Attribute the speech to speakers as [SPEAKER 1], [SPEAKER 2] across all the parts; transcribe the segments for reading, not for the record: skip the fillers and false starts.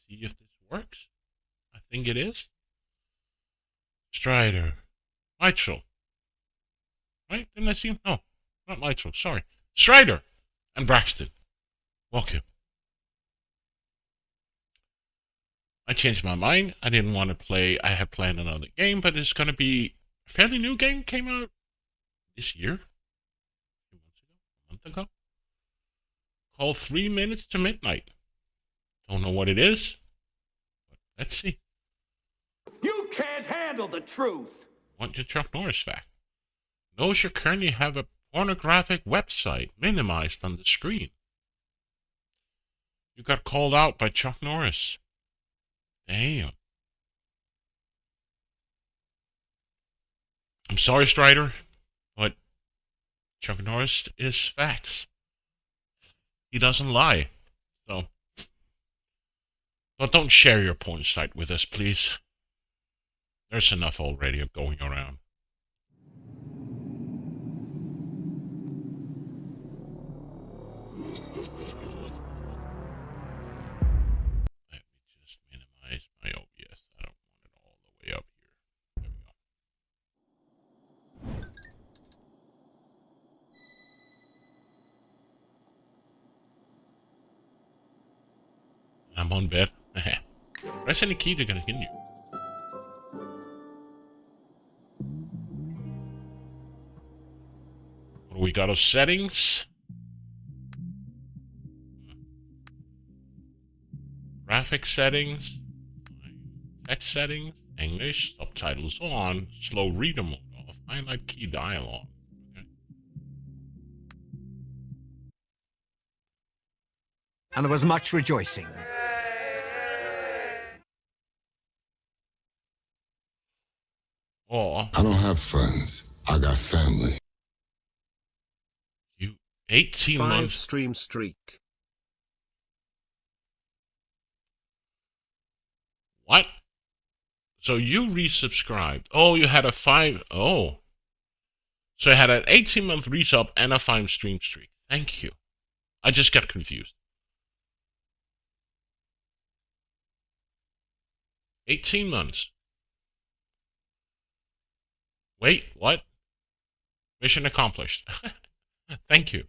[SPEAKER 1] see if this works. I think it is. Strider. Mitchell. Right? Didn't I see him? No, not Mitchell. Sorry. Strider and Braxton. Welcome. I changed my mind. I didn't want to play. I had planned another game, but it's going to be a fairly new game. Came out this year. A month ago. Called 3 Minutes to Midnight. Don't know what it is, but let's see.
[SPEAKER 2] You can't handle the truth.
[SPEAKER 1] Want your Chuck Norris fact? Knows you currently have a pornographic website minimized on the screen. You got called out by Chuck Norris. Damn. I'm sorry, Strider, but Chuck Norris is facts. He doesn't lie. So, but don't share your porn site with us, please. There's enough already going around. Let me just minimize my OBS. I don't want it all the way up here. There we go. I'm on bed. Press any key to continue. What do we got? Of settings. Graphic settings. Text settings. English. Subtitles on. Slow reader mode off. Highlight key dialogue. Okay.
[SPEAKER 3] And there was much rejoicing.
[SPEAKER 1] Or
[SPEAKER 4] I don't have friends. I got family.
[SPEAKER 1] you 18 months.
[SPEAKER 5] Stream streak.
[SPEAKER 1] What? So you resubscribed. Oh, you had a 5. Oh. So you had an 18-month resub and a 5 stream streak. Thank you. I just got confused. 18 months. Wait, what? Mission accomplished. Thank you.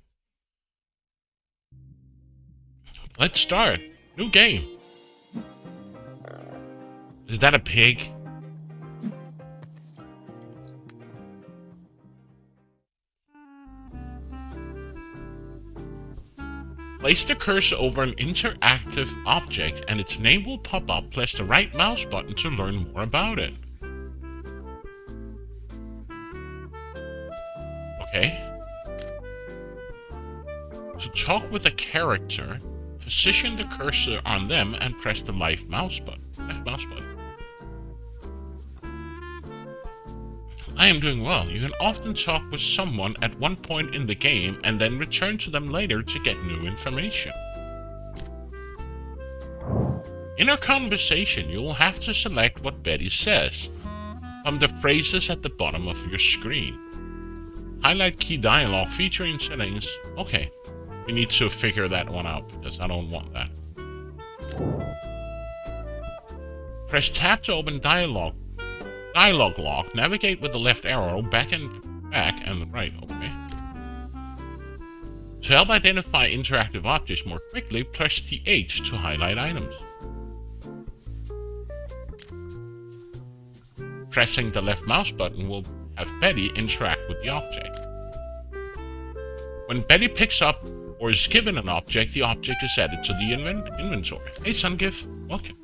[SPEAKER 1] Let's start. New game. Is that a pig? Place the cursor over an interactive object and its name will pop up. Press the right mouse button to learn more about it. Okay. To talk with a character, position the cursor on them and press the left mouse button. I am doing well. You can often talk with someone at one point in the game and then return to them later to get new information. In a conversation, you will have to select what Betty says from the phrases at the bottom of your screen. Highlight key dialogue featuring settings. Okay, we need to figure that one out because I don't want that. Press tab to open dialogue log. Navigate with the left arrow back and right. Okay. To help identify interactive objects more quickly, press the H to highlight items. Pressing the left mouse button will have Betty interact with the object. When Betty picks up or is given an object, the object is added to the inventory. Hey, Sungif, welcome.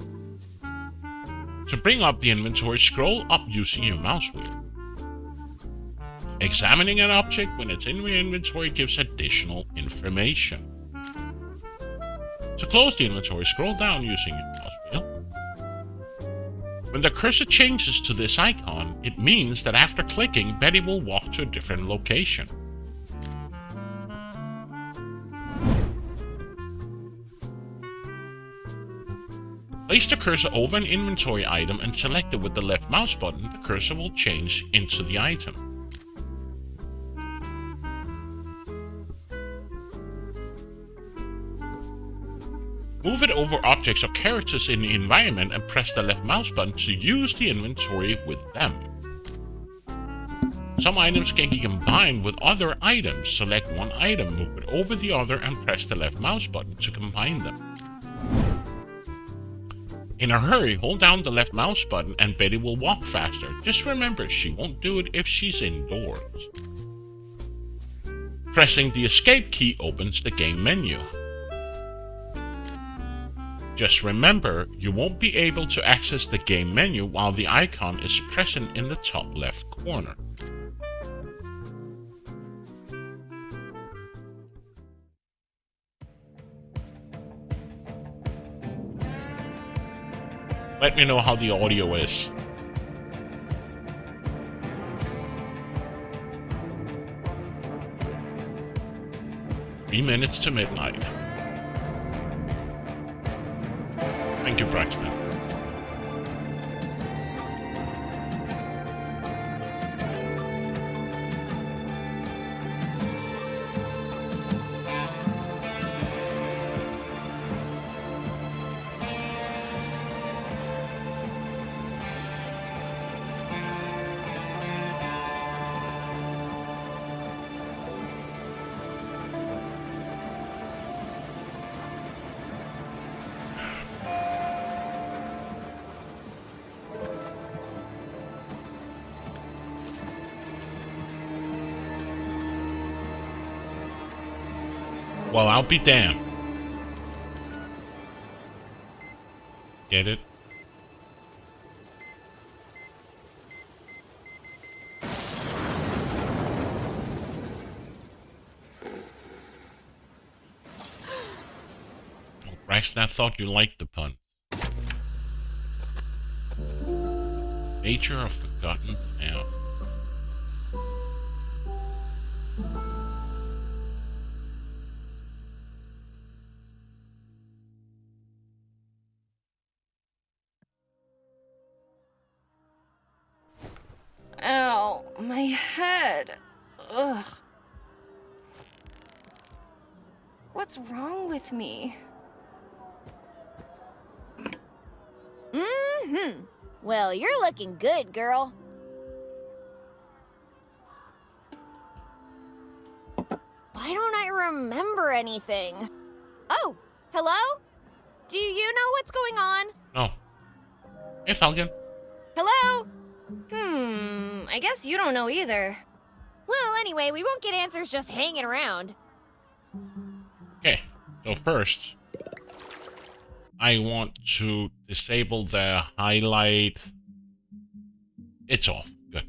[SPEAKER 1] To bring up the inventory, scroll up using your mouse wheel. Examining an object when it's in your inventory gives additional information. To close the inventory, scroll down using your mouse wheel. When the cursor changes to this icon, it means that after clicking, Betty will walk to a different location. Place the cursor over an inventory item and select it with the left mouse button. The cursor will change into the item. Move it over objects or characters in the environment and press the left mouse button to use the inventory with them. Some items can be combined with other items. Select one item, move it over the other, and press the left mouse button to combine them. In a hurry, hold down the left mouse button and Betty will walk faster. Just remember, she won't do it if she's indoors. Pressing the escape key opens the game menu. Just remember, you won't be able to access the game menu while the icon is present in the top left corner. Let me know how the audio is. Three minutes to midnight. Thank you, Braxton. Well, I'll be damned. Get it? Oh, Braxton, I thought you liked the pun. Nature of Forgotten Town.
[SPEAKER 5] Ow, my head. Ugh. What's wrong with me?
[SPEAKER 6] Well, you're looking good, girl. Why don't I remember anything? Oh, hello? Do you know what's going on?
[SPEAKER 1] No. Hey, Falcon.
[SPEAKER 6] Hello?
[SPEAKER 5] I guess you don't know either.
[SPEAKER 6] Well, anyway, we won't get answers just hanging around.
[SPEAKER 1] Okay, so first, I want to disable the highlight. It's off. Good.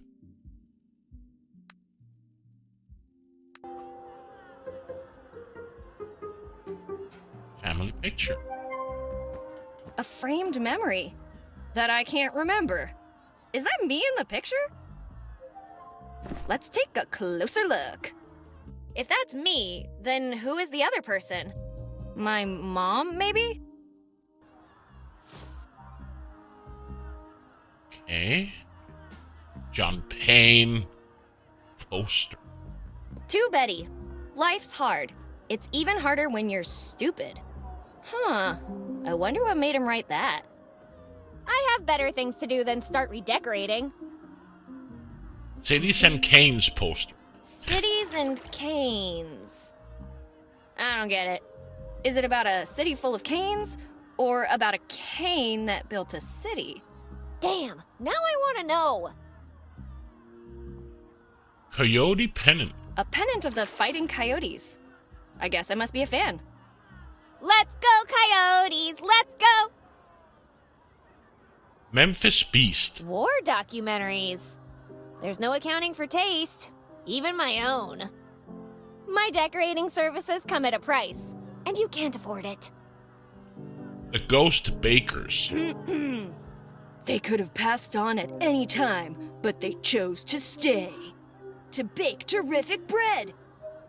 [SPEAKER 1] Family picture.
[SPEAKER 5] A framed memory that I can't remember. Is that me in the picture? Let's take a closer look. If that's me, then who is the other person? My mom, maybe?
[SPEAKER 1] Okay. John Payne poster.
[SPEAKER 5] To Betty. Life's hard. It's even harder when you're stupid. Huh. I wonder what made him write that.
[SPEAKER 6] I have better things to do than start redecorating.
[SPEAKER 1] Cities and Canes poster.
[SPEAKER 5] Cities and canes. I don't get it. Is it about a city full of canes? Or about a cane that built a city?
[SPEAKER 6] Damn, now I want to know.
[SPEAKER 1] Coyote pennant.
[SPEAKER 5] A pennant of the Fighting Coyotes. I guess I must be a fan.
[SPEAKER 6] Let's go, Coyotes! Let's go!
[SPEAKER 1] Memphis Beast.
[SPEAKER 6] War documentaries. There's no accounting for taste, even my own. My decorating services come at a price, and you can't afford it.
[SPEAKER 1] The Ghost Bakers.
[SPEAKER 5] They could have passed on at any time, but they chose to stay. To bake terrific bread.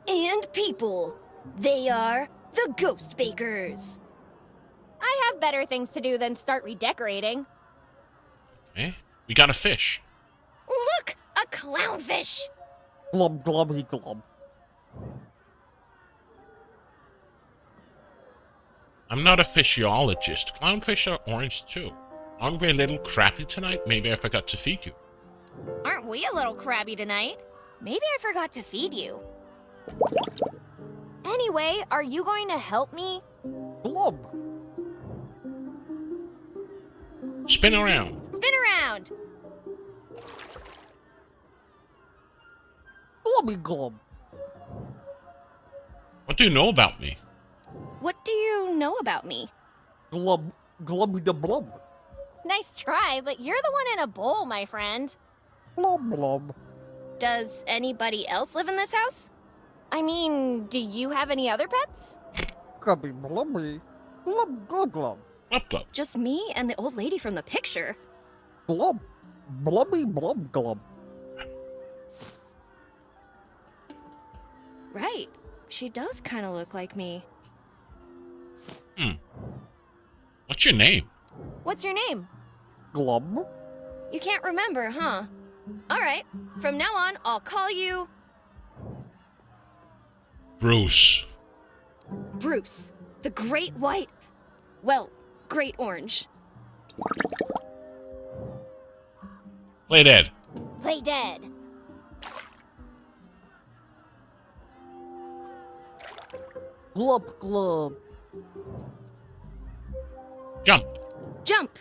[SPEAKER 5] And people. They are the Ghost Bakers.
[SPEAKER 6] I have better things to do than start redecorating.
[SPEAKER 1] Okay. We got a fish.
[SPEAKER 6] Look, a clownfish.
[SPEAKER 7] Glub glubby glub.
[SPEAKER 1] I'm not a physiologist. Clownfish are orange too. Aren't we a little crappy tonight? Maybe I forgot to feed you.
[SPEAKER 6] Aren't we a little crabby tonight? Maybe I forgot to feed you. Anyway, are you going to help me?
[SPEAKER 7] Glob.
[SPEAKER 1] Spin around.
[SPEAKER 6] Spin around!
[SPEAKER 7] Globby glob.
[SPEAKER 1] What do you know about me?
[SPEAKER 6] What do you know about me?
[SPEAKER 7] Glob. Globby da blob.
[SPEAKER 6] Nice try, but you're the one in a bowl, my friend.
[SPEAKER 7] Blob blob.
[SPEAKER 6] Does anybody else live in this house? I mean, do you have any other pets?
[SPEAKER 7] Grubby blobby. Glob glob glob.
[SPEAKER 1] Up, up.
[SPEAKER 5] Just me and the old lady from the picture.
[SPEAKER 7] Glob. Blobby blob glob.
[SPEAKER 5] Right. She does kind of look like me.
[SPEAKER 1] What's your name?
[SPEAKER 6] What's your name?
[SPEAKER 7] Glob.
[SPEAKER 5] You can't remember, huh? All right. From now on, I'll call you
[SPEAKER 1] Bruce.
[SPEAKER 5] Bruce, the great white. Well, great orange.
[SPEAKER 1] Play dead.
[SPEAKER 6] Play dead.
[SPEAKER 7] Glob glob.
[SPEAKER 1] Jump.
[SPEAKER 5] Jump.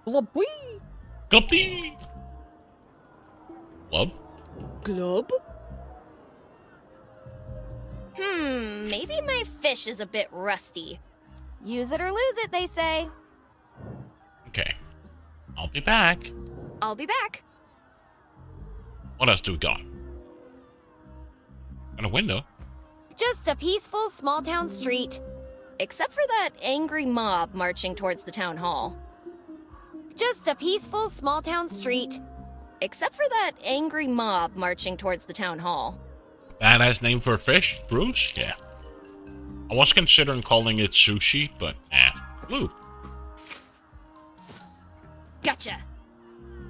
[SPEAKER 7] Glob wee.
[SPEAKER 1] Guppy. Club.
[SPEAKER 5] Globe? Maybe my fish is a bit rusty.
[SPEAKER 6] Use it or lose it, they say.
[SPEAKER 1] Okay. I'll be back.
[SPEAKER 5] I'll be back.
[SPEAKER 1] What else do we got? Got a window.
[SPEAKER 6] Just a peaceful small town street.
[SPEAKER 5] Except for that angry mob marching towards the town hall.
[SPEAKER 6] Just a peaceful small town street.
[SPEAKER 5] Except for that angry mob marching towards the town hall.
[SPEAKER 1] Badass name for a fish? Bruce? Yeah. I was considering calling it sushi, but nah. Blue.
[SPEAKER 5] Gotcha.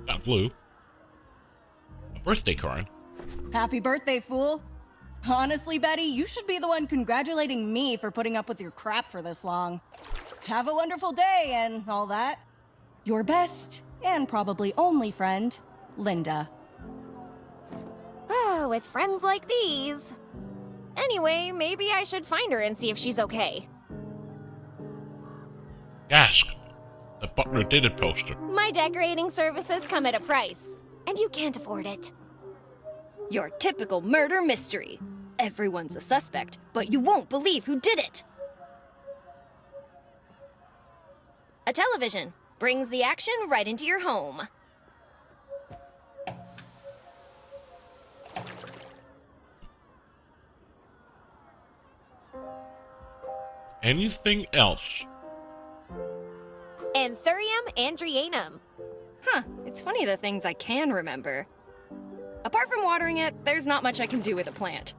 [SPEAKER 1] Got blue. A birthday card.
[SPEAKER 8] Happy birthday, fool. Honestly, Betty, you should be the one congratulating me for putting up with your crap for this long. Have a wonderful day and all that. Your best and probably only friend, Linda.
[SPEAKER 6] Ah, with friends like these. Anyway, maybe I should find her and see if she's okay.
[SPEAKER 1] Gask. The Butler Did It poster.
[SPEAKER 6] My decorating services come at a price, and you can't afford it.
[SPEAKER 5] Your typical murder mystery. Everyone's a suspect, but you won't believe who did it. A television brings the action right into your home.
[SPEAKER 1] Anything else?
[SPEAKER 6] Anthurium andrianum.
[SPEAKER 5] Huh, it's funny the things I can remember. Apart from watering it, there's not much I can do with a plant.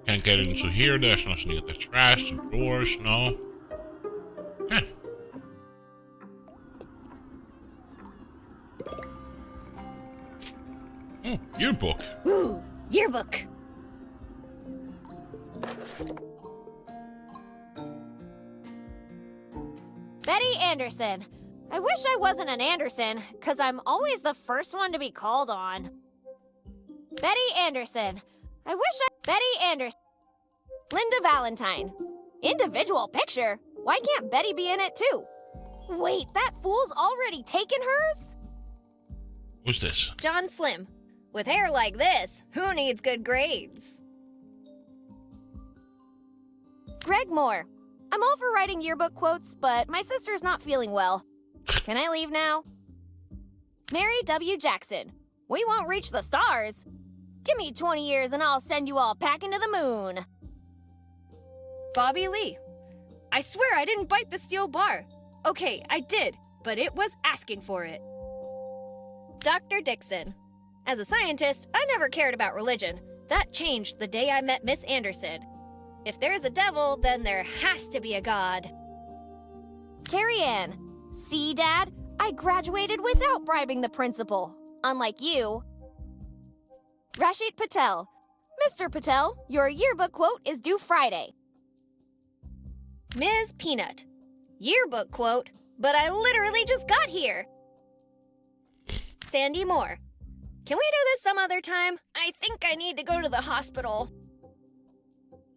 [SPEAKER 1] Can't get into here. There's nothing in the trash, the drawers, no. Huh. Oh, yearbook.
[SPEAKER 5] Ooh, yearbook.
[SPEAKER 6] Betty Anderson. I wish I wasn't an Anderson, because I'm always the first one to be called on. Betty Anderson. Betty Anderson. Linda Valentine. Individual picture? Why can't Betty be in it too? Wait, that fool's already taken hers?
[SPEAKER 1] Who's this?
[SPEAKER 5] John Slim. With hair like this, who needs good grades?
[SPEAKER 6] Greg Moore. I'm all for writing yearbook quotes, but my sister's not feeling well. Can I leave now? Mary W. Jackson. We won't reach the stars. Give me 20 years and I'll send you all packing to the moon.
[SPEAKER 5] Bobby Lee. I swear I didn't bite the steel bar. Okay, I did, but it was asking for it. Dr. Dixon. As a scientist, I never cared about religion. That changed the day I met Miss Anderson. If there's a devil, then there has to be a god.
[SPEAKER 6] Carrie Ann. See, Dad? I graduated without bribing the principal. Unlike you. Rashid Patel. Mr. Patel, your yearbook quote is due Friday.
[SPEAKER 5] Ms. Peanut. Yearbook quote, but I literally just got here. Sandy Moore. Can we do this some other time? I think I need to go to the hospital.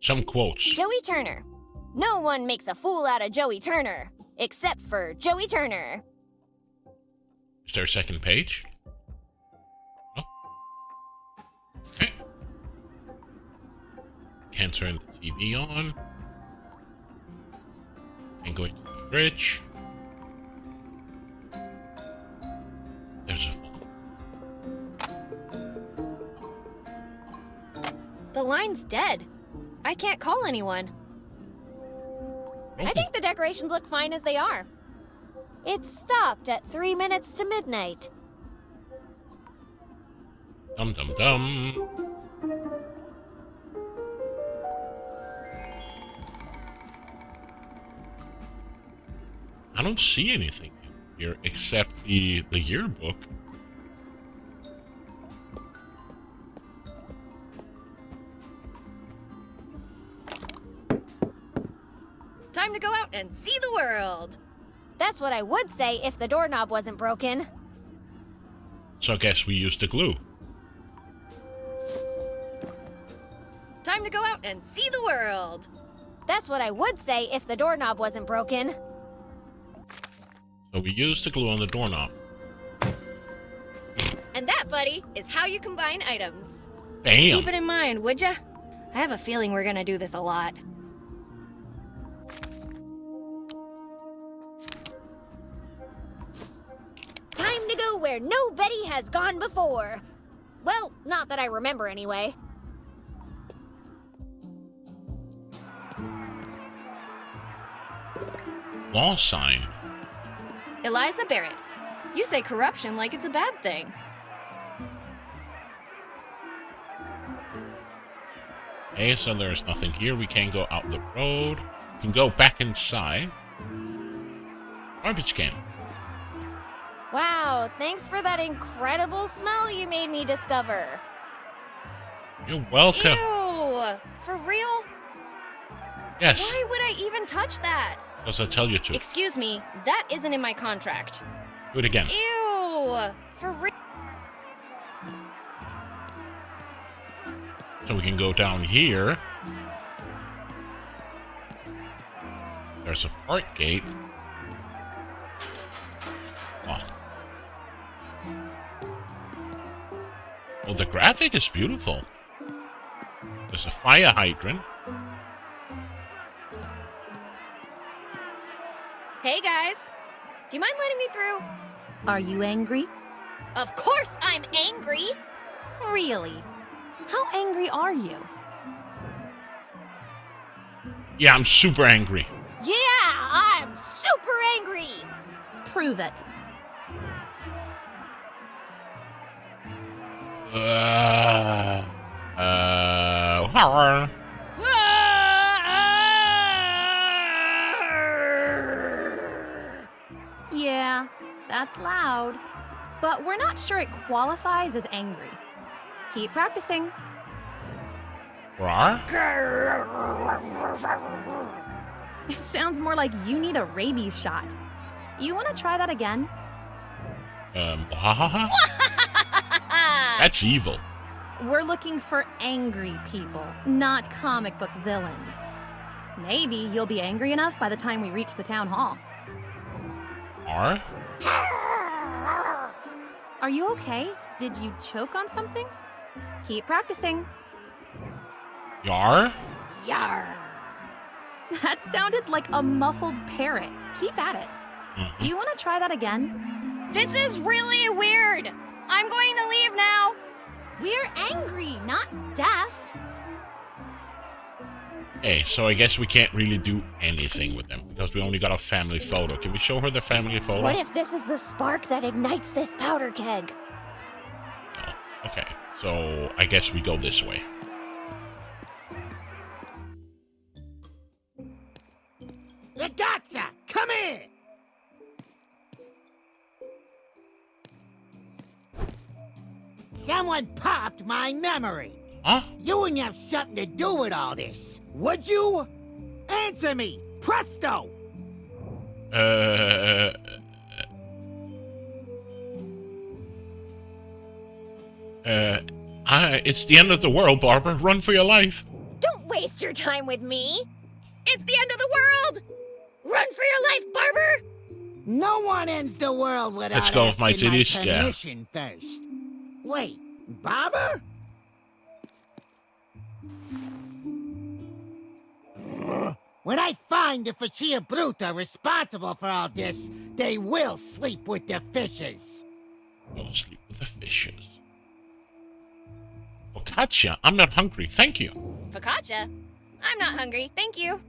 [SPEAKER 1] Some quotes.
[SPEAKER 6] Joey Turner. No one makes a fool out of Joey Turner, except for Joey Turner.
[SPEAKER 1] Is there a second page? No. Okay. Can't turn the TV on. And go into the fridge. There's a phone.
[SPEAKER 5] The line's dead. I can't call anyone.
[SPEAKER 6] I think the decorations look fine as they are. It stopped at 3 minutes to midnight.
[SPEAKER 1] Dum dum dum. I don't see anything here except the yearbook.
[SPEAKER 5] Time to go out and see the world.
[SPEAKER 6] That's what I would say if the doorknob wasn't broken.
[SPEAKER 1] So I guess we used the glue.
[SPEAKER 5] Time to go out and see the world.
[SPEAKER 6] That's what I would say if the doorknob wasn't broken.
[SPEAKER 1] So we used the glue on the doorknob.
[SPEAKER 5] And that, buddy, is how you combine items.
[SPEAKER 1] Bam!
[SPEAKER 5] Keep it in mind, would ya? I have a feeling we're gonna do this a lot.
[SPEAKER 6] Time to go where nobody has gone before. Well, not that I remember anyway.
[SPEAKER 1] Law sign.
[SPEAKER 5] Eliza Barrett. You say corruption like it's a bad thing.
[SPEAKER 1] Okay, so there's nothing here. We can't go out the road. We can go back inside. Garbage can.
[SPEAKER 6] Wow, thanks for that incredible smell you made me discover.
[SPEAKER 1] You're welcome.
[SPEAKER 5] Ew! For real?
[SPEAKER 1] Yes,
[SPEAKER 5] Why would I even touch that?
[SPEAKER 1] because I tell you to.
[SPEAKER 5] Excuse me, that isn't in my contract.
[SPEAKER 1] Do it again.
[SPEAKER 5] Ew! For real?
[SPEAKER 1] So we can go down here. There's a park gate. Oh. Well, the graphic is beautiful. There's a fire hydrant.
[SPEAKER 5] Hey guys, do you mind letting me through?
[SPEAKER 8] Are you angry?
[SPEAKER 5] Of course I'm angry!
[SPEAKER 8] Really? How angry are you?
[SPEAKER 1] Yeah, I'm super angry.
[SPEAKER 6] Yeah, I'm super angry.
[SPEAKER 8] Prove it.
[SPEAKER 1] Horror.
[SPEAKER 9] Yeah, that's loud. But we're not sure it qualifies as angry. Keep practicing.
[SPEAKER 1] Rar?
[SPEAKER 9] It sounds more like you need a rabies shot. You want to try that again?
[SPEAKER 1] Ha ha ha. That's evil.
[SPEAKER 9] We're looking for angry people, not comic book villains. Maybe you'll be angry enough by the time we reach the town hall.
[SPEAKER 1] Rar?
[SPEAKER 9] Are you okay? Did you choke on something? Keep practicing.
[SPEAKER 1] Yar?
[SPEAKER 5] Yar!
[SPEAKER 9] That sounded like a muffled parrot. Keep at it.
[SPEAKER 1] Mhm.
[SPEAKER 9] You want to try that again?
[SPEAKER 5] This is really weird! I'm going to leave now!
[SPEAKER 9] We're angry, not deaf.
[SPEAKER 1] Hey, so I guess we can't really do anything with them because we only got a family photo. Can we show her the family photo?
[SPEAKER 6] What if this is the spark that ignites this powder keg?
[SPEAKER 1] Oh, okay, so I guess we go this way.
[SPEAKER 3] Ragazza, come here! Someone popped my memory.
[SPEAKER 1] Huh?
[SPEAKER 3] You wouldn't have something to do with all this, would you? Answer me, presto!
[SPEAKER 1] It's the end of the world, Barbara. Run for your life.
[SPEAKER 6] Don't waste your time with me. It's the end of the world. Run for your life, Barber.
[SPEAKER 3] No one ends the world without
[SPEAKER 1] Let's go with my
[SPEAKER 3] asking
[SPEAKER 1] titties, yeah.
[SPEAKER 3] permission first. Wait, Barber? When I find the Faccia Bruta responsible for all this, they will sleep with the fishes.
[SPEAKER 1] Go sleep with the fishes. Focaccia, I'm not hungry. Thank you.
[SPEAKER 6] Focaccia? I'm not hungry, thank you.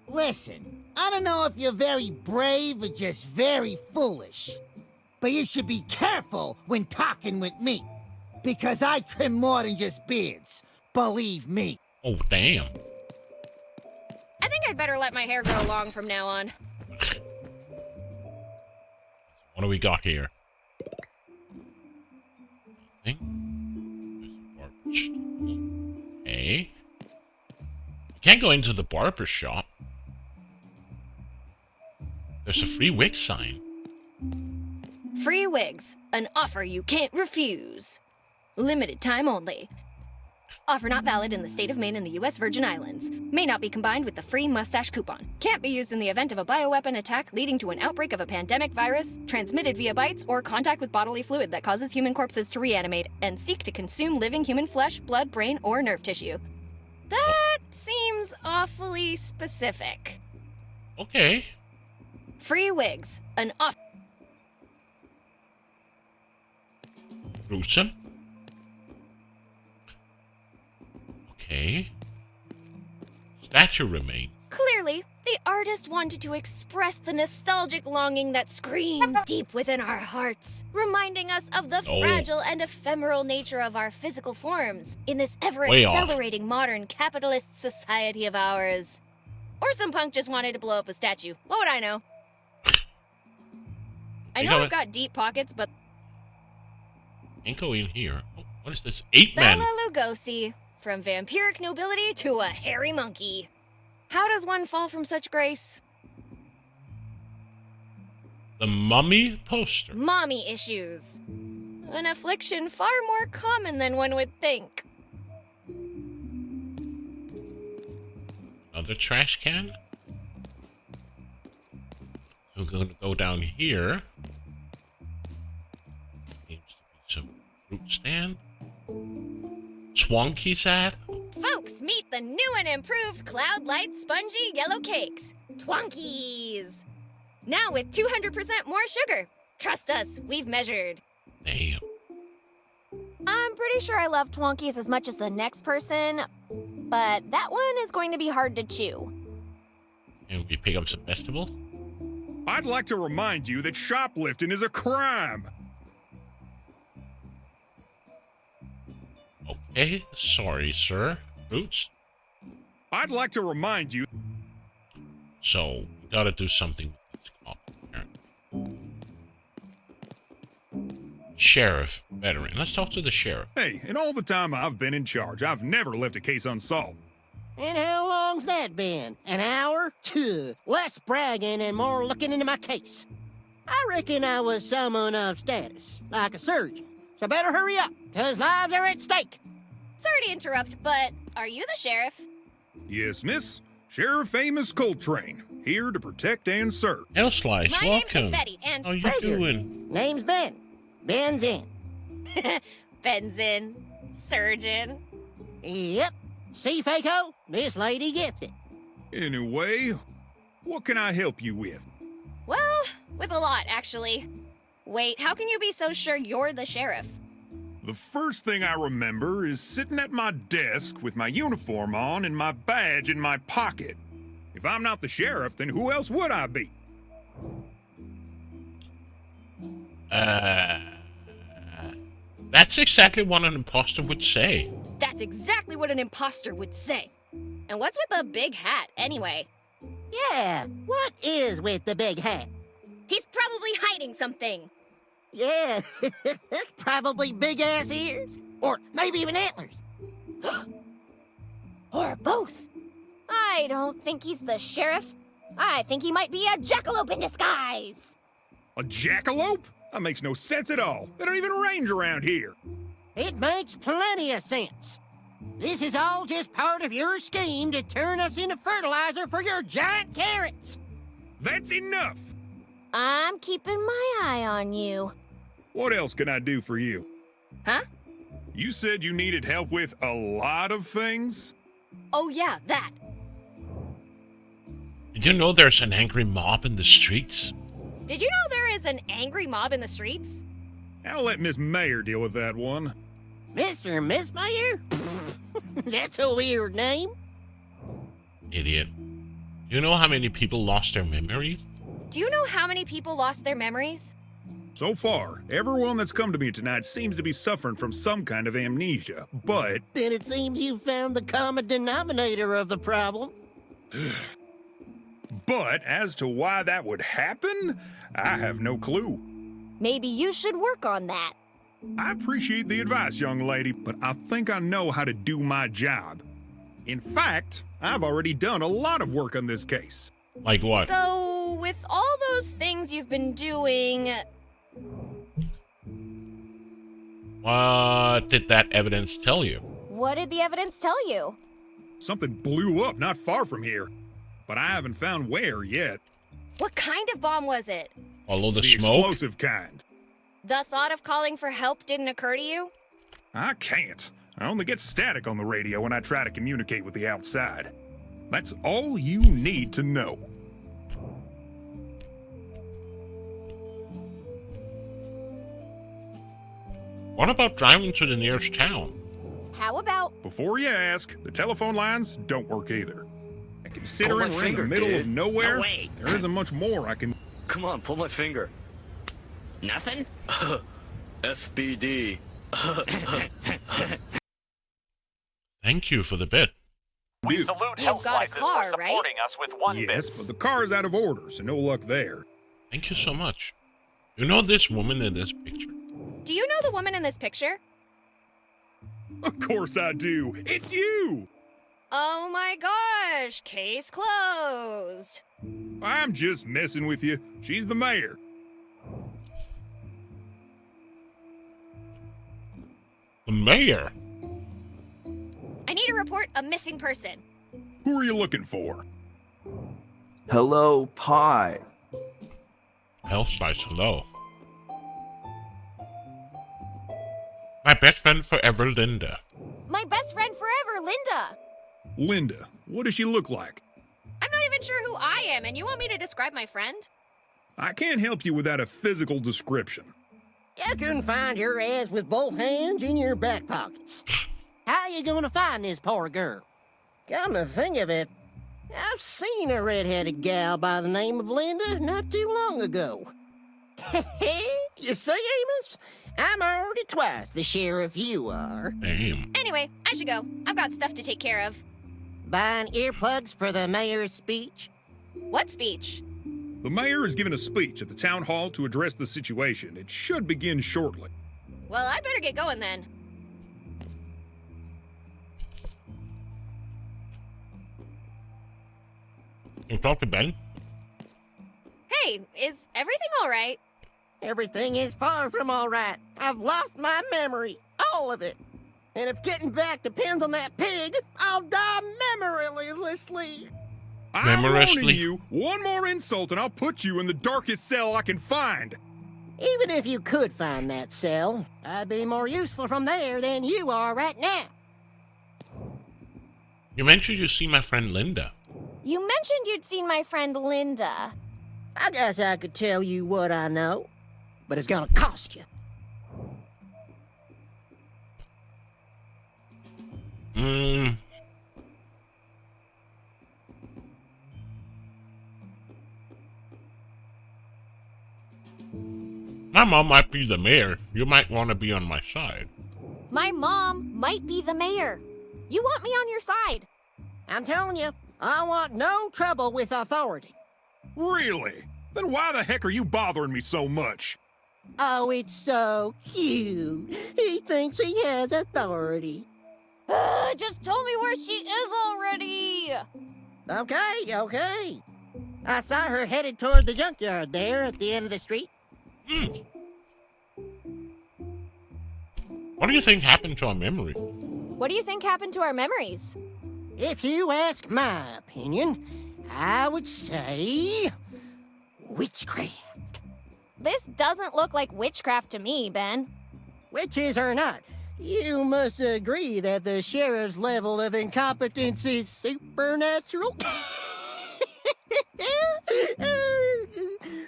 [SPEAKER 3] Listen, I don't know if you're very brave or just very foolish, but you should be careful when talking with me, because I trim more than just beards, believe me.
[SPEAKER 1] Oh, damn.
[SPEAKER 6] I think I'd better let my hair grow long from now on.
[SPEAKER 1] What do we got here? Okay. You can't go into the barber shop. There's a free wig sign.
[SPEAKER 5] Free wigs, an offer you can't refuse. Limited time only. Offer not valid in the state of Maine and the U.S. Virgin Islands. May not be combined with the free mustache coupon. Can't be used in the event of a bioweapon attack leading to an outbreak of a pandemic virus, transmitted via bites, or contact with bodily fluid that causes human corpses to reanimate and seek to consume living human flesh, blood, brain, or nerve tissue. That seems awfully specific.
[SPEAKER 1] Okay.
[SPEAKER 5] Free wigs, an offer.
[SPEAKER 1] Gruesome. Okay. Statue remains.
[SPEAKER 6] Clearly, the artist wanted to express the nostalgic longing that screams deep within our hearts, reminding us of the fragile and ephemeral nature of our physical forms in this ever-accelerating modern capitalist society of ours. Or some punk just wanted to blow up a statue. What would I know? I know I've got deep pockets, but...
[SPEAKER 1] Can't go in here. Oh, what is this? Ape-Man.
[SPEAKER 6] Bela Lugosi. From vampiric nobility to a hairy monkey. How does one fall from such grace?
[SPEAKER 1] The Mummy poster.
[SPEAKER 6] Mommy issues. An affliction far more common than one would think.
[SPEAKER 1] Another trash can. So we're going to go down here. Seems to be some fruit stand. Swanky's ad.
[SPEAKER 6] Folks, meet the new and improved Cloud Light Spongy Yellow Cakes. Twonkies. Now with 200% more sugar. Trust us, we've measured.
[SPEAKER 1] Damn.
[SPEAKER 6] I'm pretty sure I love Twonkies as much as the next person, but that one is going to be hard to chew.
[SPEAKER 1] And we pick up some vegetables.
[SPEAKER 10] I'd like to remind you that shoplifting is a crime.
[SPEAKER 1] Okay, sorry, sir. Roots.
[SPEAKER 10] I'd like to remind you.
[SPEAKER 1] So, we gotta do something with this cop, apparently. Sheriff, veteran. Let's talk to the sheriff.
[SPEAKER 10] Hey, in all the time I've been in charge, I've never left a case unsolved.
[SPEAKER 3] And how long's that been? An hour? Less bragging and more looking into my case. I reckon I was someone of status, like a surgeon. So better hurry up, 'cause lives are at stake.
[SPEAKER 6] Sorry to interrupt, but are you the sheriff?
[SPEAKER 10] Yes, miss. Sheriff Amos Coltrane, here to protect and serve.
[SPEAKER 1] Hellslice,
[SPEAKER 6] My
[SPEAKER 1] welcome.
[SPEAKER 6] name is Betty, and...
[SPEAKER 1] How you
[SPEAKER 3] Pleasure.
[SPEAKER 1] doing?
[SPEAKER 3] Name's Ben. Ben's in.
[SPEAKER 6] Benzin. Surgeon.
[SPEAKER 3] Yep. See, Faco? This lady gets it.
[SPEAKER 10] Anyway, what can I help you with?
[SPEAKER 6] Well, with a lot, actually. Wait, how can you be so sure you're the sheriff?
[SPEAKER 10] The first thing I remember is sitting at my desk with my uniform on and my badge in my pocket. If I'm not the sheriff, then who else would I be?
[SPEAKER 1] That's exactly what an imposter would say.
[SPEAKER 6] That's exactly what an imposter would say. And what's with the big hat, anyway?
[SPEAKER 3] Yeah, what is with the big hat?
[SPEAKER 6] He's probably hiding something.
[SPEAKER 3] Yeah, probably big-ass ears. Or maybe even antlers.
[SPEAKER 6] Or both. I don't think he's the sheriff. I think he might be a jackalope in disguise.
[SPEAKER 10] A jackalope? That makes no sense at all. They don't even range around here.
[SPEAKER 3] It makes plenty of sense. This is all just part of your scheme to turn us into fertilizer for your giant carrots.
[SPEAKER 10] That's enough.
[SPEAKER 6] I'm keeping my eye on you.
[SPEAKER 10] What else can I do for you?
[SPEAKER 6] Huh?
[SPEAKER 10] You said you needed help with a lot of things?
[SPEAKER 5] Oh, yeah, that.
[SPEAKER 1] Did you know there's an angry mob in the streets?
[SPEAKER 5] Did you know there is an angry mob in the streets?
[SPEAKER 10] I'll let Miss Mayor deal with that one.
[SPEAKER 3] Mr. and Miss Mayor? That's a weird name.
[SPEAKER 1] Idiot. You know how many people lost their memories?
[SPEAKER 5] Do you know how many people lost their memories?
[SPEAKER 10] So far, everyone that's come to me tonight seems to be suffering from some kind of amnesia, but
[SPEAKER 3] Then it seems you found the common denominator of the problem.
[SPEAKER 10] But as to why that would happen, I have no clue.
[SPEAKER 6] Maybe you should work on that.
[SPEAKER 10] I appreciate the advice, young lady, but I think I know how to do my job. In fact, I've already done a lot of work on this case.
[SPEAKER 1] Like what?
[SPEAKER 5] So, with all those things you've been doing,
[SPEAKER 1] What did that evidence tell you?
[SPEAKER 6] What did the evidence tell you?
[SPEAKER 10] Something blew up not far from here, but I haven't found where yet.
[SPEAKER 5] what kind of bomb was it?
[SPEAKER 1] Follow the
[SPEAKER 10] The
[SPEAKER 1] smoke?
[SPEAKER 10] explosive kind.
[SPEAKER 5] The thought of calling for help didn't occur to you?
[SPEAKER 10] I can't. I only get static on the radio when I try to communicate with the outside. That's all you need to know.
[SPEAKER 1] What about driving to the nearest town?
[SPEAKER 6] How about
[SPEAKER 10] Before you ask, the telephone lines don't work either. And considering we're in the middle of nowhere,
[SPEAKER 11] No way.
[SPEAKER 10] there isn't much more I can...
[SPEAKER 11] Come on, pull my finger. Nothing? SBD.
[SPEAKER 1] Thank you for the bit.
[SPEAKER 12] We
[SPEAKER 10] do.
[SPEAKER 12] salute
[SPEAKER 5] You've
[SPEAKER 12] Health
[SPEAKER 5] got a
[SPEAKER 12] Slices
[SPEAKER 5] car,
[SPEAKER 12] for supporting us with one
[SPEAKER 10] Yes,
[SPEAKER 12] bits.
[SPEAKER 10] but the car's out of order, so no luck there.
[SPEAKER 1] Thank you so much. You know this woman in this picture?
[SPEAKER 5] Do you know the woman in this picture?
[SPEAKER 10] Of course I do. It's you!
[SPEAKER 5] Oh my gosh, case closed.
[SPEAKER 10] I'm just messing with you. She's the mayor.
[SPEAKER 1] The mayor?
[SPEAKER 5] I need to report a missing person.
[SPEAKER 10] Who are you looking for?
[SPEAKER 13] Hello, Pie.
[SPEAKER 1] Health Slice, hello. My best friend forever, Linda.
[SPEAKER 6] my best friend forever, Linda?
[SPEAKER 10] Linda. What does she look like?
[SPEAKER 5] I'm not even sure who I am, and you want me to describe my friend?
[SPEAKER 10] I can't help you without a physical description.
[SPEAKER 3] You can find your ass with both hands in your back pockets. How you gonna find this poor girl? Come to think of it, I've seen a red-headed gal by the name of Linda not too long ago. You see, Amos? I'm already twice the sheriff you are.
[SPEAKER 1] Damn.
[SPEAKER 5] Anyway, I should go. I've got stuff to take care of.
[SPEAKER 3] Buying earplugs for the mayor's speech?
[SPEAKER 5] What speech?
[SPEAKER 10] The mayor is giving a speech at the town hall to address the situation. It should begin shortly.
[SPEAKER 5] Well, I'd better get going then.
[SPEAKER 1] You talk to Ben?
[SPEAKER 5] Hey, is everything all right?
[SPEAKER 3] Everything is far from all right. I've lost my memory, all of it. And if getting back depends on that pig, I'll die memorylessly.
[SPEAKER 10] I'm
[SPEAKER 1] Memoriously.
[SPEAKER 10] warning you, one more insult and I'll put you in the darkest cell I can find.
[SPEAKER 3] Even if you could find that cell, I'd be more useful from there than you are right now.
[SPEAKER 1] You mentioned you see my friend Linda.
[SPEAKER 6] You mentioned you'd seen my friend Linda.
[SPEAKER 3] I guess I could tell you what I know, but it's gonna cost you.
[SPEAKER 1] My mom might be the mayor. You might want to be on my side.
[SPEAKER 6] My mom might be the mayor. You want me on your side.
[SPEAKER 3] I'm telling you, I want no trouble with authority.
[SPEAKER 10] Really? Then why the heck are you bothering me so much?
[SPEAKER 3] Oh, it's so cute. He thinks he has authority.
[SPEAKER 6] Just tell me where she is already!
[SPEAKER 3] Okay. I saw her headed toward the junkyard there at the end of the street.
[SPEAKER 1] What do you think happened to our memory?
[SPEAKER 6] What do you think happened to our memories?
[SPEAKER 3] If you ask my opinion, I would say witchcraft.
[SPEAKER 6] This doesn't look like witchcraft to me, Ben.
[SPEAKER 3] Witches or not, you must agree that the sheriff's level of incompetence is supernatural.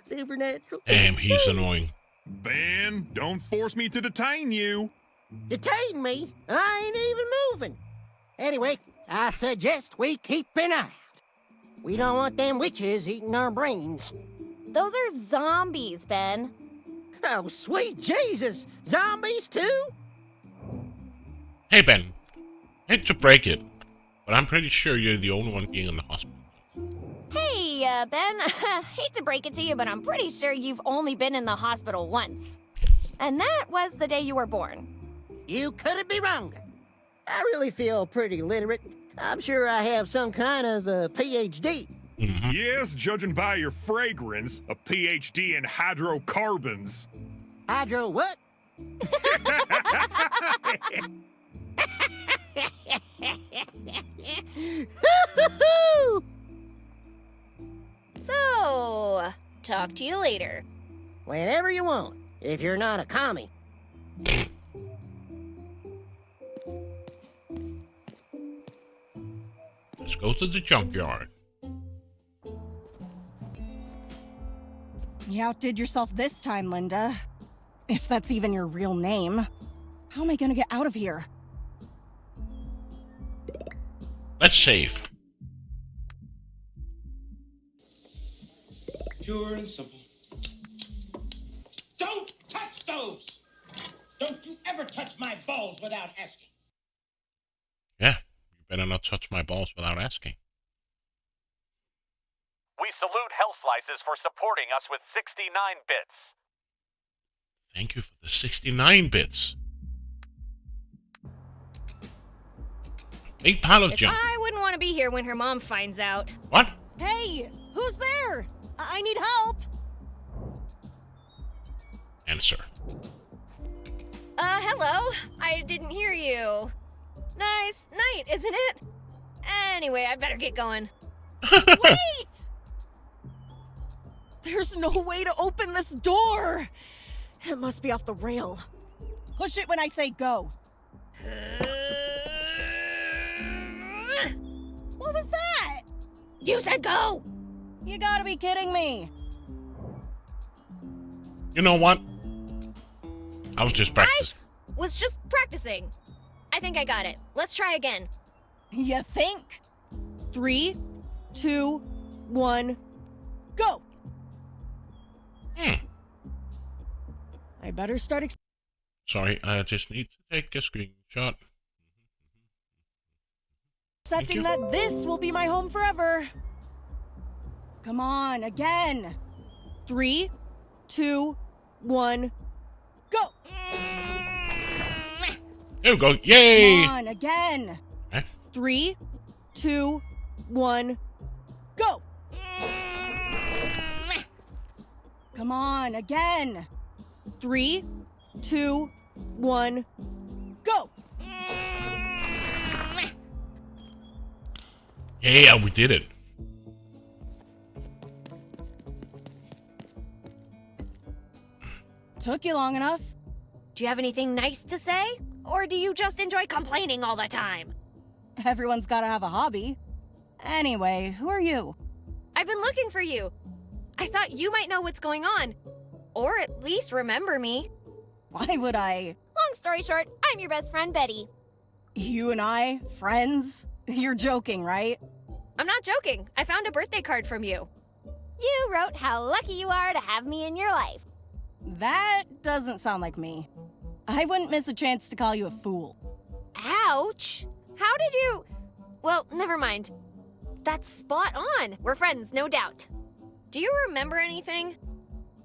[SPEAKER 3] Supernatural.
[SPEAKER 1] Damn, he's annoying.
[SPEAKER 10] Ben, don't force me to detain you.
[SPEAKER 3] Detain me? I ain't even moving. Anyway, I suggest we keep an eye out. We don't want them witches eating our brains.
[SPEAKER 6] Those are zombies, Ben.
[SPEAKER 3] Oh, sweet Jesus! Zombies too?
[SPEAKER 1] Hey, Ben. Hate to break it, but I'm pretty sure you're the only one being in the hospital.
[SPEAKER 6] Hey, Ben. Hate to break it to you, but I'm pretty sure you've only been in the hospital once. And that was the day you were born.
[SPEAKER 3] You couldn't be wronger. I really feel pretty literate. I'm sure I have some kind of PhD.
[SPEAKER 10] Yes, judging by your fragrance, a PhD in hydrocarbons.
[SPEAKER 3] Hydro what?
[SPEAKER 6] So, talk to you later.
[SPEAKER 3] Whenever you want, if you're not a commie.
[SPEAKER 1] Let's go to the junkyard.
[SPEAKER 8] You outdid yourself this time, Linda. If that's even your real name. How am I gonna get out of here?
[SPEAKER 1] Let's save.
[SPEAKER 2] Pure and simple. Don't touch those! Don't you ever touch my balls without asking.
[SPEAKER 1] Yeah, you better not touch my balls without asking.
[SPEAKER 12] We salute Hell Slices for supporting us with 69 bits.
[SPEAKER 1] Thank you for the 69 bits. Big pile of junk.
[SPEAKER 6] I wouldn't want to be here when her mom finds out.
[SPEAKER 1] What?
[SPEAKER 8] Hey, who's there? I need help.
[SPEAKER 1] Answer.
[SPEAKER 6] Hello? I didn't hear you. Nice night, isn't it? Anyway, I better get going.
[SPEAKER 8] Wait! There's no way to open this door. It must be off the rail. Push it when I say go. What was that?
[SPEAKER 6] You said go!
[SPEAKER 8] You gotta be kidding me.
[SPEAKER 1] You know what? I was just practicing.
[SPEAKER 6] Was just practicing. I think I got it. Let's try again.
[SPEAKER 8] You think? 3, 2, 1, go! I better start
[SPEAKER 1] Sorry, I just need to take a screenshot.
[SPEAKER 8] accepting that this will be my home forever. Come on, again. 3, 2, 1, go!
[SPEAKER 1] There we go. Yay!
[SPEAKER 8] Come on, again.
[SPEAKER 1] Eh?
[SPEAKER 8] 3, 2, 1, go! Come on, again. 3, 2, 1, go!
[SPEAKER 1] Yeah, we did it.
[SPEAKER 8] Took you long enough.
[SPEAKER 6] Do you have anything nice to say? Or do you just enjoy complaining all the time?
[SPEAKER 8] Everyone's gotta have a hobby. Anyway, who are you?
[SPEAKER 6] I've been looking for you. I thought you might know what's going on. Or at least remember me.
[SPEAKER 8] Why would I?
[SPEAKER 6] Long story short, I'm your best friend, Betty.
[SPEAKER 8] You and I? Friends? You're joking, right?
[SPEAKER 6] I'm not joking. I found a birthday card from you. You wrote how lucky you are to have me in your life.
[SPEAKER 8] That doesn't sound like me. I wouldn't miss a chance to call you a fool.
[SPEAKER 6] Ouch! How did you... Well, never mind. That's spot on. We're friends, no doubt. Do you remember anything?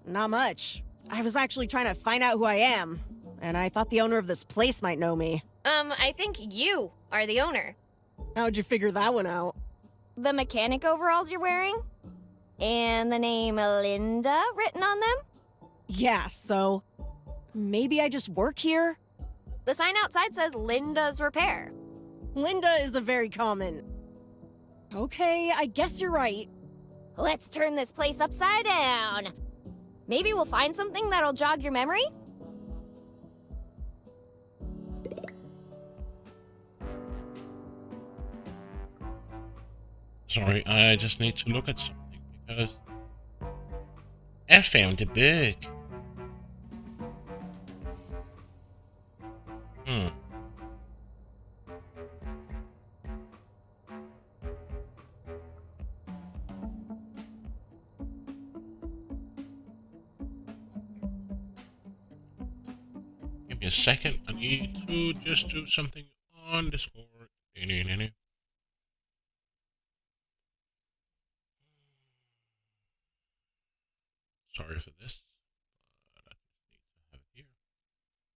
[SPEAKER 14] Not much. I was actually trying to find out who I am, and I thought the owner of this place might know me.
[SPEAKER 6] I think you are the owner.
[SPEAKER 8] How'd you figure that one out?
[SPEAKER 6] The mechanic overalls you're wearing? And the name Linda written on them?
[SPEAKER 8] Yeah, so maybe I just work here?
[SPEAKER 6] The sign outside says Linda's Repair.
[SPEAKER 8] Linda is a very common. Okay, I guess you're right.
[SPEAKER 6] Let's turn this place upside down. Maybe we'll find something that'll jog your memory?
[SPEAKER 1] Sorry, I just need to look at something because I found a book. Give me a second. I need to just do something on Discord. Sorry for this. But I just need to have it here. Do this.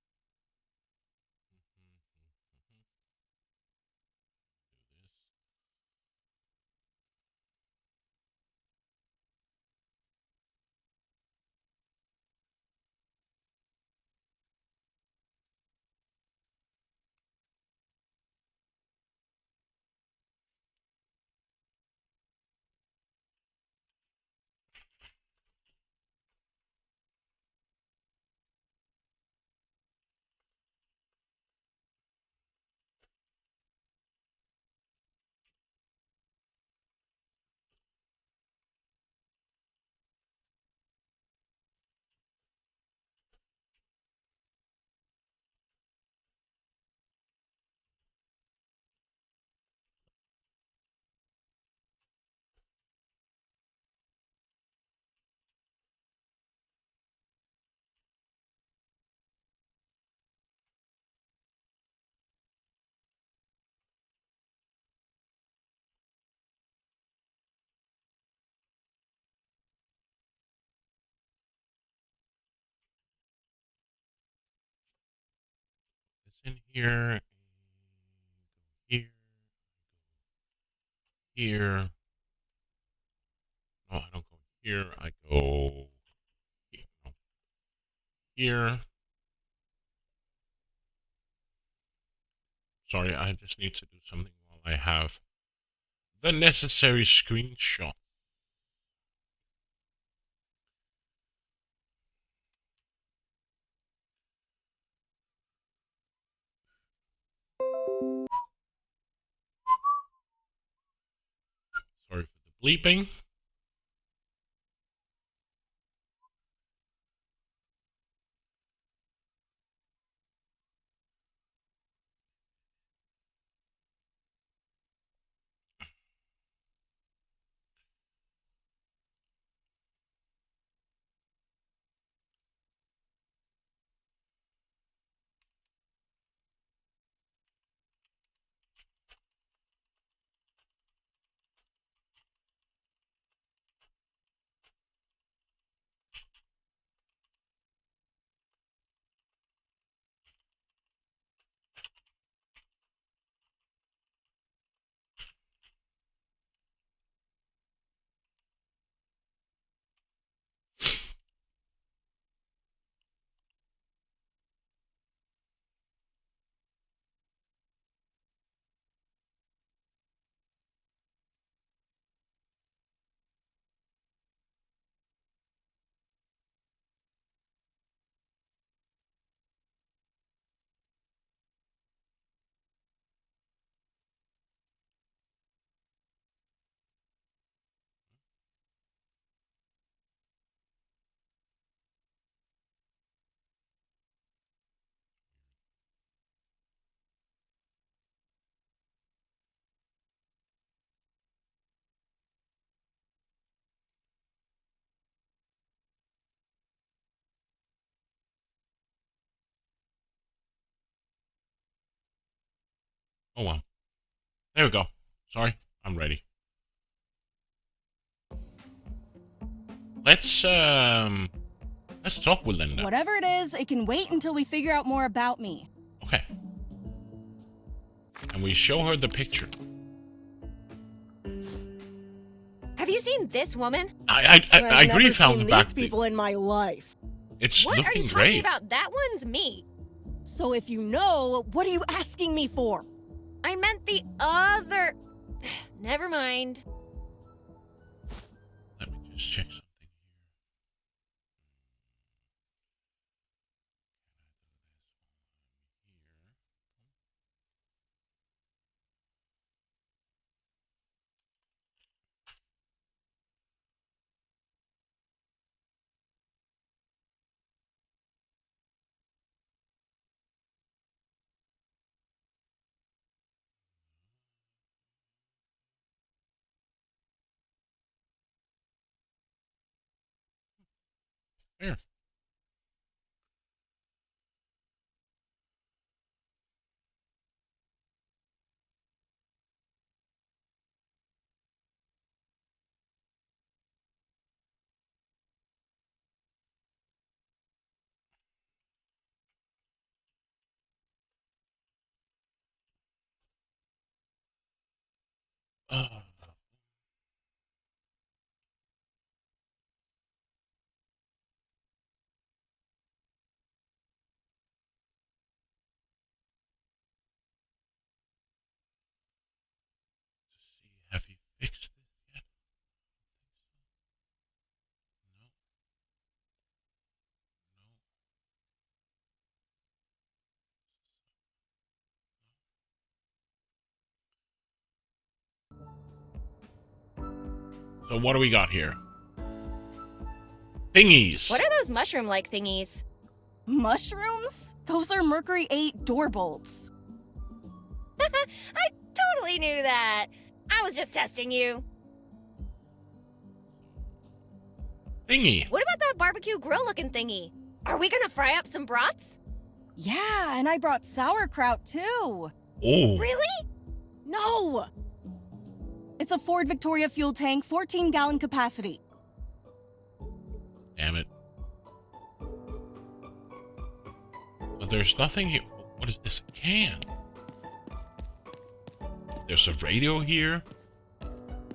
[SPEAKER 1] It's in here. Here. Here. No, I don't go here. I go here. No. Here. Sorry, I just need to do something while I have the necessary screenshot. Sorry for the bleeping. Oh well. There we go. Sorry, I'm ready. Let's talk with Linda.
[SPEAKER 8] Whatever it is, it can wait until we figure out more about me.
[SPEAKER 1] Okay. And we show her the picture.
[SPEAKER 6] Have you seen this woman?
[SPEAKER 1] I
[SPEAKER 8] I've
[SPEAKER 1] agree,
[SPEAKER 8] never
[SPEAKER 1] found
[SPEAKER 8] seen
[SPEAKER 1] back.
[SPEAKER 8] these people in my life.
[SPEAKER 1] It's
[SPEAKER 6] What are
[SPEAKER 1] looking
[SPEAKER 6] you talking
[SPEAKER 1] great.
[SPEAKER 6] about? That one's me.
[SPEAKER 8] So if you know, what are you asking me for?
[SPEAKER 6] I meant the other. Never mind.
[SPEAKER 1] Let me just check something here. Here. Have you fixed this yet? So what do we got here? Thingies.
[SPEAKER 6] What are those mushroom-like thingies?
[SPEAKER 8] Mushrooms? Those are Mercury 8 door bolts.
[SPEAKER 6] I totally knew that. I was just testing you.
[SPEAKER 1] Thingy.
[SPEAKER 6] What about that barbecue grill-looking thingy? Are we gonna fry up some brats?
[SPEAKER 8] Yeah, and I brought sauerkraut too.
[SPEAKER 1] Oh.
[SPEAKER 6] Really?
[SPEAKER 8] No! It's a Ford Victoria fuel tank, 14-gallon capacity.
[SPEAKER 1] Damn it. But there's nothing here. What is this? A can. There's a radio here.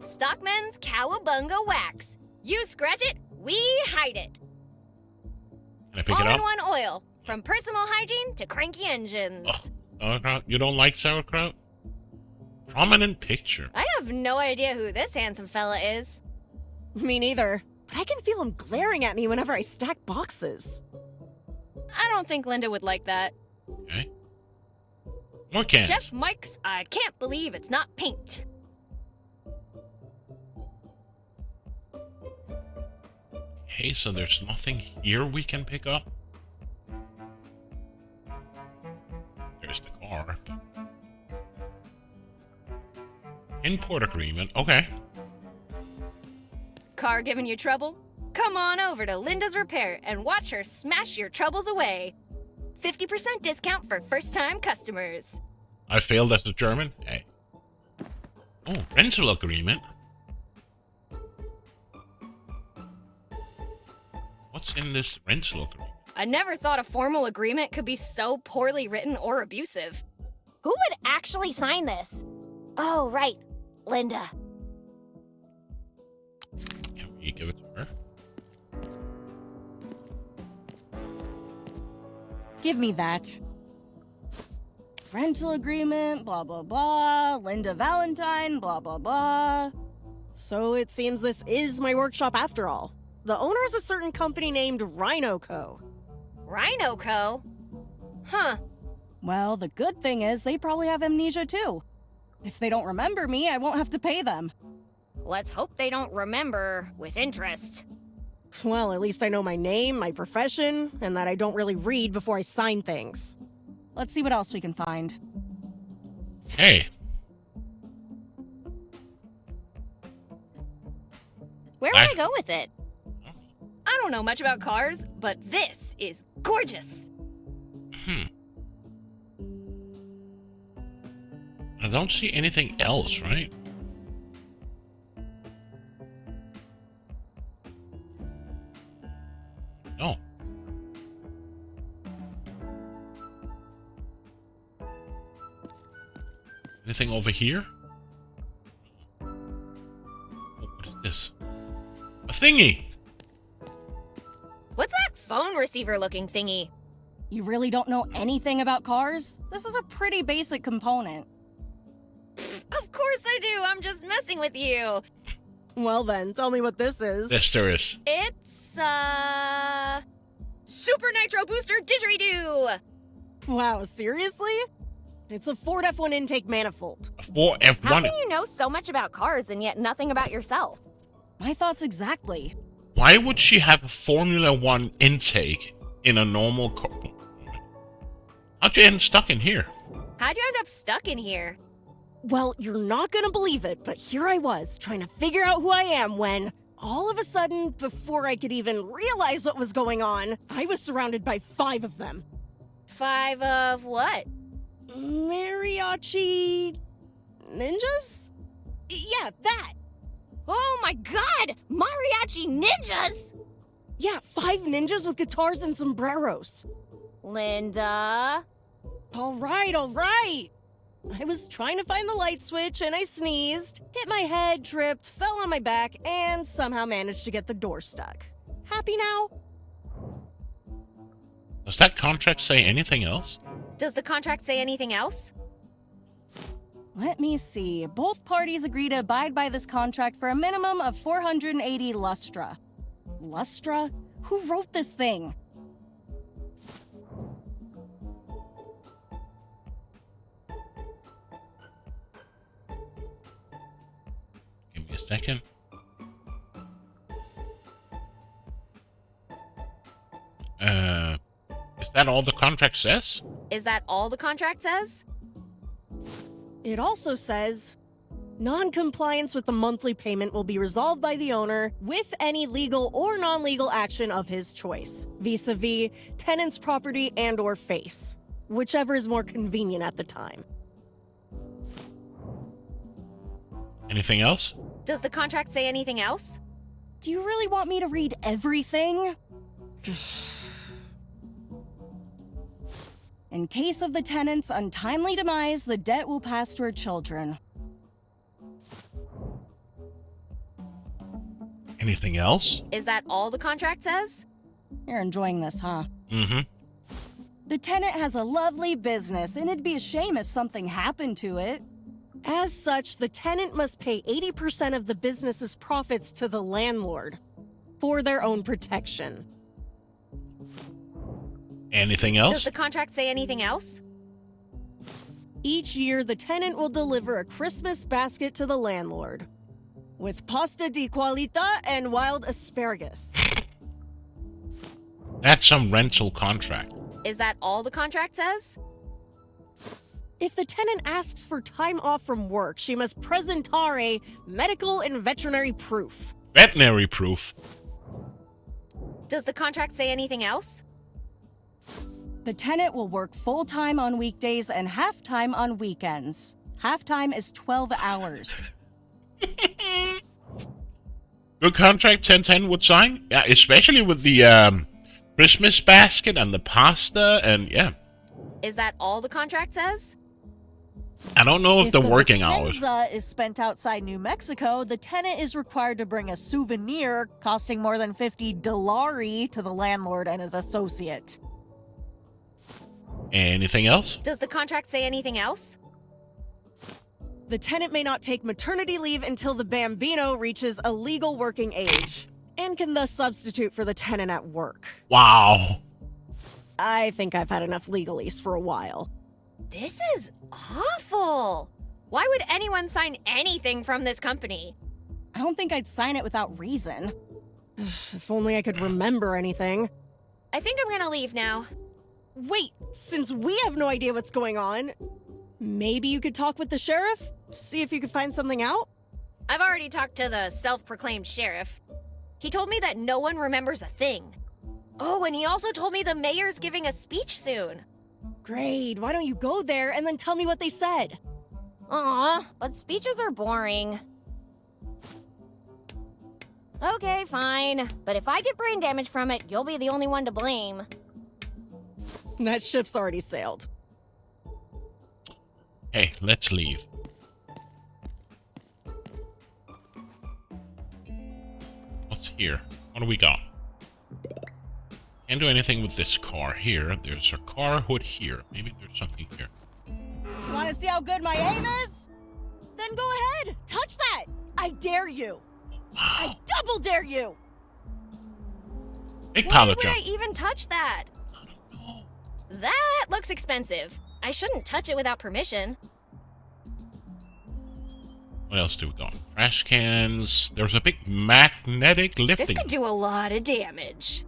[SPEAKER 6] Stockman's Cowabunga Wax. You scratch it, we hide it.
[SPEAKER 1] Can I pick it up?
[SPEAKER 6] All-in-one oil. From personal hygiene to cranky engines.
[SPEAKER 1] Oh, sauerkraut? You don't like sauerkraut? Prominent picture.
[SPEAKER 6] I have no idea who this handsome fella is.
[SPEAKER 8] Me neither. But I can feel him glaring at me whenever I stack boxes.
[SPEAKER 6] I don't think Linda would like that.
[SPEAKER 1] Okay. More cans.
[SPEAKER 6] Chef Mike's I can't believe it's not paint.
[SPEAKER 1] Okay, so there's nothing here we can pick up. There's the car. Import agreement. Okay.
[SPEAKER 6] Car giving you trouble? Come on over to Linda's Repair and watch her smash your troubles away. 50% discount for first-time customers.
[SPEAKER 1] I failed as a German. Hey. Oh, rental agreement. What's in this rental agreement?
[SPEAKER 6] I never thought a formal agreement could be so poorly written or abusive. Who would actually sign this? Oh, right. Linda.
[SPEAKER 1] Can we give it to her?
[SPEAKER 8] Give me that. Rental agreement, blah, blah, blah. Linda Valentine, blah, blah, blah. So it seems this is my workshop after all. The owner is a certain company named Rhino Co.
[SPEAKER 6] Rhino Co? Huh.
[SPEAKER 8] Well, the good thing is they probably have amnesia too. If they don't remember me, I won't have to pay them.
[SPEAKER 6] Let's hope they don't remember with interest.
[SPEAKER 8] Well, at least I know my name, my profession, and that I don't really read before I sign things. Let's see what else we can find.
[SPEAKER 1] Hey.
[SPEAKER 6] Where would I go with it? I don't know much about cars, but this is gorgeous.
[SPEAKER 1] I don't see anything else, right? No. Anything over here? Oh, what is this? A thingy!
[SPEAKER 6] What's that phone receiver looking thingy?
[SPEAKER 8] You really don't know anything about cars? This is a pretty basic component.
[SPEAKER 6] Of course I do. I'm just messing with you.
[SPEAKER 8] Well then, tell me what this is.
[SPEAKER 1] Yes, there is.
[SPEAKER 6] It's, Super Nitro Booster Didgeridoo!
[SPEAKER 8] Wow, seriously? It's a Ford F1 intake manifold.
[SPEAKER 1] For F1.
[SPEAKER 6] How can you know so much about cars and yet nothing about yourself?
[SPEAKER 8] My thoughts exactly.
[SPEAKER 1] Why would she have a Formula 1 intake in a normal car? How'd you end stuck in here?
[SPEAKER 6] How'd you end up stuck in here?
[SPEAKER 8] Well, you're not gonna believe it, but here I was, trying to figure out who I am when, all of a sudden, before I could even realize what was going on, I was surrounded by 5 of them.
[SPEAKER 6] 5 of what?
[SPEAKER 8] Mariachi... ninjas? Yeah, that!
[SPEAKER 6] Oh my god! Mariachi ninjas!
[SPEAKER 8] Yeah, 5 ninjas with guitars and sombreros.
[SPEAKER 6] Linda?
[SPEAKER 8] All right. I was trying to find the light switch and I sneezed, hit my head, tripped, fell on my back, and somehow managed to get the door stuck. Happy now?
[SPEAKER 1] Does that contract say anything else?
[SPEAKER 6] Does the contract say anything else?
[SPEAKER 8] Let me see. Both parties agree to abide by this contract for a minimum of 480 lustra. Lustra? Who wrote this thing?
[SPEAKER 1] Give me a second. Is that all the contract says?
[SPEAKER 6] Is that all the contract says?
[SPEAKER 8] It also says, non-compliance with the monthly payment will be resolved by the owner with any legal or non-legal action of his choice, vis-a-vis tenant's property and or face, whichever is more convenient at the time.
[SPEAKER 1] Anything else?
[SPEAKER 6] Does the contract say anything else?
[SPEAKER 8] Do you really want me to read everything? In case of the tenant's untimely demise, the debt will pass to her children.
[SPEAKER 1] Anything else?
[SPEAKER 6] Is that all the contract says?
[SPEAKER 8] You're enjoying this, huh?
[SPEAKER 1] Mm-hmm.
[SPEAKER 8] The tenant has a lovely business, and it'd be a shame if something happened to it. As such, the tenant must pay 80% of the business's profits to the landlord for their own protection.
[SPEAKER 1] Anything else?
[SPEAKER 6] Does the contract say anything else?
[SPEAKER 8] Each year, the tenant will deliver a Christmas basket to the landlord with pasta di qualità and wild asparagus.
[SPEAKER 1] That's some rental contract.
[SPEAKER 6] Is that all the contract says?
[SPEAKER 8] If the tenant asks for time off from work, she must presentare medical and veterinary proof.
[SPEAKER 1] Veterinary proof?
[SPEAKER 6] Does the contract say anything else?
[SPEAKER 8] The tenant will work full-time on weekdays and half-time on weekends. Half-time is 12 hours.
[SPEAKER 1] Good contract 1010 would sign? Yeah, especially with the Christmas basket and the pasta and yeah.
[SPEAKER 6] Is that all the contract says?
[SPEAKER 1] I don't know if the working hours.
[SPEAKER 8] If the vacanza is spent outside New Mexico, the tenant is required to bring a souvenir costing more than $50 to the landlord and his associate.
[SPEAKER 1] Anything else?
[SPEAKER 6] Does the contract say anything else?
[SPEAKER 8] The tenant may not take maternity leave until the bambino reaches a legal working age, and can thus substitute for the tenant at work.
[SPEAKER 1] Wow.
[SPEAKER 8] I think I've had enough legalese for a while.
[SPEAKER 6] This is awful. Why would anyone sign anything from this company?
[SPEAKER 8] I don't think I'd sign it without reason. If only I could remember anything.
[SPEAKER 6] I think I'm gonna leave now.
[SPEAKER 8] Wait, since we have no idea what's going on, maybe you could talk with the sheriff? See if you could find something out?
[SPEAKER 6] I've already talked to the self-proclaimed sheriff. He told me that no one remembers a thing. Oh, and he also told me the mayor's giving a speech soon.
[SPEAKER 8] Great, why don't you go there and then tell me what they said?
[SPEAKER 6] Aw, but speeches are boring. Okay, fine. But if I get brain damage from it, you'll be the only one to blame.
[SPEAKER 8] That ship's already sailed.
[SPEAKER 1] Hey, let's leave. What's here? What do we got? Can't do anything with this car here. There's a car hood here. Maybe there's something here.
[SPEAKER 8] Want to see how good my aim is? Then go ahead. Touch that. I dare you.
[SPEAKER 1] Wow.
[SPEAKER 8] I double dare you.
[SPEAKER 1] Big
[SPEAKER 5] Why
[SPEAKER 1] pile of
[SPEAKER 5] would I
[SPEAKER 1] junk.
[SPEAKER 5] even touch that? That looks expensive. I shouldn't touch it without permission.
[SPEAKER 1] What else do we got? Trash cans. There's a big magnetic
[SPEAKER 5] This
[SPEAKER 1] lifting.
[SPEAKER 5] could do a lot of damage.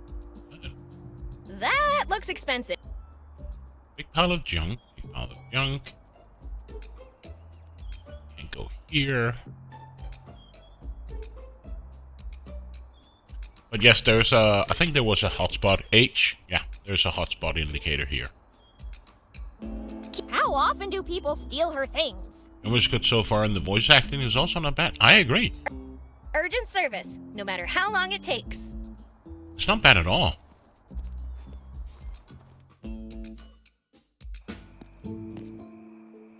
[SPEAKER 5] That looks expensive.
[SPEAKER 1] Big pile of junk. Big pile of junk. Can't go here. But yes, there's a... I think there was a hotspot. H. Yeah, there's a hotspot indicator here.
[SPEAKER 6] How often do people steal her things?
[SPEAKER 1] It was good so far, and the voice acting is also not bad. I agree.
[SPEAKER 5] Urgent service, no matter how long it takes.
[SPEAKER 1] It's not bad at all.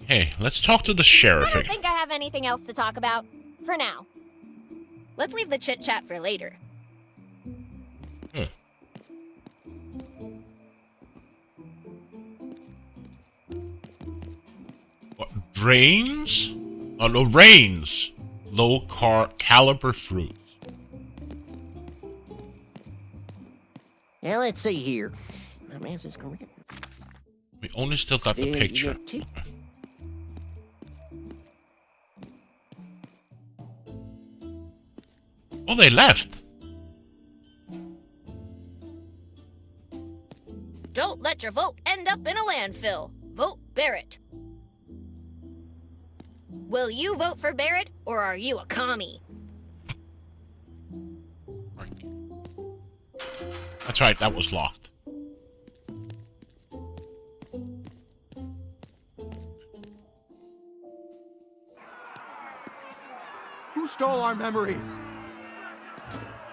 [SPEAKER 1] Hey, let's talk to the sheriff
[SPEAKER 6] I don't
[SPEAKER 1] again.
[SPEAKER 6] think I have anything else to talk about. For now.
[SPEAKER 5] Let's leave the chit-chat for later.
[SPEAKER 1] What, drains? Oh, no, rains. Caliber fruits.
[SPEAKER 3] Now let's see here. My man's is correct.
[SPEAKER 1] We only still got the
[SPEAKER 3] There you
[SPEAKER 1] picture.
[SPEAKER 3] go, too.
[SPEAKER 1] Oh, they left.
[SPEAKER 5] Don't let your vote end up in a landfill. Vote Barrett. Will you vote for Barrett, or are you a commie?
[SPEAKER 1] That's right, that was locked.
[SPEAKER 14] Who stole our memories?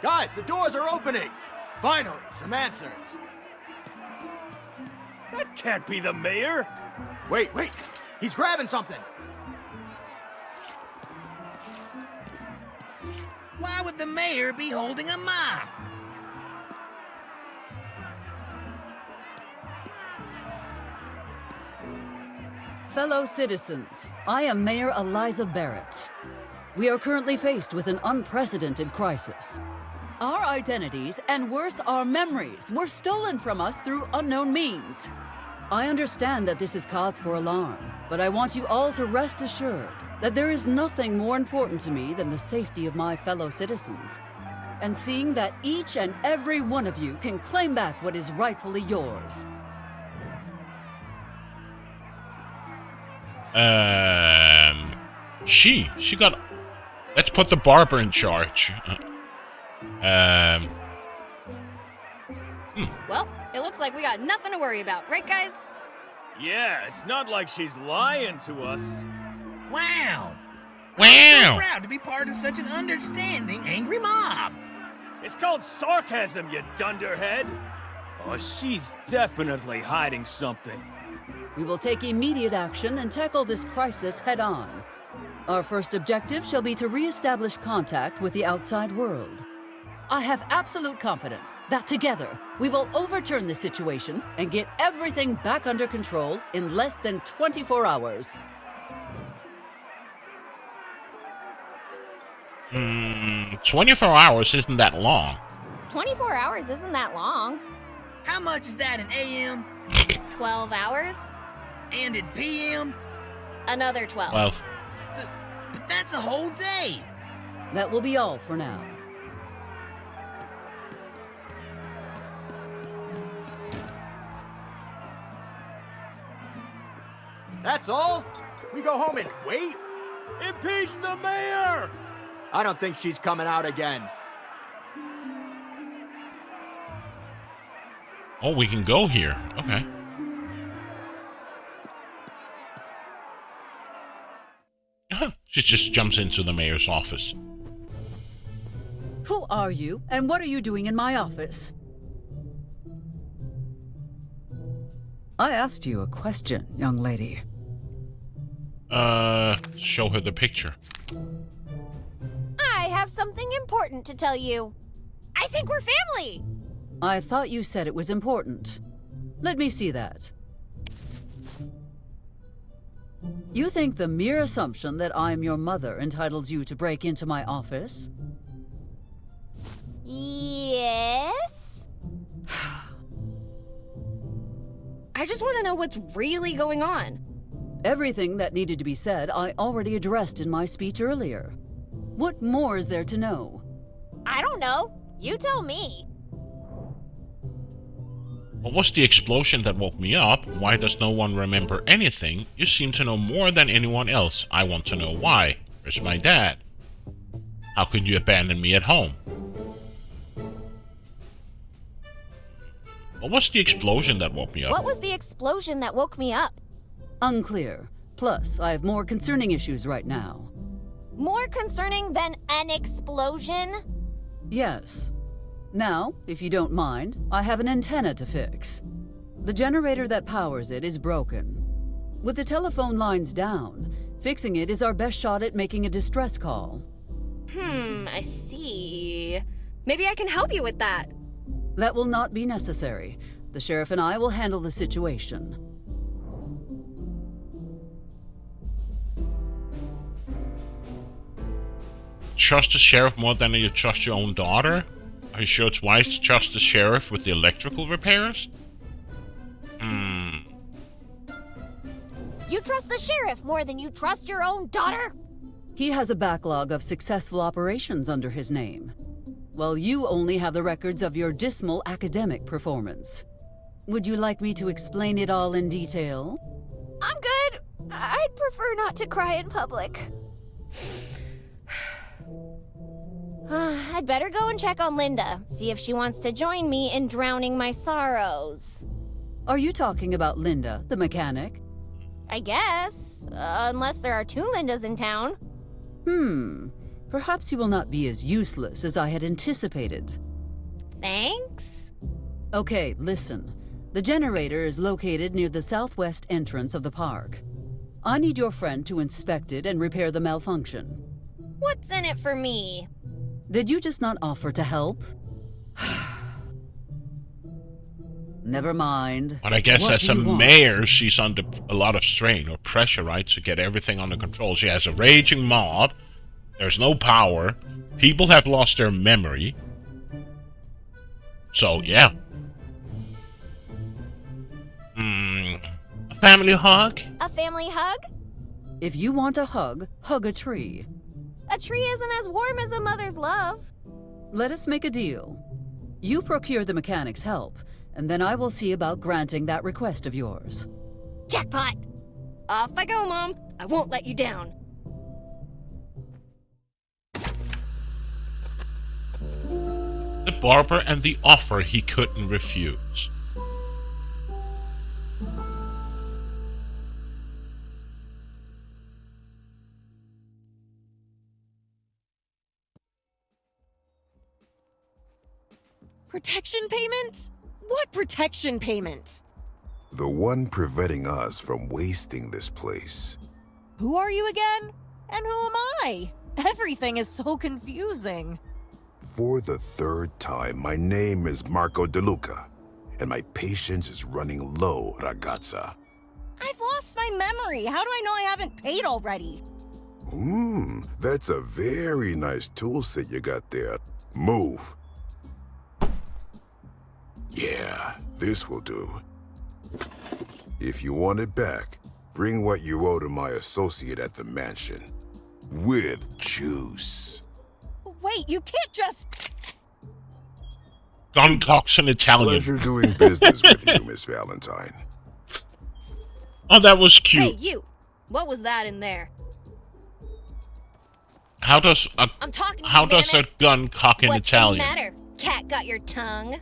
[SPEAKER 14] Guys, the doors are opening! Finally, some answers. That can't be the mayor! Wait, he's grabbing something!
[SPEAKER 3] Why would the mayor be holding a mop?
[SPEAKER 15] Fellow citizens, I am Mayor Eliza Barrett. We are currently faced with an unprecedented crisis. Our identities, and worse, our memories, were stolen from us through unknown means. I understand that this is cause for alarm, but I want you all to rest assured that there is nothing more important to me than the safety of my fellow citizens, and seeing that each and every one of you can claim back what is rightfully yours.
[SPEAKER 1] She got... Let's put the barber in charge.
[SPEAKER 5] Well, it looks like we got nothing to worry about, right guys?
[SPEAKER 14] Yeah, it's not like she's lying to us.
[SPEAKER 3] Wow!
[SPEAKER 1] Wow!
[SPEAKER 3] I'm so proud to be part of such an understanding, angry mob!
[SPEAKER 14] It's called sarcasm, you dunderhead! Oh, she's definitely hiding something.
[SPEAKER 15] We will take immediate action and tackle this crisis head-on. Our first objective shall be to re-establish contact with the outside world. I have absolute confidence that together we will overturn the situation and get everything back under control in less than 24 hours.
[SPEAKER 1] 24 hours isn't that long.
[SPEAKER 6] 24 hours isn't that long.
[SPEAKER 3] How much is that in AM?
[SPEAKER 5] 12 hours?
[SPEAKER 3] And in PM?
[SPEAKER 5] Another 12.
[SPEAKER 1] Well,
[SPEAKER 3] But that's a whole day!
[SPEAKER 15] That will be all for now.
[SPEAKER 14] That's all? We go home and wait? Impeach the mayor! I don't think she's coming out again.
[SPEAKER 1] oh, we can go here. Okay. She just jumps into the mayor's office.
[SPEAKER 15] Who are you, and what are you doing in my office? I asked you a question, young lady.
[SPEAKER 1] Show her the picture.
[SPEAKER 6] I have something important to tell you. I think we're family.
[SPEAKER 15] I thought you said it was important. Let me see that. You think the mere assumption that I'm your mother entitles you to break into my office?
[SPEAKER 6] Yes?
[SPEAKER 5] I just want to know what's really going on.
[SPEAKER 15] Everything that needed to be said I already addressed in my speech earlier. What more is there to know?
[SPEAKER 6] I don't know. You tell me.
[SPEAKER 1] What was the explosion that woke me up? Why does no one remember anything? You seem to know more than anyone else. I want to know why. Where's my dad? How could you abandon me at home? What was the explosion that woke me up?
[SPEAKER 6] What was the explosion that woke me up?
[SPEAKER 15] Unclear. Plus, I have more concerning issues right now.
[SPEAKER 6] More concerning than an explosion?
[SPEAKER 15] Yes. Now, if you don't mind, I have an antenna to fix. The generator that powers it is broken. With the telephone lines down, fixing it is our best shot at making a distress call.
[SPEAKER 5] I see. Maybe I can help you with that.
[SPEAKER 15] That will not be necessary. The sheriff and I will handle the situation.
[SPEAKER 1] Trust the sheriff more than you trust your own daughter? Are you sure it's wise to trust the sheriff with the electrical repairs?
[SPEAKER 6] You trust the sheriff more than you trust your own daughter?
[SPEAKER 15] He has a backlog of successful operations under his name, while you only have the records of your dismal academic performance. Would you like me to explain it all in detail?
[SPEAKER 6] I'm good. I'd prefer not to cry in public. I'd better go and check on Linda, see if she wants to join me in drowning my sorrows.
[SPEAKER 15] Are you talking about Linda, the mechanic?
[SPEAKER 6] I guess, unless there are two Lindas in town.
[SPEAKER 15] Perhaps you will not be as useless as I had anticipated.
[SPEAKER 6] Thanks?
[SPEAKER 15] Okay, listen. The generator is located near the southwest entrance of the park. I need your friend to inspect it and repair the malfunction.
[SPEAKER 6] What's in it for me?
[SPEAKER 15] Did you just not offer to help? Never mind.
[SPEAKER 1] But I guess
[SPEAKER 15] What
[SPEAKER 1] as
[SPEAKER 15] do
[SPEAKER 1] a
[SPEAKER 15] you want?
[SPEAKER 1] mayor, she's under a lot of strain or pressure, right, to get everything under control. She has a raging mob. There's no power. People have lost their memory. So, yeah. A family hug?
[SPEAKER 6] A family hug?
[SPEAKER 15] If you want a hug, hug a tree.
[SPEAKER 6] A tree isn't as warm as a mother's love.
[SPEAKER 15] Let us make a deal. You procure the mechanic's help, and then I will see about granting that request of yours.
[SPEAKER 6] Jackpot!
[SPEAKER 5] Off I go, Mom. I won't let you down.
[SPEAKER 1] The barber and the offer he couldn't refuse.
[SPEAKER 16] Protection payment? What protection payment?
[SPEAKER 17] The one preventing us from wasting this place.
[SPEAKER 16] Who are you again? And who am I? Everything is so confusing.
[SPEAKER 17] For the third time, my name is Marco DeLuca, and my patience is running low, ragazza.
[SPEAKER 16] I've lost my memory. How do I know I haven't paid already?
[SPEAKER 17] That's a very nice tool set you got there. Move. Yeah, this will do. If you want it back, bring what you owe to my associate at the mansion. With juice.
[SPEAKER 16] Wait, you can't just...
[SPEAKER 1] Guncock's an Italian.
[SPEAKER 17] Pleasure doing business with you, Miss Valentine.
[SPEAKER 1] Oh, that was cute.
[SPEAKER 5] Hey, you! What was that in there?
[SPEAKER 1] How does a
[SPEAKER 5] I'm talking to
[SPEAKER 1] how
[SPEAKER 5] you,
[SPEAKER 1] does a
[SPEAKER 5] Mammoth.
[SPEAKER 1] gun cock in
[SPEAKER 5] What's
[SPEAKER 1] Italian?
[SPEAKER 5] the matter? Cat got your tongue?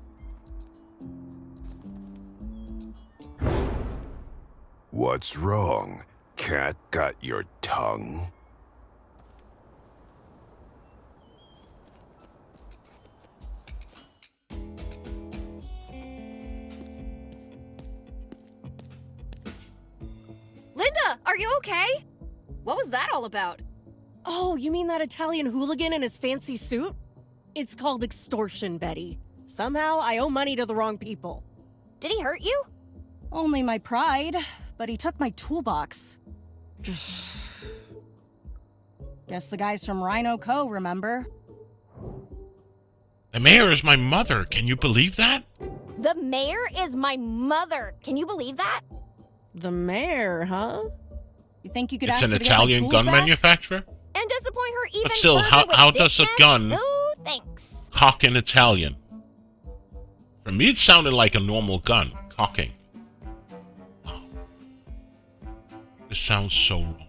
[SPEAKER 17] What's wrong? Cat got your tongue?
[SPEAKER 5] Linda, are you okay? What was that all about?
[SPEAKER 16] Oh, you mean that Italian hooligan in his fancy suit?
[SPEAKER 8] It's called extortion, Betty. Somehow I owe money to the wrong people.
[SPEAKER 6] Did he hurt you?
[SPEAKER 8] Only my pride, but he took my toolbox. Guess the guys from Rhino Co. remember.
[SPEAKER 1] The mayor is my mother. Can you believe that?
[SPEAKER 6] The mayor is my mother. Can you believe that?
[SPEAKER 8] The mayor, huh? You think you could
[SPEAKER 1] It's
[SPEAKER 8] ask
[SPEAKER 1] an
[SPEAKER 8] her to get my
[SPEAKER 1] Italian
[SPEAKER 8] tools
[SPEAKER 1] gun
[SPEAKER 8] back?
[SPEAKER 6] And
[SPEAKER 1] manufacturer?
[SPEAKER 6] disappoint her even
[SPEAKER 1] But still,
[SPEAKER 6] further
[SPEAKER 1] how
[SPEAKER 6] with
[SPEAKER 1] does
[SPEAKER 6] this
[SPEAKER 1] a
[SPEAKER 6] mess?
[SPEAKER 1] gun
[SPEAKER 6] No, thanks.
[SPEAKER 1] cock in Italian? For me, it sounded like a normal gun, cocking. Wow. This sounds so wrong.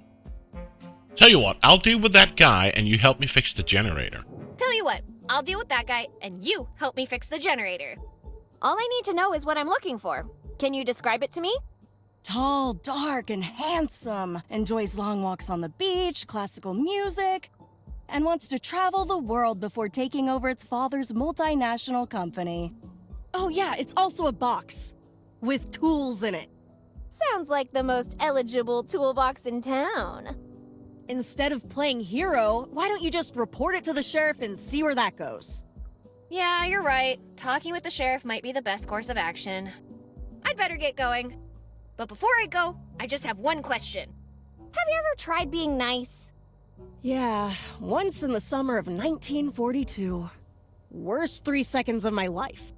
[SPEAKER 1] Tell you what, I'll deal with that guy and you help me fix the generator.
[SPEAKER 6] Tell you what, I'll deal with that guy, and you help me fix the generator. All I need to know is what I'm looking for. Can you describe it to me?
[SPEAKER 8] Tall, dark, and handsome. Enjoys long walks on the beach, classical music, and wants to travel the world before taking over its father's multinational company. Oh yeah, it's also a box with tools in it.
[SPEAKER 6] Sounds like the most eligible toolbox in town.
[SPEAKER 8] Instead of playing hero, why don't you just report it to the sheriff and see where that goes?
[SPEAKER 6] Yeah, you're right. Talking with the sheriff might be the best course of action. I'd better get going. But before I go, I just have one question. Have you ever tried being nice?
[SPEAKER 8] Yeah, once in the summer of 1942. Worst 3 seconds of my life.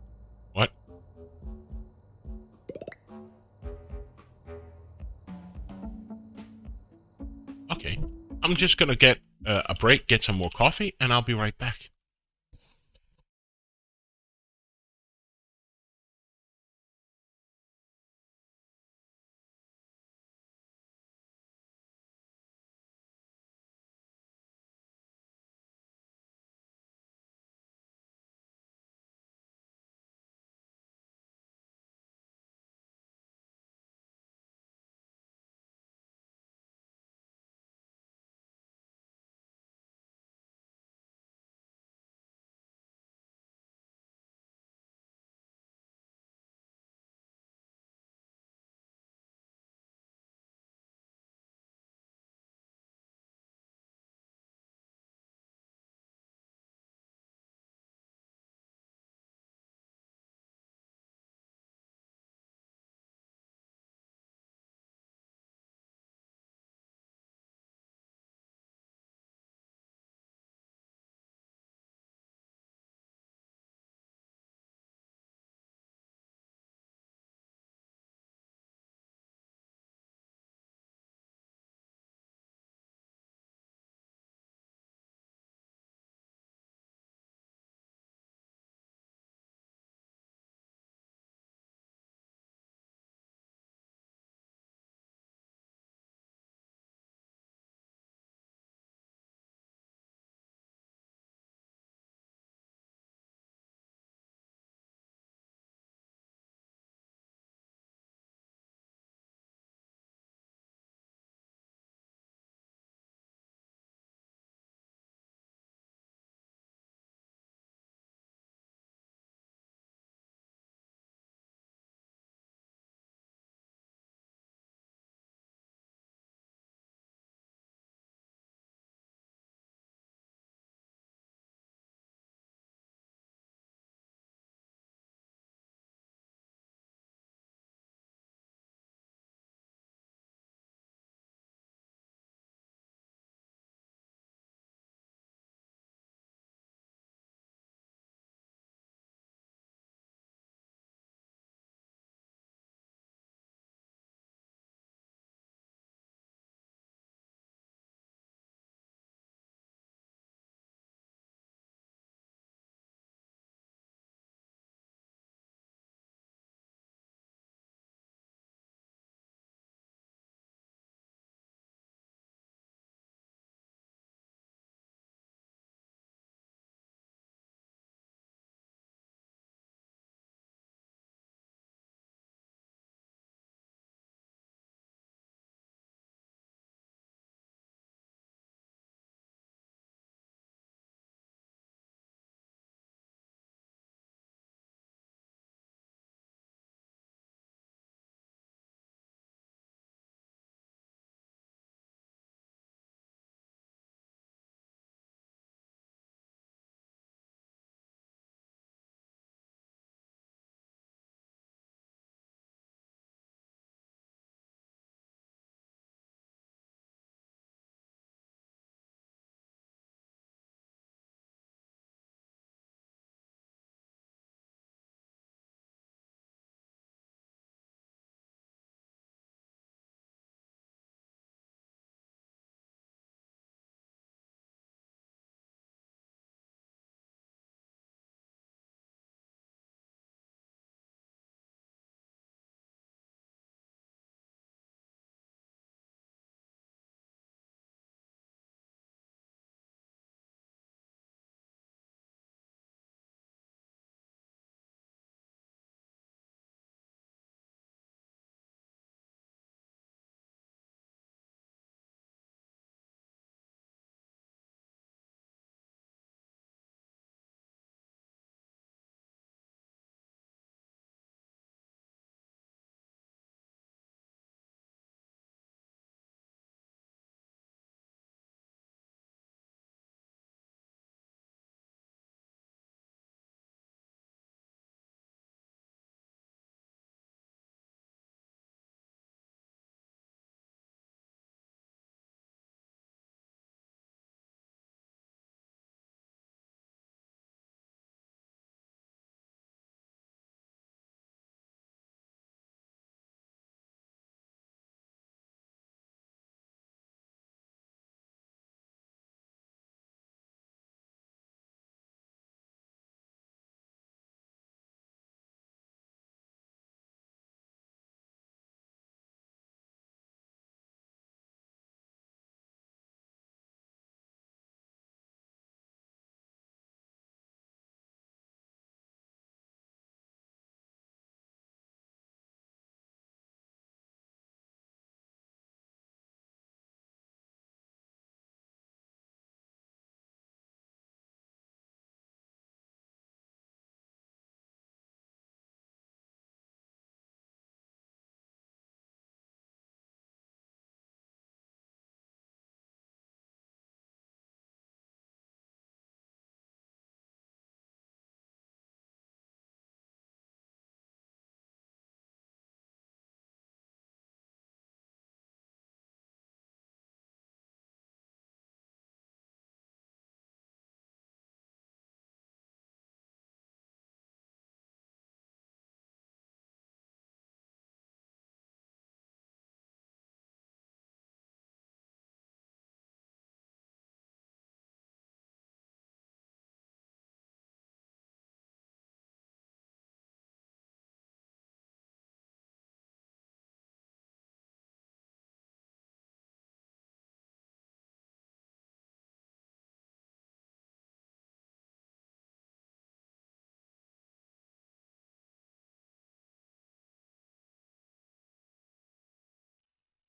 [SPEAKER 1] What? Okay. I'm just gonna get a break, get some more coffee, and I'll be right back.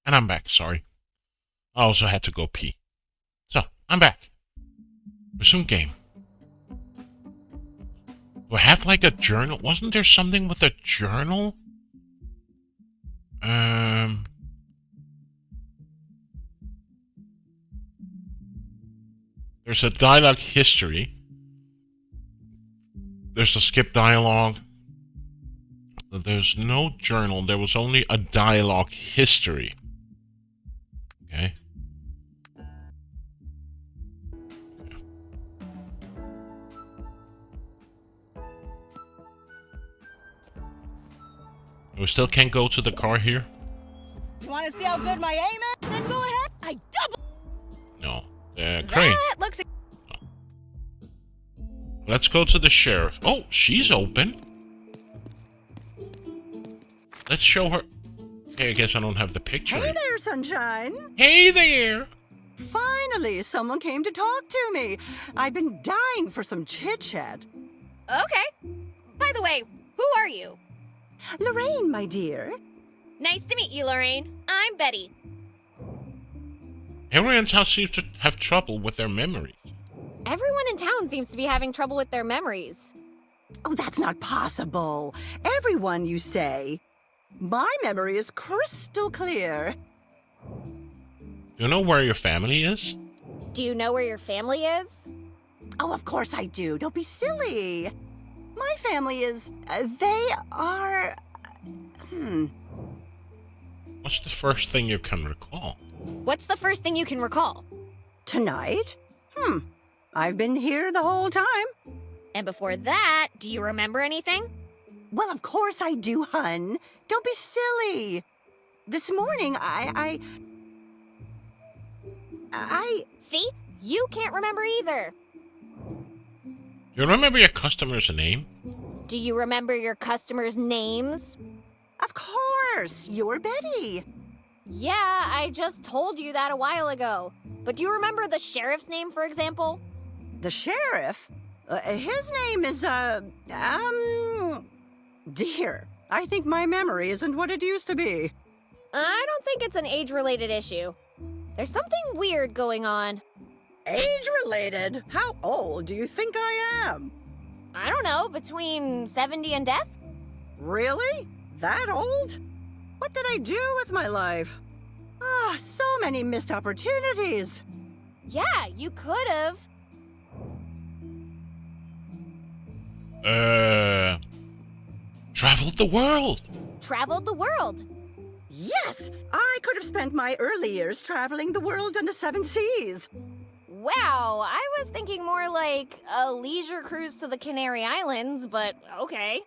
[SPEAKER 1] And I'm back, sorry. I also had to go pee. So, I'm back. Resume game. Do I have like a journal? Wasn't there something with a journal? There's a dialogue history. There's a skip dialogue. There's no journal. There was only a dialogue history. Okay. We still can't go to the car here?
[SPEAKER 8] You want to see how good my aim is? Then go ahead. I double.
[SPEAKER 1] No. Crane.
[SPEAKER 6] That looks.
[SPEAKER 1] Let's go to the sheriff. Oh, she's open. Let's show her. Okay, I guess I don't have the picture.
[SPEAKER 18] Hey there, sunshine.
[SPEAKER 1] Hey there.
[SPEAKER 18] Finally, someone came to talk to me. I've been dying for some chit-chat.
[SPEAKER 6] Okay. By the way, who are you?
[SPEAKER 18] Lorraine, my dear.
[SPEAKER 6] Nice to meet you, Lorraine. I'm Betty.
[SPEAKER 1] Everyone in town seems to have trouble with their memories.
[SPEAKER 6] Everyone in town seems to be having trouble with their memories.
[SPEAKER 18] Oh, that's not possible. Everyone, you say. My memory is crystal clear.
[SPEAKER 1] Do you know where your family is?
[SPEAKER 6] Do you know where your family is?
[SPEAKER 18] Oh, of course I do. Don't be silly. My family is... they are...
[SPEAKER 1] What's the first thing you can recall?
[SPEAKER 6] What's the first thing you can recall?
[SPEAKER 18] Tonight? I've been here the whole time.
[SPEAKER 6] And before that, do you remember anything?
[SPEAKER 18] Well, of course I do, hun. Don't be silly. This morning, I...
[SPEAKER 6] See? You can't remember either.
[SPEAKER 1] You remember your customer's name?
[SPEAKER 6] Do you remember your customers' names?
[SPEAKER 18] Of course. You're Betty.
[SPEAKER 6] Yeah, I just told you that a while ago. But do you remember the sheriff's name, for example?
[SPEAKER 18] The sheriff? His name is, Dear, I think my memory isn't what it used to be.
[SPEAKER 6] I don't think it's an age-related issue. There's something weird going on.
[SPEAKER 18] Age-related? How old do you think I am?
[SPEAKER 6] I don't know, between 70 and death?
[SPEAKER 18] Really? That old? What did I do with my life? So many missed opportunities.
[SPEAKER 6] Yeah, you could have.
[SPEAKER 1] Traveled the world.
[SPEAKER 6] Traveled the world.
[SPEAKER 18] Yes, I could have spent my early years traveling the world and the 7 seas.
[SPEAKER 6] Wow, I was thinking more like a leisure cruise to the Canary Islands, but okay.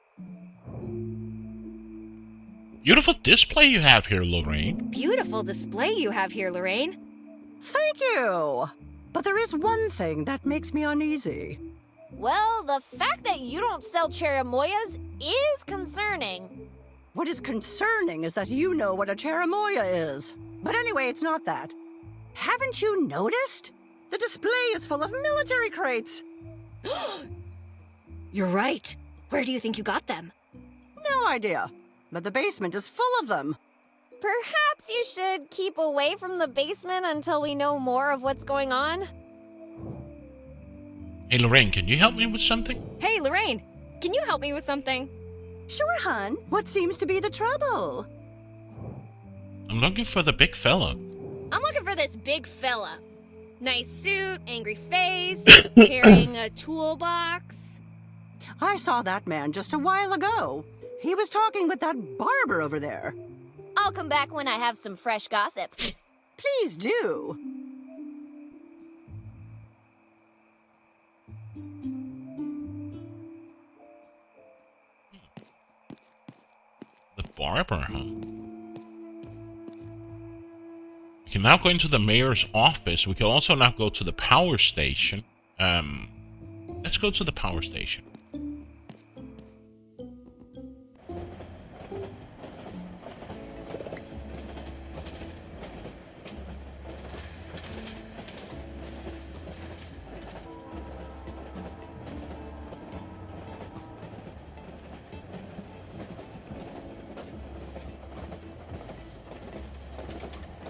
[SPEAKER 1] Beautiful display you have here, Lorraine.
[SPEAKER 6] Beautiful display you have here, Lorraine.
[SPEAKER 18] Thank you. But there is one thing that makes me uneasy.
[SPEAKER 6] Well, the fact that you don't sell cherimoyas is concerning.
[SPEAKER 18] What is concerning is that you know what a cherimoya is. But anyway, it's not that. Haven't you noticed? The display is full of military crates.
[SPEAKER 6] You're right. Where do you think you got them?
[SPEAKER 18] No idea. But the basement is full of them.
[SPEAKER 6] Perhaps you should keep away from the basement until we know more of what's going on.
[SPEAKER 1] Hey, Lorraine, can you help me with something?
[SPEAKER 6] Hey, Lorraine, can you help me with something?
[SPEAKER 18] Sure, hon. What seems to be the trouble?
[SPEAKER 1] I'm looking for the big fella.
[SPEAKER 6] I'm looking for this big fella. Nice suit, angry face, carrying a toolbox.
[SPEAKER 18] I saw that man just a while ago. He was talking with that barber over there.
[SPEAKER 6] I'll come back when I have some fresh gossip.
[SPEAKER 18] Please do.
[SPEAKER 1] The barber, huh? We can now go into the mayor's office. We can also now go to the power station. Let's go to the power station.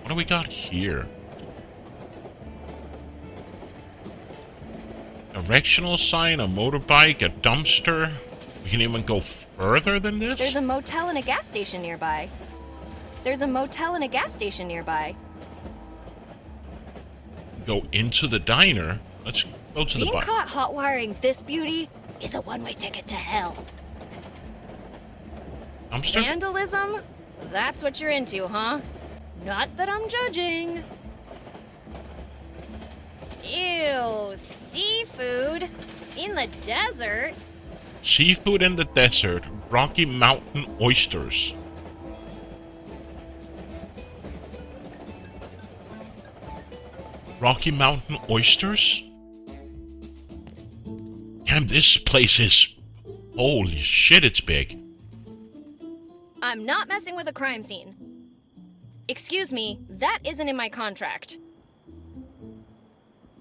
[SPEAKER 1] What do we got here? Directional sign, a motorbike, a dumpster. We can even go further than this?
[SPEAKER 5] There's a motel and a gas station nearby.
[SPEAKER 1] Go into the diner. Let's go to the
[SPEAKER 5] Being
[SPEAKER 1] bar.
[SPEAKER 5] caught hot wiring this beauty is a one-way ticket to hell.
[SPEAKER 1] Dumpster?
[SPEAKER 5] Vandalism? That's what you're into, huh? Not that I'm judging. Ew, seafood in the desert?
[SPEAKER 1] Seafood in the desert. Rocky Mountain oysters. Rocky Mountain oysters? Damn, this place is... Holy shit, it's big.
[SPEAKER 5] I'm not messing with a crime scene. Excuse me, that isn't in my contract.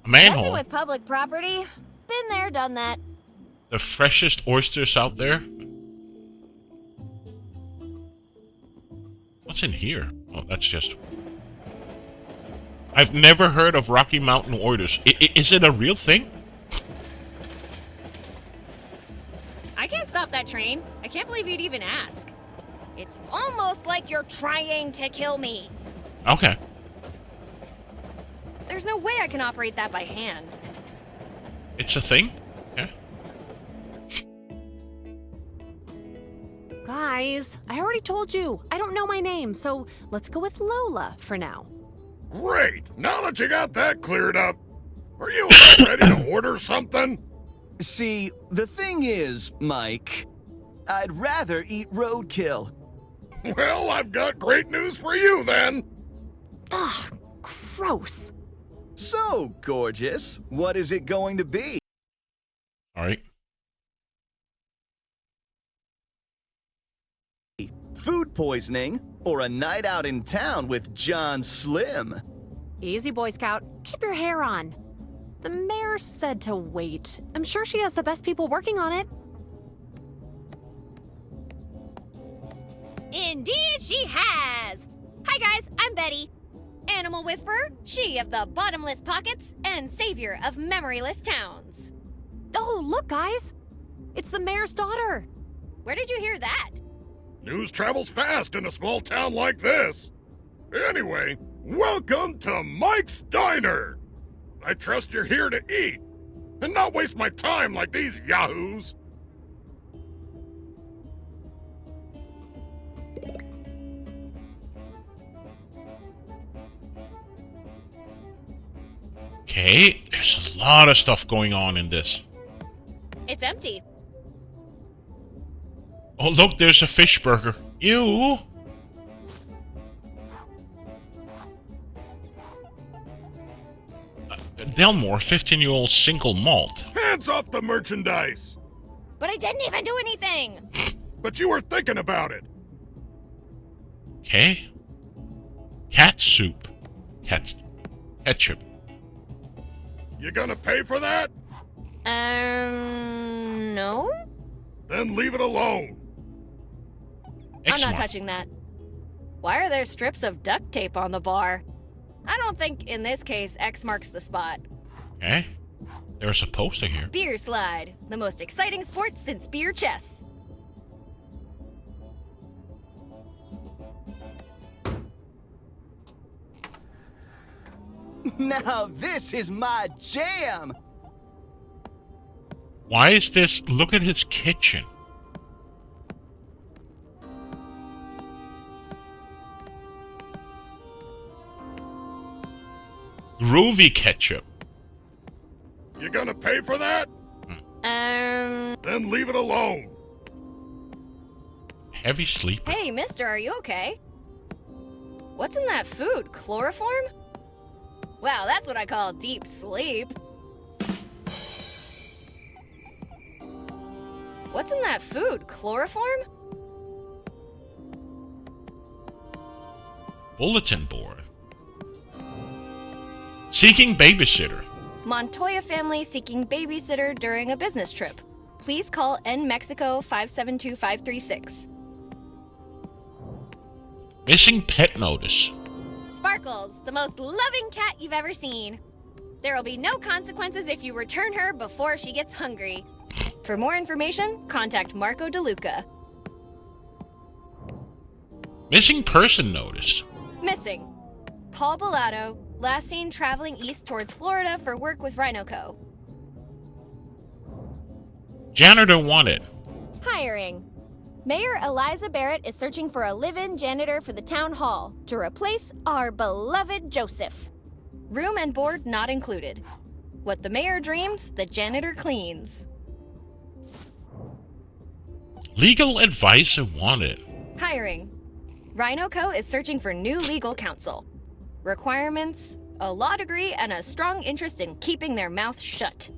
[SPEAKER 1] A manhole.
[SPEAKER 6] Messing with public property? Been there, done that.
[SPEAKER 1] The freshest oysters out there. What's in here? Oh, that's just... I've never heard of Rocky Mountain oysters. Is it a real thing?
[SPEAKER 5] I can't stop that train. I can't believe you'd even ask. It's almost like you're trying to kill me.
[SPEAKER 1] Okay.
[SPEAKER 5] There's no way I can operate that by hand.
[SPEAKER 1] It's a thing? Yeah.
[SPEAKER 9] Guys, I already told you. I don't know my name, so let's go with Lola for now.
[SPEAKER 19] Great! Now that you got that cleared up, are you about ready to order something?
[SPEAKER 13] See, the thing is, Mike, I'd rather eat roadkill.
[SPEAKER 19] Well, I've got great news for you then.
[SPEAKER 9] Ugh, gross.
[SPEAKER 13] So, gorgeous, what is it going to be?
[SPEAKER 1] Alright.
[SPEAKER 13] Food poisoning or a night out in town with John Slim?
[SPEAKER 9] Easy, Boy Scout. Keep your hair on. The mayor said to wait. I'm sure she has the best people working on it.
[SPEAKER 5] Indeed she has! Hi guys, I'm Betty. Animal Whisperer, she of the bottomless pockets, and savior of memoryless towns.
[SPEAKER 9] Oh, look guys! It's the mayor's daughter!
[SPEAKER 5] Where did you hear that?
[SPEAKER 19] News travels fast in a small town like this. Anyway, welcome to Mike's Diner. I trust you're here to eat, and not waste my time like these yahoos.
[SPEAKER 1] Okay, there's a lot of stuff going on in this.
[SPEAKER 5] It's empty.
[SPEAKER 1] Oh, look, there's a fish burger. Ew. Delmore, 15-year-old single malt.
[SPEAKER 19] Hands off the merchandise.
[SPEAKER 5] But I didn't even do anything.
[SPEAKER 19] But you were thinking about it.
[SPEAKER 1] Okay. Cat soup. Ketchup.
[SPEAKER 19] You gonna pay for that?
[SPEAKER 5] No?
[SPEAKER 19] Then leave it alone.
[SPEAKER 5] I'm not touching that. Why are there strips of duct tape on the bar? I don't think in this case X marks the spot.
[SPEAKER 1] Okay. There's a poster here.
[SPEAKER 5] Beer slide, the most exciting sport since beer chess.
[SPEAKER 13] Now this is my jam!
[SPEAKER 1] Why is this? Look at his kitchen. Groovy ketchup.
[SPEAKER 19] You gonna pay for that? Then leave it alone.
[SPEAKER 1] Heavy sleep.
[SPEAKER 5] Hey, mister, are you okay? What's in that food? Chloroform? Wow, that's what I call deep sleep. What's in that food? Chloroform?
[SPEAKER 1] Bulletin board. Seeking babysitter.
[SPEAKER 5] Montoya family seeking babysitter during a business trip. Please call N Mexico 572536.
[SPEAKER 1] Missing pet notice.
[SPEAKER 6] Sparkles, the most loving cat you've ever seen. There will be no consequences if you return her before she gets hungry. For more information, contact Marco DeLuca.
[SPEAKER 1] Missing person notice.
[SPEAKER 6] Missing. Paul Bellato, last seen traveling east towards Florida for work with RhinoCo.
[SPEAKER 1] Janitor wanted.
[SPEAKER 6] Hiring. Mayor Eliza Barrett is searching for a live-in janitor for the town hall to replace our beloved Joseph. Room and board not included. What the mayor dreams, the janitor cleans.
[SPEAKER 1] Legal advice wanted.
[SPEAKER 6] Hiring. RhinoCo is searching for new legal counsel. Requirements, a law degree, and a strong interest in keeping their mouth shut.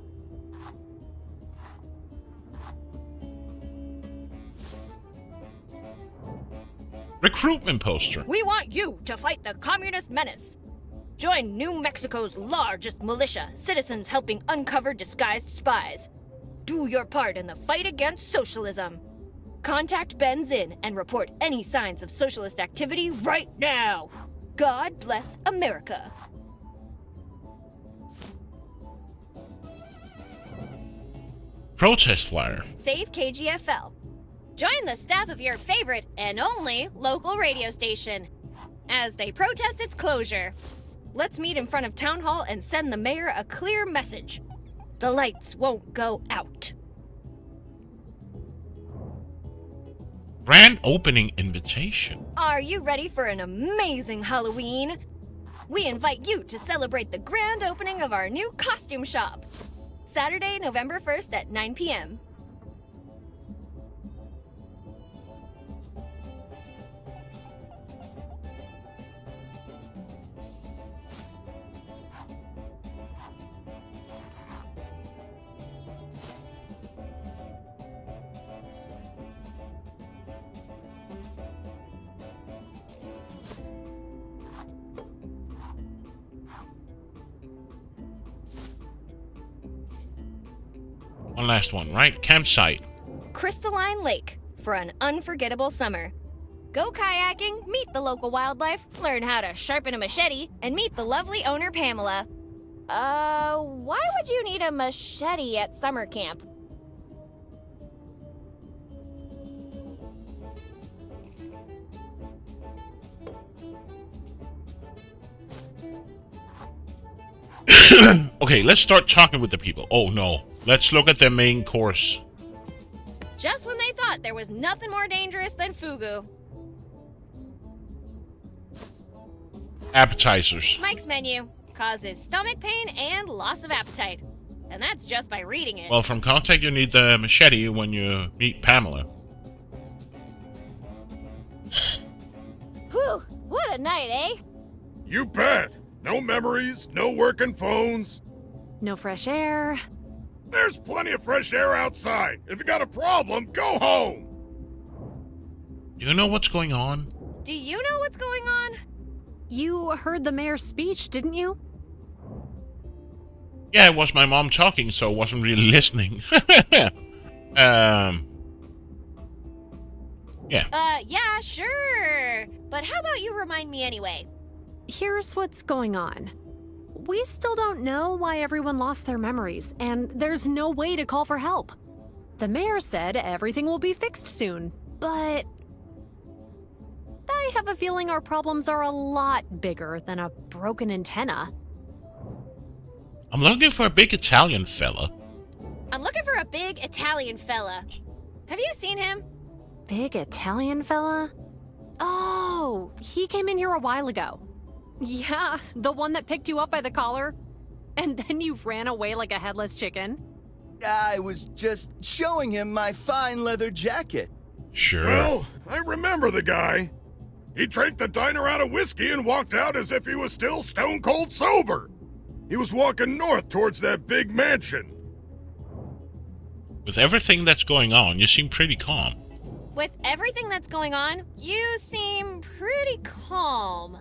[SPEAKER 1] Recruitment poster.
[SPEAKER 6] We want you to fight the communist menace. Join New Mexico's largest militia, citizens helping uncover disguised spies. Do your part in the fight against socialism. Contact Ben Zinn and report any signs of socialist activity right now. God bless America.
[SPEAKER 1] Protest flyer.
[SPEAKER 6] Save KGFL. Join the staff of your favorite and only local radio station as they protest its closure. Let's meet in front of Town Hall and send the mayor a clear message. The lights won't go out.
[SPEAKER 1] Grand opening invitation.
[SPEAKER 6] Are you ready for an amazing Halloween? We invite you to celebrate the grand opening of our new costume shop. Saturday, November 1st at 9 p.m.
[SPEAKER 1] One last one, right? Campsite.
[SPEAKER 6] Crystalline Lake for an unforgettable summer. Go kayaking, meet the local wildlife, learn how to sharpen a machete, and meet the lovely owner Pamela. Why would you need a machete at summer camp?
[SPEAKER 1] Okay, let's start talking with the people. Oh no, let's look at the main course.
[SPEAKER 6] Just when they thought there was nothing more dangerous than fugu.
[SPEAKER 1] Appetizers.
[SPEAKER 6] Mike's menu causes stomach pain and loss of appetite. And that's just by reading it.
[SPEAKER 1] Well, from contact, you need the machete when you meet Pamela.
[SPEAKER 6] Whew, what a night, eh?
[SPEAKER 19] You bet. No memories, no working phones.
[SPEAKER 9] No fresh air.
[SPEAKER 19] There's plenty of fresh air outside. If you got a problem, go home.
[SPEAKER 1] Do you know what's going on?
[SPEAKER 6] Do you know what's going on?
[SPEAKER 9] You heard the mayor's speech, didn't you?
[SPEAKER 1] Yeah, it was my mom talking, so I wasn't really listening. Yeah.
[SPEAKER 6] Yeah, sure. But how about you remind me anyway?
[SPEAKER 9] Here's what's going on. We still don't know why everyone lost their memories, and there's no way to call for help. The mayor said everything will be fixed soon, but I have a feeling our problems are a lot bigger than a broken antenna.
[SPEAKER 1] I'm looking for a big Italian fella.
[SPEAKER 6] I'm looking for a big Italian fella. Have you seen him?
[SPEAKER 9] Big Italian fella? Oh, he came in here a while ago. Yeah, the one that picked you up by the collar. And then you ran away like a headless chicken.
[SPEAKER 13] I was just showing him my fine leather jacket.
[SPEAKER 1] Sure.
[SPEAKER 19] Well, I remember the guy. He drank the diner out of whiskey and walked out as if he was still stone cold sober. He was walking north towards that big mansion.
[SPEAKER 1] With everything that's going on, you seem pretty calm.
[SPEAKER 6] With everything that's going on, you seem pretty calm.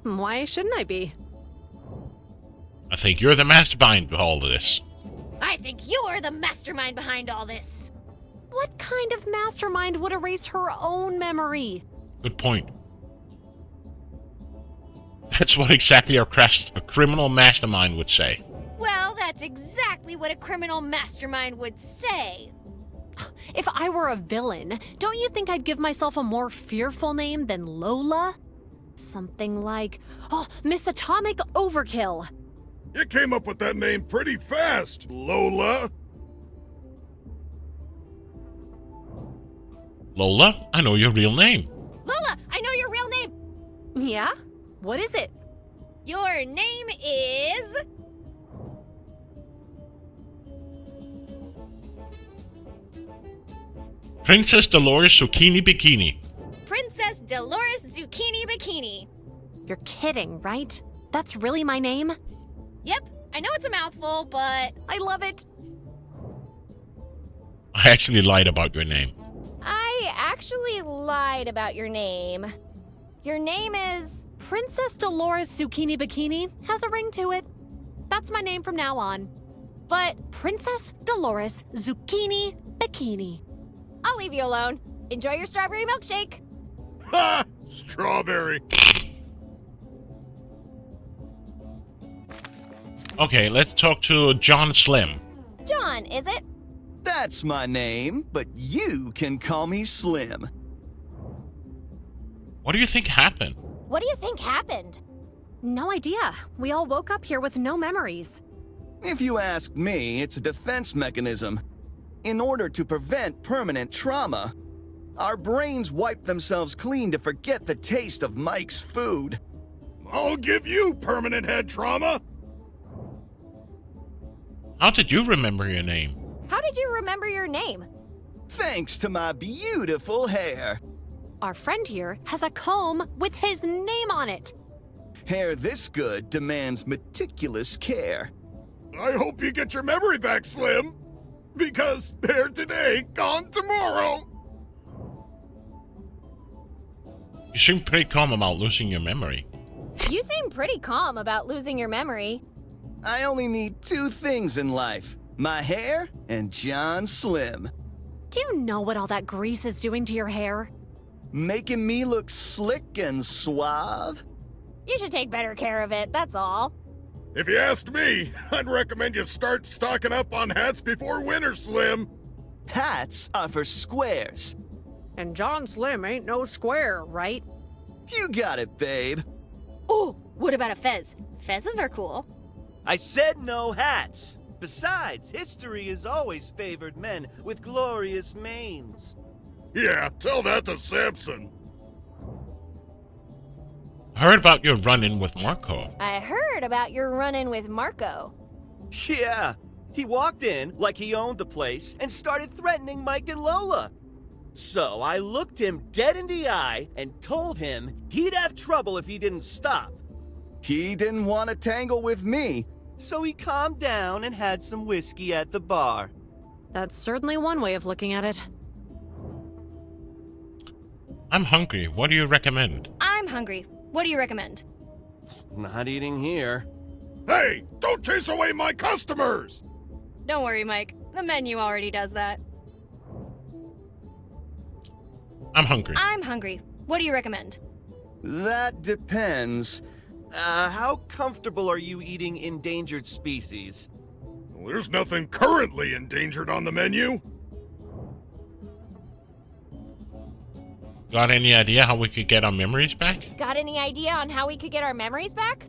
[SPEAKER 9] Why shouldn't I be?
[SPEAKER 1] I think you're the mastermind behind all of this.
[SPEAKER 6] I think you're the mastermind behind all this.
[SPEAKER 9] What kind of mastermind would erase her own memory?
[SPEAKER 1] Good point. That's what exactly a criminal mastermind would say.
[SPEAKER 6] Well, that's exactly what a criminal mastermind would say.
[SPEAKER 9] If I were a villain, don't you think I'd give myself a more fearful name than Lola? Something like, Miss Atomic Overkill.
[SPEAKER 19] You came up with that name pretty fast, Lola.
[SPEAKER 1] Lola, I know your real name.
[SPEAKER 6] Lola, I know your real name.
[SPEAKER 9] Yeah? What is it?
[SPEAKER 6] Your name is...
[SPEAKER 1] Princess Dolores Zucchini Bikini.
[SPEAKER 6] Princess Dolores Zucchini Bikini.
[SPEAKER 9] You're kidding, right? That's really my name?
[SPEAKER 6] Yep, I know it's a mouthful, but
[SPEAKER 9] I love it.
[SPEAKER 1] I actually lied about your name.
[SPEAKER 6] I actually lied about your name. Your name is...
[SPEAKER 9] Princess Dolores Zucchini Bikini has a ring to it. That's my name from now on.
[SPEAKER 6] But
[SPEAKER 9] Princess Dolores Zucchini Bikini.
[SPEAKER 6] I'll leave you alone. Enjoy your strawberry milkshake.
[SPEAKER 19] Ha! Strawberry.
[SPEAKER 1] Okay, let's talk to John Slim.
[SPEAKER 6] John, is it?
[SPEAKER 13] That's my name, but you can call me Slim.
[SPEAKER 1] What do you think happened?
[SPEAKER 6] What do you think happened?
[SPEAKER 9] No idea. We all woke up here with no memories.
[SPEAKER 13] If you ask me, it's a defense mechanism. In order to prevent permanent trauma, our brains wipe themselves clean to forget the taste of Mike's food.
[SPEAKER 19] I'll give you permanent head trauma.
[SPEAKER 1] How did you remember your name?
[SPEAKER 6] How did you remember your name?
[SPEAKER 13] Thanks to my beautiful hair.
[SPEAKER 9] Our friend here has a comb with his name on it.
[SPEAKER 13] Hair this good demands meticulous care.
[SPEAKER 19] I hope you get your memory back, Slim. Because hair today, gone tomorrow.
[SPEAKER 1] You seem pretty calm about losing your memory.
[SPEAKER 6] You seem pretty calm about losing your memory.
[SPEAKER 13] I only need two things in life. My hair and John Slim.
[SPEAKER 9] Do you know what all that grease is doing to your hair?
[SPEAKER 13] Making me look slick and suave.
[SPEAKER 6] You should take better care of it, that's all.
[SPEAKER 19] If you asked me, I'd recommend you start stocking up on hats before winter, Slim.
[SPEAKER 13] Hats are for squares.
[SPEAKER 9] And John Slim ain't no square, right?
[SPEAKER 13] You got it, babe.
[SPEAKER 6] Ooh, what about a fez? Fezzes are cool.
[SPEAKER 20] I said no hats. Besides, history has always favored men with glorious manes.
[SPEAKER 19] Yeah, tell that to Samson.
[SPEAKER 1] I heard about your run-in with Marco.
[SPEAKER 6] I heard about your run-in with Marco.
[SPEAKER 20] Yeah, he walked in like he owned the place and started threatening Mike and Lola. So I looked him dead in the eye and told him he'd have trouble if he didn't stop.
[SPEAKER 13] He didn't want to tangle with me.
[SPEAKER 20] So he calmed down and had some whiskey at the bar.
[SPEAKER 9] That's certainly one way of looking at it.
[SPEAKER 1] I'm hungry. What do you recommend?
[SPEAKER 6] I'm hungry. What do you recommend?
[SPEAKER 20] Not eating here.
[SPEAKER 19] Hey, don't chase away my customers!
[SPEAKER 6] Don't worry, Mike. The menu already does that.
[SPEAKER 1] I'm hungry.
[SPEAKER 6] I'm hungry. What do you recommend?
[SPEAKER 13] That depends.
[SPEAKER 20] How comfortable are you eating endangered species?
[SPEAKER 19] Well, there's nothing currently endangered on the menu.
[SPEAKER 1] Got any idea how we could get our memories back?
[SPEAKER 6] Got any idea on how we could get our memories back?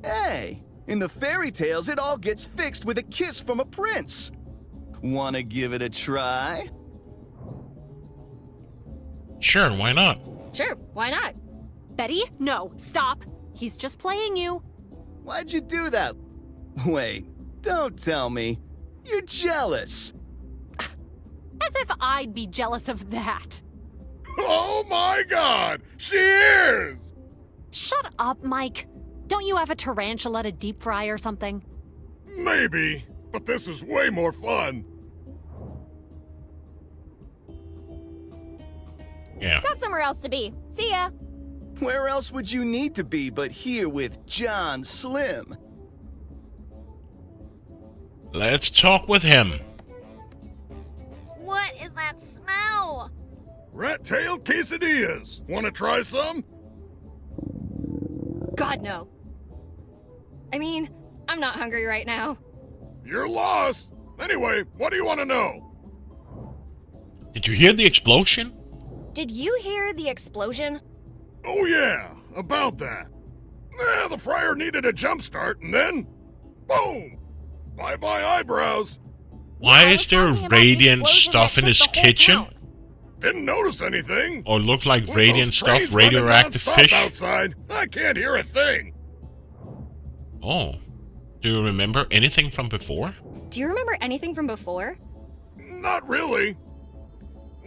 [SPEAKER 13] Hey, in the fairy tales, it all gets fixed with a kiss from a prince. Wanna give it a try?
[SPEAKER 1] Sure, why not?
[SPEAKER 6] Sure, why not?
[SPEAKER 9] Betty, no, stop. He's just playing you.
[SPEAKER 13] Why'd you do that? Wait, don't tell me. You're jealous.
[SPEAKER 9] As if I'd be jealous of that.
[SPEAKER 19] Oh my God, she is!
[SPEAKER 9] Shut up, Mike. Don't you have a tarantula to deep fry or something?
[SPEAKER 19] Maybe, but this is way more fun.
[SPEAKER 1] Yeah.
[SPEAKER 6] Got somewhere else to be. See ya.
[SPEAKER 13] Where else would you need to be but here with John Slim?
[SPEAKER 1] Let's talk with him.
[SPEAKER 6] What is that smell?
[SPEAKER 19] Rat-tailed quesadillas. Want to try some?
[SPEAKER 5] God, no. I mean, I'm not hungry right now.
[SPEAKER 19] You're lost. Anyway, what do you want to know?
[SPEAKER 1] Did you hear the explosion?
[SPEAKER 5] Did you hear the explosion?
[SPEAKER 19] Oh yeah, about that. The fryer needed a jump start, and then, boom! Bye-bye eyebrows.
[SPEAKER 1] Why is there radiant stuff in his kitchen?
[SPEAKER 19] Town. Didn't notice anything.
[SPEAKER 1] Or look like
[SPEAKER 19] With
[SPEAKER 1] radiant
[SPEAKER 19] those
[SPEAKER 1] stuff,
[SPEAKER 19] trains running
[SPEAKER 1] radioactive
[SPEAKER 19] nonstop
[SPEAKER 1] fish?
[SPEAKER 19] outside, I can't hear a thing.
[SPEAKER 1] Oh. Do you remember anything from before?
[SPEAKER 5] Do you remember anything from before?
[SPEAKER 19] Not really.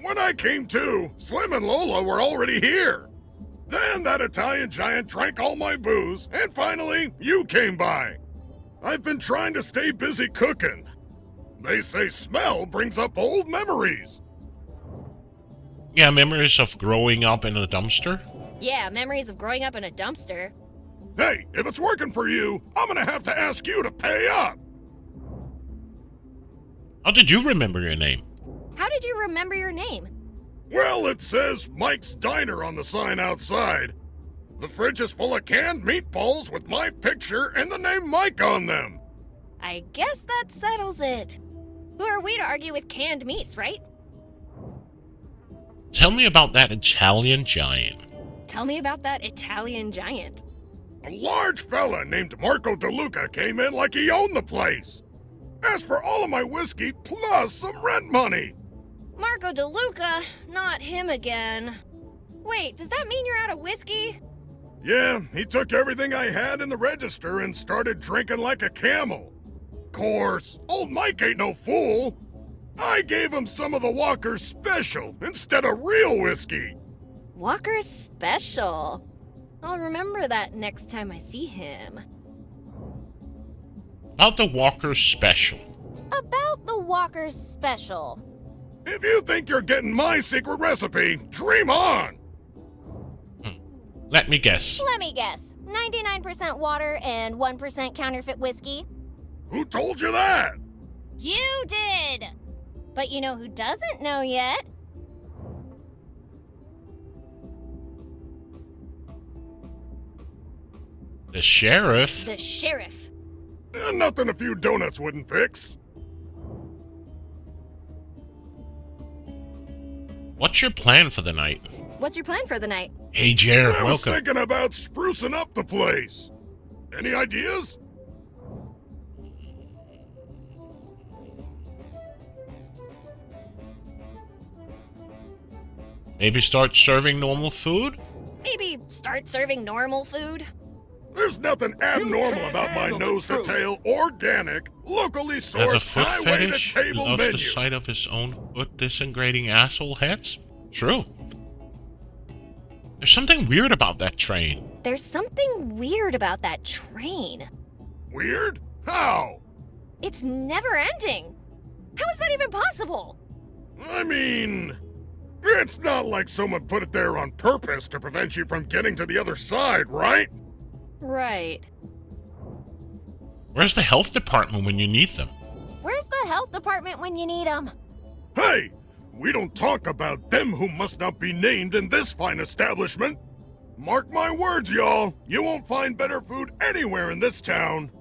[SPEAKER 19] When I came to, Slim and Lola were already here. Then that Italian giant drank all my booze, and finally, you came by. I've been trying to stay busy cooking. They say smell brings up old memories.
[SPEAKER 1] Yeah, memories of growing up in a dumpster?
[SPEAKER 5] Yeah, memories of growing up in a dumpster.
[SPEAKER 19] Hey, if it's working for you, I'm gonna have to ask you to pay up.
[SPEAKER 1] How did you remember your name?
[SPEAKER 5] How did you remember your name?
[SPEAKER 19] Well, it says Mike's Diner on the sign outside. The fridge is full of canned meatballs with my picture and the name Mike on them.
[SPEAKER 5] I guess that settles it. Who are we to argue with canned meats, right?
[SPEAKER 1] Tell me about that Italian giant.
[SPEAKER 5] Tell me about that Italian giant.
[SPEAKER 19] A large fella named Marco DeLuca came in like he owned the place. Asked for all of my whiskey plus some rent money.
[SPEAKER 5] Marco DeLuca? Not him again. Wait, does that mean you're out of whiskey?
[SPEAKER 19] Yeah, he took everything I had in the register and started drinking like a camel. Course, old Mike ain't no fool. I gave him some of the Walker's Special instead of real whiskey.
[SPEAKER 5] Walker's Special? I'll remember that next time I see him.
[SPEAKER 1] About the Walker's Special.
[SPEAKER 6] About the Walker's Special.
[SPEAKER 19] If you think you're getting my secret recipe, dream on!
[SPEAKER 1] Let me guess.
[SPEAKER 6] Let me guess. 99% water and 1% counterfeit whiskey.
[SPEAKER 19] Who told you that?
[SPEAKER 6] You did! But you know who doesn't know yet?
[SPEAKER 1] The sheriff?
[SPEAKER 6] The sheriff.
[SPEAKER 19] Nothing a few donuts wouldn't fix.
[SPEAKER 1] What's your plan for the night?
[SPEAKER 5] What's your plan for the night?
[SPEAKER 1] Hey, Jared,
[SPEAKER 19] I was
[SPEAKER 1] welcome.
[SPEAKER 19] thinking about sprucing up the place. Any ideas?
[SPEAKER 1] Maybe start serving normal food?
[SPEAKER 5] Maybe start serving normal food?
[SPEAKER 19] There's nothing abnormal about my nose-to-tail, organic, locally
[SPEAKER 1] As a
[SPEAKER 19] sourced,
[SPEAKER 1] foot fetish, he
[SPEAKER 19] highway-to-table
[SPEAKER 1] loves
[SPEAKER 19] menu.
[SPEAKER 1] the sight of his own foot disintegrating asshole heads? True. There's something weird about that train.
[SPEAKER 5] There's something weird about that train.
[SPEAKER 19] Weird? How?
[SPEAKER 5] It's never ending. How is that even possible?
[SPEAKER 19] I mean, it's not like someone put it there on purpose to prevent you from getting to the other side, right?
[SPEAKER 5] Right.
[SPEAKER 1] Where's the health department when you need them?
[SPEAKER 6] Where's the health department when you need them?
[SPEAKER 19] Hey! We don't talk about them who must not be named in this fine establishment. Mark my words, y'all. You won't find better food anywhere in this town.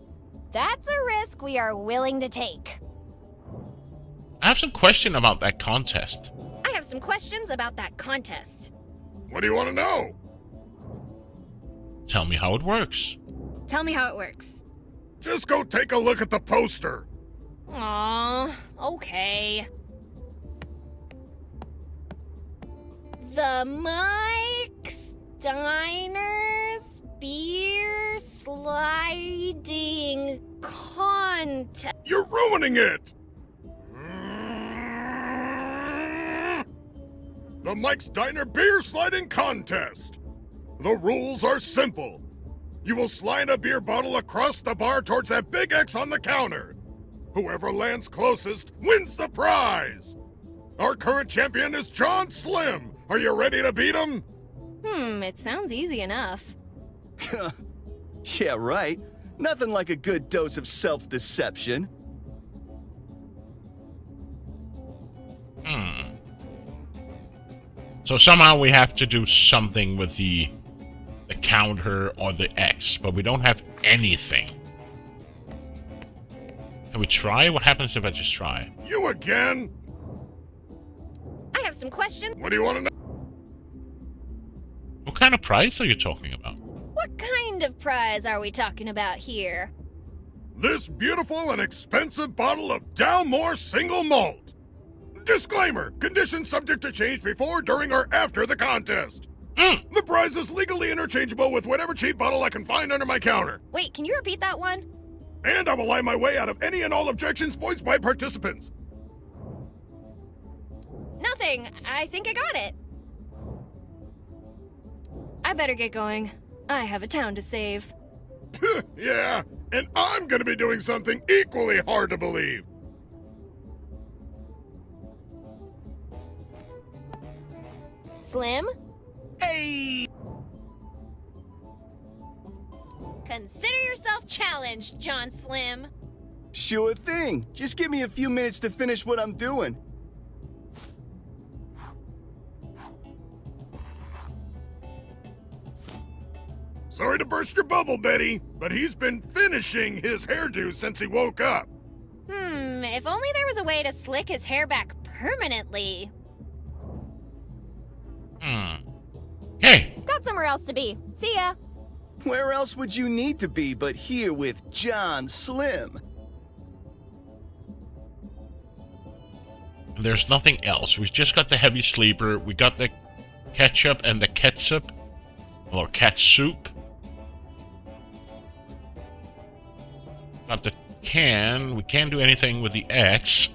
[SPEAKER 6] That's a risk we are willing to take.
[SPEAKER 1] I have some question about that contest.
[SPEAKER 5] I have some questions about that contest.
[SPEAKER 19] What do you want to know?
[SPEAKER 1] Tell me how it works.
[SPEAKER 5] Tell me how it works.
[SPEAKER 19] Just go take a look at the poster.
[SPEAKER 5] Aww, okay. The Mike Steiner's beer sliding contest.
[SPEAKER 19] You're ruining it! The Mike's Diner Beer Sliding Contest. The rules are simple. You will slide a beer bottle across the bar towards that big X on the counter. Whoever lands closest wins the prize. Our current champion is John Slim. Are you ready to beat him?
[SPEAKER 5] It sounds easy enough.
[SPEAKER 13] Yeah, right. Nothing like a good dose of self-deception. So
[SPEAKER 1] somehow we have to do something with the counter or the X, but we don't have anything. Can we try? What happens if I just try?
[SPEAKER 19] You again?
[SPEAKER 5] I have some questions.
[SPEAKER 19] What do you want to know?
[SPEAKER 1] What kind of price are you talking about?
[SPEAKER 5] What kind of prize are we talking about here?
[SPEAKER 19] This beautiful and expensive bottle of Dalmore Single Malt. Disclaimer, conditions subject to change before, during, or after the contest. The prize is legally interchangeable with whatever cheap bottle I can find under my counter.
[SPEAKER 5] Wait, can you repeat that one?
[SPEAKER 19] And I will lie my way out of any and all objections voiced by participants.
[SPEAKER 5] Nothing. I think I got it. I better get going. I have a town to save.
[SPEAKER 19] Yeah, and I'm gonna be doing something equally hard to believe.
[SPEAKER 6] Slim?
[SPEAKER 20] Hey!
[SPEAKER 6] Consider yourself challenged, John Slim.
[SPEAKER 13] Sure thing. Just give me a few minutes to finish what I'm doing.
[SPEAKER 19] Sorry to burst your bubble, Betty, but he's been finishing his hairdo since he woke up.
[SPEAKER 6] If only there was a way to slick his hair back permanently.
[SPEAKER 1] Hey!
[SPEAKER 6] Got somewhere else to be. See ya.
[SPEAKER 13] Where else would you need to be but here with John Slim?
[SPEAKER 1] There's nothing else. We just got the heavy sleeper. We got the ketchup and the catsup. Or cat soup. Got the can. We can't do anything with the X.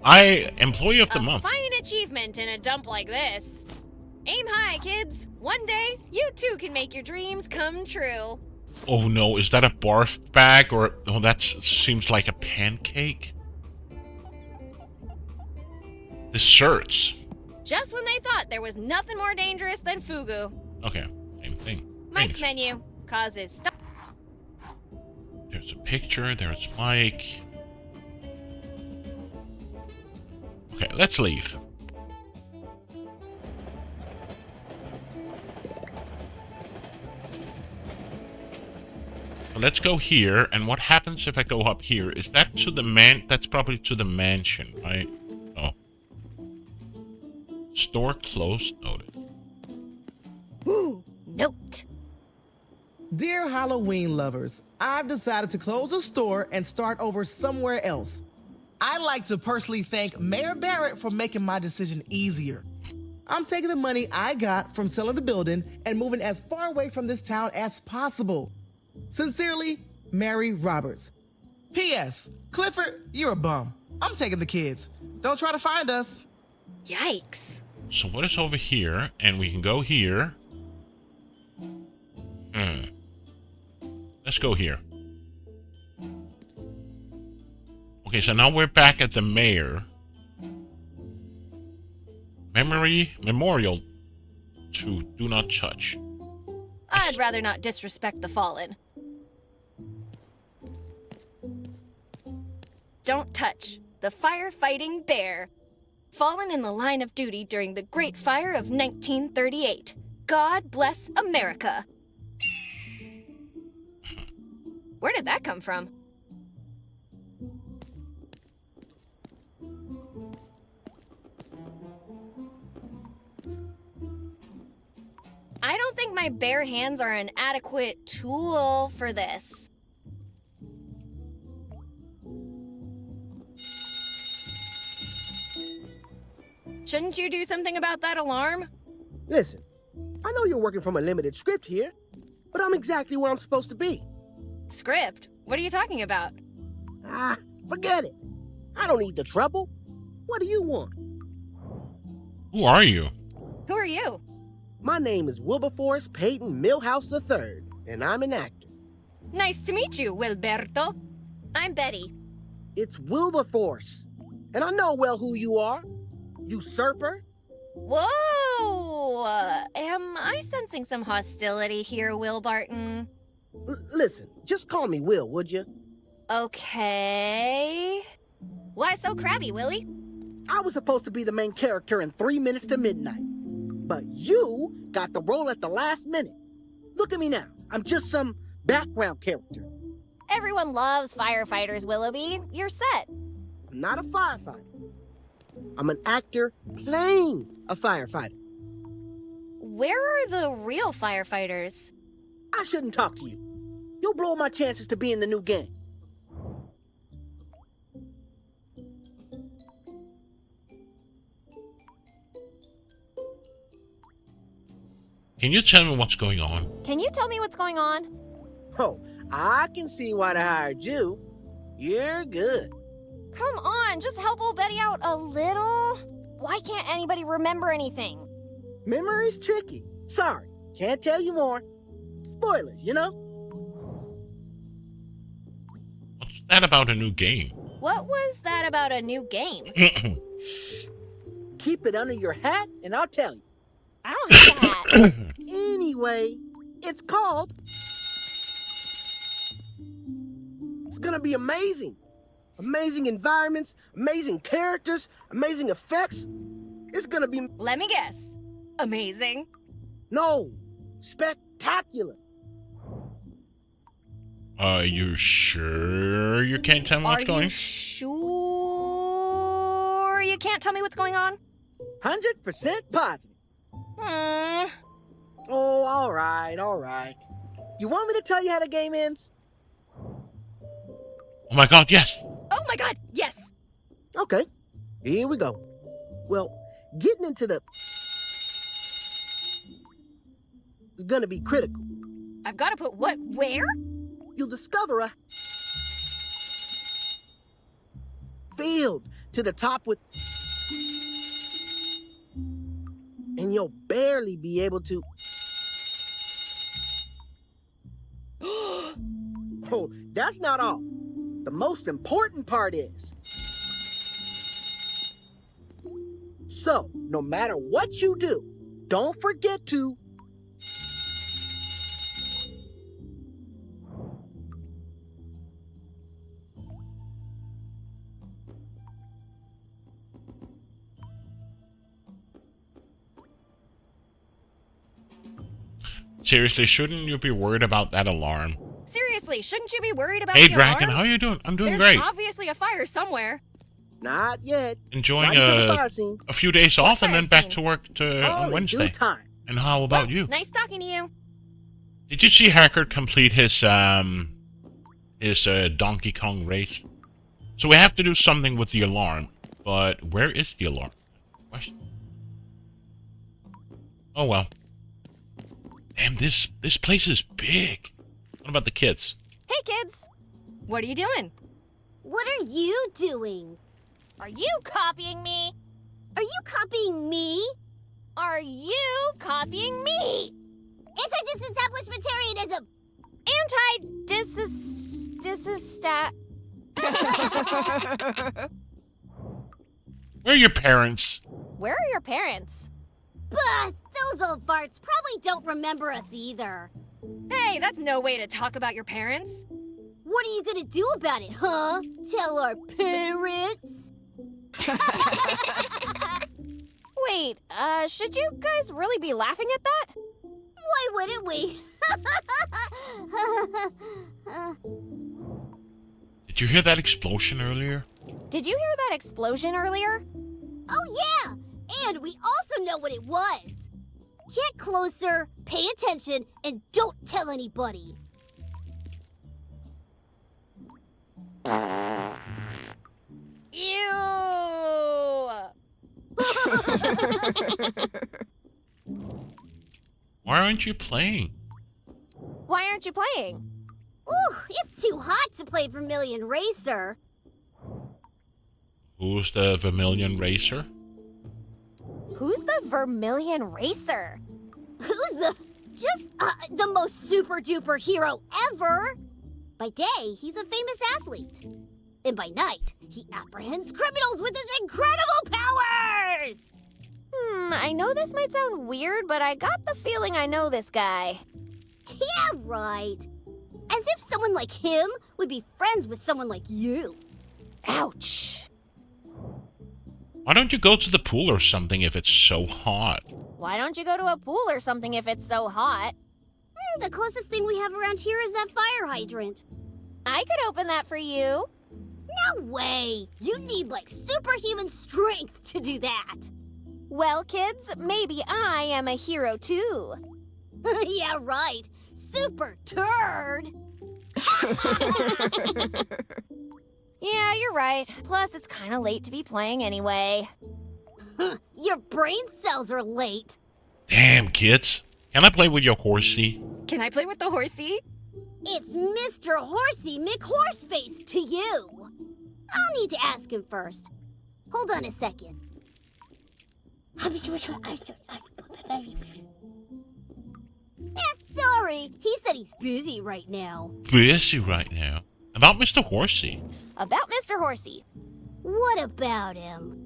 [SPEAKER 1] Employee of the month.
[SPEAKER 6] Fine achievement in a dump like this. Aim high, kids. One day, you too can make your dreams come true.
[SPEAKER 1] Oh no, is that a barf bag or... Oh, that seems like a pancake. The shirts.
[SPEAKER 6] Just when they thought there was nothing more dangerous than fugu.
[SPEAKER 1] Okay, same thing.
[SPEAKER 6] Mike's menu causes stuff.
[SPEAKER 1] There's a picture, there's Mike. Okay, let's leave. So let's go here, and what happens if I go up here? Is that to the that's probably to the mansion, right? Oh. Store closed, noted.
[SPEAKER 6] Ooh, note.
[SPEAKER 21] Dear Halloween lovers, I've decided to close the store and start over somewhere else. I'd like to personally thank Mayor Barrett for making my decision easier. I'm taking the money I got from selling the building and moving as far away from this town as possible. Sincerely, Mary Roberts. P.S. Clifford, you're a bum. I'm taking the kids. Don't try to find us.
[SPEAKER 5] Yikes.
[SPEAKER 1] So what is over here? And we can go here. Let's go here. Okay, so now we're back at the mayor. Memorial to do not touch.
[SPEAKER 5] I'd rather not disrespect the fallen. Don't touch the firefighting bear. Fallen in the line of duty during the Great Fire of 1938. God bless America. Where did that come from? I don't think my bare hands are an adequate tool for this. Shouldn't you do something about that alarm?
[SPEAKER 22] Listen, I know you're working from a limited script here, but I'm exactly where I'm supposed to be.
[SPEAKER 5] Script? What are you talking about?
[SPEAKER 22] Forget it. I don't need the trouble. What do you want?
[SPEAKER 1] Who are you?
[SPEAKER 5] Who are you?
[SPEAKER 22] My name is Wilberforce Peyton Milhouse III, and I'm an actor.
[SPEAKER 5] Nice to meet you, Wilberto. I'm Betty.
[SPEAKER 22] It's Wilberforce, and I know well who you are. Usurper?
[SPEAKER 5] Whoa! Am I sensing some hostility here, Will Barton?
[SPEAKER 22] Listen, just call me Will, would you?
[SPEAKER 5] Okay. Why so crabby, Willie?
[SPEAKER 22] I was supposed to be the main character in 3 Minutes to Midnight, but you got the role at the last minute. Look at me now. I'm just some background character.
[SPEAKER 6] Everyone loves firefighters, Willoughby. You're set.
[SPEAKER 22] I'm not a firefighter. I'm an actor playing a firefighter.
[SPEAKER 5] Where are the real firefighters?
[SPEAKER 22] I shouldn't talk to you. You'll blow my chances to be in the new game.
[SPEAKER 1] Can you tell me what's going on?
[SPEAKER 6] Can you tell me what's going on?
[SPEAKER 22] Oh, I can see why they hired you. You're good.
[SPEAKER 6] Come on, just help old Betty out a little. Why can't anybody remember anything?
[SPEAKER 22] Memory's tricky. Sorry, can't tell you more. Spoilers, you know?
[SPEAKER 1] What's that about a new game?
[SPEAKER 6] What was that about a new game?
[SPEAKER 22] Keep it under your hat and I'll tell you.
[SPEAKER 6] I don't need a hat.
[SPEAKER 22] Anyway, it's called... It's gonna be amazing. Amazing environments, amazing characters, amazing effects. It's gonna be...
[SPEAKER 5] Let me guess. Amazing?
[SPEAKER 22] No, spectacular.
[SPEAKER 1] You sure you can't tell me what's going on?
[SPEAKER 5] Are you sure you can't tell me what's going on?
[SPEAKER 22] 100% positive. Oh, all right. You want me to tell you how the game ends?
[SPEAKER 1] Oh my god, yes!
[SPEAKER 5] Oh my god, yes!
[SPEAKER 22] Okay, here we go. Well, getting into the... is gonna be critical.
[SPEAKER 5] I've got to put what where?
[SPEAKER 22] You'll discover a... field to the top with... and you'll barely be able to... Oh, that's not all. The most important part is... so, no matter what you do, don't forget to...
[SPEAKER 1] Seriously, shouldn't you be worried about that alarm?
[SPEAKER 5] Seriously, shouldn't you be worried about
[SPEAKER 1] Hey,
[SPEAKER 5] the
[SPEAKER 1] Draken,
[SPEAKER 5] alarm?
[SPEAKER 1] how you doing? I'm doing
[SPEAKER 5] There's
[SPEAKER 1] great.
[SPEAKER 5] obviously a fire somewhere.
[SPEAKER 22] Not yet.
[SPEAKER 1] Enjoying
[SPEAKER 22] Right to the fire scene.
[SPEAKER 1] a few days off and then
[SPEAKER 5] fire
[SPEAKER 1] back to work to
[SPEAKER 22] All
[SPEAKER 1] on
[SPEAKER 22] in
[SPEAKER 1] Wednesday.
[SPEAKER 22] due time.
[SPEAKER 1] And how about you?
[SPEAKER 5] Nice talking to you.
[SPEAKER 1] Did you see Hackard complete his Donkey Kong race? So we have to do something with the alarm, but where is the alarm? Question. Oh well. Damn, this place is big. What about the kids?
[SPEAKER 5] Hey, kids. What are you doing?
[SPEAKER 6] What are you doing? Are you copying me? Are you copying me? Are you copying me? Anti-disestablishmentarianism! Anti-disestat...
[SPEAKER 1] Where are your parents?
[SPEAKER 6] Where are your parents? Bah! Those old farts probably don't remember us either.
[SPEAKER 5] Hey, that's no way to talk about your parents.
[SPEAKER 6] What are you gonna do about it, huh? Tell our parents? Wait, should you guys really be laughing at that? Why wouldn't we?
[SPEAKER 1] Did you hear that explosion earlier?
[SPEAKER 6] Did you hear that explosion earlier? Oh, yeah! And we also know what it was. Get closer, pay attention, and don't tell anybody.
[SPEAKER 5] Ew!
[SPEAKER 1] Why aren't you playing?
[SPEAKER 6] Why aren't you playing? Ooh, it's too hot to play Vermilion Racer.
[SPEAKER 1] Who's the Vermilion Racer?
[SPEAKER 6] Who's the Vermilion Racer? Who's the most super duper hero ever? By day, he's a famous athlete. And by night, he apprehends criminals with his incredible powers! I know this might sound weird, but I got the feeling I know this guy. Yeah, right. As if someone like him would be friends with someone like you. Ouch.
[SPEAKER 1] Why don't you go to the pool or something if it's so hot?
[SPEAKER 6] Why don't you go to a pool or something if it's so hot?
[SPEAKER 4] think the closest thing we have around here is that fire hydrant.
[SPEAKER 6] I could open that for you.
[SPEAKER 4] No way! You need, like, superhuman strength to do that.
[SPEAKER 6] Well, kids, maybe I am a hero too.
[SPEAKER 4] Yeah, right. Super turd!
[SPEAKER 6] Yeah, you're right. Plus, it's kind of late to be playing anyway.
[SPEAKER 4] Your brain cells are late.
[SPEAKER 1] Damn, kids. Can I play with your horsey?
[SPEAKER 5] Can I play with the horsey?
[SPEAKER 4] It's Mr. Horsey McHorseface to you. I'll need to ask him first. Hold on a second. Sorry. He said he's busy right now.
[SPEAKER 1] Busy right now. About Mr. Horsey.
[SPEAKER 6] About Mr. Horsey.
[SPEAKER 4] What about him?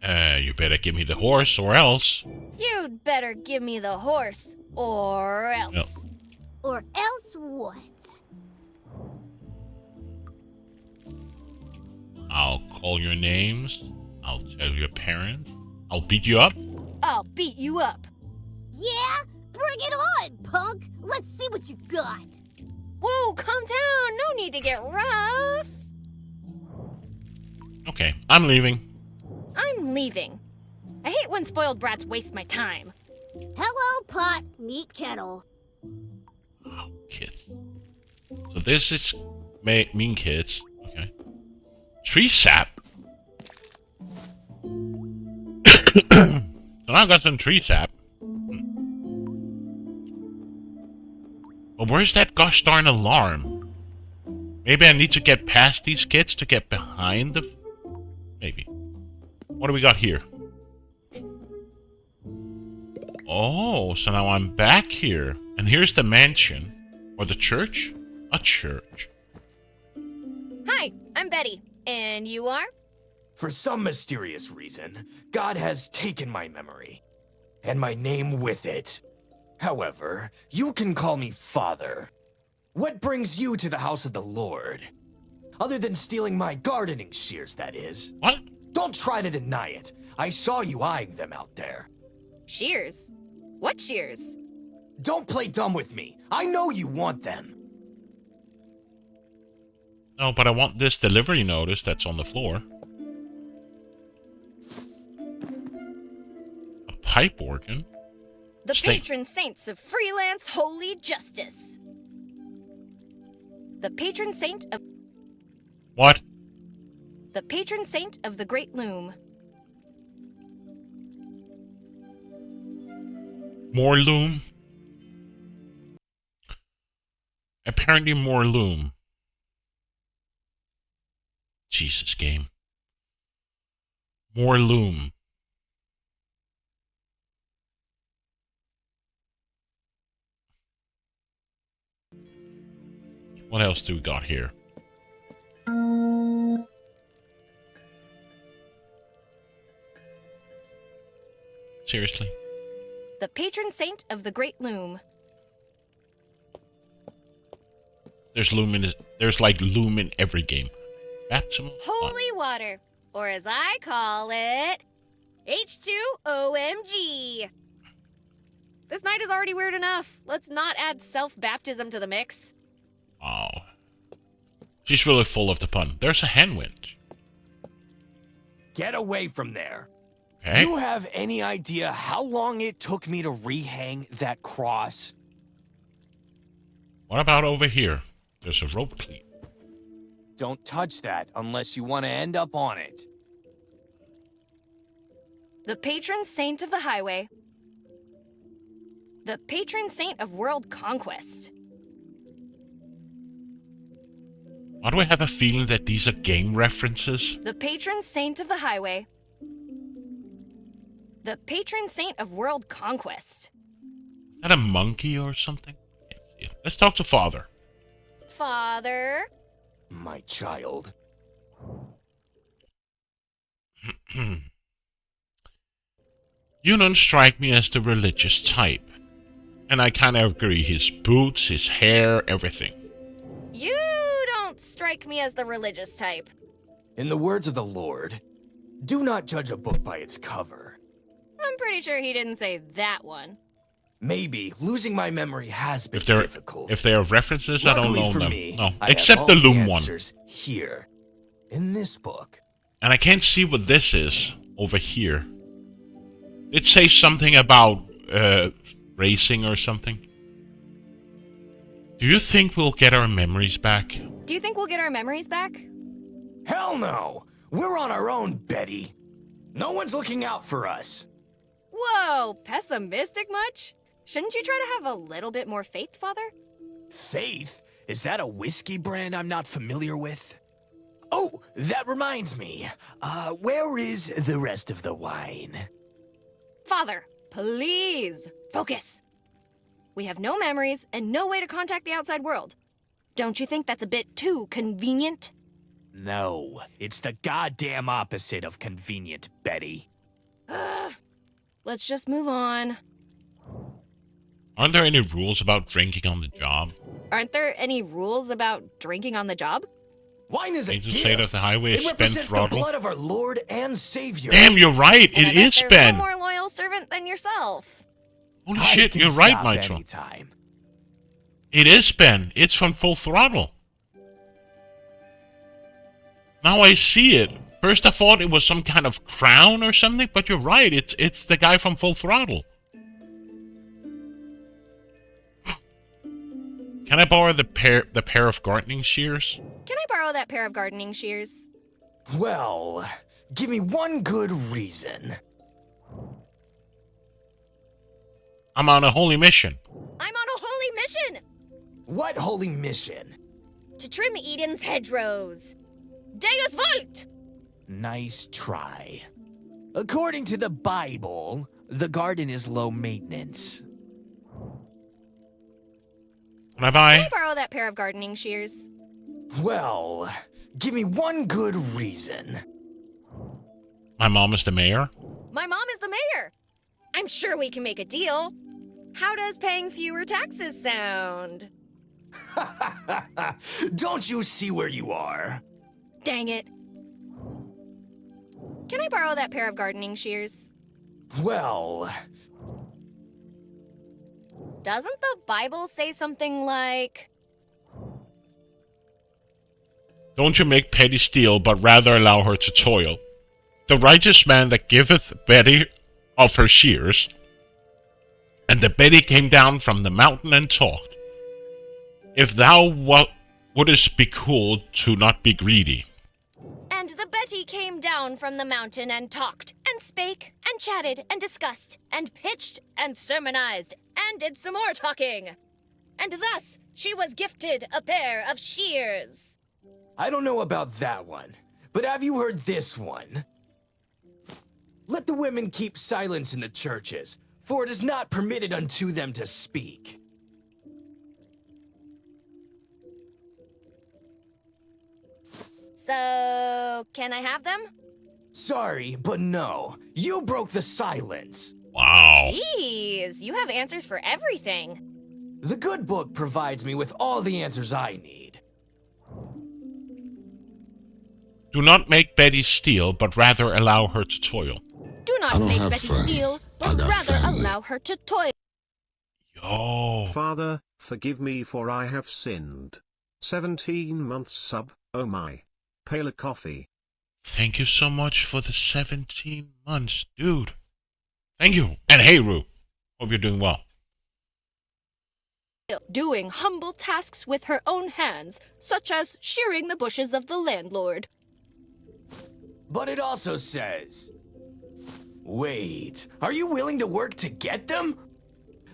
[SPEAKER 1] You better give me the horse or else.
[SPEAKER 5] You'd better give me the horse, or else.
[SPEAKER 1] No.
[SPEAKER 4] Or else what?
[SPEAKER 1] I'll call your names. I'll tell your parents. I'll beat you up.
[SPEAKER 5] I'll beat you up.
[SPEAKER 4] Yeah? Bring it on, punk! Let's see what you got.
[SPEAKER 5] Whoa, calm down. No need to get rough.
[SPEAKER 1] Okay, I'm leaving.
[SPEAKER 5] I'm leaving. I hate when spoiled brats waste my time.
[SPEAKER 4] Hello, pot, meet kettle.
[SPEAKER 1] Oh, kids. So this is mean kids. Okay. Tree sap. So now I got some tree sap. But where's that gosh darn alarm? Maybe I need to get past these kids to get behind the... Maybe. What do we got here? Oh, so now I'm back here. And here's the mansion. Or the church? A church.
[SPEAKER 5] Hi, I'm Betty. And you are?
[SPEAKER 7] For some mysterious reason, God has taken my memory. And my name with it. However, you can call me Father. What brings you to the house of the Lord? Other than stealing my gardening shears, that is.
[SPEAKER 1] What?
[SPEAKER 7] Don't try to deny it. I saw you eyeing them out there.
[SPEAKER 5] Shears? What shears?
[SPEAKER 7] Don't play dumb with me. I know you want them.
[SPEAKER 1] Oh, but I want this delivery notice that's on the floor. A pipe organ?
[SPEAKER 5] The patron saints of freelance holy justice. The patron saint of...
[SPEAKER 1] What?
[SPEAKER 5] The patron saint of the Great Loom.
[SPEAKER 1] More loom? Apparently more loom. Jesus, game. More loom. What else do we got here? Seriously?
[SPEAKER 5] The patron saint of the Great Loom.
[SPEAKER 1] There's loom in there's like loom in every game. Baptismal
[SPEAKER 5] Holy water, or as I call it, H2OMG. This night is already weird enough. Let's not add self-baptism to the mix.
[SPEAKER 1] Oh. She's really full of the pun. There's a hand winch.
[SPEAKER 7] Get away from there.
[SPEAKER 1] Okay.
[SPEAKER 7] You have any idea how long it took me to rehang that cross?
[SPEAKER 1] What about over here? There's a rope cleat.
[SPEAKER 7] Don't touch that unless you want to end up on it.
[SPEAKER 5] The patron saint of the highway. The patron saint of world conquest.
[SPEAKER 1] Why do I have a feeling that these are game references?
[SPEAKER 5] The patron saint of the highway. The patron saint of world conquest.
[SPEAKER 1] Is that a monkey or something? Let's talk to Father.
[SPEAKER 5] Father.
[SPEAKER 7] My child.
[SPEAKER 1] You don't strike me as the religious type. And I kind of agree. His boots, his hair, everything.
[SPEAKER 5] You don't strike me as the religious type.
[SPEAKER 7] In the words of the Lord, do not judge a book by its cover.
[SPEAKER 5] I'm pretty sure he didn't say that one.
[SPEAKER 7] Maybe losing my memory has been
[SPEAKER 1] If there
[SPEAKER 7] difficult.
[SPEAKER 1] if they are references, I don't
[SPEAKER 7] Luckily
[SPEAKER 1] know
[SPEAKER 7] for
[SPEAKER 1] them.
[SPEAKER 7] me,
[SPEAKER 1] No,
[SPEAKER 7] I have
[SPEAKER 1] except
[SPEAKER 7] all
[SPEAKER 1] the Loom one.
[SPEAKER 7] answers here, in this book.
[SPEAKER 1] And I can't see what this is over here. It says something about racing or something. Do you think we'll get our memories back?
[SPEAKER 6] Do you think we'll get our memories back?
[SPEAKER 7] Hell no! We're on our own, Betty. No one's looking out for us.
[SPEAKER 6] Whoa, pessimistic much? Shouldn't you try to have a little bit more faith, Father?
[SPEAKER 7] Faith? Is that a whiskey brand I'm not familiar with? Oh, that reminds me. Where is the rest of the wine?
[SPEAKER 6] Father, please, focus. We have no memories and no way to contact the outside world. Don't you think that's a bit too convenient?
[SPEAKER 7] No, it's the goddamn opposite of convenient, Betty.
[SPEAKER 6] Let's just move on.
[SPEAKER 1] Aren't there any rules about drinking on the job?
[SPEAKER 6] Aren't there any rules about drinking on the job?
[SPEAKER 7] Wine is a
[SPEAKER 1] Agent
[SPEAKER 7] gift.
[SPEAKER 1] say that the highway is
[SPEAKER 7] It
[SPEAKER 1] spent
[SPEAKER 7] represents the
[SPEAKER 1] throttle.
[SPEAKER 7] blood of our Lord and Savior.
[SPEAKER 1] Damn, you're right.
[SPEAKER 6] And
[SPEAKER 1] It
[SPEAKER 6] I bet
[SPEAKER 1] is
[SPEAKER 6] there's
[SPEAKER 1] Ben.
[SPEAKER 6] no more loyal servant than yourself.
[SPEAKER 1] Holy
[SPEAKER 7] I
[SPEAKER 1] shit,
[SPEAKER 7] can
[SPEAKER 1] you're right,
[SPEAKER 7] stop
[SPEAKER 1] Mitchell.
[SPEAKER 7] anytime.
[SPEAKER 1] It is Ben. It's from Full Throttle. Now I see it. First I thought it was some kind of crown or something, but you're right. It's the guy from Full Throttle. Can I borrow the pair of gardening shears?
[SPEAKER 6] Can I borrow that pair of gardening shears?
[SPEAKER 7] Well, give me one good reason.
[SPEAKER 1] I'm on a holy mission.
[SPEAKER 6] I'm on a holy mission!
[SPEAKER 7] What holy mission?
[SPEAKER 6] To trim Eden's hedgerows. Deus Vult!
[SPEAKER 7] Nice try. According to the Bible, the garden is low maintenance.
[SPEAKER 1] Can I buy?
[SPEAKER 6] Can I borrow that pair of gardening shears?
[SPEAKER 7] Well, give me one good reason.
[SPEAKER 1] My mom is the mayor.
[SPEAKER 6] My mom is the mayor. I'm sure we can make a deal. How does paying fewer taxes sound?
[SPEAKER 7] Don't you see where you are?
[SPEAKER 6] Dang it. Can I borrow that pair of gardening shears?
[SPEAKER 7] Well,
[SPEAKER 6] Doesn't the Bible say something like...
[SPEAKER 1] Don't you make Betty steal, but rather allow her to toil. The righteous man that giveth Betty of her shears. And the Betty came down from the mountain and talked. If thou wouldest be cool, to not be greedy.
[SPEAKER 6] And the Betty came down from the mountain and talked, and spake, and chatted, and discussed, and pitched, and sermonized, and did some more talking. And thus she was gifted a pair of shears.
[SPEAKER 7] I don't know about that one, but have you heard this one? Let the women keep silence in the churches, for it is not permitted unto them to speak.
[SPEAKER 6] So, can I have them?
[SPEAKER 7] Sorry, but no. You broke the silence.
[SPEAKER 1] Wow.
[SPEAKER 6] Jeez, you have answers for everything.
[SPEAKER 7] The good book provides me with all the answers I need.
[SPEAKER 1] Do not make Betty steal, but rather allow her to toil.
[SPEAKER 6] Do not make Betty steal, but rather allow her to toil.
[SPEAKER 1] Yo.
[SPEAKER 10] Father, forgive me for I have sinned. 17 months sub, oh my. Paler coffee.
[SPEAKER 1] Thank you so much for the 17 months, dude. Thank you. And hey, Rue. Hope you're doing well.
[SPEAKER 6] Doing humble tasks with her own hands, such as shearing the bushes of the landlord.
[SPEAKER 7] But it also says... Wait, are you willing to work to get them?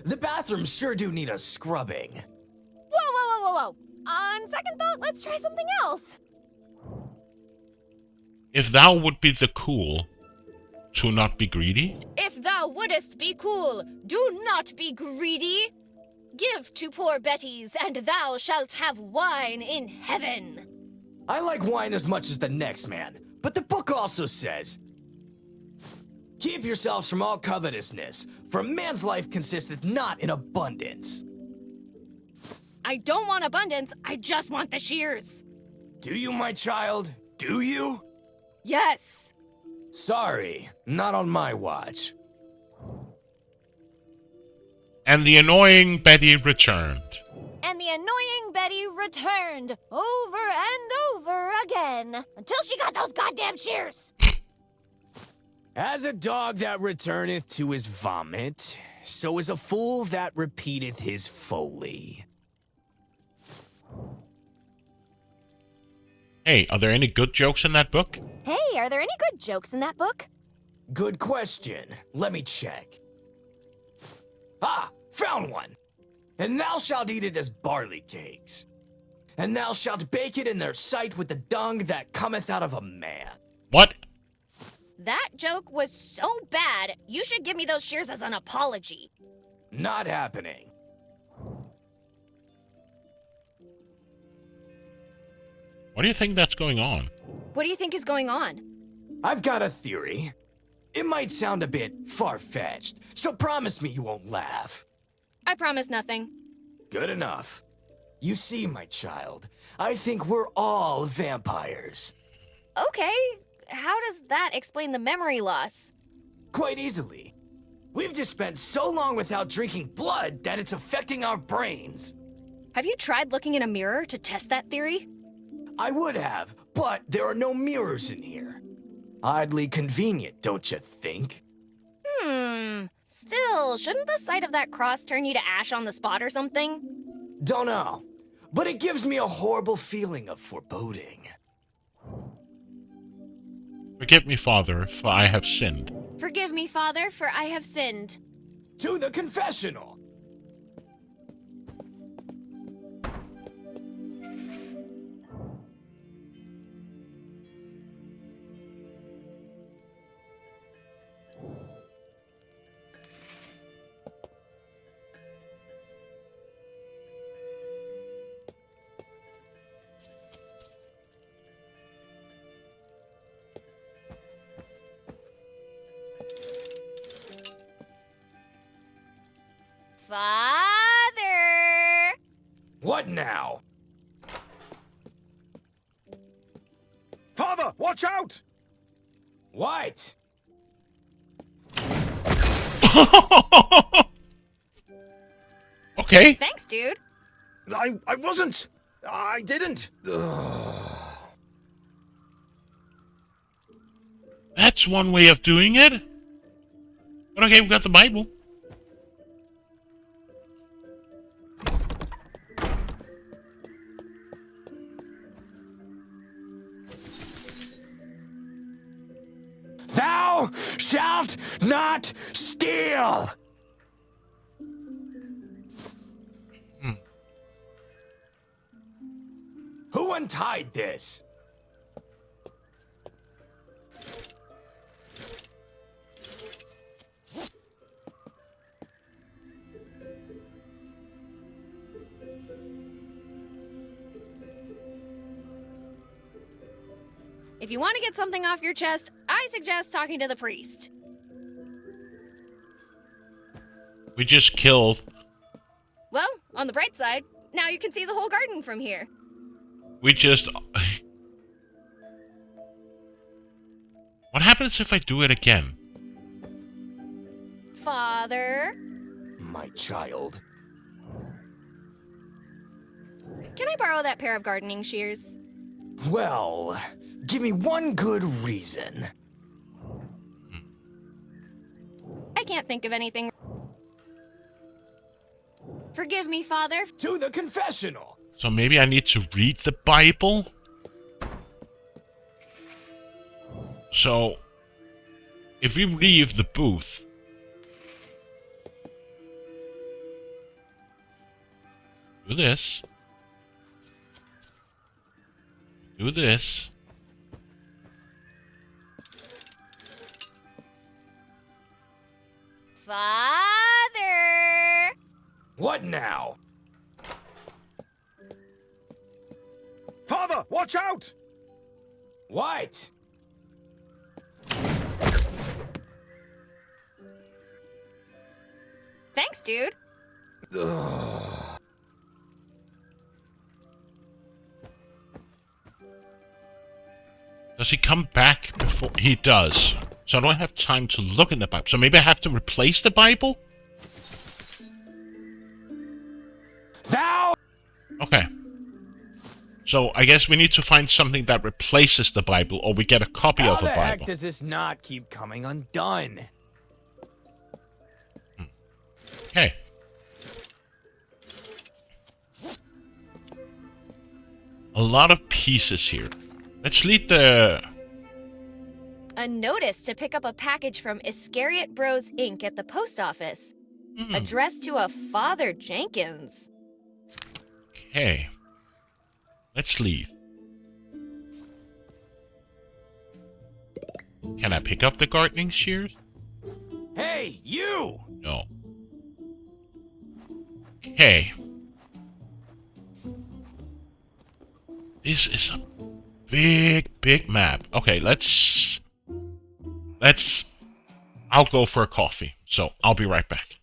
[SPEAKER 7] The bathrooms sure do need a scrubbing.
[SPEAKER 6] Whoa, whoa, whoa, whoa, whoa. On second thought, let's try something else.
[SPEAKER 1] If thou would be the cool, to not be greedy.
[SPEAKER 6] If thou wouldest be cool, do not be greedy. Give to poor Betty's, and thou shalt have wine in heaven.
[SPEAKER 7] I like wine as much as the next man, but the book also says, keep yourselves from all covetousness, for a man's life consisteth not in abundance.
[SPEAKER 6] I don't want abundance, I just want the shears.
[SPEAKER 7] Do you, my child? Do you?
[SPEAKER 6] Yes.
[SPEAKER 7] Sorry, not on my watch.
[SPEAKER 1] And the annoying Betty returned.
[SPEAKER 6] And the annoying Betty returned over and over again until she got those goddamn shears.
[SPEAKER 7] As a dog that returneth to his vomit, so is a fool that repeateth his folly.
[SPEAKER 1] Hey, are there any good jokes in that book?
[SPEAKER 6] Hey, are there any good jokes in that book?
[SPEAKER 7] Good question. Let me check. Ah, found one. And thou shalt eat it as barley cakes. And thou shalt bake it in their sight with the dung that cometh out of a man.
[SPEAKER 1] What?
[SPEAKER 6] That joke was so bad, you should give me those shears as an apology.
[SPEAKER 7] Not happening.
[SPEAKER 1] What do you think that's going on?
[SPEAKER 6] What do you think is going on?
[SPEAKER 7] I've got a theory. It might sound a bit far-fetched, so promise me you won't laugh.
[SPEAKER 6] I promise nothing.
[SPEAKER 7] Good enough. You see, my child, I think we're all vampires.
[SPEAKER 6] Okay, how does that explain the memory loss?
[SPEAKER 7] Quite easily. We've just spent so long without drinking blood that it's affecting our brains.
[SPEAKER 6] Have you tried looking in a mirror to test that theory?
[SPEAKER 7] I would have, but there are no mirrors in here. Oddly convenient, don't you think?
[SPEAKER 6] Still, shouldn't the sight of that cross turn you to ash on the spot or something?
[SPEAKER 7] Don't know, but it gives me a horrible feeling of foreboding.
[SPEAKER 1] Forgive me, Father, for I have sinned.
[SPEAKER 6] Forgive me, Father, for I have sinned.
[SPEAKER 7] To the confessional!
[SPEAKER 6] Father!
[SPEAKER 7] What now?
[SPEAKER 19] Father, watch out!
[SPEAKER 7] What?
[SPEAKER 1] Okay.
[SPEAKER 6] Thanks, dude.
[SPEAKER 19] I wasn't. I didn't.
[SPEAKER 1] That's one way of doing it. But okay, we got the Bible.
[SPEAKER 7] Thou shalt not steal! Who untied this?
[SPEAKER 6] If you want to get something off your chest, I suggest talking to the priest.
[SPEAKER 1] We just killed.
[SPEAKER 6] Well, on the bright side, now you can see the whole garden from here.
[SPEAKER 1] We just... What happens if I do it again?
[SPEAKER 6] Father?
[SPEAKER 7] My child.
[SPEAKER 6] Can I borrow that pair of gardening shears?
[SPEAKER 7] Well, give me one good reason.
[SPEAKER 6] I can't think of anything. Forgive me, Father.
[SPEAKER 7] To the confessional!
[SPEAKER 1] So maybe I need to read the Bible? So, if we leave the booth... Do this. Do this.
[SPEAKER 6] Father!
[SPEAKER 7] What now?
[SPEAKER 19] Father, watch out!
[SPEAKER 7] What?
[SPEAKER 6] Thanks, dude.
[SPEAKER 1] Does he come back before... He does. So I don't have time to look in the Bible. So maybe I have to replace the Bible? Okay. So I guess we need to find something that replaces the Bible, or we get a copy
[SPEAKER 7] How
[SPEAKER 1] of
[SPEAKER 7] the
[SPEAKER 1] a
[SPEAKER 7] heck
[SPEAKER 1] Bible.
[SPEAKER 7] does this not keep coming undone?
[SPEAKER 1] Okay. A lot of pieces here. Let's lead the...
[SPEAKER 2] A notice to pick up a package from Iscariot Bros Inc. at the post office. Addressed to a Father Jenkins.
[SPEAKER 1] Okay. Let's leave. Can I pick up the gardening shears?
[SPEAKER 7] Hey, you!
[SPEAKER 1] No. Okay. This is a big map. Okay, let's... I'll go for a coffee, so I'll be right back.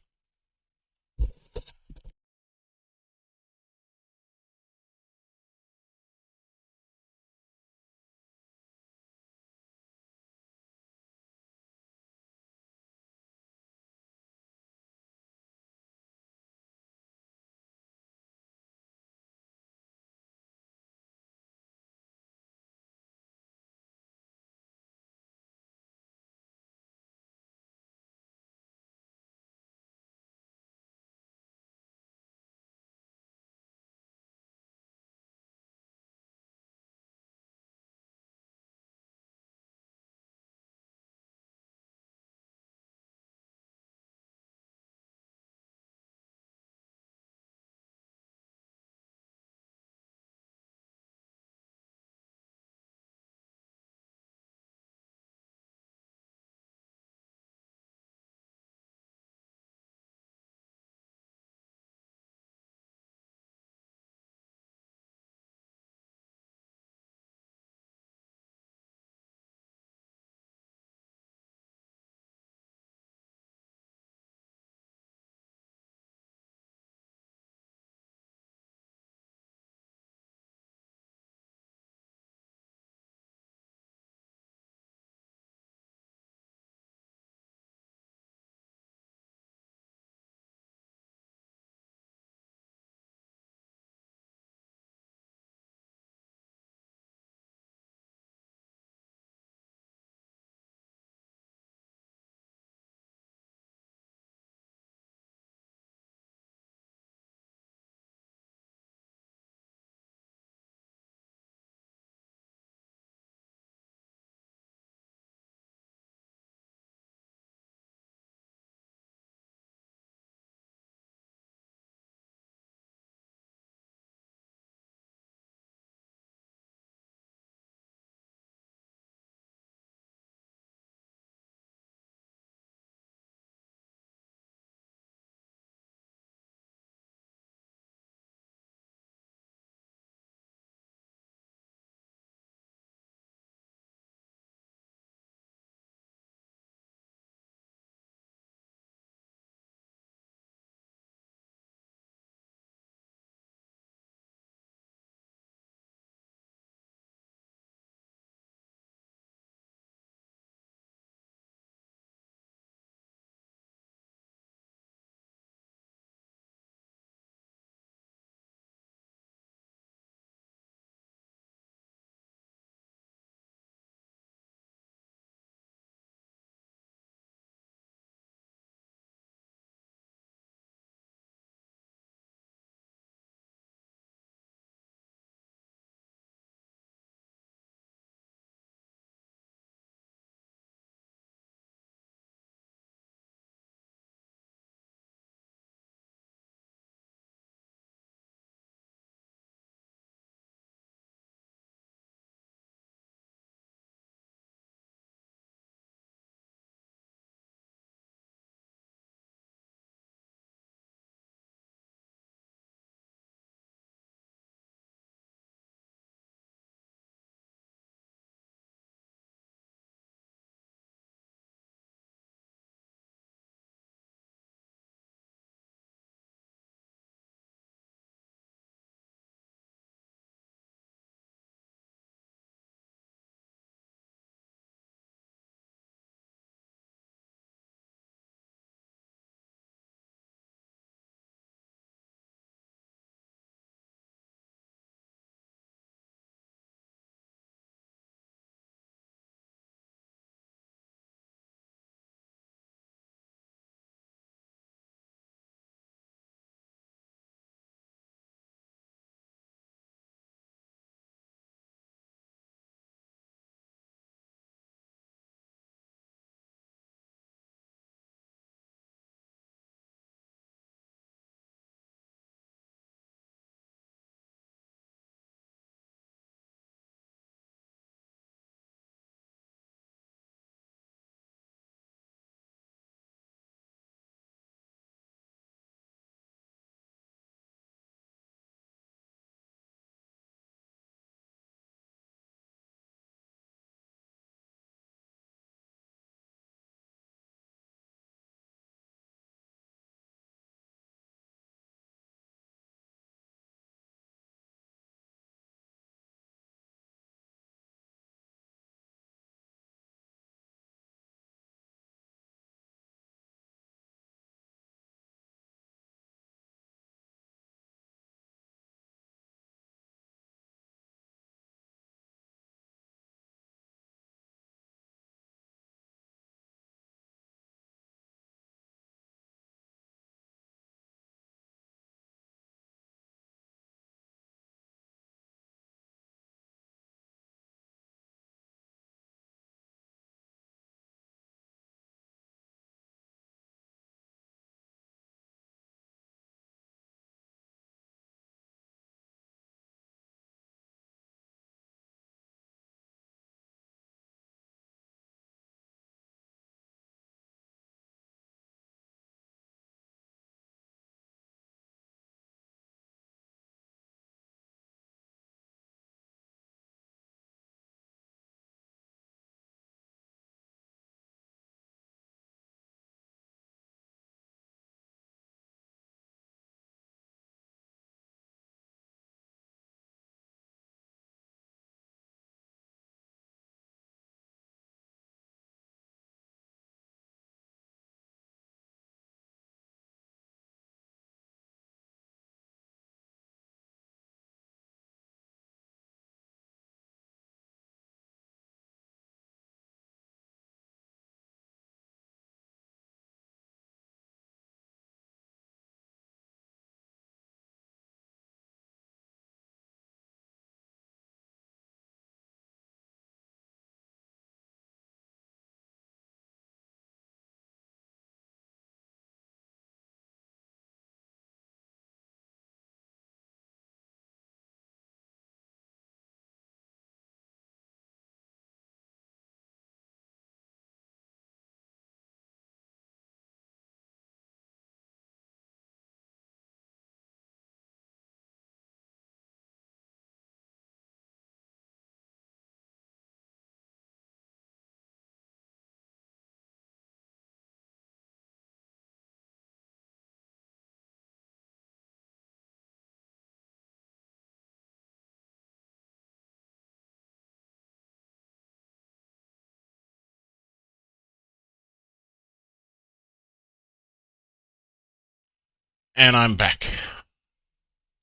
[SPEAKER 1] And I'm back.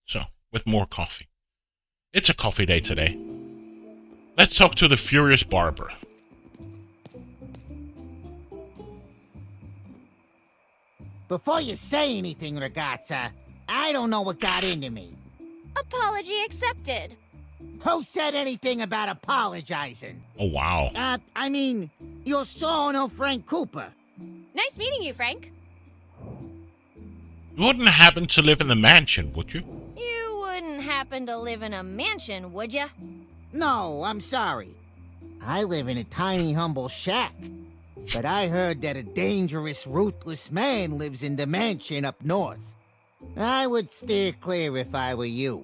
[SPEAKER 1] So, with more coffee. It's a coffee day today. Let's talk to the Furious Barber.
[SPEAKER 3] Before you say anything, ragazza, I don't know what got into me.
[SPEAKER 2] Apology accepted.
[SPEAKER 3] Who said anything about apologizing?
[SPEAKER 1] Oh, wow.
[SPEAKER 3] I mean, yo sono Frank Cooper.
[SPEAKER 2] Nice meeting you, Frank.
[SPEAKER 1] You wouldn't happen to live in the mansion, would you?
[SPEAKER 2] You wouldn't happen to live in a mansion, would ya?
[SPEAKER 3] No, I'm sorry. I live in a tiny, humble shack. But I heard that a dangerous, ruthless man lives in the mansion up north. I would steer clear if I were you.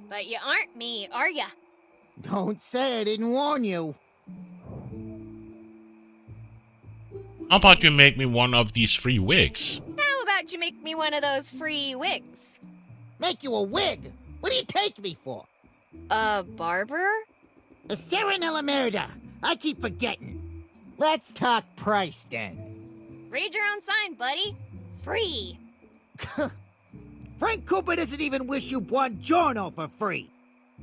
[SPEAKER 2] But you aren't me, are ya?
[SPEAKER 3] Don't say I didn't warn you.
[SPEAKER 1] How about you make me one of these free wigs?
[SPEAKER 2] How about you make me one of those free wigs?
[SPEAKER 3] Make you a wig? What do you take me for?
[SPEAKER 2] A barber?
[SPEAKER 3] A Serenella Merda. I keep forgetting. Let's talk price then.
[SPEAKER 2] Read your own sign, buddy. Free.
[SPEAKER 3] Frank Cooper doesn't even wish you buongiorno for free.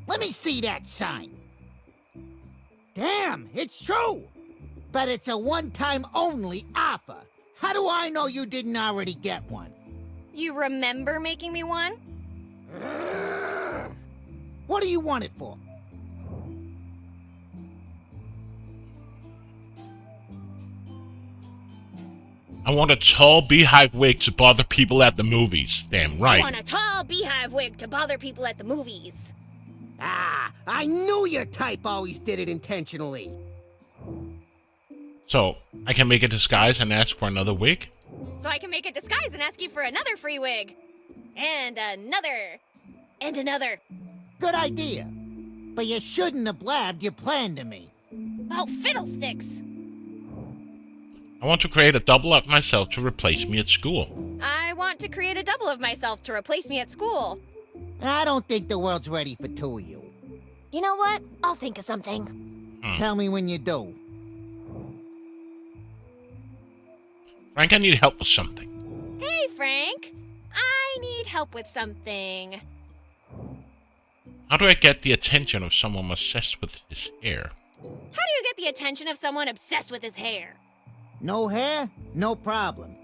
[SPEAKER 3] Let me see that sign. Damn, it's true. But it's a one-time only offer. How do I know you didn't already get one?
[SPEAKER 2] You remember making me one?
[SPEAKER 3] What do you want it for?
[SPEAKER 1] I want a tall beehive wig to bother people at the movies. Damn right.
[SPEAKER 2] I want a tall beehive wig to bother people at the movies.
[SPEAKER 3] Ah, I knew your type always did it intentionally.
[SPEAKER 1] So, I can make a disguise and ask for another wig?
[SPEAKER 2] So I can make a disguise and ask you for another free wig. And another. And another.
[SPEAKER 3] Good idea. But you shouldn't have blabbed your plan to me.
[SPEAKER 2] Oh, fiddlesticks.
[SPEAKER 1] I want to create a double of myself to replace me at school.
[SPEAKER 2] I want to create a double of myself to replace me at school.
[SPEAKER 3] I don't think the world's ready for two of you.
[SPEAKER 2] You know what? I'll think of something.
[SPEAKER 3] Tell me when you do.
[SPEAKER 1] Frank, I need help with something.
[SPEAKER 2] Hey, Frank. I need help with something.
[SPEAKER 1] How do I get the attention of someone obsessed with his hair?
[SPEAKER 2] How do you get the attention of someone obsessed with his hair?
[SPEAKER 3] No hair? No problem.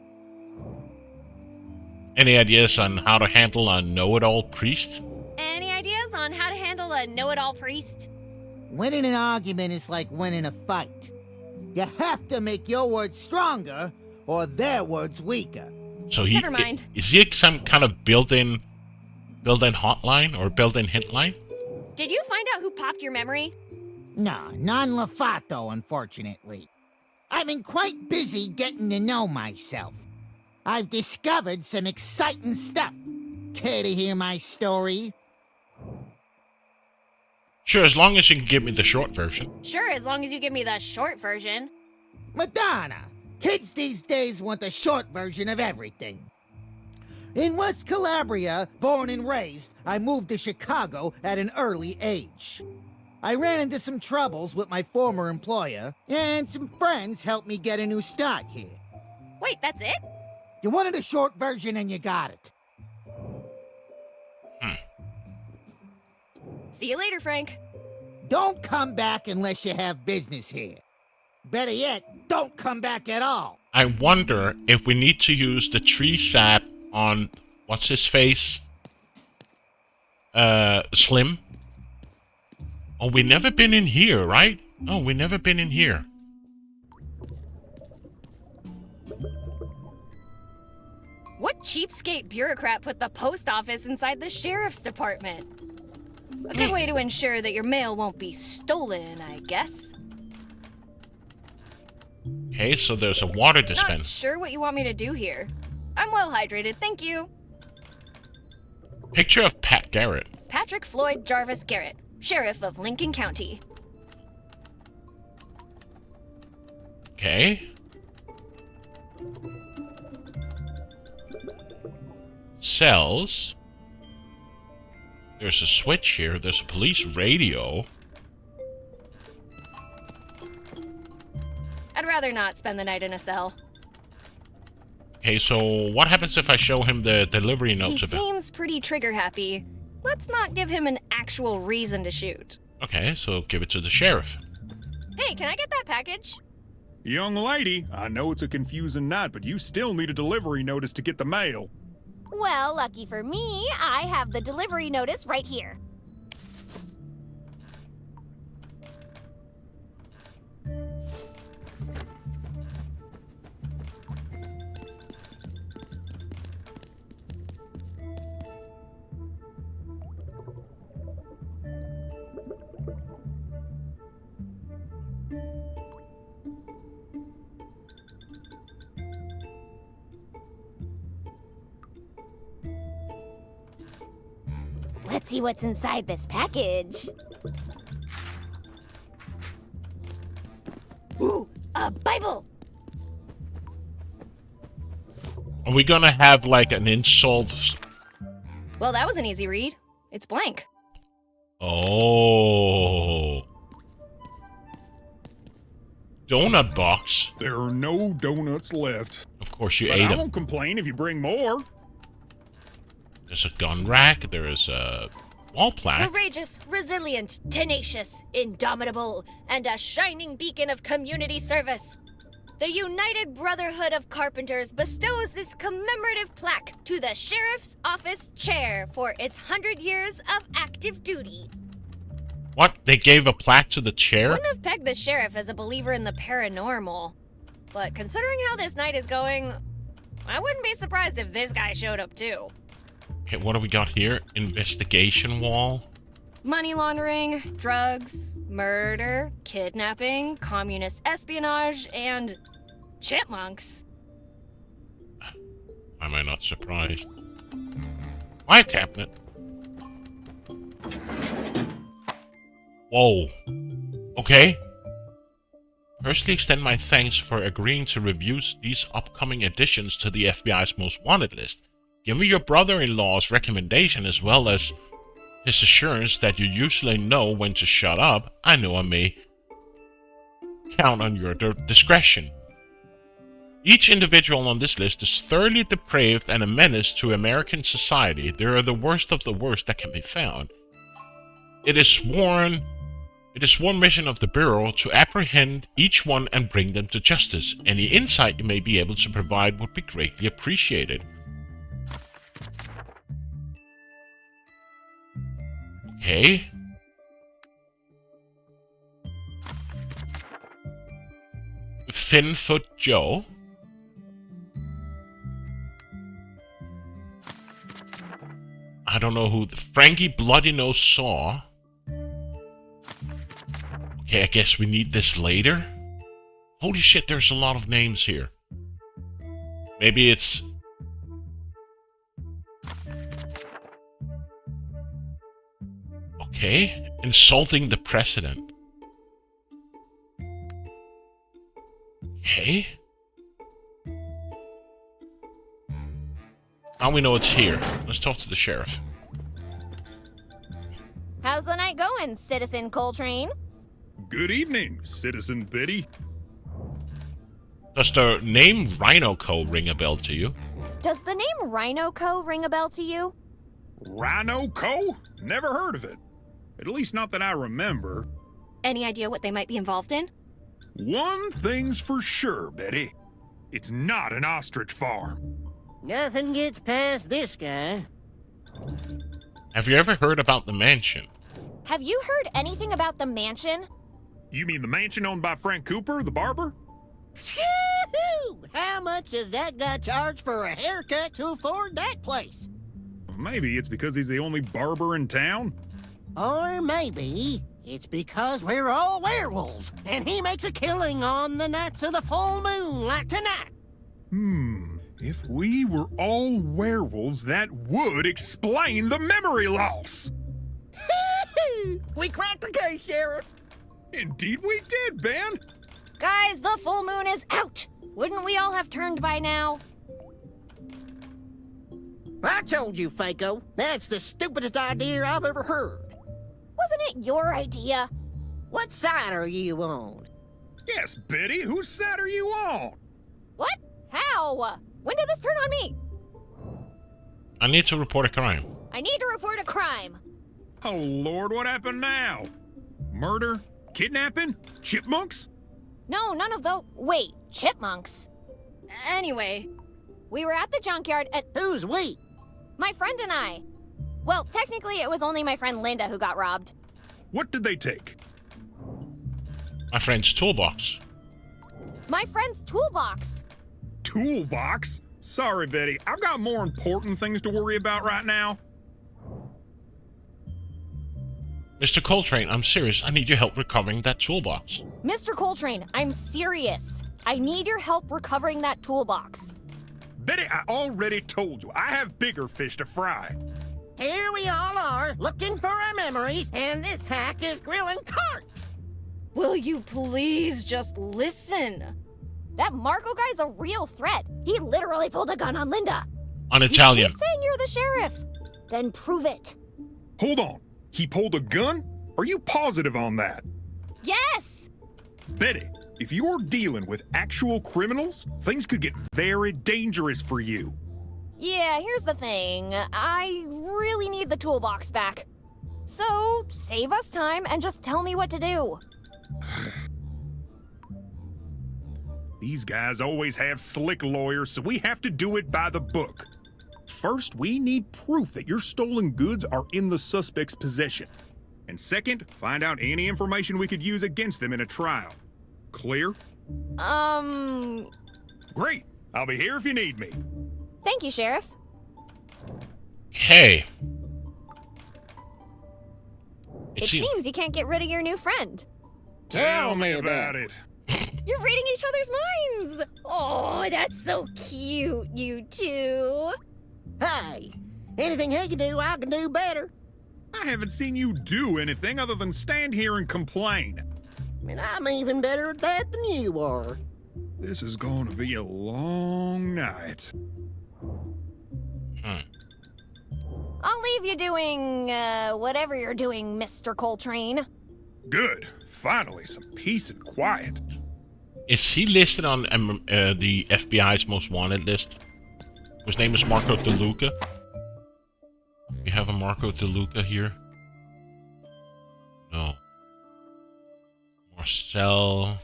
[SPEAKER 1] Any ideas on how to handle a know-it-all priest?
[SPEAKER 2] Any ideas on how to handle a know-it-all priest?
[SPEAKER 3] Winning an argument is like winning a fight. You have to make your words stronger or their words weaker.
[SPEAKER 1] So he
[SPEAKER 2] Never mind.
[SPEAKER 1] Is he some kind of built-in hotline or built-in hint line?
[SPEAKER 2] Did you find out who popped your memory?
[SPEAKER 3] Nah, non-Lafato, unfortunately. I've been quite busy getting to know myself. I've discovered some exciting stuff. Care to hear my story?
[SPEAKER 1] Sure, as long as you can give me the short version.
[SPEAKER 2] Sure, as long as you give me the short version.
[SPEAKER 3] Madonna! Kids these days want the short version of everything. In West Calabria, born and raised, I moved to Chicago at an early age. I ran into some troubles with my former employer, and some friends helped me get a new start here.
[SPEAKER 2] Wait, that's it?
[SPEAKER 3] You wanted a short version and you got it.
[SPEAKER 2] See you later, Frank.
[SPEAKER 3] Don't come back unless you have business here. Better yet, don't come back at all.
[SPEAKER 1] I wonder if we need to use the tree sap on, what's his face? Slim? Oh, we never been in here, right? Oh, we never been in here.
[SPEAKER 2] What cheapskate bureaucrat put the post office inside the sheriff's department? A good way to ensure that your mail won't be stolen, I guess.
[SPEAKER 1] Okay, so there's a water
[SPEAKER 2] Not
[SPEAKER 1] dispenser.
[SPEAKER 2] sure what you want me to do here. I'm well hydrated, thank you.
[SPEAKER 1] Picture of Pat Garrett.
[SPEAKER 2] Patrick Floyd Jarvis Garrett, Sheriff of Lincoln County.
[SPEAKER 1] Okay. Cells. There's a switch here. There's a police radio.
[SPEAKER 2] I'd rather not spend the night in a cell.
[SPEAKER 1] Okay, so what happens if I show him the delivery notes
[SPEAKER 2] He
[SPEAKER 1] about?
[SPEAKER 2] seems pretty trigger happy. Let's not give him an actual reason to shoot.
[SPEAKER 1] Okay, so give it to the sheriff.
[SPEAKER 2] Hey, can I get that package?
[SPEAKER 11] Young lady, I know it's a confusing night, but you still need a delivery notice to get the mail.
[SPEAKER 6] Well, lucky for me, I have the delivery notice right here. Let's see what's inside this package.
[SPEAKER 2] Ooh, a Bible!
[SPEAKER 1] Are we gonna have like an insult?
[SPEAKER 2] Well, that was an easy read. It's blank.
[SPEAKER 1] Oh. Donut box.
[SPEAKER 11] There are no donuts left.
[SPEAKER 1] Of course you
[SPEAKER 11] But
[SPEAKER 1] ate
[SPEAKER 11] I
[SPEAKER 1] them.
[SPEAKER 11] won't complain if you bring more.
[SPEAKER 1] There's a gun rack. There is a wall plaque.
[SPEAKER 2] Courageous, resilient, tenacious, indomitable, and a shining beacon of community service. The United Brotherhood of Carpenters bestows this commemorative plaque to the Sheriff's Office Chair for its 100 years of active duty.
[SPEAKER 1] What? They gave a plaque to the chair?
[SPEAKER 2] Wouldn't have pegged the sheriff as a believer in the paranormal. But considering how this night is going, I wouldn't be surprised if this guy showed up too.
[SPEAKER 1] Okay, what do we got here? Investigation wall.
[SPEAKER 2] Money laundering, drugs, murder, kidnapping, communist espionage, and chipmunks.
[SPEAKER 1] Am I not surprised? My cabinet. Whoa. Okay. Personally extend my thanks for agreeing to review these upcoming additions to the FBI's most wanted list. Give me your brother-in-law's recommendation as well as his assurance that you usually know when to shut up. I know I may count on your discretion. Each individual on this list is thoroughly depraved and a menace to American society. They are the worst of the worst that can be found. It is sworn mission of the Bureau to apprehend each one and bring them to justice. Any insight you may be able to provide would be greatly appreciated. Okay. Finfoot Joe. I don't know who. Frankie Bloody Nose Saw. Okay, I guess we need this later. Holy shit, there's a lot of names here. Maybe it's... Okay, insulting the president. Okay. Now we know it's here. Let's talk to the sheriff.
[SPEAKER 6] How's the night going, Citizen Coltrane?
[SPEAKER 11] Good evening, Citizen Biddy.
[SPEAKER 1] Does the name Rhino Co. ring a bell to you?
[SPEAKER 6] Does the name Rhino Co. ring a bell to you?
[SPEAKER 11] Rhino Co? Never heard of it. At least not that I remember.
[SPEAKER 2] Any idea what they might be involved in?
[SPEAKER 11] One thing's for sure, Betty. It's not an ostrich farm.
[SPEAKER 3] Nothing gets past this guy.
[SPEAKER 1] Have you ever heard about the mansion?
[SPEAKER 6] Have you heard anything about the mansion?
[SPEAKER 11] You mean the mansion owned by Frank Cooper, the barber?
[SPEAKER 3] Phew! How much does that guy charge for a haircut to afford that place?
[SPEAKER 11] Maybe it's because he's the only barber in town.
[SPEAKER 3] Or maybe it's because we're all werewolves, and he makes a killing on the nights of the full moon like tonight.
[SPEAKER 11] If we were all werewolves, that would explain the memory loss.
[SPEAKER 22] We cracked the case, Sheriff.
[SPEAKER 11] Indeed we did, Ben.
[SPEAKER 6] Guys, the full moon is out. Wouldn't we all have turned by now?
[SPEAKER 3] I told you, Fako. That's the stupidest idea I've ever heard.
[SPEAKER 6] Wasn't it your idea?
[SPEAKER 3] What side are you on?
[SPEAKER 11] Yes, Betty, whose side are you on?
[SPEAKER 6] What? How? When did this turn on me?
[SPEAKER 1] I need to report a crime.
[SPEAKER 6] I need to report a crime.
[SPEAKER 11] Oh, Lord, what happened now? Murder? Kidnapping? Chipmunks?
[SPEAKER 6] No, none of those. Wait, chipmunks? Anyway, we were at the junkyard and...
[SPEAKER 3] Who's we?
[SPEAKER 6] My friend and I. Well, technically, it was only my friend Linda who got robbed.
[SPEAKER 11] What did they take?
[SPEAKER 1] My friend's toolbox.
[SPEAKER 6] My friend's toolbox.
[SPEAKER 11] Toolbox? Sorry, Betty. I've got more important things to worry about right now.
[SPEAKER 1] Mr. Coltrane, I'm serious. I need your help recovering that toolbox.
[SPEAKER 6] Mr. Coltrane, I'm serious. I need your help recovering that toolbox.
[SPEAKER 11] Betty, I already told you. I have bigger fish to fry.
[SPEAKER 3] Here we all are, looking for our memories, and this hack is grilling carts.
[SPEAKER 6] Will you please just listen? That Marco guy's a real threat. He literally pulled a gun on Linda.
[SPEAKER 1] On Italian.
[SPEAKER 6] You keep saying you're the sheriff. Then prove it.
[SPEAKER 11] Hold on. He pulled a gun? Are you positive on that?
[SPEAKER 6] Yes!
[SPEAKER 11] Betty, if you're dealing with actual criminals, things could get very dangerous for you.
[SPEAKER 6] Yeah, here's the thing. I really need the toolbox back. So, save us time and just tell me what to do.
[SPEAKER 11] These guys always have slick lawyers, so we have to do it by the book. First, we need proof that your stolen goods are in the suspect's possession. And second, find out any information we could use against them in a trial. Clear? Great. I'll be here if you need me.
[SPEAKER 6] Thank you, Sheriff.
[SPEAKER 1] Hey.
[SPEAKER 6] It seems you can't get rid of your new friend.
[SPEAKER 11] Tell me about it.
[SPEAKER 6] You're reading each other's minds. Oh, that's so cute, you two.
[SPEAKER 3] Hey, anything he can do, I can do better.
[SPEAKER 11] I haven't seen you do anything other than stand here and complain.
[SPEAKER 3] I mean, I'm even better at that than you are.
[SPEAKER 11] This is going to be a long night.
[SPEAKER 6] I'll leave you doing, whatever you're doing, Mr. Coltrane.
[SPEAKER 11] Good. Finally, some peace and quiet.
[SPEAKER 1] Is he listed on the FBI's most wanted list? His name is Marco DeLuca. We have a Marco DeLuca here. No. Marcel.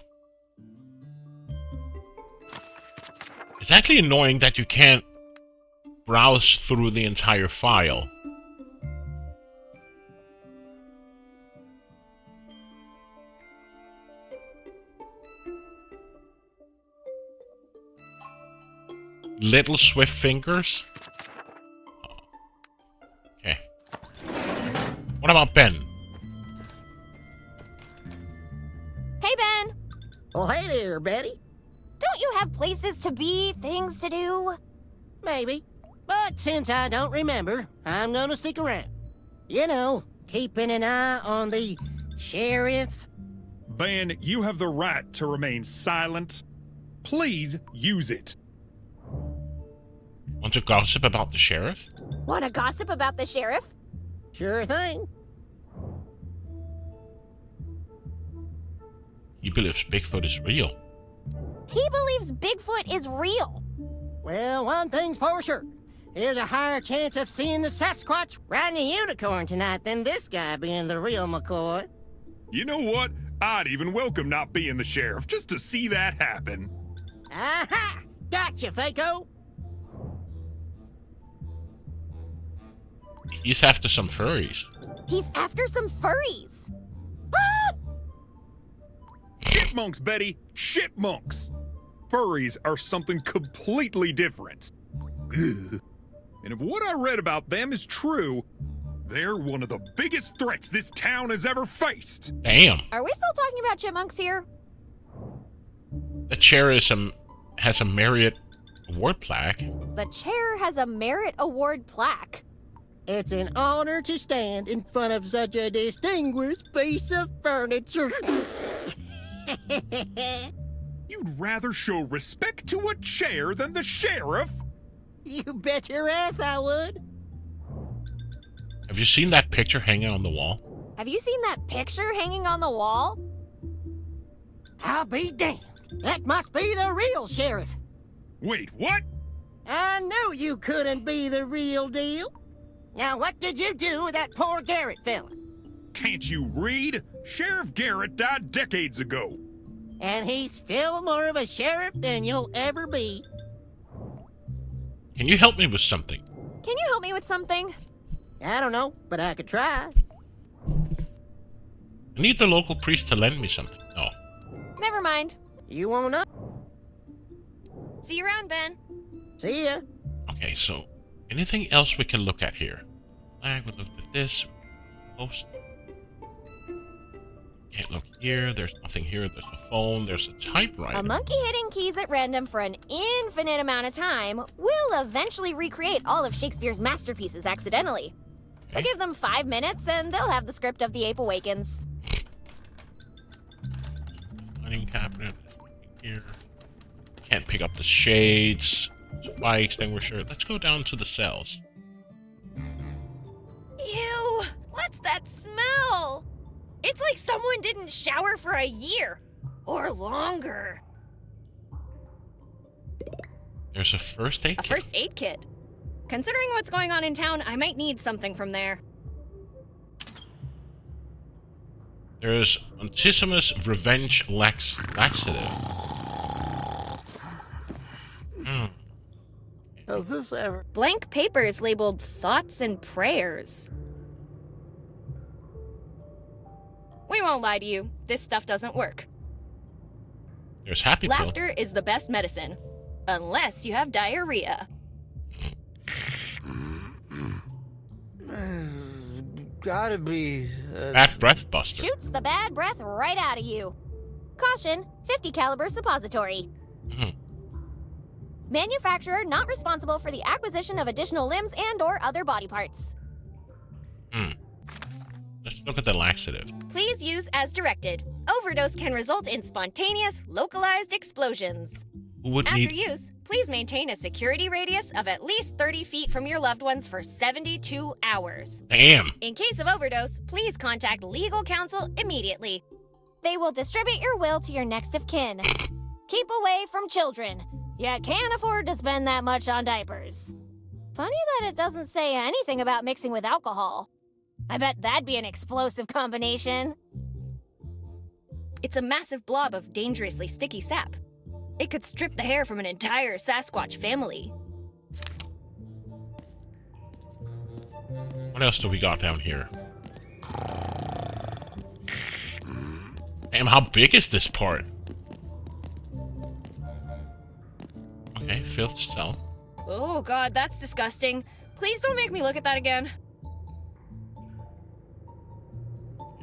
[SPEAKER 1] It's actually annoying that you can't browse through the entire file. Little swift fingers? Okay. What about Ben?
[SPEAKER 6] Hey, Ben.
[SPEAKER 3] Oh, hey there, Betty.
[SPEAKER 6] Don't you have places to be, things to do?
[SPEAKER 3] Maybe. But since I don't remember, I'm gonna stick around. You know, keeping an eye on the sheriff.
[SPEAKER 11] Ben, you have the right to remain silent. Please use it.
[SPEAKER 1] Want to gossip about the sheriff?
[SPEAKER 6] Want to gossip about the sheriff?
[SPEAKER 3] Sure thing.
[SPEAKER 1] He believes Bigfoot is real.
[SPEAKER 6] He believes Bigfoot is real.
[SPEAKER 3] Well, one thing's for sure. There's a higher chance of seeing the Sasquatch riding a unicorn tonight than this guy being the real McCoy.
[SPEAKER 11] You know what? I'd even welcome not being the sheriff just to see that happen.
[SPEAKER 3] Aha! Gotcha, Fako!
[SPEAKER 1] He's after some furries.
[SPEAKER 6] He's after some furries.
[SPEAKER 11] Chipmunks, Betty! Chipmunks! Furries are something completely different. Ugh. And if what I read about them is true, they're one of the biggest threats this town has ever faced.
[SPEAKER 1] Damn.
[SPEAKER 6] Are we still talking about chipmunks here?
[SPEAKER 1] The chair has a Merit Award plaque.
[SPEAKER 6] The chair has a Merit Award plaque.
[SPEAKER 3] It's an honor to stand in front of such a distinguished piece of furniture.
[SPEAKER 11] You'd rather show respect to a chair than the sheriff?
[SPEAKER 3] You bet your ass I would.
[SPEAKER 1] Have you seen that picture hanging on the wall?
[SPEAKER 6] Have you seen that picture hanging on the wall?
[SPEAKER 3] I'll be damned. That must be the real sheriff.
[SPEAKER 11] Wait, what?
[SPEAKER 3] I knew you couldn't be the real deal. Now, what did you do with that poor Garrett fella?
[SPEAKER 11] Can't you read? Sheriff Garrett died decades ago.
[SPEAKER 3] And he's still more of a sheriff than you'll ever be.
[SPEAKER 1] Can you help me with something?
[SPEAKER 6] Can you help me with something?
[SPEAKER 3] I don't know, but I could try.
[SPEAKER 1] I need the local priest to lend me something. Oh.
[SPEAKER 6] Never mind.
[SPEAKER 3] You won't know.
[SPEAKER 6] See you around, Ben.
[SPEAKER 3] See ya.
[SPEAKER 1] Okay, so anything else we can look at here? We looked at this. Post. Can't look here. There's nothing here. There's a phone. There's a typewriter.
[SPEAKER 6] A monkey hitting keys at random for an infinite amount of time will eventually recreate all of Shakespeare's masterpieces accidentally.
[SPEAKER 1] Okay.
[SPEAKER 6] We'll give them 5 minutes and they'll have the script of The Ape Awakens.
[SPEAKER 1] Lighting cabinet. Here. Can't pick up the shades. Supply extinguisher. Let's go down to the cells.
[SPEAKER 6] Ew! What's that smell? It's like someone didn't shower for a year. Or longer.
[SPEAKER 1] There's a first aid
[SPEAKER 6] A
[SPEAKER 1] kit.
[SPEAKER 6] first aid kit. Considering what's going on in town, I might need something from there.
[SPEAKER 1] There's Anticimus Revenge Laxative.
[SPEAKER 22] Has this ever...
[SPEAKER 6] Blank papers labeled thoughts and prayers. We won't lie to you. This stuff doesn't work.
[SPEAKER 1] There's Happy Pill.
[SPEAKER 6] Laughter is the best medicine. Unless you have diarrhea.
[SPEAKER 22] Gotta be...
[SPEAKER 1] Bad Breath Buster.
[SPEAKER 6] Shoots the bad breath right out of you. Caution, 50 caliber suppository. Manufacturer not responsible for the acquisition of additional limbs and or other body parts.
[SPEAKER 1] Let's look at the laxative.
[SPEAKER 6] Please use as directed. Overdose can result in spontaneous, localized explosions.
[SPEAKER 1] Who would
[SPEAKER 6] After
[SPEAKER 1] need...
[SPEAKER 6] use, please maintain a security radius of at least 30 feet from your loved ones for 72 hours.
[SPEAKER 1] Damn.
[SPEAKER 6] In case of overdose, please contact legal counsel immediately. They will distribute your will to your next of kin. Keep away from children. You can't afford to spend that much on diapers. Funny that it doesn't say anything about mixing with alcohol. I bet that'd be an explosive combination. It's a massive blob of dangerously sticky sap. It could strip the hair from an entire Sasquatch family.
[SPEAKER 1] What else do we got down here? Damn, how big is this part? Okay, fifth cell.
[SPEAKER 6] Oh god, that's disgusting. Please don't make me look at that again.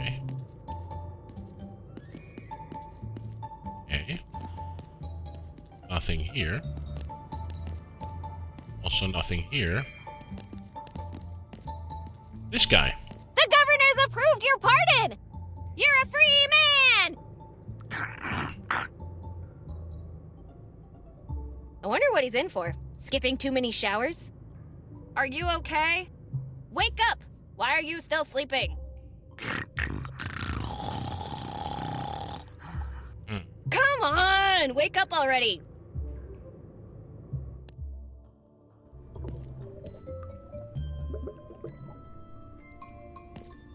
[SPEAKER 1] Okay. Okay. Nothing here. Also nothing here. This guy.
[SPEAKER 6] The governor's approved your pardon! You're a free man! I wonder what he's in for. Skipping too many showers? Are you okay? Wake up! Why are you still sleeping? Come on! Wake up already!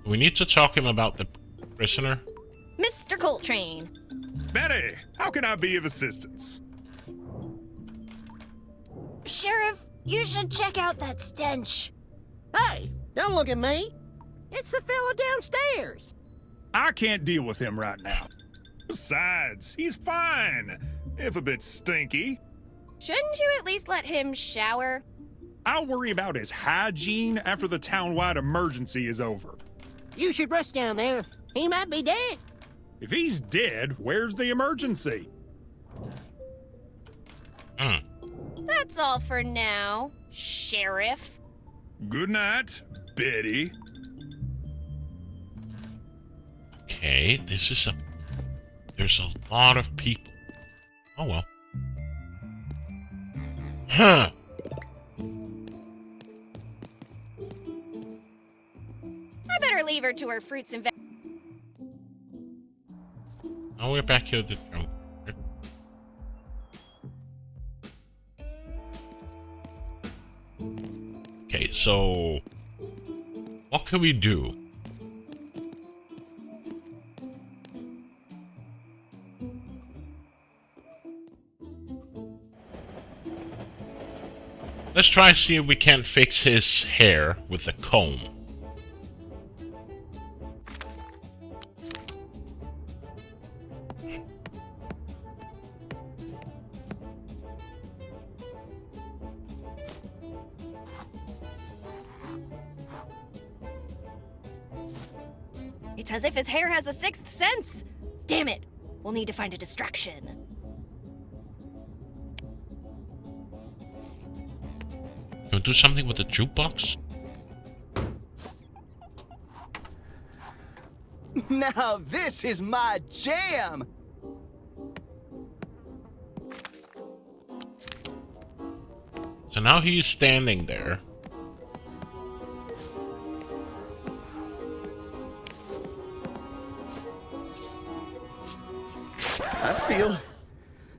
[SPEAKER 1] We need to talk him about the prisoner.
[SPEAKER 6] Mr. Coltrane.
[SPEAKER 11] Betty, how can I be of assistance?
[SPEAKER 6] Sheriff, you should check out that stench.
[SPEAKER 3] Hey, don't look at me. It's the fella downstairs.
[SPEAKER 11] I can't deal with him right now. Besides, he's fine, if a bit stinky.
[SPEAKER 6] Shouldn't you at least let him shower?
[SPEAKER 11] I'll worry about his hygiene after the town-wide emergency is over.
[SPEAKER 3] You should rush down there. He might be dead.
[SPEAKER 11] If he's dead, where's the emergency?
[SPEAKER 6] That's all for now, Sheriff.
[SPEAKER 11] Good night, Betty.
[SPEAKER 1] Okay, this is a... There's a lot of people. Oh well. Huh.
[SPEAKER 6] I better leave her to her fruits and veg.
[SPEAKER 1] Now we're back here at the jungle. Okay, so what can we do? Let's try and see if we can't fix his hair with a comb.
[SPEAKER 2] It's as if his hair has a sixth sense. Damn it. We'll need to find a distraction.
[SPEAKER 1] Can we do something with the jukebox?
[SPEAKER 13] Now this is my jam!
[SPEAKER 1] So now he's standing there.
[SPEAKER 13] I feel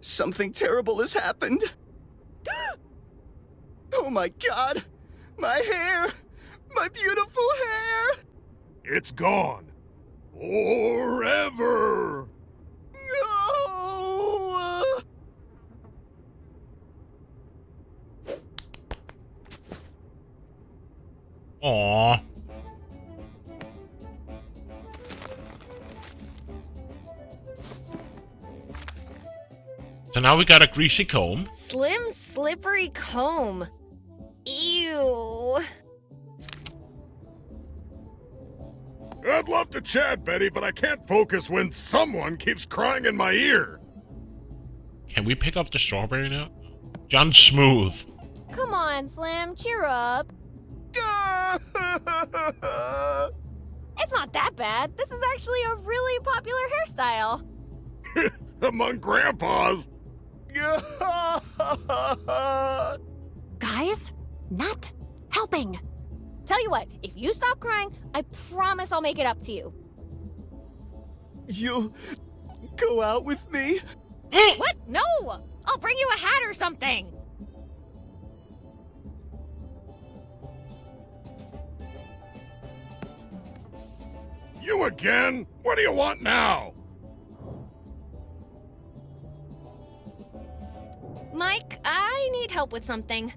[SPEAKER 13] something terrible has happened. Oh my God! My hair! My beautiful hair!
[SPEAKER 19] It's gone. Forever!
[SPEAKER 13] No!
[SPEAKER 1] Aww. So now we got a greasy comb.
[SPEAKER 2] Slim, slippery comb. Ew.
[SPEAKER 19] I'd love to chat, Betty, but I can't focus when someone keeps crying in my ear.
[SPEAKER 1] Can we pick up the strawberry now? John Smooth.
[SPEAKER 6] Come on, Slim, cheer up. It's not that bad. This is actually a really popular hairstyle.
[SPEAKER 19] Among grandpas.
[SPEAKER 9] Guys, not helping.
[SPEAKER 6] Tell you what, if you stop crying, I promise I'll make it up to you.
[SPEAKER 13] You'll go out with me?
[SPEAKER 6] What? No! I'll bring you a hat or something.
[SPEAKER 19] You again? What do you want now?
[SPEAKER 2] Mike, I need help with something.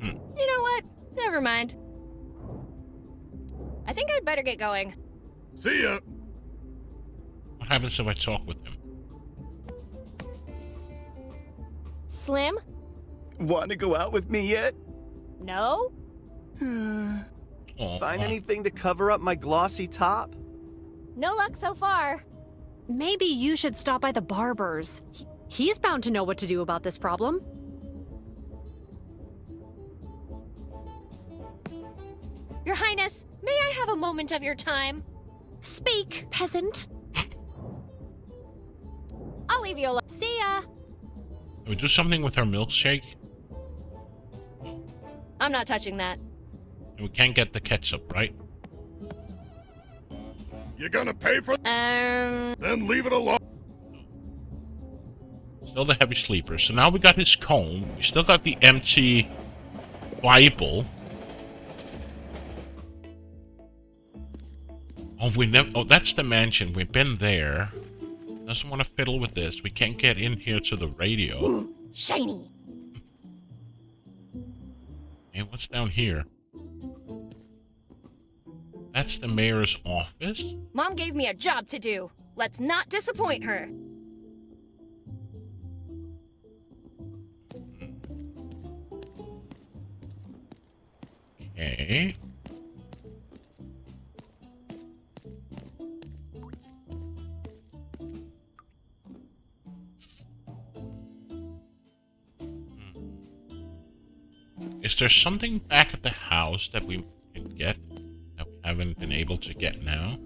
[SPEAKER 1] Hmm.
[SPEAKER 2] You know what? Never mind. I think I'd better get going.
[SPEAKER 19] See ya.
[SPEAKER 1] What happens if I talk with him?
[SPEAKER 6] Slim?
[SPEAKER 13] Want to go out with me yet?
[SPEAKER 6] No?
[SPEAKER 20] Find anything to cover up my glossy top?
[SPEAKER 6] No luck so far.
[SPEAKER 9] Maybe you should stop by the barber's. He's bound to know what to do about this problem.
[SPEAKER 2] Your Highness, may I have a moment of your time?
[SPEAKER 9] Speak, peasant.
[SPEAKER 6] I'll leave you alone. See ya.
[SPEAKER 1] Can we do something with our milkshake?
[SPEAKER 2] I'm not touching that.
[SPEAKER 1] And we can't get the ketchup, right?
[SPEAKER 19] You gonna pay for Then leave it alone.
[SPEAKER 1] Still the heavy sleeper. So now we got his comb. We still got the empty Bible. Oh, we never. Oh, that's the mansion. We've been there. Doesn't want to fiddle with this. We can't get in here to the radio.
[SPEAKER 2] Ooh, shiny.
[SPEAKER 1] And what's down here? That's the mayor's office.
[SPEAKER 2] Mom gave me a job to do. Let's not disappoint her.
[SPEAKER 1] Okay. Is there something back at the house that we can get that we haven't been able to get now?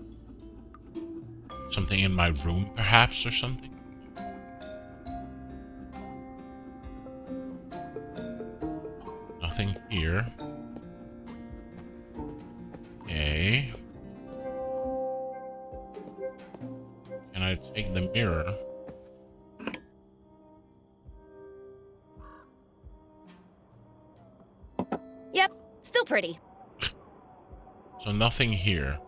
[SPEAKER 1] Something in my room, perhaps, or something? Nothing here. Okay. Can I take the mirror?
[SPEAKER 2] Yep, still pretty.
[SPEAKER 1] So nothing here.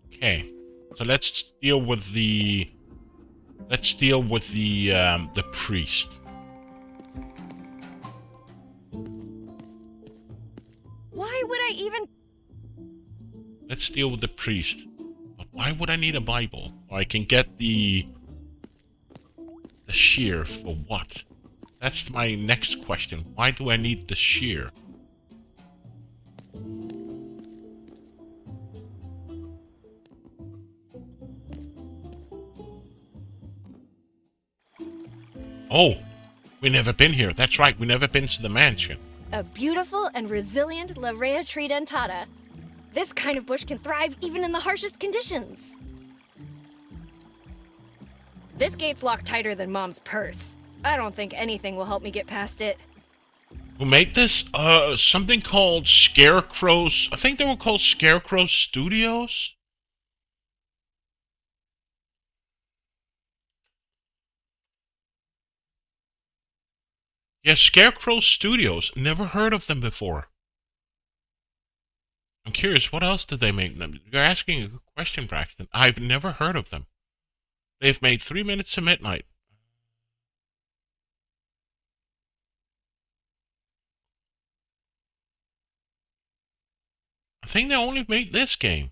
[SPEAKER 1] Okay, so let's deal with the priest.
[SPEAKER 5] Why would I even...
[SPEAKER 1] Let's deal with the priest. But why would I need a Bible? Or I can get the shear for what? That's my next question. Why do I need the shear? Oh, we never been here. That's right, we never been to the mansion.
[SPEAKER 2] A beautiful and resilient Larea tridentata. This kind of bush can thrive even in the harshest conditions. This gate's locked tighter than Mom's purse. I don't think anything will help me get past it.
[SPEAKER 1] Who made this? Something called Scarecrow's... I think they were called Scarecrow Studios? Yeah, Scarecrow Studios. Never heard of them before. I'm curious, what else did they make? You're asking a good question, Braxton. I've never heard of them. They've made 3 Minutes to Midnight. I think they only made this game.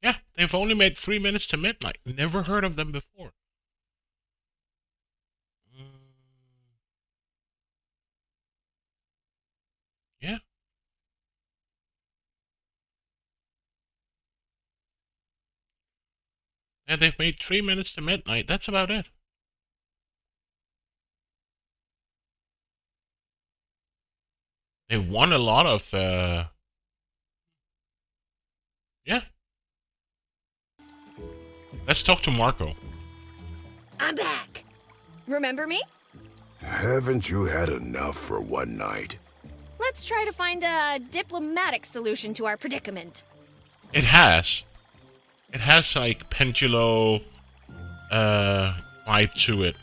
[SPEAKER 1] Yeah, they've only made 3 Minutes to Midnight. Never heard of them before. Yeah. Yeah, they've made 3 Minutes to Midnight. That's about it. They won a lot of, yeah. Let's talk to Marco.
[SPEAKER 2] I'm back. Remember me?
[SPEAKER 17] Haven't you had enough for one night?
[SPEAKER 2] Let's try to find a diplomatic solution to our predicament.
[SPEAKER 1] It has. It has, like, Pendulo, vibe to it.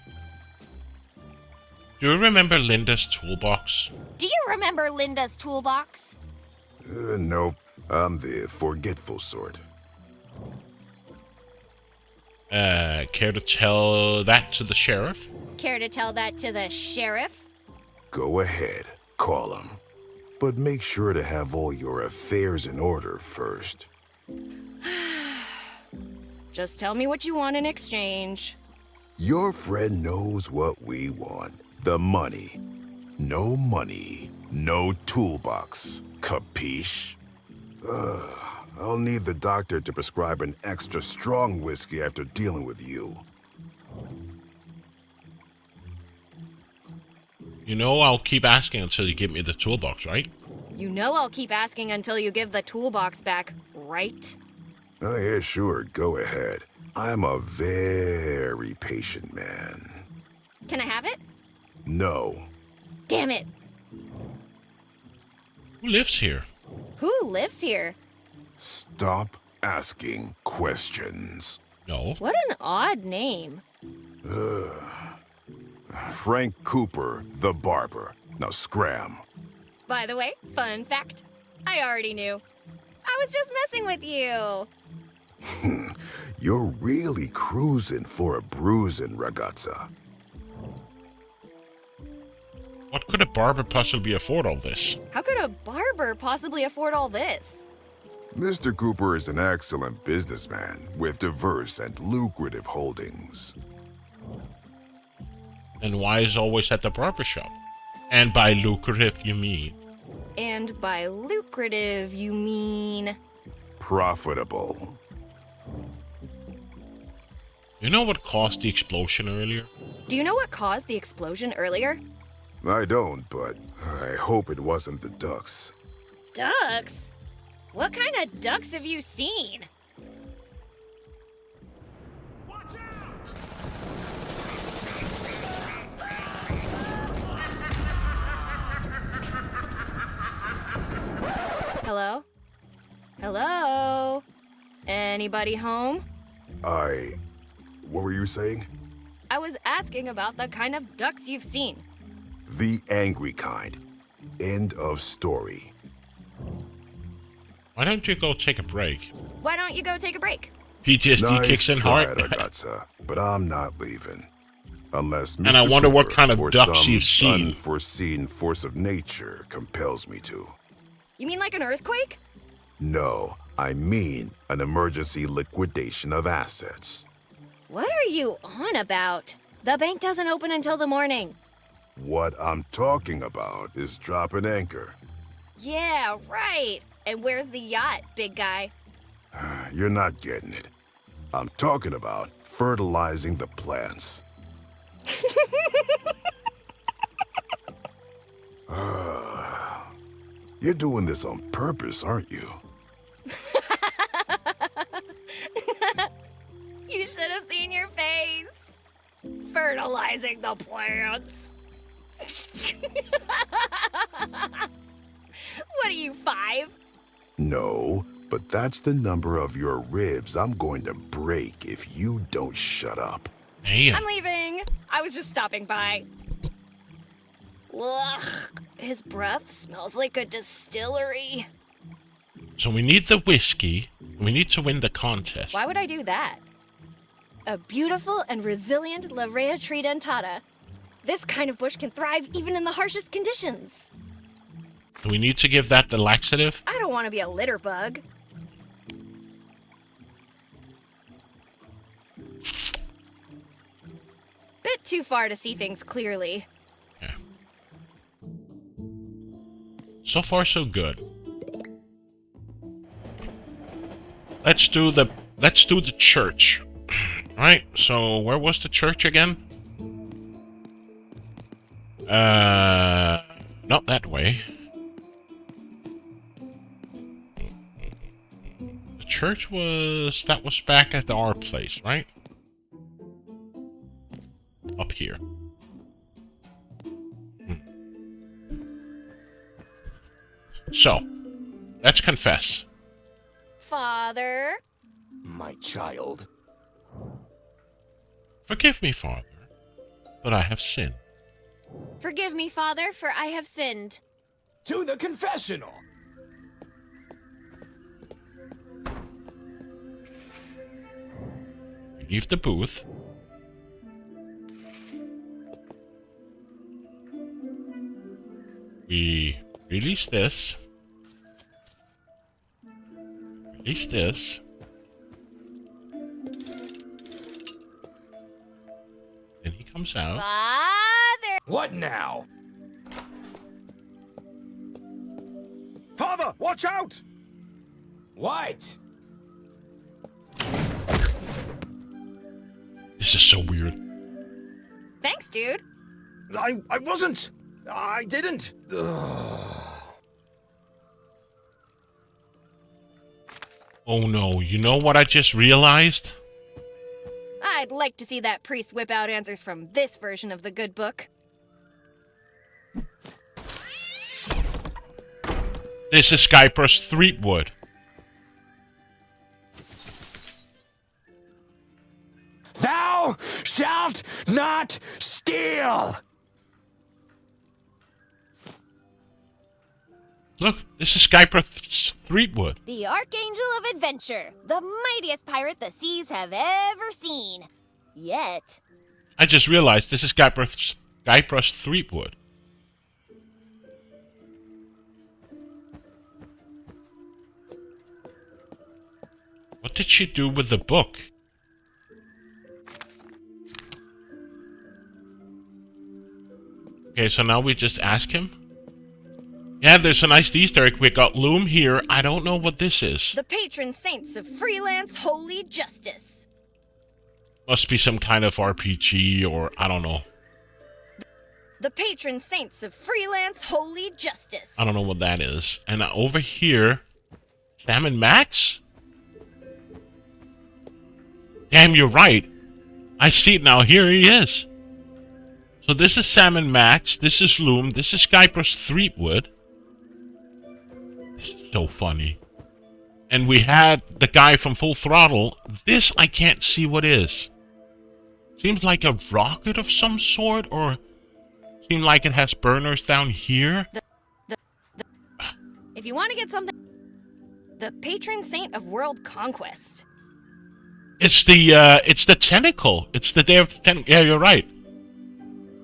[SPEAKER 1] Do you remember Linda's toolbox?
[SPEAKER 2] Do you remember Linda's toolbox?
[SPEAKER 17] Nope. I'm the forgetful sort.
[SPEAKER 1] Care to tell that to the sheriff?
[SPEAKER 2] Care to tell that to the sheriff?
[SPEAKER 17] Go ahead. Call him. But make sure to have all your affairs in order first.
[SPEAKER 2] Just tell me what you want in exchange.
[SPEAKER 17] Your friend knows what we want. The money. No money, no toolbox. Capiche? I'll need the doctor to prescribe an extra strong whiskey after dealing with you.
[SPEAKER 1] You know I'll keep asking until you give me the toolbox, right?
[SPEAKER 2] You know I'll keep asking until you give the toolbox back, right?
[SPEAKER 17] Oh, yeah, sure. Go ahead. I'm a very patient man.
[SPEAKER 2] Can I have it?
[SPEAKER 17] No.
[SPEAKER 2] Damn it.
[SPEAKER 1] Who lives here?
[SPEAKER 2] Who lives here?
[SPEAKER 17] Stop asking questions.
[SPEAKER 1] No.
[SPEAKER 2] What an odd name.
[SPEAKER 17] Frank Cooper, the barber. Now scram.
[SPEAKER 2] By the way, fun fact. I already knew. I was just messing with you.
[SPEAKER 17] You're really cruising for a bruising, ragazza.
[SPEAKER 1] What could a barber possibly afford all this?
[SPEAKER 2] How could a barber possibly afford all this?
[SPEAKER 17] Mr. Cooper is an excellent businessman with diverse and lucrative holdings.
[SPEAKER 1] And why is always at the barber shop? And by lucrative, you mean?
[SPEAKER 2] And by lucrative, you mean...
[SPEAKER 17] Profitable.
[SPEAKER 1] You know what caused the explosion earlier?
[SPEAKER 2] Do you know what caused the explosion earlier?
[SPEAKER 17] I don't, but I hope it wasn't the ducks.
[SPEAKER 2] Ducks? What kind of ducks have you seen? Hello?
[SPEAKER 5] Hello? Anybody home?
[SPEAKER 17] What were you saying?
[SPEAKER 5] I was asking about the kind of ducks you've seen.
[SPEAKER 17] The angry kind. End of story.
[SPEAKER 1] Why don't you go take a break?
[SPEAKER 5] Why don't you go take a break?
[SPEAKER 1] PTSD kicks in hard.
[SPEAKER 17] Ragazza, but I'm not leaving. Unless Mr.
[SPEAKER 1] And I wonder what
[SPEAKER 17] Cooper
[SPEAKER 1] kind of
[SPEAKER 17] or
[SPEAKER 1] ducks
[SPEAKER 17] some
[SPEAKER 1] you've seen.
[SPEAKER 17] Unforeseen force of nature compels me to.
[SPEAKER 5] You mean like an earthquake?
[SPEAKER 17] No, I mean an emergency liquidation of assets.
[SPEAKER 2] What are you on about? The bank doesn't open until the morning.
[SPEAKER 17] What I'm talking about is dropping anchor.
[SPEAKER 2] Yeah, right. And where's the yacht, big guy?
[SPEAKER 17] You're not getting it. I'm talking about fertilizing the plants. You're doing this on purpose, aren't you?
[SPEAKER 2] You should have seen your face. Fertilizing the plants. What are you, 5?
[SPEAKER 17] No, but that's the number of your ribs I'm going to break if you don't shut up.
[SPEAKER 1] Damn.
[SPEAKER 5] I'm leaving. I was just stopping by.
[SPEAKER 2] Ugh, his breath smells like a distillery.
[SPEAKER 1] So we need the whiskey. We need to win the contest.
[SPEAKER 5] Why would I do that? A beautiful and resilient La Rea tridentata. This kind of bush can thrive even in the harshest conditions.
[SPEAKER 1] Do we need to give that the laxative?
[SPEAKER 5] I don't want to be a litter bug. Bit too far to see things clearly.
[SPEAKER 1] Yeah. So far, so good. Let's do the church. Right, so where was the church again? Not that way. The church was back at our place, right? Up here. So, let's confess.
[SPEAKER 2] Father?
[SPEAKER 7] My child.
[SPEAKER 1] Forgive me, Father, but I have sinned.
[SPEAKER 2] Forgive me, Father, for I have sinned.
[SPEAKER 7] To the confessional!
[SPEAKER 1] Leave the booth. We release this. Release this. Then he comes out.
[SPEAKER 2] Father!
[SPEAKER 7] What now?
[SPEAKER 11] Father, watch out!
[SPEAKER 7] What?
[SPEAKER 1] This is so weird.
[SPEAKER 5] Thanks, dude.
[SPEAKER 11] I wasn't. I didn't.
[SPEAKER 1] Oh no, you know what I just realized?
[SPEAKER 5] I'd like to see that priest whip out answers from this version of the good book.
[SPEAKER 1] This is Skypress Threepwood.
[SPEAKER 7] Thou shalt not steal!
[SPEAKER 1] Look, this is Skypress Threepwood.
[SPEAKER 2] The Archangel of Adventure, the mightiest pirate the seas have ever seen. Yet.
[SPEAKER 1] I just realized this is Skypress Threepwood. What did she do with the book? Okay, so now we just ask him? Yeah, there's a nice Easter egg. We got Loom here. I don't know what this is.
[SPEAKER 5] The patron saints of freelance holy justice.
[SPEAKER 1] Must be some kind of RPG or I don't know.
[SPEAKER 5] The patron saints of freelance holy justice.
[SPEAKER 1] I don't know what that is. And over here, Sam and Max? Damn, you're right. I see it now. Here he is. So this is Sam and Max. This is Loom. This is Skypress Threepwood. This is so funny. And we had the guy from Full Throttle. This I can't see what is. Seems like a rocket of some sort, or seems like it has burners down here.
[SPEAKER 2] If you want to get something, the patron saint of world conquest.
[SPEAKER 1] It's the tentacle. It's the Day of the Tentacle. Yeah, you're right.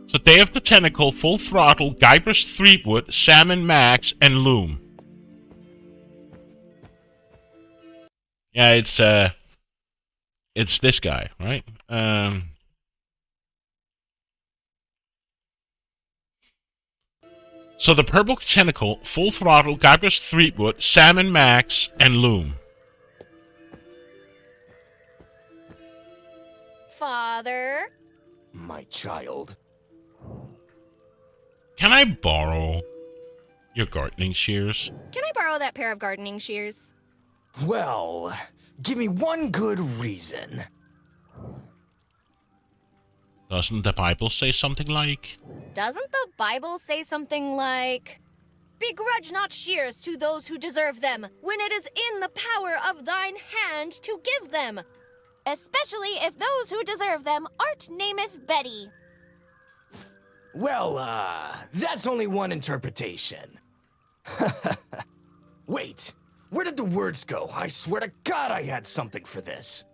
[SPEAKER 1] So Day of the Tentacle, Full Throttle, Guybrush Threepwood, Sam and Max, and Loom. Yeah, it's this guy, right? So the Purple Tentacle, Full Throttle, Guybrush Threepwood, Sam and Max, and Loom.
[SPEAKER 2] Father?
[SPEAKER 7] My child.
[SPEAKER 1] Can I borrow your gardening shears?
[SPEAKER 2] Can I borrow that pair of gardening shears?
[SPEAKER 7] Well, give me one good reason.
[SPEAKER 1] Doesn't the Bible say something like...
[SPEAKER 2] Doesn't the Bible say something like, begrudge not shears to those who deserve them, when it is in the power of thine hand to give them, especially if those who deserve them art nameth Betty.
[SPEAKER 7] Well, that's only one interpretation. Wait, where did the words go? I swear to God I had something for this.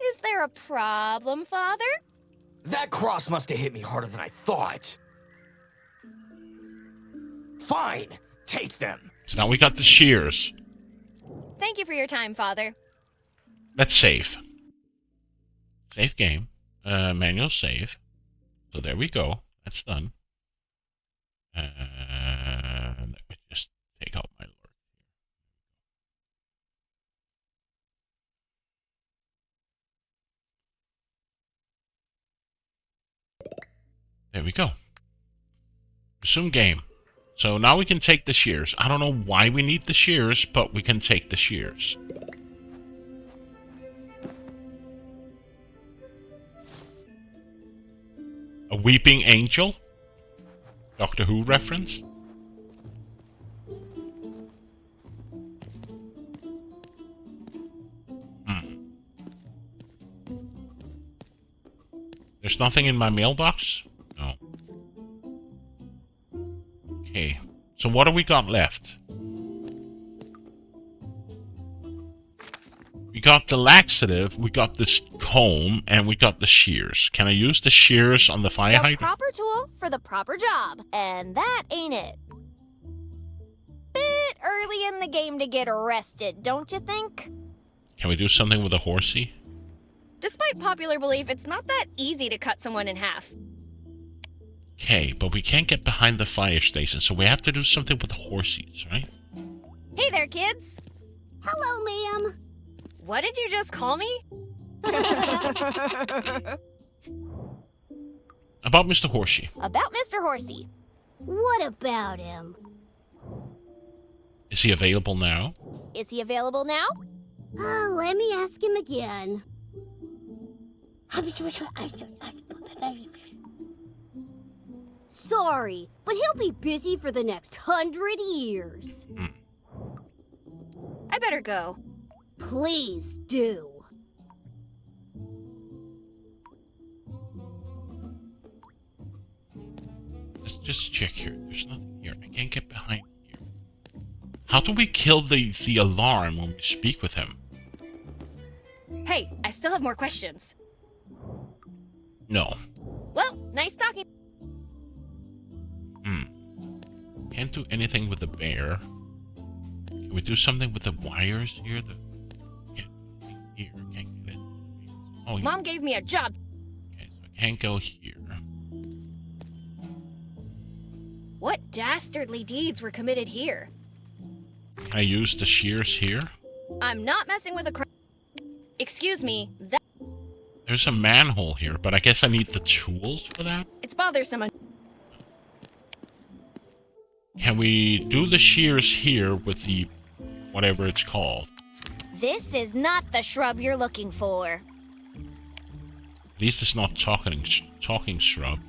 [SPEAKER 2] Is there a problem, Father?
[SPEAKER 7] That cross must have hit me harder than I thought. Fine, take them.
[SPEAKER 1] So now we got the shears.
[SPEAKER 2] Thank you for your time, Father.
[SPEAKER 1] Let's save. Save game. Manual save. So there we go. That's done. Let me just take out my lord. There we go. Resume game. So now we can take the shears. I don't know why we need the shears, but we can take the shears. A weeping angel? Doctor Who reference? There's nothing in my mailbox? No. Okay. So what do we got left? We got the laxative, we got this comb, and we got the shears. Can I use the shears on the fire hydrant?
[SPEAKER 2] The proper tool for the proper job. And that ain't it. Bit early in the game to get arrested, don't you think?
[SPEAKER 1] Can we do something with a horsey?
[SPEAKER 2] Despite popular belief, it's not that easy to cut someone in half.
[SPEAKER 1] Okay, but we can't get behind the fire station, so we have to do something with the horsies, right?
[SPEAKER 2] Hey there, kids!
[SPEAKER 4] Hello, ma'am.
[SPEAKER 2] What did you just call me?
[SPEAKER 1] About Mr. Horsey.
[SPEAKER 2] About Mr. Horsey.
[SPEAKER 4] What about him?
[SPEAKER 1] Is he available now?
[SPEAKER 2] Is he available now?
[SPEAKER 4] Let me ask him again. Sorry, but he'll be busy for the next 100 years.
[SPEAKER 2] I better go.
[SPEAKER 4] Please do.
[SPEAKER 1] Let's just check here. There's nothing here. I can't get behind here. How do we kill the alarm when we speak with him?
[SPEAKER 2] Hey, I still have more questions.
[SPEAKER 1] No.
[SPEAKER 2] Well, nice talking.
[SPEAKER 1] Can't do anything with the bear. Can we do something with the wires here? Can't get it. Oh,
[SPEAKER 2] Mom gave me a job.
[SPEAKER 1] Okay, so I can't go here.
[SPEAKER 2] What dastardly deeds were committed here?
[SPEAKER 1] Can I use the shears here?
[SPEAKER 2] I'm not messing with a Excuse me,
[SPEAKER 1] There's a manhole here, but I guess I need the tools for that?
[SPEAKER 2] It's bothersome.
[SPEAKER 1] Can we do the shears here with the whatever it's called?
[SPEAKER 2] This is not the shrub you're looking for.
[SPEAKER 1] At least it's not talking shrub.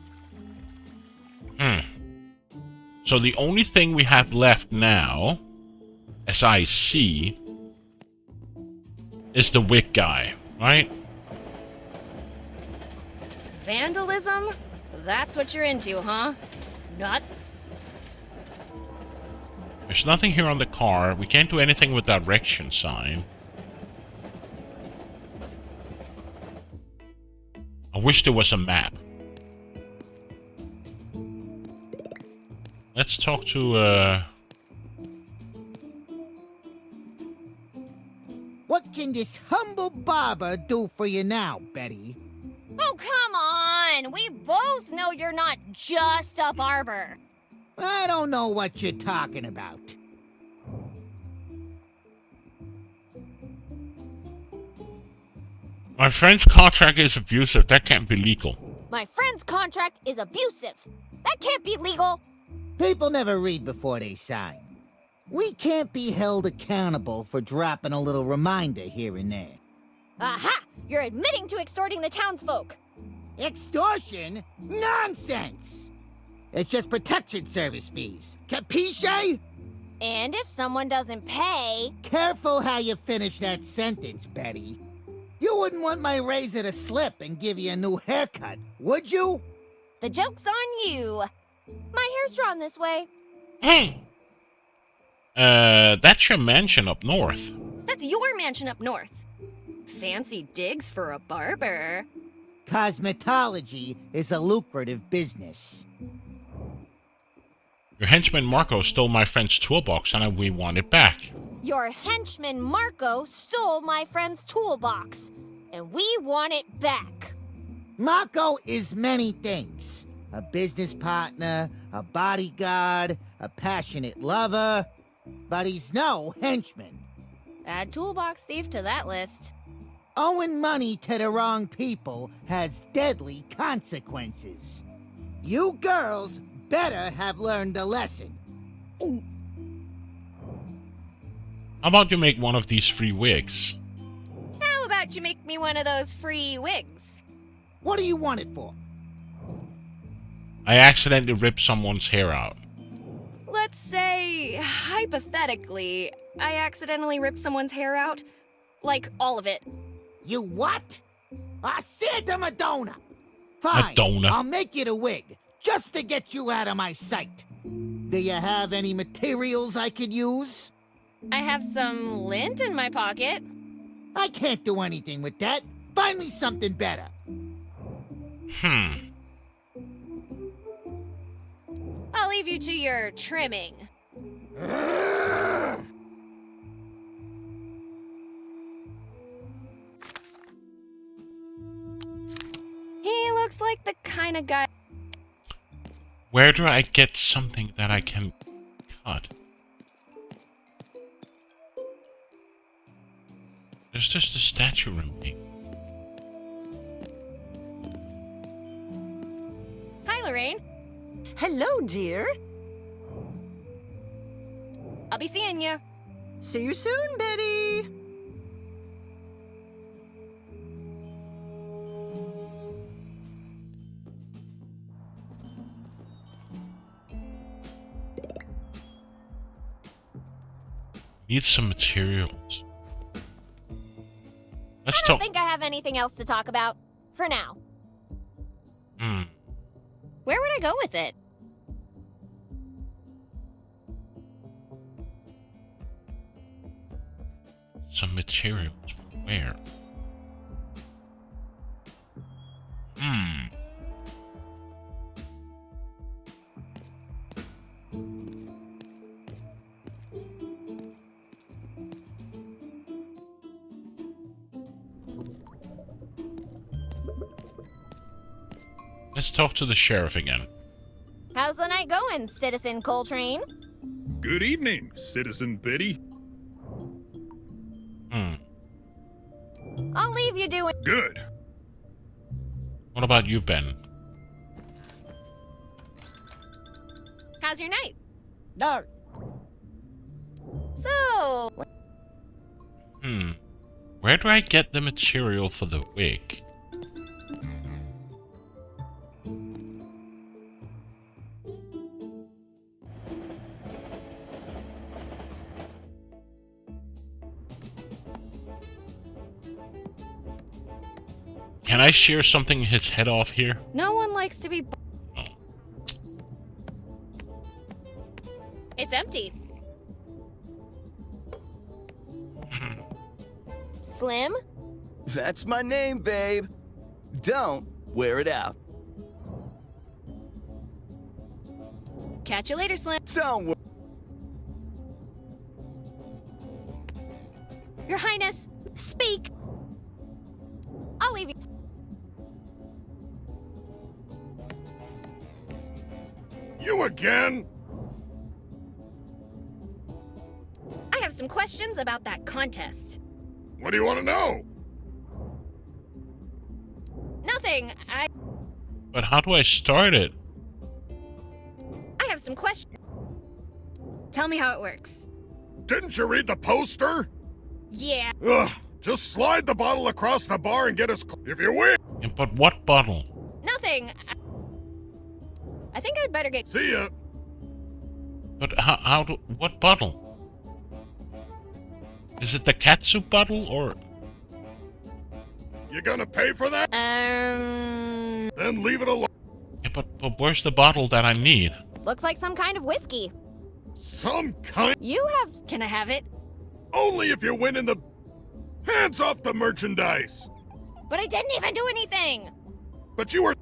[SPEAKER 1] So the only thing we have left now, as I see, is the wig guy, right?
[SPEAKER 2] Vandalism? That's what you're into, huh? Nut?
[SPEAKER 1] There's nothing here on the car. We can't do anything with that direction sign. I wish there was a map. Let's talk to,
[SPEAKER 12] What can this humble barber do for you now, Betty?
[SPEAKER 2] Oh, come on! We both know you're not just a barber.
[SPEAKER 12] I don't know what you're talking about.
[SPEAKER 1] my friend's contract is abusive. That can't be legal.
[SPEAKER 6] My friend's contract is abusive. That can't be legal.
[SPEAKER 12] People never read before they sign. We can't be held accountable for dropping a little reminder here and there.
[SPEAKER 6] Aha! You're admitting to extorting the townsfolk.
[SPEAKER 12] Extortion? Nonsense! It's just protection service fees. Capisce?
[SPEAKER 6] And if someone doesn't pay...
[SPEAKER 12] Careful how you finish that sentence, Betty. You wouldn't want my razor to slip and give you a new haircut, would you?
[SPEAKER 6] The joke's on you. My hair's drawn this way.
[SPEAKER 1] That's your mansion up north.
[SPEAKER 2] That's your mansion up north. Fancy digs for a barber.
[SPEAKER 12] Cosmetology is a lucrative business.
[SPEAKER 1] Your henchman Marco stole my friend's toolbox and we want it back.
[SPEAKER 6] Your henchman Marco stole my friend's toolbox, and we want it back.
[SPEAKER 12] Marco is many things. A business partner, a bodyguard, a passionate lover, but he's no henchman.
[SPEAKER 2] Add toolbox thief to that list.
[SPEAKER 12] Owing money to the wrong people has deadly consequences. You girls better have learned a lesson.
[SPEAKER 1] How about you make one of these free wigs?
[SPEAKER 2] How about you make me one of those free wigs?
[SPEAKER 12] What do you want it for?
[SPEAKER 1] I accidentally ripped someone's hair out.
[SPEAKER 2] Let's say, hypothetically, I accidentally ripped someone's hair out. Like, all of it.
[SPEAKER 12] You what? I said to Madonna. Fine,
[SPEAKER 1] Madonna.
[SPEAKER 12] I'll make you the wig, just to get you out of my sight. Do you have any materials I could use?
[SPEAKER 2] I have some lint in my pocket.
[SPEAKER 12] I can't do anything with that. Find me something better.
[SPEAKER 2] I'll leave you to your trimming. He looks like the kind of guy...
[SPEAKER 1] Where do I get something that I can cut? There's just a statue remaining.
[SPEAKER 2] Hi, Lorraine.
[SPEAKER 18] Hello, dear.
[SPEAKER 2] I'll be seeing you.
[SPEAKER 18] See you soon, Betty.
[SPEAKER 1] Need some materials. Let's
[SPEAKER 6] I don't
[SPEAKER 1] talk.
[SPEAKER 6] think I have anything else to talk about. For now.
[SPEAKER 2] Where would I go with it?
[SPEAKER 1] Some materials from where? Let's talk to the sheriff again.
[SPEAKER 6] How's the night going, Citizen Coltrane?
[SPEAKER 11] Good evening, Citizen Betty.
[SPEAKER 6] I'll leave you doing...
[SPEAKER 11] Good.
[SPEAKER 1] What about you, Ben?
[SPEAKER 2] How's your night?
[SPEAKER 12] Dark.
[SPEAKER 2] So...
[SPEAKER 1] Where do I get the material for the wig? Can I shear something his head off here?
[SPEAKER 2] No one likes to be. It's empty. Slim?
[SPEAKER 13] That's my name, babe. Don't wear it out.
[SPEAKER 2] Catch you later, Slim.
[SPEAKER 13] Don't worry.
[SPEAKER 2] Your Highness, speak. I'll leave you.
[SPEAKER 19] You again?
[SPEAKER 2] I have some questions about that contest.
[SPEAKER 19] What do you want to know?
[SPEAKER 2] Nothing.
[SPEAKER 1] But how do I start it?
[SPEAKER 2] I have some questions. Tell me how it works.
[SPEAKER 19] Didn't you read the poster?
[SPEAKER 2] Yeah.
[SPEAKER 19] Ugh, just slide the bottle across the bar and get us. If you win.
[SPEAKER 1] Yeah, but what bottle?
[SPEAKER 2] Nothing. I think I'd better get.
[SPEAKER 19] See ya.
[SPEAKER 1] But how do... What bottle? Is it the catsup bottle, or...
[SPEAKER 19] You gonna pay for that? Then leave it alone.
[SPEAKER 1] Yeah, but where's the bottle that I need?
[SPEAKER 2] Looks like some kind of whiskey.
[SPEAKER 19] Some kind?
[SPEAKER 2] You have... Can I have it?
[SPEAKER 19] Only if you win in the... Hands off the merchandise!
[SPEAKER 2] But I didn't even do anything!
[SPEAKER 19] But you were...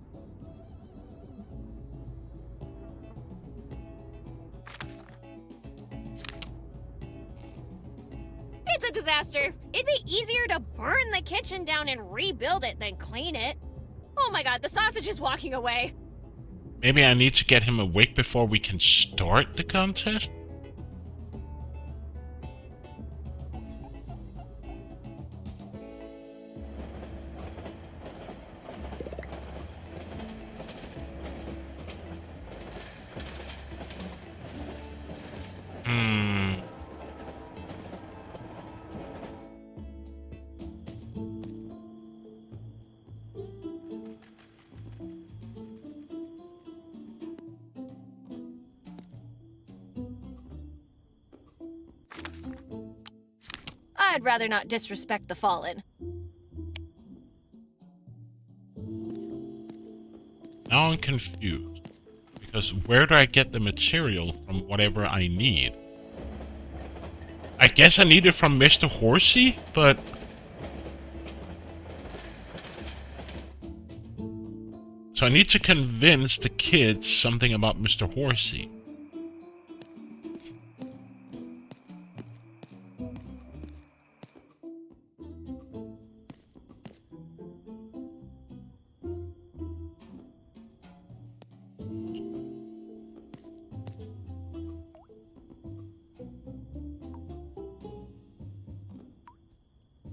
[SPEAKER 2] It's a disaster. It'd be easier to burn the kitchen down and rebuild it than clean it. Oh my god, the sausage is walking away.
[SPEAKER 1] Maybe I need to get him awake before we can start the contest?
[SPEAKER 2] I'd rather not disrespect the fallen.
[SPEAKER 1] Now I'm confused. Because where do I get the material from whatever I need? I guess I need it from Mr. Horsey, but... So I need to convince the kids something about Mr. Horsey.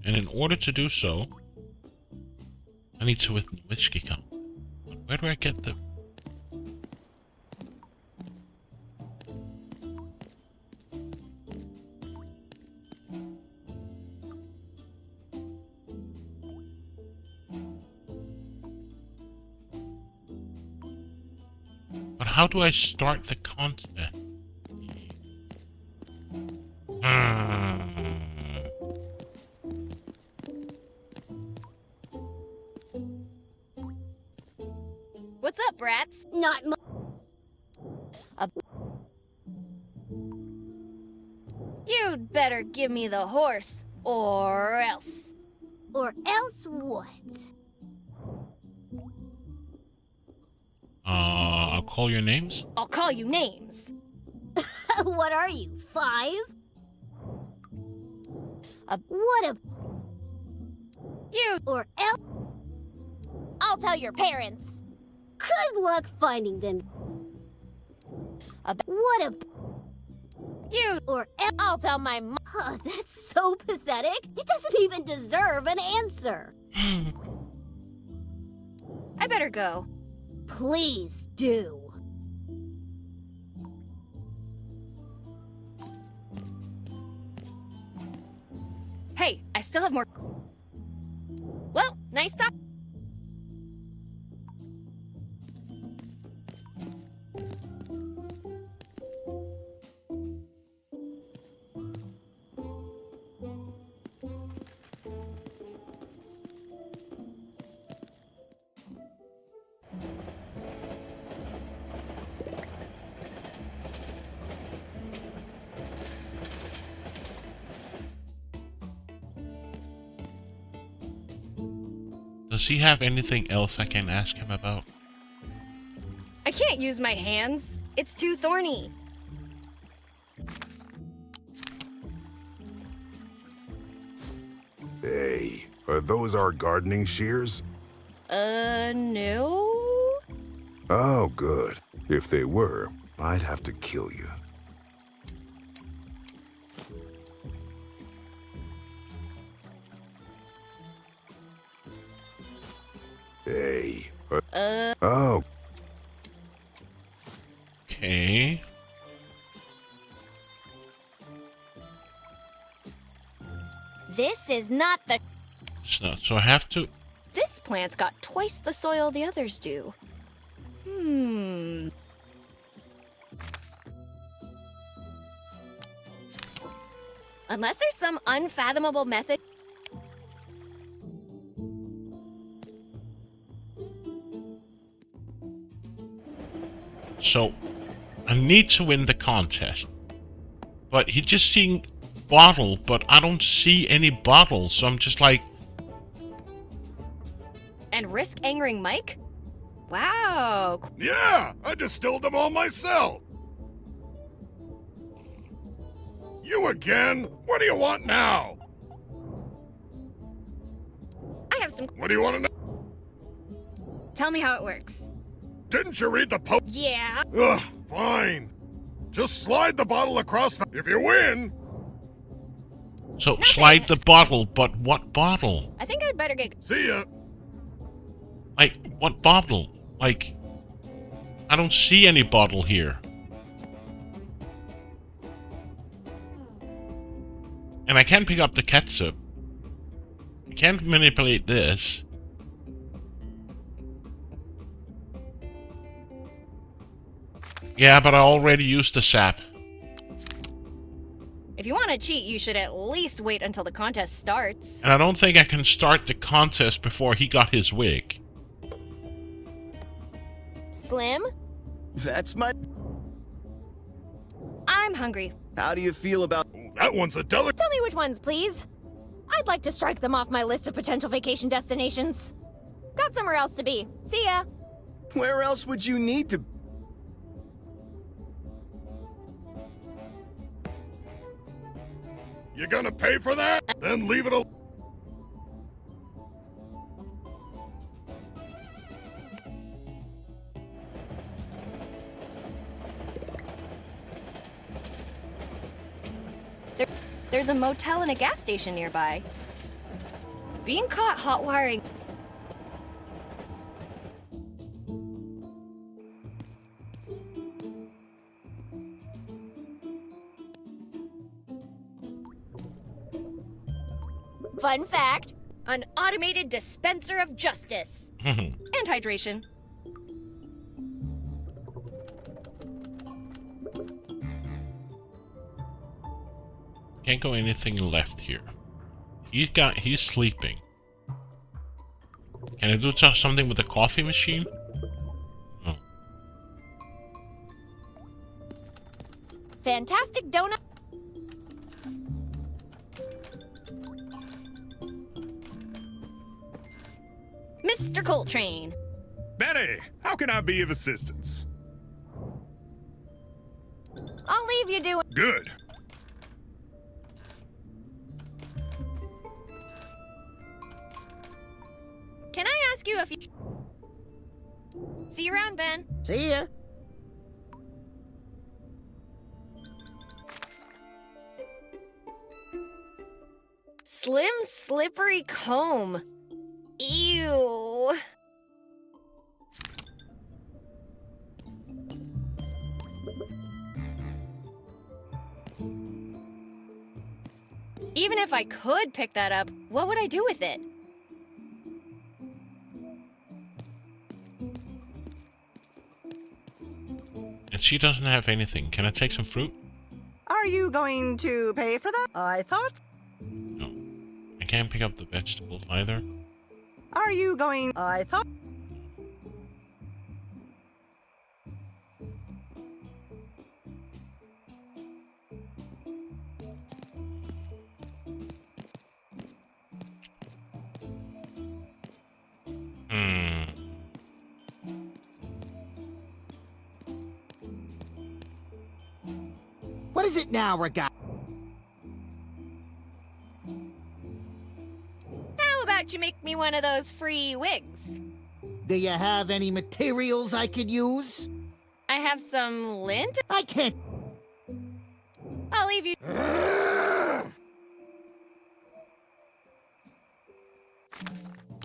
[SPEAKER 1] And in order to do so, I need to with whiskey come. Where do I get the... But how do I start the contest?
[SPEAKER 2] What's up, brats?
[SPEAKER 4] Not
[SPEAKER 2] You'd better give me the horse, or else.
[SPEAKER 4] Or else what?
[SPEAKER 1] I'll call your names?
[SPEAKER 2] I'll call you names.
[SPEAKER 4] What are you, 5? What a...
[SPEAKER 2] You...
[SPEAKER 4] Or else...
[SPEAKER 2] I'll tell your parents.
[SPEAKER 4] Good luck finding them. What a...
[SPEAKER 2] You...
[SPEAKER 4] Or else...
[SPEAKER 2] I'll tell my mom.
[SPEAKER 4] Oh, that's so pathetic. It doesn't even deserve an answer.
[SPEAKER 2] I better go.
[SPEAKER 4] Please do.
[SPEAKER 2] Hey, I still have more... Well, nice talk.
[SPEAKER 1] Does he have anything else I can ask him about?
[SPEAKER 5] I can't use my hands. It's too thorny.
[SPEAKER 17] Hey, are those our gardening shears?
[SPEAKER 5] No?
[SPEAKER 17] Oh, good. If they were, I'd have to kill you. Hey. Oh.
[SPEAKER 1] Okay.
[SPEAKER 2] This is not the.
[SPEAKER 1] So I have to.
[SPEAKER 5] This plant's got twice the soil the others do. Unless there's some unfathomable method.
[SPEAKER 1] So I need to win the contest. But he just seeing bottle, but I don't see any bottles, so I'm just like.
[SPEAKER 5] And risk angering Mike? Wow.
[SPEAKER 19] Yeah, I distilled them all myself. You again? What do you want now?
[SPEAKER 5] I have some.
[SPEAKER 19] What do you want to know?
[SPEAKER 5] Tell me how it works.
[SPEAKER 19] Didn't you read the post?
[SPEAKER 5] Yeah.
[SPEAKER 19] Ugh, fine. Just slide the bottle across the. If you win.
[SPEAKER 1] So slide the bottle, but what bottle?
[SPEAKER 5] I think I'd better get.
[SPEAKER 19] See ya.
[SPEAKER 1] Like, what bottle? Like, I don't see any bottle here. And I can't pick up the ketchup. I can't manipulate this. Yeah, but I already used the sap.
[SPEAKER 5] If you want to cheat, you should at least wait until the contest starts.
[SPEAKER 1] And I don't think I can start the contest before he got his wig.
[SPEAKER 2] Slim?
[SPEAKER 13] That's my...
[SPEAKER 2] I'm hungry.
[SPEAKER 13] How do you feel about...
[SPEAKER 19] That one's a delicate...
[SPEAKER 2] Tell me which ones, please. I'd like to strike them off my list of potential vacation destinations. Got somewhere else to be. See ya.
[SPEAKER 13] Where else would you need to...
[SPEAKER 19] You gonna pay for that? Then leave it alone.
[SPEAKER 5] There's a motel and a gas station nearby. Being caught hot wiring.
[SPEAKER 2] Fun fact, an automated dispenser of justice.
[SPEAKER 5] And hydration.
[SPEAKER 1] Can't go anything left here. He's sleeping. Can I do something with the coffee machine? No.
[SPEAKER 2] Fantastic donut.
[SPEAKER 5] Mr. Coltrane.
[SPEAKER 11] Betty, how can I be of assistance?
[SPEAKER 2] I'll leave you doing.
[SPEAKER 11] Good.
[SPEAKER 5] Can I ask you a few... See you around, Ben.
[SPEAKER 3] See ya.
[SPEAKER 5] Slim, slippery comb. Ew. Even if I could pick that up, what would I do with it?
[SPEAKER 1] And she doesn't have anything. Can I take some fruit?
[SPEAKER 18] Are you going to pay for that? I thought.
[SPEAKER 1] No. I can't pick up the vegetables either.
[SPEAKER 18] Are you going? I thought.
[SPEAKER 12] is it now, Regard?
[SPEAKER 2] How about you make me one of those free wigs?
[SPEAKER 12] Do you have any materials I could use?
[SPEAKER 2] I have some lint.
[SPEAKER 12] I can't.
[SPEAKER 2] I'll leave you.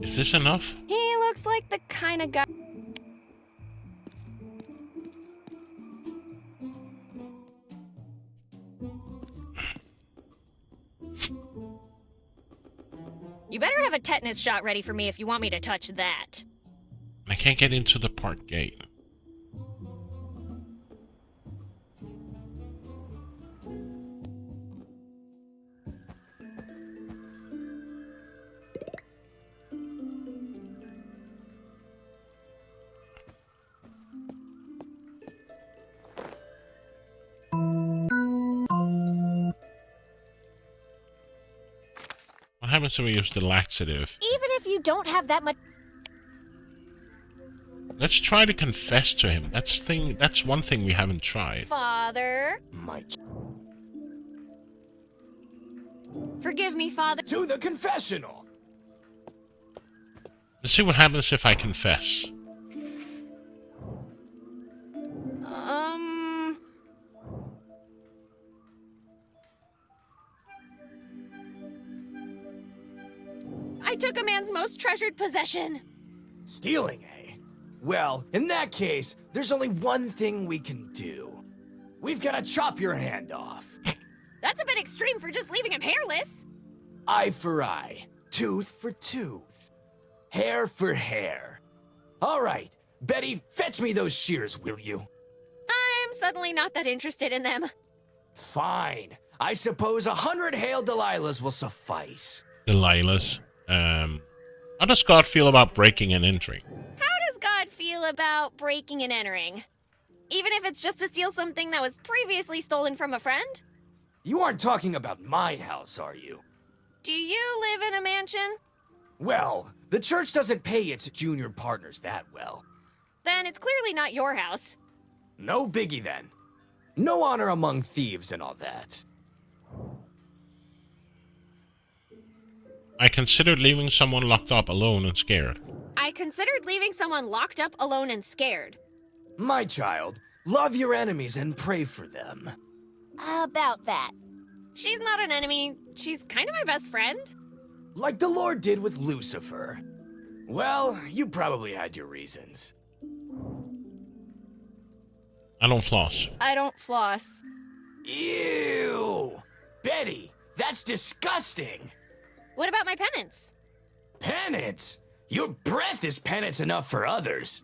[SPEAKER 1] Is this enough?
[SPEAKER 2] He looks like the kind of guy. You better have a tetanus shot ready for me if you want me to touch that.
[SPEAKER 1] I can't get into the park gate. What happens if we use the laxative?
[SPEAKER 2] Even if you don't have that much.
[SPEAKER 1] Let's try to confess to him. That's one thing we haven't tried.
[SPEAKER 2] Father. Forgive me, Father.
[SPEAKER 7] To the confessional.
[SPEAKER 1] Let's see what happens if I confess.
[SPEAKER 2] I took a man's most treasured possession.
[SPEAKER 7] Stealing, eh? Well, in that case, there's only one thing we can do. We've got to chop your hand off.
[SPEAKER 2] That's a bit extreme for just leaving him hairless.
[SPEAKER 7] Eye for eye, tooth for tooth, hair for hair. All right, Betty, fetch me those shears, will you?
[SPEAKER 2] I'm suddenly not that interested in them.
[SPEAKER 7] Fine. I suppose 100 Hail Delilahs will suffice.
[SPEAKER 1] Delilahs. How does God feel about breaking and entering?
[SPEAKER 2] How does God feel about breaking and entering? Even if it's just to steal something that was previously stolen from a friend?
[SPEAKER 7] You aren't talking about my house, are you?
[SPEAKER 2] Do you live in a mansion?
[SPEAKER 7] Well, the church doesn't pay its junior partners that well.
[SPEAKER 2] Then it's clearly not your house.
[SPEAKER 7] No biggie then. No honor among thieves and all that.
[SPEAKER 1] I considered leaving someone locked up alone and scared.
[SPEAKER 2] I considered leaving someone locked up alone and scared.
[SPEAKER 7] My child, love your enemies and pray for them.
[SPEAKER 2] About that. She's not an enemy. She's kind of my best friend.
[SPEAKER 7] Like the Lord did with Lucifer. Well, you probably had your reasons.
[SPEAKER 1] I don't floss.
[SPEAKER 2] I don't floss.
[SPEAKER 7] Ew! Betty, that's disgusting!
[SPEAKER 2] What about my penance?
[SPEAKER 7] Penance? Your breath is penance enough for others.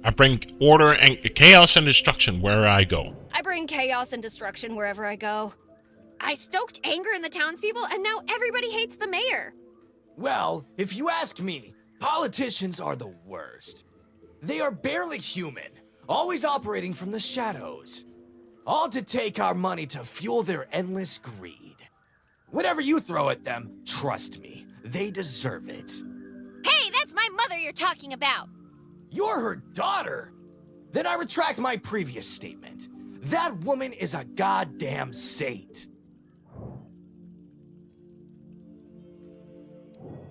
[SPEAKER 1] I bring order and chaos and destruction wherever I go.
[SPEAKER 2] I bring chaos and destruction wherever I go. I stoked anger in the townspeople, and now everybody hates the mayor.
[SPEAKER 7] Well, if you ask me, politicians are the worst. They are barely human, always operating from the shadows. All to take our money to fuel their endless greed. Whatever you throw at them, trust me, they deserve it.
[SPEAKER 2] Hey, that's my mother you're talking about.
[SPEAKER 7] You're her daughter? Then I retract my previous statement. That woman is a goddamn saint.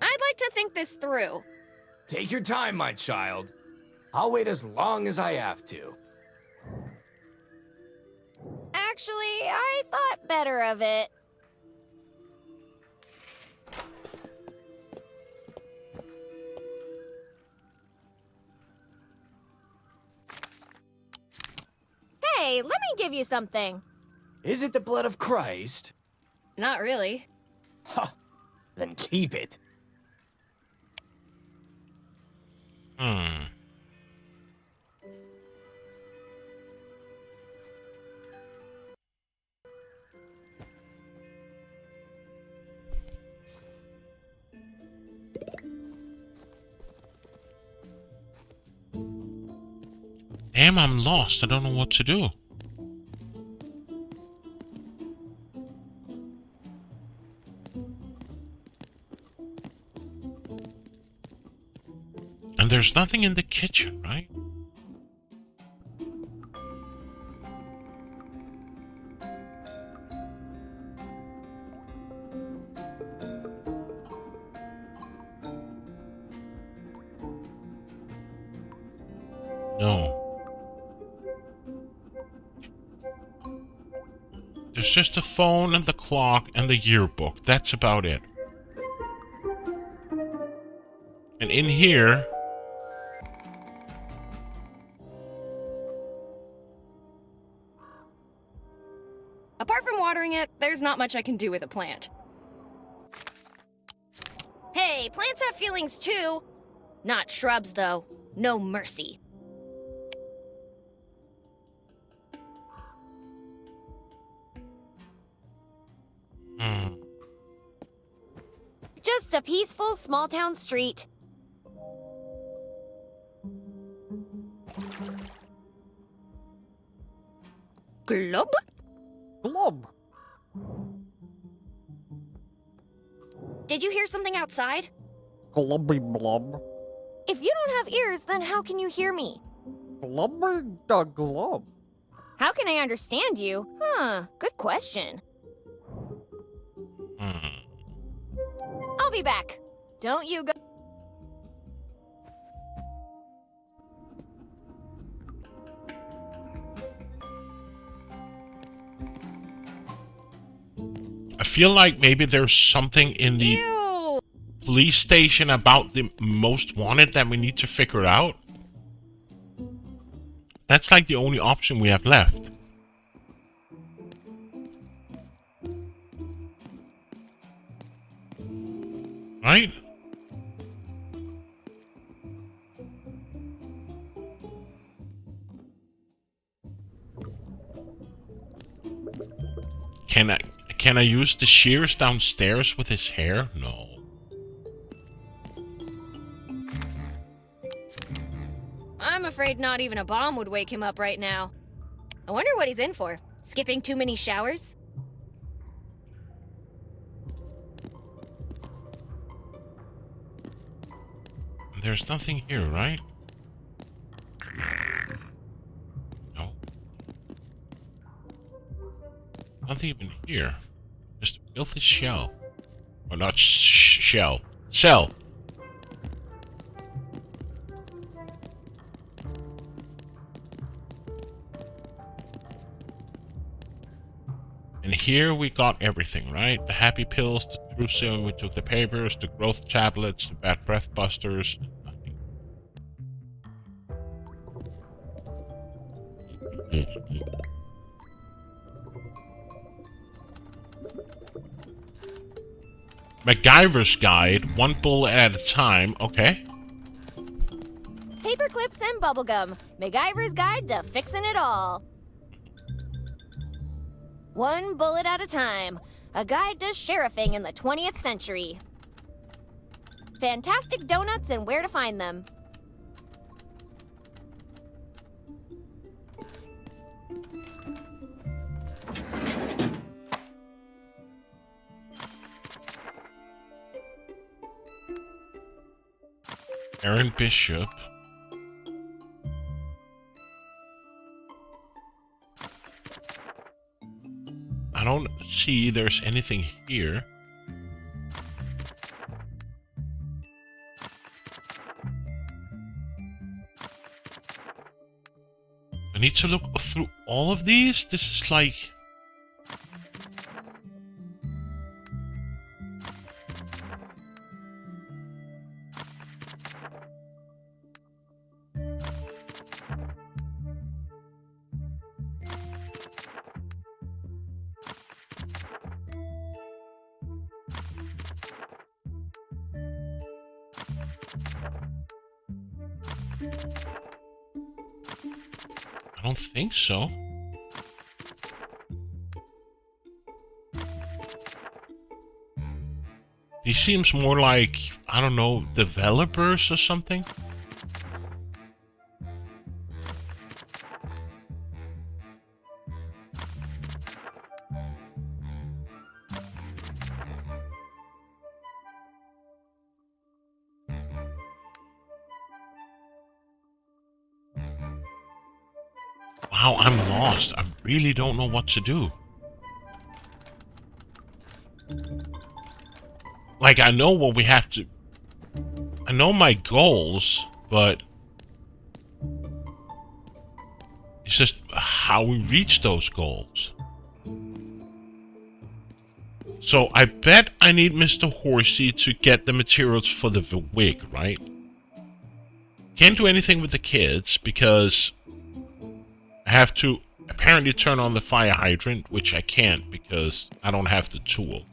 [SPEAKER 2] I'd like to think this through.
[SPEAKER 7] Take your time, my child. I'll wait as long as I have to.
[SPEAKER 2] Actually, I thought better of it. Hey, let me give you something.
[SPEAKER 7] Is it the blood of Christ?
[SPEAKER 2] Not really.
[SPEAKER 7] Huh. Then keep it.
[SPEAKER 1] Damn, I'm lost. I don't know what to do. And there's nothing in the kitchen, right? No. There's just the phone and the clock and the yearbook. That's about it. And in here...
[SPEAKER 5] Apart from watering it, there's not much I can do with a plant. Hey, plants have feelings too. Not shrubs, though. No mercy.
[SPEAKER 6] Just a peaceful small town street.
[SPEAKER 5] Glub?
[SPEAKER 22] Glub.
[SPEAKER 6] Did you hear something outside?
[SPEAKER 22] Glubby blub.
[SPEAKER 6] If you don't have ears, then how can you hear me?
[SPEAKER 22] Glubby da glub.
[SPEAKER 6] How can I understand you? Huh, good question. I'll be back. Don't you go.
[SPEAKER 1] I feel like maybe there's something in the police station about the most wanted that we need to figure out. That's like the only option we have left. Right? Can I use the shears downstairs with his hair? No.
[SPEAKER 6] I'm afraid not even a bomb would wake him up right now. I wonder what he's in for. Skipping too many showers?
[SPEAKER 1] There's nothing here, right? No. Nothing even here. Just a filthy shell. Or not shell. Cell. And here we got everything, right? The happy pills, the true serum, we took the papers, the growth tablets, the bad breath busters. Nothing. MacGyver's guide, one bullet at a time. Okay.
[SPEAKER 6] Paper clips and bubblegum. MacGyver's guide to fixing it all. One bullet at a time. A guide to sheriffing in the 20th century. Fantastic donuts and where to find them.
[SPEAKER 1] Aaron Bishop. I don't see there's anything here. I need to look through all of these? This is like... I don't think so. He seems more like, I don't know, developers or something. Wow, I'm lost. I really don't know what to do. Like, I know what we have to... I know my goals, but... It's just how we reach those goals. So I bet I need Mr. Horsey to get the materials for the wig, right? Can't do anything with the kids because I have to apparently turn on the fire hydrant, which I can't because I don't have the tool.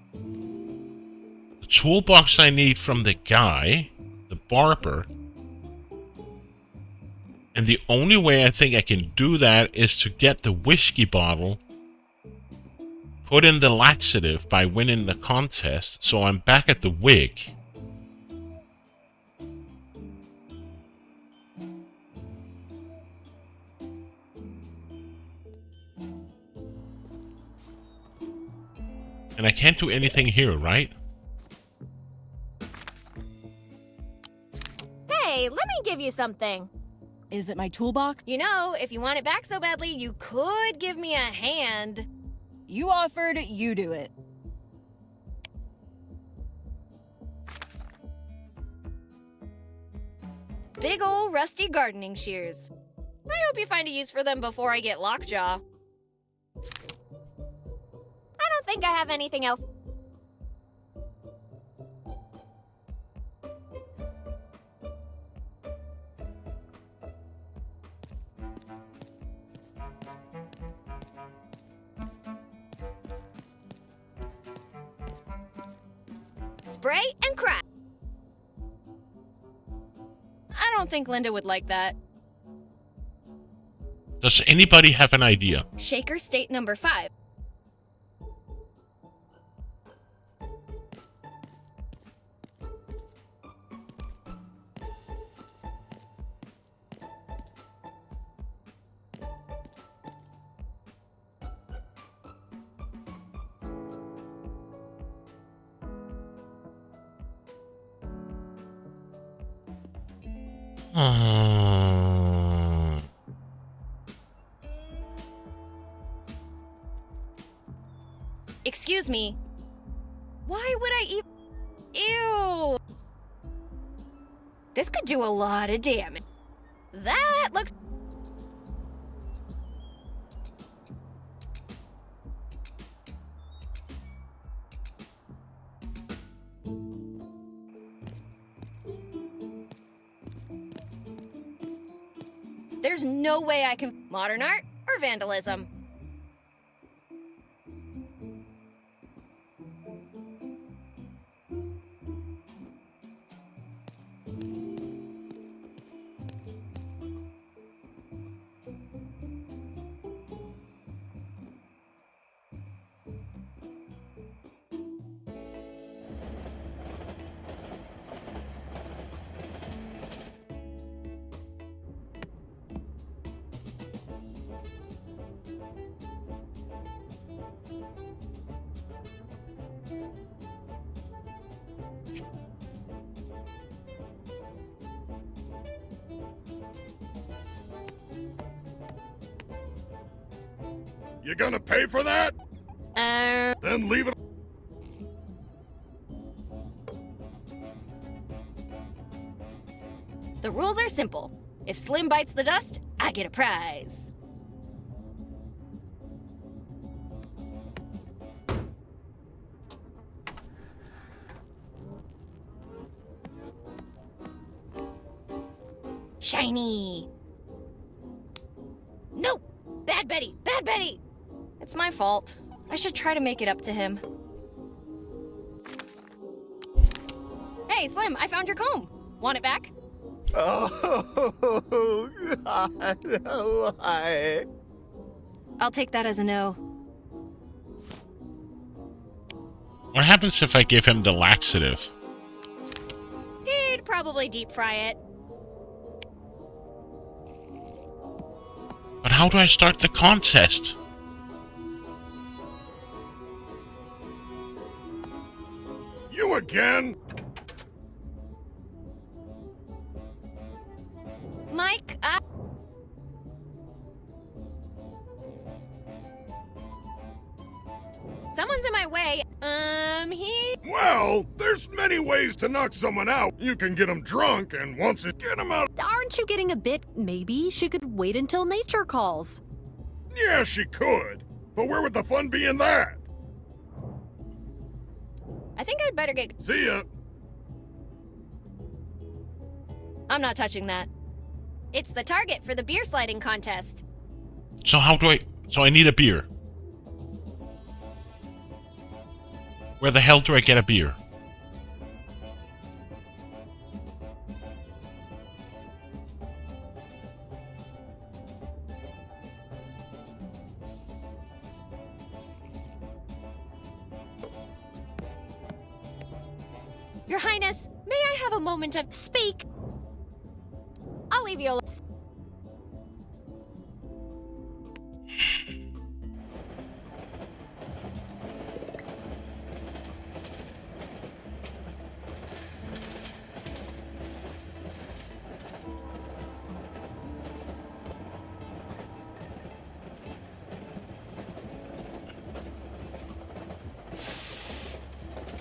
[SPEAKER 1] The toolbox I need from the guy, the barber, and the only way I think I can do that is to get the whiskey bottle, put in the laxative by winning the contest, so I'm back at the wig. And I can't do anything here, right?
[SPEAKER 6] Hey, let me give you something.
[SPEAKER 8] Is it my toolbox?
[SPEAKER 6] You know, if you want it back so badly, you could give me a hand.
[SPEAKER 8] You offered, you do it.
[SPEAKER 6] Big ol' rusty gardening shears. I hope you find a use for them before I get lockjaw. I don't think I have anything else. Spray and crack.
[SPEAKER 2] I don't think Linda would like that.
[SPEAKER 1] Does anybody have an idea?
[SPEAKER 2] Shaker state number 5. Excuse me. Why would I eat? Ew. This could do a lot of damage. That looks... There's no way I can... Modern art or vandalism?
[SPEAKER 19] You gonna pay for that? Then leave it.
[SPEAKER 2] The rules are simple. If Slim bites the dust, I get a prize. Shiny. Nope. Bad Betty. Bad Betty. It's my fault. I should try to make it up to him. Hey, Slim, I found your comb. Want it back?
[SPEAKER 13] Oh, God, why?
[SPEAKER 2] I'll take that as a no.
[SPEAKER 1] What happens if I give him the laxative?
[SPEAKER 2] He'd probably deep fry it.
[SPEAKER 1] But how do I start the contest?
[SPEAKER 19] You again?
[SPEAKER 2] Mike, someone's in my way.
[SPEAKER 19] Well, there's many ways to knock someone out. You can get them drunk, and once it get them out...
[SPEAKER 9] Aren't you getting a bit, maybe she could wait until nature calls?
[SPEAKER 19] Yeah, she could. But where would the fun be in that?
[SPEAKER 2] I think I'd better get.
[SPEAKER 19] See ya.
[SPEAKER 2] I'm not touching that. It's the target for the beer sliding contest.
[SPEAKER 1] So how do I... So I need a beer. Where the hell do I get a beer?
[SPEAKER 2] Your Highness, may I have a moment of speak? I'll leave you alone.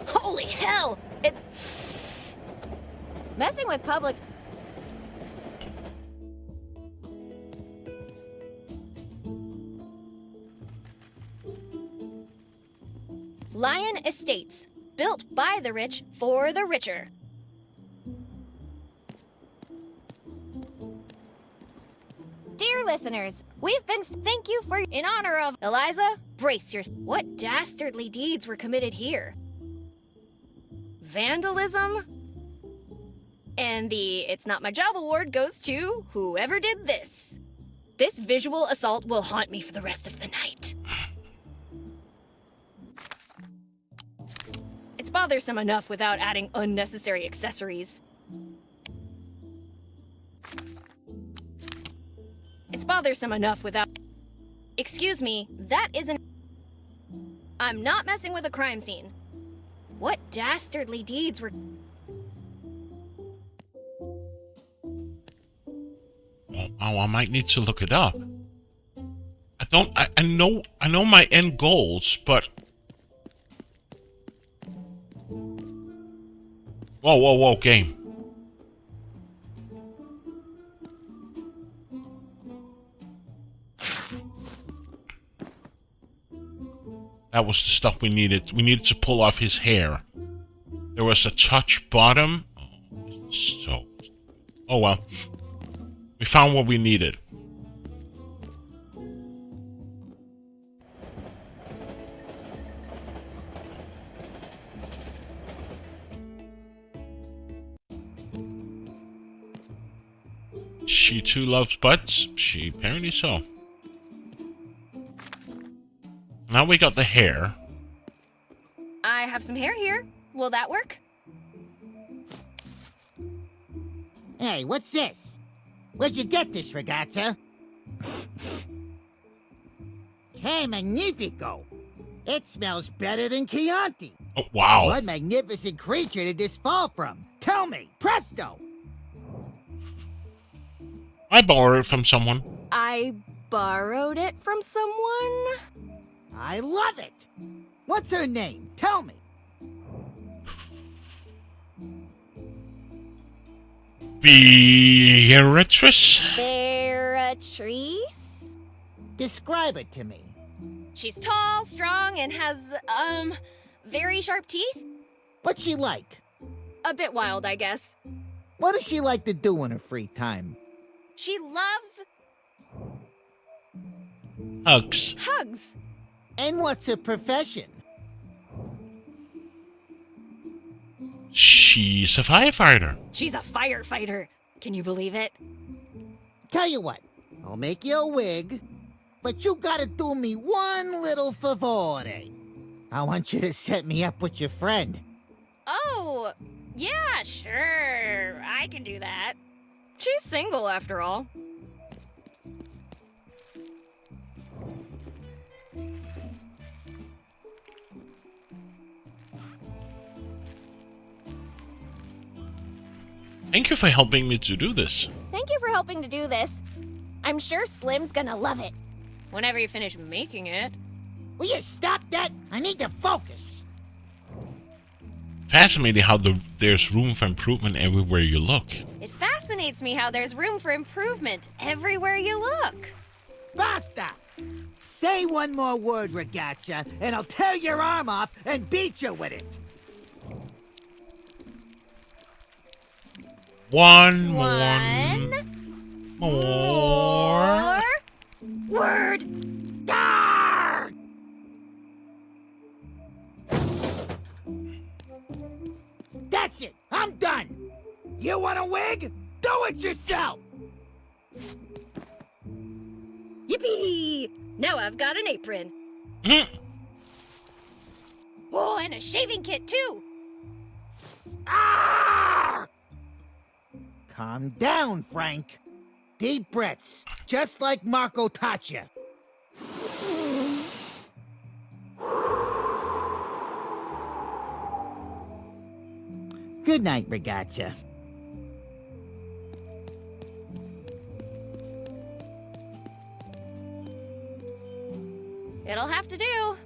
[SPEAKER 2] Holy hell! Messing with public. Lion Estates, built by the rich for the richer. Dear listeners, we've been thank you for in honor of Eliza, brace your. What dastardly deeds were committed here? Vandalism? And the It's Not My Job award goes to whoever did this. This visual assault will haunt me for the rest of the night. It's bothersome enough without adding unnecessary accessories. It's bothersome enough without... Excuse me, that isn't... I'm not messing with a crime scene. What dastardly deeds were...
[SPEAKER 1] Oh, I might need to look it up. I know my end goals, but... Whoa, game. That was the stuff we needed. We needed to pull off his hair. There was a touch bottom. Oh well. We found what we needed. She too loves butts? She apparently so. Now we got the hair.
[SPEAKER 2] I have some hair here. Will that work?
[SPEAKER 12] Hey, what's this? Where'd you get this, ragazza? Hey, magnifico! It smells better than Chianti.
[SPEAKER 1] Oh, wow.
[SPEAKER 12] What magnificent creature did this fall from? Tell me, presto!
[SPEAKER 1] I borrowed it from someone.
[SPEAKER 2] I borrowed it from someone?
[SPEAKER 12] I love it! What's her name? Tell me.
[SPEAKER 1] Beatrice?
[SPEAKER 2] Beatrice?
[SPEAKER 12] Describe it to me.
[SPEAKER 2] She's tall, strong, and has, very sharp teeth.
[SPEAKER 12] What's she like?
[SPEAKER 2] A bit wild, I guess.
[SPEAKER 12] What does she like to do in her free time?
[SPEAKER 2] She loves...
[SPEAKER 1] Hugs.
[SPEAKER 2] Hugs.
[SPEAKER 12] And what's her profession?
[SPEAKER 1] She's a firefighter.
[SPEAKER 2] She's a firefighter. Can you believe it?
[SPEAKER 12] Tell you what, I'll make you a wig, but you gotta do me one little favore. I want you to set me up with your friend.
[SPEAKER 2] Oh, yeah, sure. I can do that. She's single, after all.
[SPEAKER 1] Thank you for helping me to do this.
[SPEAKER 2] Thank you for helping to do this. I'm sure Slim's gonna love it. Whenever you finish making it.
[SPEAKER 12] Will you stop that? I need to focus.
[SPEAKER 1] Fascinating how there's room for improvement everywhere you look.
[SPEAKER 2] It fascinates me how there's room for improvement everywhere you look.
[SPEAKER 12] Basta! Say one more word, Ragazza, and I'll tear your arm off and beat you with it.
[SPEAKER 1] One more.
[SPEAKER 2] Word.
[SPEAKER 12] Arr! That's it. I'm done. You want a wig? Do it yourself.
[SPEAKER 2] Yippee! Now I've got an apron. Oh, and a shaving kit, too.
[SPEAKER 12] Calm down, Frank. Deep breaths, just like Marco taught you. Good night, Ragazza.
[SPEAKER 2] It'll have to do.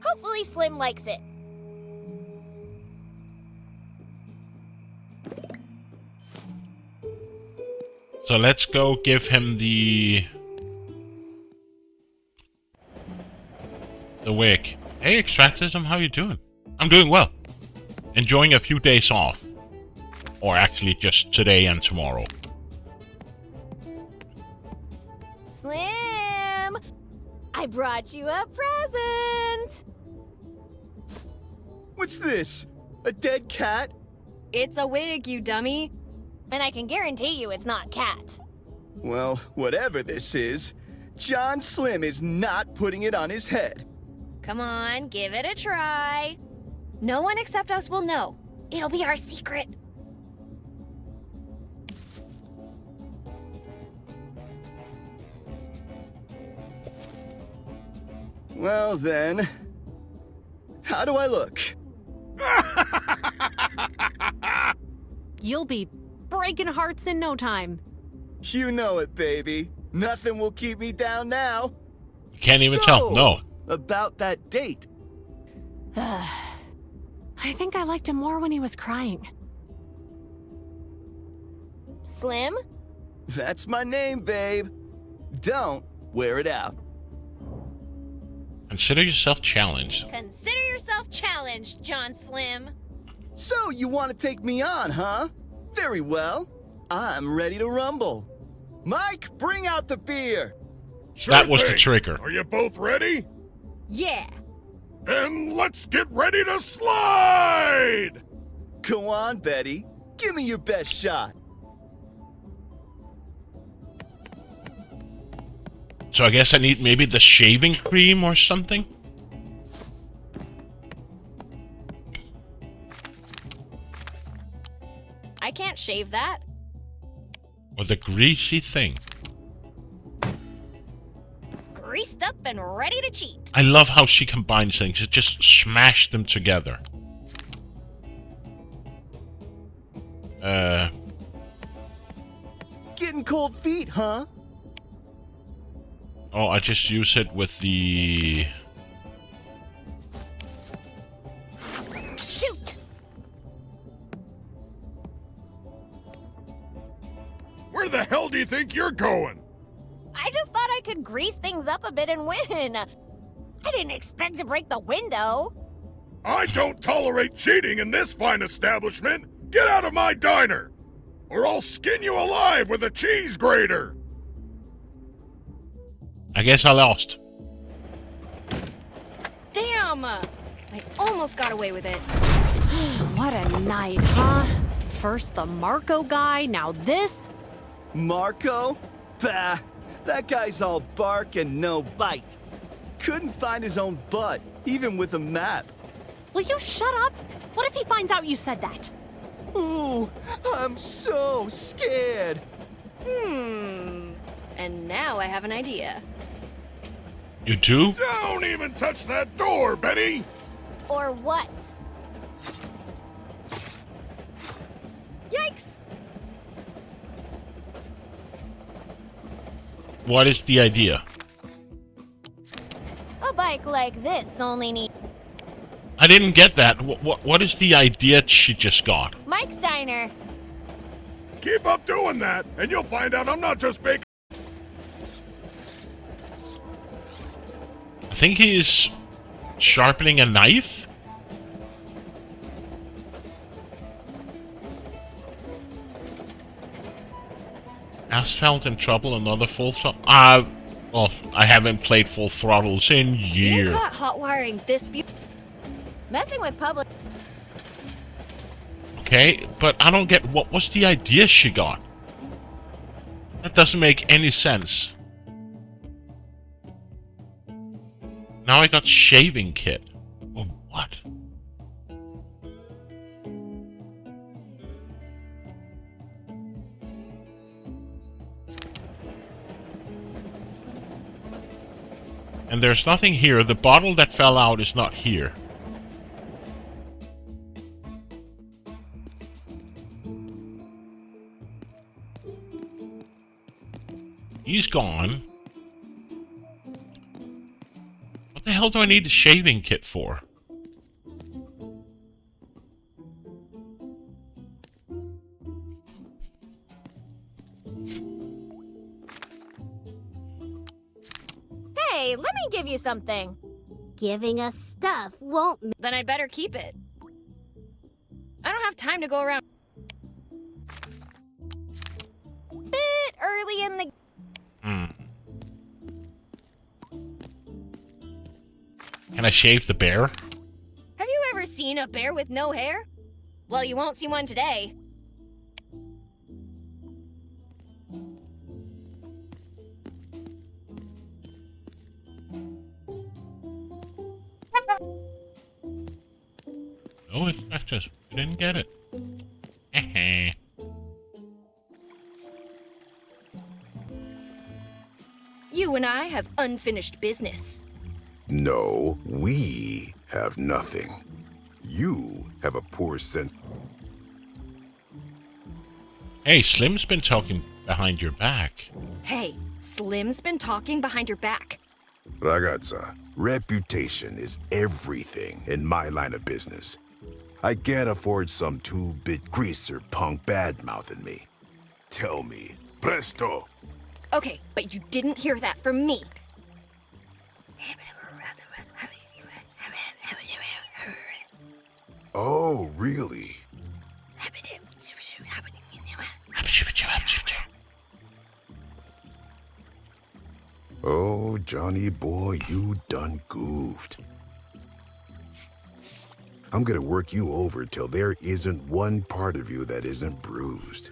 [SPEAKER 2] Hopefully Slim likes it.
[SPEAKER 1] So let's go give him the wig. Hey, Extractism, how you doing? I'm doing well. Enjoying a few days off. Or actually just today and tomorrow.
[SPEAKER 2] Slim! I brought you a present!
[SPEAKER 13] What's this? A dead cat?
[SPEAKER 2] It's a wig, you dummy. And I can guarantee you it's not cat.
[SPEAKER 13] Well, whatever this is, John Slim is not putting it on his head.
[SPEAKER 2] Come on, give it a try. No one except us will know. It'll be our secret.
[SPEAKER 13] Well then, how do I look?
[SPEAKER 9] You'll be breaking hearts in no time.
[SPEAKER 13] You know it, baby. Nothing will keep me down now.
[SPEAKER 1] You can't even tell, no.
[SPEAKER 13] About that date.
[SPEAKER 9] I think I liked him more when he was crying.
[SPEAKER 2] Slim?
[SPEAKER 13] That's my name, babe. Don't wear it out.
[SPEAKER 1] Consider yourself challenged.
[SPEAKER 2] Consider yourself challenged, John Slim.
[SPEAKER 13] So you want to take me on, huh? Very well. I'm ready to rumble. Mike, bring out the beer.
[SPEAKER 19] Sure
[SPEAKER 1] That was the
[SPEAKER 19] thing.
[SPEAKER 1] trigger.
[SPEAKER 19] Are you both ready?
[SPEAKER 2] Yeah.
[SPEAKER 19] Then let's get ready to slide!
[SPEAKER 13] Go on, Betty. Give me your best shot.
[SPEAKER 1] So I guess I need maybe the shaving cream or something?
[SPEAKER 2] I can't shave that.
[SPEAKER 1] Or the greasy thing.
[SPEAKER 2] Greased up and ready to cheat.
[SPEAKER 1] I love how she combines things. It just smashed them together.
[SPEAKER 13] Getting cold feet, huh?
[SPEAKER 1] Oh, I just use it with the...
[SPEAKER 2] Shoot!
[SPEAKER 19] Where the hell do you think you're going?
[SPEAKER 2] I just thought I could grease things up a bit and win. I didn't expect to break the window.
[SPEAKER 19] I don't tolerate cheating in this fine establishment. Get out of my diner, or I'll skin you alive with a cheese grater.
[SPEAKER 1] I guess I lost.
[SPEAKER 2] Damn! I almost got away with it.
[SPEAKER 9] What a night, huh? First the Marco guy, now this?
[SPEAKER 13] Marco? Bah, that guy's all bark and no bite. Couldn't find his own butt, even with a map.
[SPEAKER 9] Will you shut up? What if he finds out you said that?
[SPEAKER 13] Ooh, I'm so scared.
[SPEAKER 2] And now I have an idea.
[SPEAKER 1] You do?
[SPEAKER 19] Don't even touch that door, Betty!
[SPEAKER 2] Or what? Yikes!
[SPEAKER 1] What is the idea?
[SPEAKER 2] A bike like this only needs
[SPEAKER 1] I didn't get that. What is the idea she just got?
[SPEAKER 2] Mike's Diner.
[SPEAKER 19] Keep up doing that, and you'll find out I'm not just baking.
[SPEAKER 1] think he's sharpening a knife. Asphalt in trouble, another Full Throttle. Well, I haven't played Full Throttles in
[SPEAKER 2] Being
[SPEAKER 1] years.
[SPEAKER 2] caught hot wiring this messing with public.
[SPEAKER 1] Okay, but I don't get what was the idea she got. That doesn't make any sense. Now I got shaving kit. Oh, what? And there's nothing here. The bottle that fell out is not here. He's gone. What the hell do I need the shaving kit for?
[SPEAKER 6] Hey, let me give you something.
[SPEAKER 4] Giving us stuff won't.
[SPEAKER 2] Then I'd better keep it. I don't have time to go around. Bit early in the.
[SPEAKER 1] Can I shave the bear?
[SPEAKER 2] Have you ever seen a bear with no hair? Well, you won't see one today.
[SPEAKER 1] Oh, it's not just. We didn't get it.
[SPEAKER 5] You and I have unfinished business.
[SPEAKER 17] No, we have nothing. You have a poor sense.
[SPEAKER 1] Hey, Slim's been talking behind your back.
[SPEAKER 5] Hey, Slim's been talking behind your back.
[SPEAKER 17] Ragazza, reputation is everything in my line of business. I can't afford some two-bit greaser punk bad-mouthing me. Tell me, presto!
[SPEAKER 5] Okay, but you didn't hear that from me.
[SPEAKER 17] Oh, really? Oh, Johnny boy, you done goofed. I'm gonna work you over till there isn't one part of you that isn't bruised.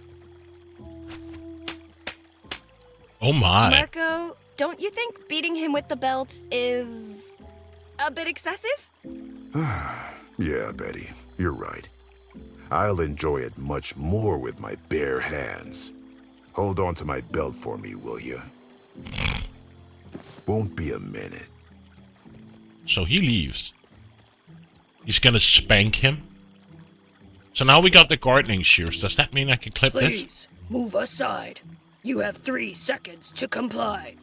[SPEAKER 1] Oh my.
[SPEAKER 5] Marco, don't you think beating him with the belt is a bit excessive?
[SPEAKER 17] Yeah, Betty, you're right. I'll enjoy it much more with my bare hands. Hold on to my belt for me, will you? Won't be a minute.
[SPEAKER 1] So he leaves. He's gonna spank him. So now we got the gardening shears. Does that mean I can clip this?
[SPEAKER 5] Please, move aside. You have 3 seconds to comply.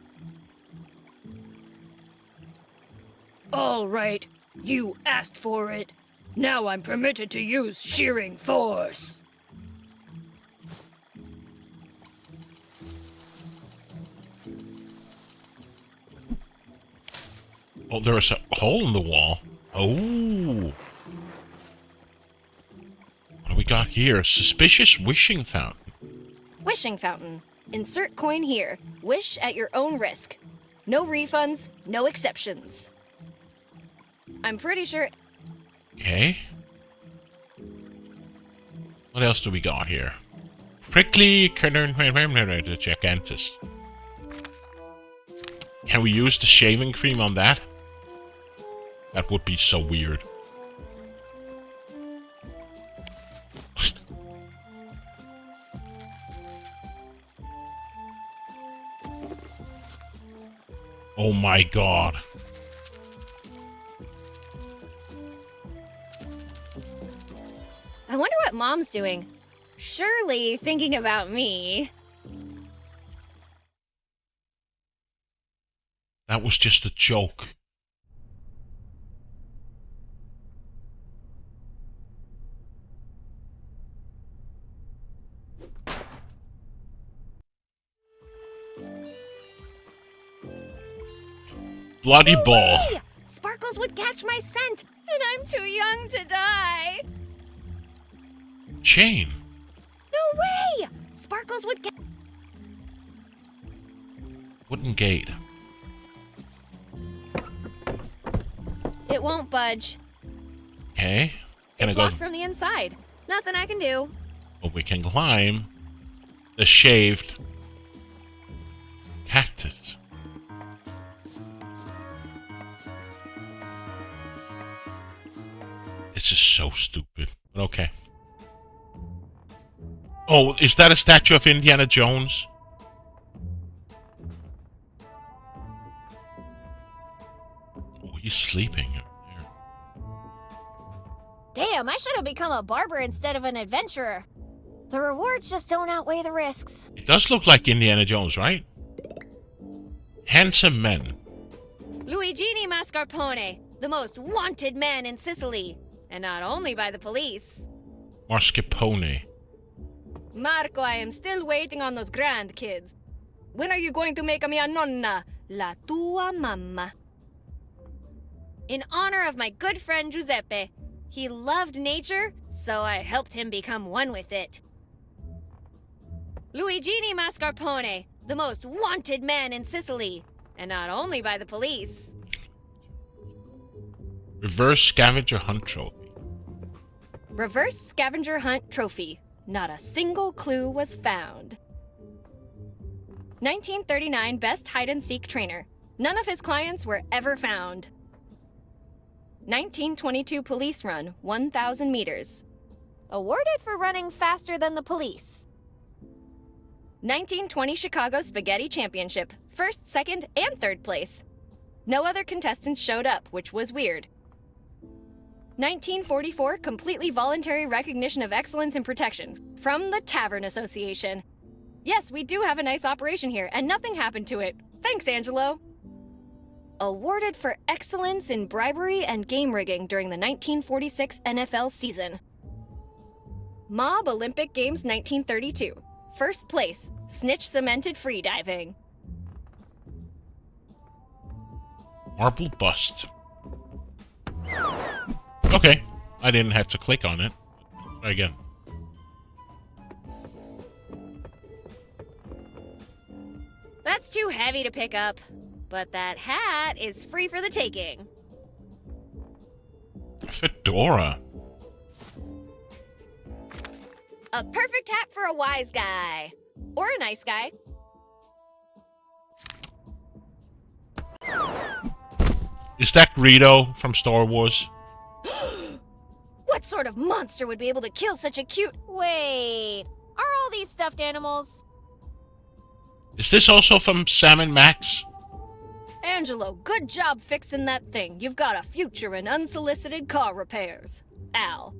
[SPEAKER 5] All right, you asked for it. Now I'm permitted to use shearing force.
[SPEAKER 1] Oh, there's a hole in the wall. Oh. What do we got here? Suspicious wishing fountain.
[SPEAKER 2] Wishing fountain. Insert coin here. Wish at your own risk. No refunds, no exceptions. I'm pretty sure.
[SPEAKER 1] Okay. What else do we got here? Prickly gigantus. Can we use the shaving cream on that? That would be so weird. Oh my god.
[SPEAKER 2] I wonder what Mom's doing. Surely thinking about me.
[SPEAKER 1] That was just a joke. bloody ball.
[SPEAKER 2] Hey! Sparkles would catch my scent, and I'm too young to die.
[SPEAKER 1] Jane.
[SPEAKER 2] No way! Sparkles would get.
[SPEAKER 1] Wooden gate.
[SPEAKER 2] It won't budge.
[SPEAKER 1] Okay. Can
[SPEAKER 2] It's
[SPEAKER 1] I go?
[SPEAKER 2] locked from the inside. Nothing I can do.
[SPEAKER 1] Well, we can climb the shaved cactus. This is so stupid. But okay. Oh, is that a statue of Indiana Jones? Oh, he's sleeping.
[SPEAKER 6] Damn, I should have become a barber instead of an adventurer. The rewards just don't outweigh the risks.
[SPEAKER 1] It does look like Indiana Jones, right? Handsome men.
[SPEAKER 2] Luigini Mascarpone, the most wanted man in Sicily. And not only by the police.
[SPEAKER 1] Mascarpone.
[SPEAKER 2] Marco, I am still waiting on those grandkids. When are you going to make a mia nonna, la tua mamma? In honor of my good friend Giuseppe, he loved nature, so I helped him become one with it. Luigini Mascarpone, the most wanted man in Sicily, and not only by the police.
[SPEAKER 1] Reverse scavenger hunt trophy.
[SPEAKER 2] Reverse scavenger hunt trophy. Not a single clue was found. 1939 best hide-and-seek trainer. None of his clients were ever found. 1922 police run, 1,000 meters.
[SPEAKER 6] Awarded for running faster than the police.
[SPEAKER 2] 1920 Chicago Spaghetti Championship, first, second, and third place. No other contestants showed up, which was weird. 1944 completely voluntary recognition of excellence and protection from the Tavern Association. Yes, we do have a nice operation here, and nothing happened to it. Thanks, Angelo. Awarded for excellence in bribery and game rigging during the 1946 NFL season. Mob Olympic Games 1932. First place, snitch cemented freediving.
[SPEAKER 1] Marble bust. Okay, I didn't have to click on it. Try again.
[SPEAKER 2] That's too heavy to pick up, but that hat is free for the taking.
[SPEAKER 1] Fedora.
[SPEAKER 2] A perfect hat for a wise guy. Or a nice guy.
[SPEAKER 1] Is that Greedo from Star Wars?
[SPEAKER 2] What sort of monster would be able to kill such a cute...
[SPEAKER 6] Wait, are all these stuffed animals?
[SPEAKER 1] Is this also from Sam and Max?
[SPEAKER 2] Angelo, good job fixing that thing. You've got a future in unsolicited car repairs. Al.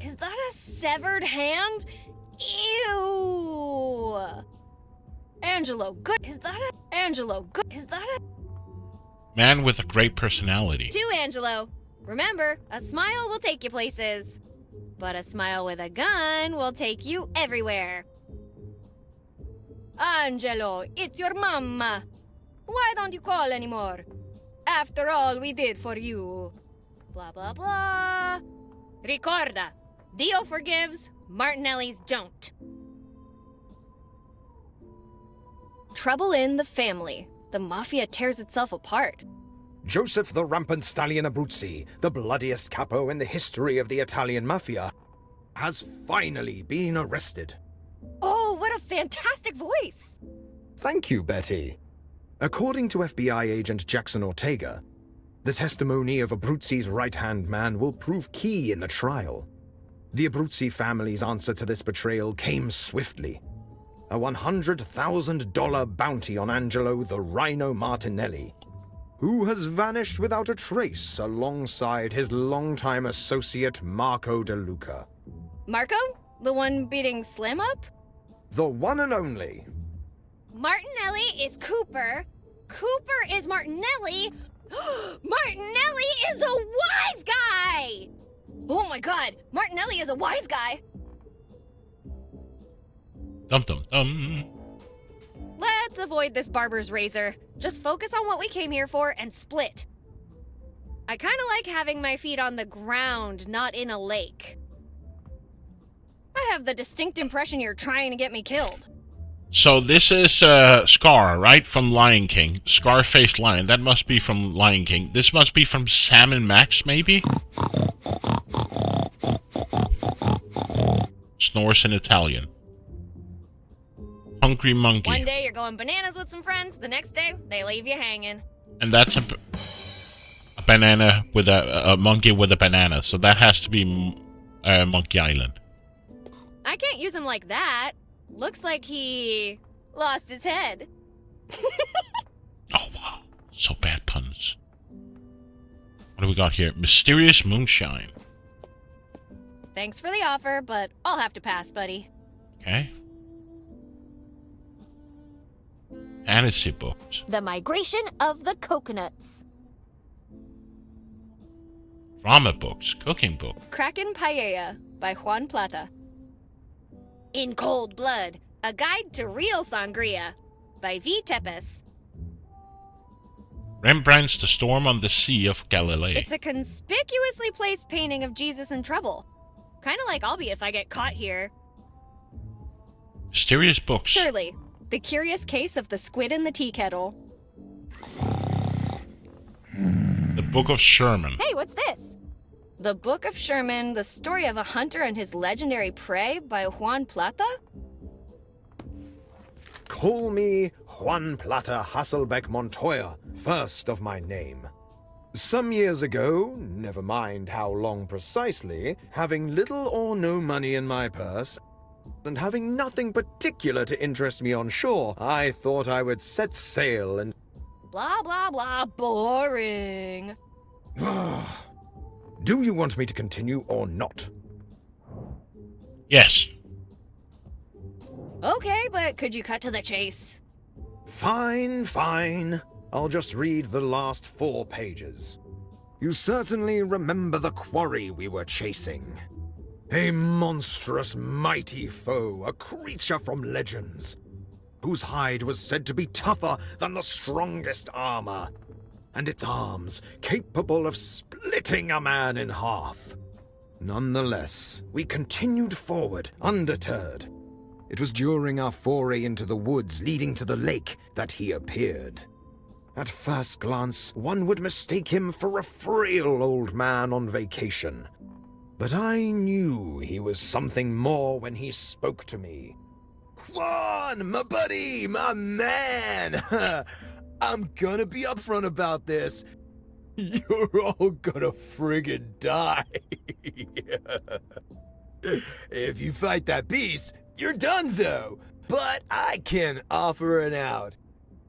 [SPEAKER 2] Is that a severed hand? Ew. Angelo, good. Is that a... Angelo, good. Is that a...
[SPEAKER 1] Man with a great personality.
[SPEAKER 2] To Angelo. Remember, a smile will take you places. But a smile with a gun will take you everywhere. Angelo, it's your mama. Why don't you call anymore? After all we did for you. Blah, blah, blah. Ricorda, Dio forgives, Martinelli's don't. Trouble in the family. The mafia tears itself apart.
[SPEAKER 14] Joseph the Rampant Stallion Abruzzi, the bloodiest capo in the history of the Italian mafia, has finally been arrested.
[SPEAKER 2] Oh, what a fantastic voice!
[SPEAKER 14] Thank you, Betty. According to FBI agent Jackson Ortega, the testimony of Abruzzi's right-hand man will prove key in the trial. The Abruzzi family's answer to this betrayal came swiftly. A $100,000 bounty on Angelo the Rhino Martinelli, who has vanished without a trace alongside his longtime associate Marco De Luca.
[SPEAKER 2] Marco? The one beating Slim up?
[SPEAKER 14] The one and only.
[SPEAKER 2] Martinelli is Cooper. Cooper is Martinelli. Martinelli is a wise guy! Oh my god, Martinelli is a wise guy.
[SPEAKER 1] Dum dum dum.
[SPEAKER 2] Let's Let's avoid this barber's razor. Just focus on what we came here for and split. I kind of like having my feet on the ground, not in a lake. I have the distinct impression you're trying to get me killed.
[SPEAKER 1] So this is Scar, right? From Lion King. Scar-faced lion. That must be from Lion King. This must be from Sam and Max, maybe? Snores in Italian. Hungry monkey.
[SPEAKER 2] One day you're going bananas with some friends, the next day they leave you hanging.
[SPEAKER 1] And that's a banana with a monkey with a banana. So that has to be Monkey Island.
[SPEAKER 2] I can't use him like that. Looks like he lost his head.
[SPEAKER 1] Oh, wow. So bad puns. What do we got here? Mysterious moonshine.
[SPEAKER 2] Thanks for the offer, but I'll have to pass, buddy.
[SPEAKER 1] Okay. Fantasy books.
[SPEAKER 6] The Migration of the Coconuts.
[SPEAKER 1] Drama books. Cooking book.
[SPEAKER 2] Kraken Paella by Juan Plata. In Cold Blood, A Guide to Real Sangria by V. Tepes.
[SPEAKER 1] Rembrandt's The Storm on the Sea of Galilee.
[SPEAKER 2] It's a conspicuously placed painting of Jesus in trouble. Kind of like I'll be if I get caught here.
[SPEAKER 1] Mysterious books.
[SPEAKER 2] Surely. The Curious Case of the Squid in the Tea Kettle.
[SPEAKER 1] The Book of Sherman.
[SPEAKER 2] Hey, what's this? The Book of Sherman, the story of a hunter and his legendary prey by Juan Plata?
[SPEAKER 14] Call me Juan Plata Hasselbeck Montoya, first of my name. Some years ago, never mind how long precisely, having little or no money in my purse, and having nothing particular to interest me on shore, I thought I would set sail and...
[SPEAKER 2] Blah, blah, blah, boring.
[SPEAKER 14] Do you want me to continue or not?
[SPEAKER 1] Yes.
[SPEAKER 2] Okay, but could you cut to the chase?
[SPEAKER 14] Fine, fine. I'll just read the last 4 pages. You certainly remember the quarry we were chasing. A monstrous, mighty foe, a creature from legends, whose hide was said to be tougher than the strongest armor, and its arms capable of splitting a man in half. Nonetheless, we continued forward, undeterred. It was during our foray into the woods leading to the lake that he appeared. At first glance, one would mistake him for a frail old man on vacation. But I knew he was something more when he spoke to me. Juan, my buddy, my man! I'm gonna be upfront about this. You're all gonna friggin' die. If you fight that beast, you're donezo. But I can offer an out.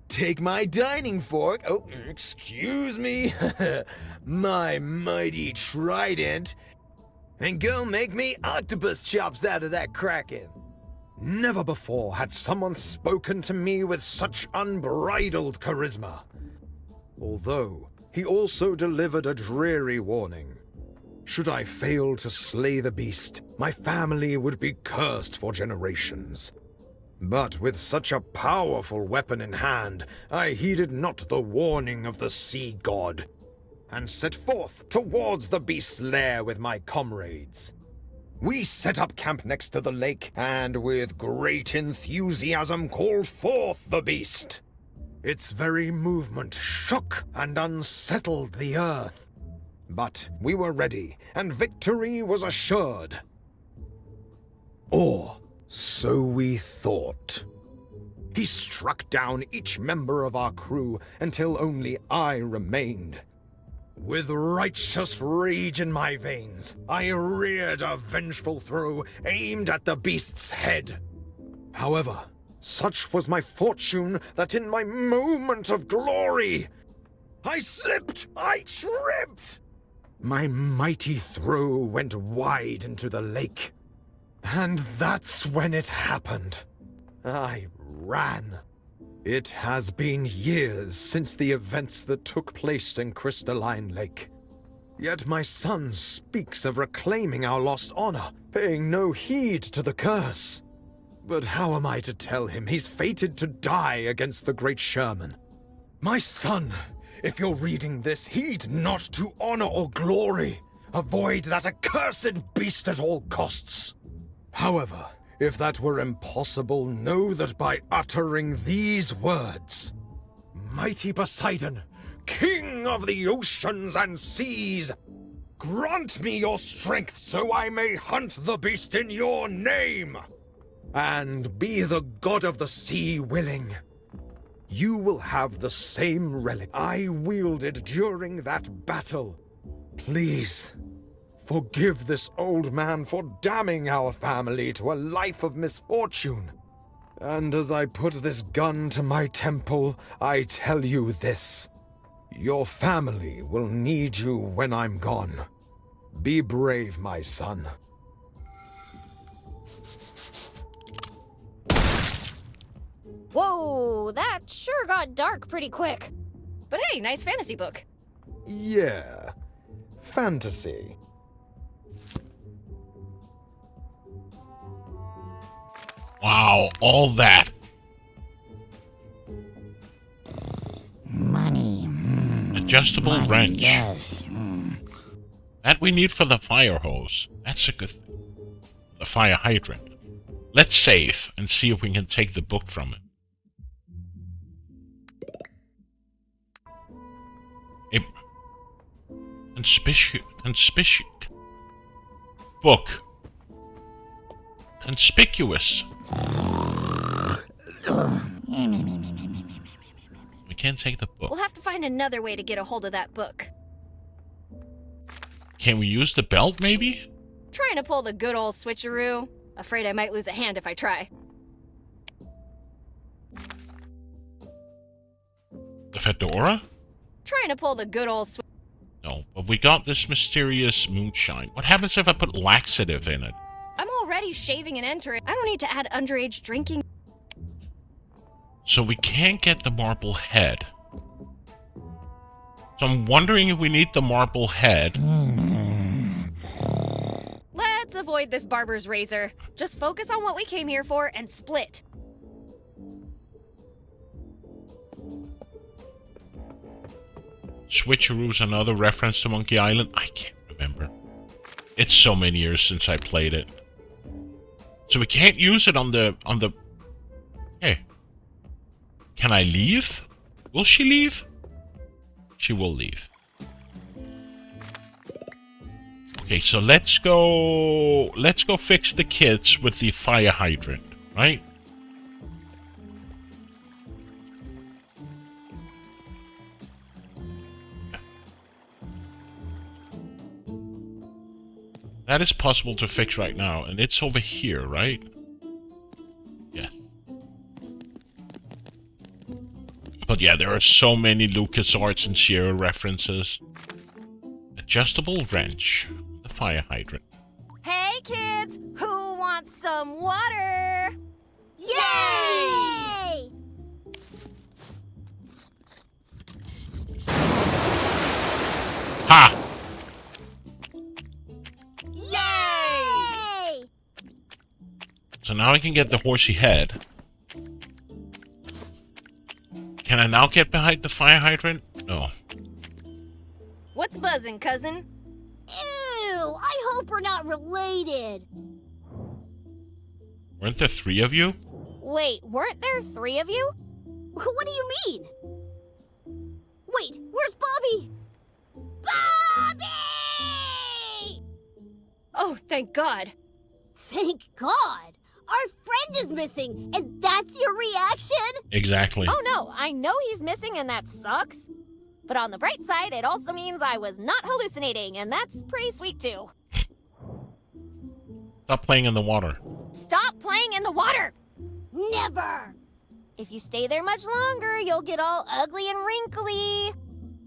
[SPEAKER 14] Take my dining fork, oh, excuse me, my mighty trident, and go make me octopus chops out of that kraken. Never before had someone spoken to me with such unbridled charisma. Although, he also delivered a dreary warning. Should I fail to slay the beast, my family would be cursed for generations. But with such a powerful weapon in hand, I heeded not the warning of the sea god, and set forth towards the beast's lair with my comrades. We set up camp next to the lake, and with great enthusiasm called forth the beast. Its very movement shook and unsettled the earth. But we were ready, and victory was assured. Or so we thought. He struck down each member of our crew until only I remained. With righteous rage in my veins, I reared a vengeful throw aimed at the beast's head. However, such was my fortune that in my moment of glory, I slipped, I tripped. My mighty throw went wide into the lake. And that's when it happened. I ran. It has been years since the events that took place in Crystalline Lake. Yet my son speaks of reclaiming our lost honor, paying no heed to the curse. But how am I to tell him he's fated to die against the great Sherman? My son, if you're reading this, heed not to honor or glory. Avoid that accursed beast at all costs. However, if that were impossible, know that by uttering these words, Mighty Poseidon, King of the oceans and seas, grant me your strength so I may hunt the beast in your name. And be the god of the sea willing, you will have the same relic I wielded during that battle. Please, forgive this old man for damning our family to a life of misfortune. And as I put this gun to my temple, I tell you this. Your family will need you when I'm gone. Be brave, my son.
[SPEAKER 6] Whoa, that sure got dark pretty quick.
[SPEAKER 5] But hey, nice fantasy book.
[SPEAKER 14] Yeah. Fantasy.
[SPEAKER 1] Wow, all that.
[SPEAKER 12] Money.
[SPEAKER 1] Adjustable
[SPEAKER 12] Money,
[SPEAKER 1] wrench.
[SPEAKER 12] yes.
[SPEAKER 1] That we need for the fire hose. That's a good thing. The fire hydrant. Let's save and see if we can take the book from it. Conspicuous. Book. Conspicuous. We can't take the book.
[SPEAKER 5] We'll have to find another way to get a hold of that book.
[SPEAKER 1] Can we use the belt, maybe?
[SPEAKER 5] Trying to pull the good old switcheroo. Afraid I might lose a hand if I try.
[SPEAKER 1] The fedora?
[SPEAKER 5] Trying to pull the good old
[SPEAKER 1] No, but we got this mysterious moonshine. What happens if I put laxative in it?
[SPEAKER 5] I'm already shaving and entering. I don't need to add underage drinking.
[SPEAKER 1] So we can't get the marble head. So I'm wondering if we need the marble head.
[SPEAKER 5] Let's avoid this barber's razor. Just focus on what we came here for and split.
[SPEAKER 1] Switcheroo's another reference to Monkey Island? I can't remember. It's so many years since I played it. So we can't use it on the... Hey. Can I leave? Will she leave? She will leave. Okay, so let's go fix the kids with the fire hydrant, right? That is possible to fix right now, and it's over here, right? Yeah. But yeah, there are so many LucasArts and Sierra references. Adjustable wrench. The fire hydrant.
[SPEAKER 6] Hey, kids! Who wants some water?
[SPEAKER 4] Yay!
[SPEAKER 1] Ha!
[SPEAKER 4] Yay!
[SPEAKER 1] So now I can get the horsey head. Can I now get behind the fire hydrant? No.
[SPEAKER 5] What's buzzing, cousin?
[SPEAKER 4] Ew! I hope we're not related.
[SPEAKER 1] Weren't there 3 of you?
[SPEAKER 6] Wait, weren't there 3 of you?
[SPEAKER 4] What do you mean? Wait, where's Bobby? Bobby!
[SPEAKER 5] Oh, thank God.
[SPEAKER 4] Thank God! Our friend is missing, and that's your reaction?
[SPEAKER 1] Exactly.
[SPEAKER 6] Oh no, I know he's missing and that sucks. But on the bright side, it also means I was not hallucinating, and that's pretty sweet too.
[SPEAKER 1] Stop playing in the water.
[SPEAKER 6] Stop playing in the water!
[SPEAKER 4] Never!
[SPEAKER 6] If you stay there much longer, you'll get all ugly and wrinkly.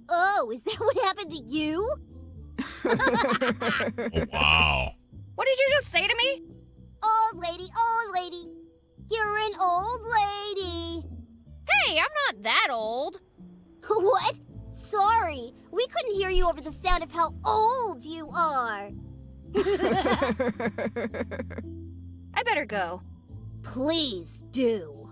[SPEAKER 4] Oh, is that what happened to you?
[SPEAKER 1] Oh, wow.
[SPEAKER 5] What did you just say to me?
[SPEAKER 4] Old lady, you're an old lady.
[SPEAKER 6] Hey, I'm not that old.
[SPEAKER 4] What? Sorry, we couldn't hear you over the sound of how old you are.
[SPEAKER 5] I better go.
[SPEAKER 4] Please do.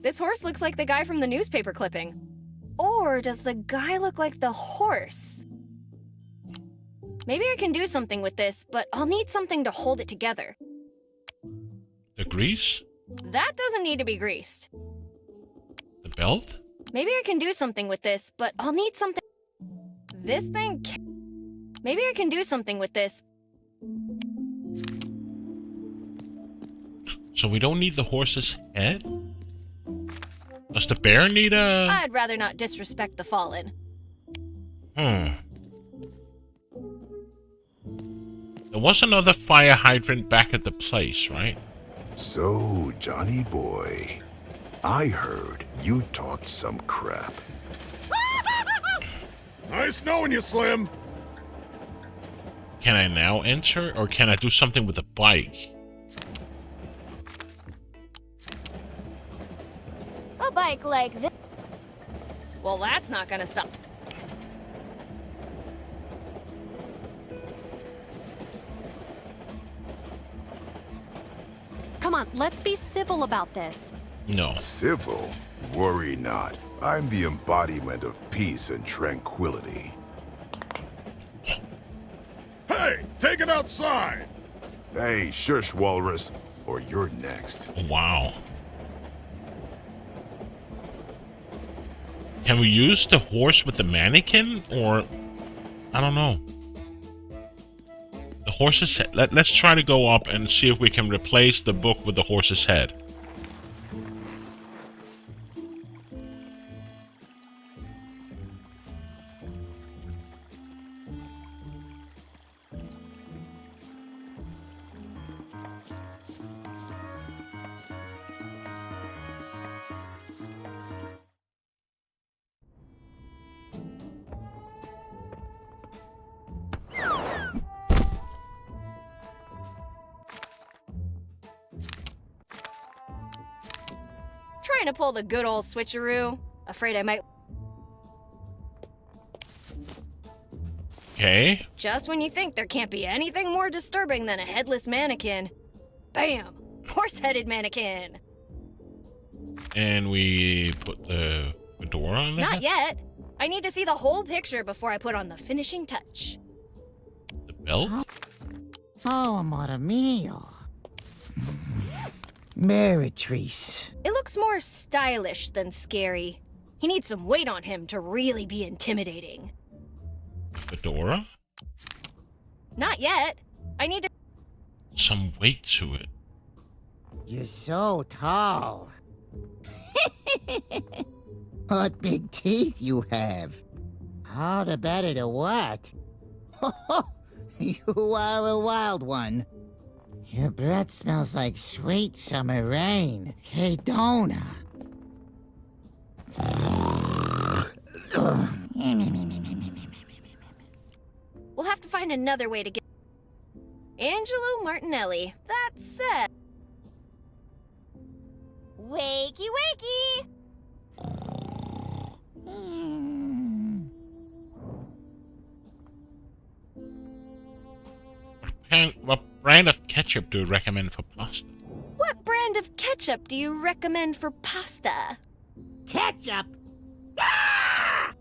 [SPEAKER 2] This horse looks like the guy from the newspaper clipping. Or does the guy look like the horse? Maybe I can do something with this, but I'll need something to hold it together.
[SPEAKER 1] The grease?
[SPEAKER 2] That doesn't need to be greased.
[SPEAKER 1] The belt?
[SPEAKER 2] Maybe I can do something with this, but I'll need something... This thing... Maybe I can do something with this.
[SPEAKER 1] So we don't need the horse's head? Does the bear need a...
[SPEAKER 2] I'd rather not disrespect the fallen.
[SPEAKER 1] There was another fire hydrant back at the place, right?
[SPEAKER 17] So, Johnny boy, I heard you talked some crap.
[SPEAKER 19] Nice knowing you, Slim.
[SPEAKER 1] Can I now enter, or can I do something with the bike?
[SPEAKER 2] A bike like this... Well, that's not gonna stop.
[SPEAKER 9] Come on, let's be civil about this.
[SPEAKER 1] No.
[SPEAKER 17] Civil? Worry not. I'm the embodiment of peace and tranquility.
[SPEAKER 19] Hey, take it outside!
[SPEAKER 17] Hey, shush, Walrus, or you're next.
[SPEAKER 1] Wow. Can we use the horse with the mannequin, or... I don't know. The horse's head. Let's try to go up and see if we can replace the book with the horse's head.
[SPEAKER 2] Trying to pull the good old switcheroo. Afraid I might...
[SPEAKER 1] Okay.
[SPEAKER 2] Just when you think there can't be anything more disturbing than a headless mannequin. Bam! Horse-headed mannequin.
[SPEAKER 1] And we put the fedora on there?
[SPEAKER 2] Not yet. I need to see the whole picture before I put on the finishing touch.
[SPEAKER 1] The belt?
[SPEAKER 12] Oh, amore mio. Meretrice.
[SPEAKER 2] It looks more stylish than scary. He needs some weight on him to really be intimidating.
[SPEAKER 1] Fedora?
[SPEAKER 2] Not yet. I need to...
[SPEAKER 1] Some weight to it.
[SPEAKER 12] You're so tall. What big teeth you have. All the better to what? You are a wild one. Your breath smells like sweet summer rain. Hey, Dona.
[SPEAKER 2] We'll have to find another way to get... Angelo Martinelli. That's said. Wakey, wakey!
[SPEAKER 1] What brand of ketchup do you recommend for pasta?
[SPEAKER 2] What brand of ketchup do you recommend for pasta?
[SPEAKER 12] Ketchup? Ah!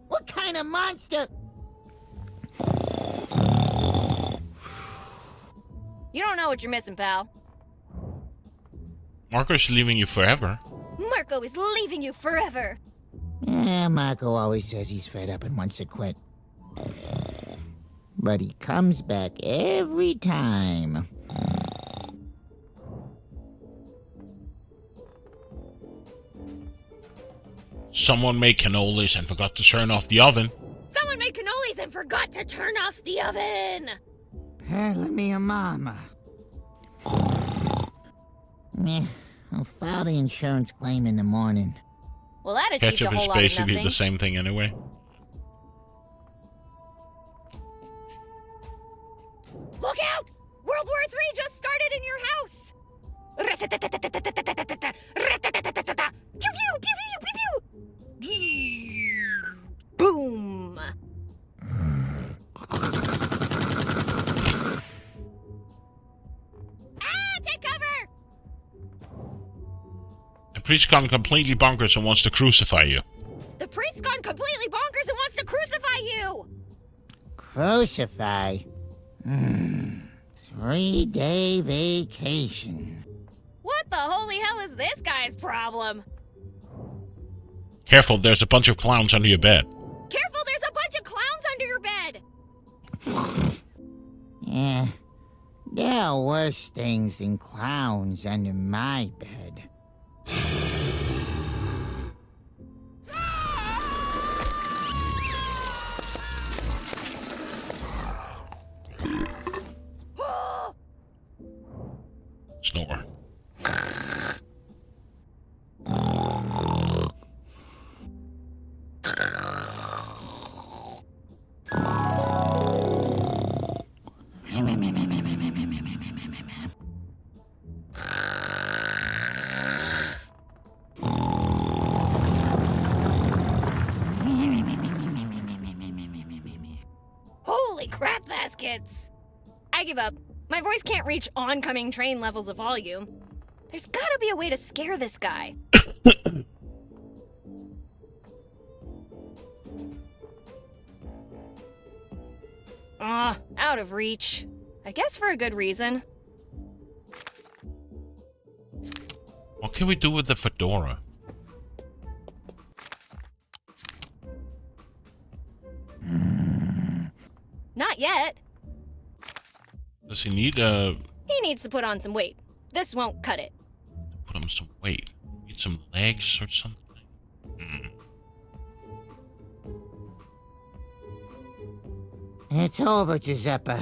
[SPEAKER 12] What kind of monster?
[SPEAKER 2] You don't know what you're missing, pal.
[SPEAKER 1] Marco's leaving you forever.
[SPEAKER 2] Marco is leaving you forever.
[SPEAKER 12] Marco always says he's fed up and wants to quit. But he comes back every time.
[SPEAKER 1] Someone made cannolis and forgot to turn off the oven.
[SPEAKER 2] Someone made cannolis and forgot to turn off the oven.
[SPEAKER 12] Let me a mama. I'll file the insurance claim in the morning.
[SPEAKER 2] Well, that achieved a
[SPEAKER 1] Ketchup
[SPEAKER 2] whole
[SPEAKER 1] is
[SPEAKER 2] lot of
[SPEAKER 1] basically
[SPEAKER 2] nothing.
[SPEAKER 1] the same thing anyway.
[SPEAKER 2] Look out! World War III just started in your house! Pew pew pew pew pew pew! Boom!
[SPEAKER 1] priest gone completely bonkers and wants to crucify you.
[SPEAKER 2] The priest's gone completely bonkers and wants to crucify you!
[SPEAKER 12] Crucify? 3-day vacation.
[SPEAKER 2] What the holy hell is this guy's problem?
[SPEAKER 1] Careful, there's a bunch of clowns under your bed.
[SPEAKER 2] Careful, there's a bunch of clowns under your bed!
[SPEAKER 12] Yeah, there are worse things than clowns under my bed.
[SPEAKER 1] Snore.
[SPEAKER 2] Holy crap baskets! I give up. My voice can't reach oncoming train levels of volume. There's gotta be a way to scare this guy. Out of reach. I guess for a good reason.
[SPEAKER 1] What can we do with the fedora?
[SPEAKER 2] Not yet.
[SPEAKER 1] Does he need a...
[SPEAKER 2] He needs to put on some weight. This won't cut it.
[SPEAKER 1] Put him some weight. Need some legs or something?
[SPEAKER 12] It's over, Giuseppe.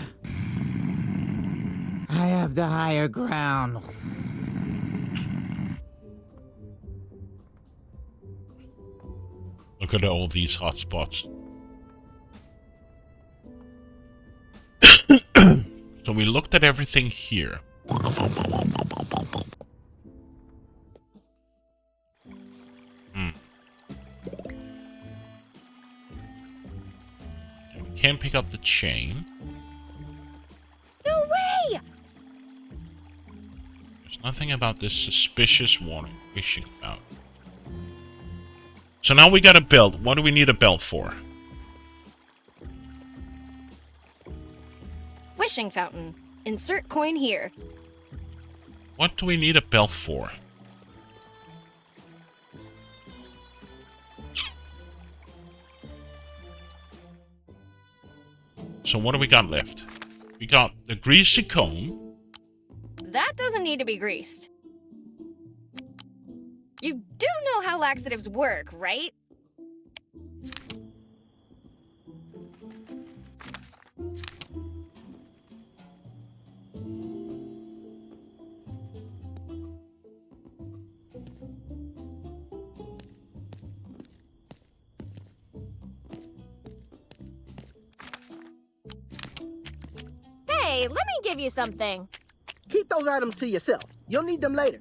[SPEAKER 12] I have the higher ground.
[SPEAKER 1] Look at all these hot spots. So we looked at everything here. And we can't pick up the chain.
[SPEAKER 2] No way!
[SPEAKER 1] There's nothing about this suspicious warning wishing fountain. So now we got a belt. What do we need a belt for?
[SPEAKER 2] Wishing fountain. Insert coin here.
[SPEAKER 1] What do we need a belt for? So what do we got left? We got the greasy comb.
[SPEAKER 2] That doesn't need to be greased. You do know how laxatives work, right? Hey, let me give you something.
[SPEAKER 22] Keep those items to yourself. You'll need them later.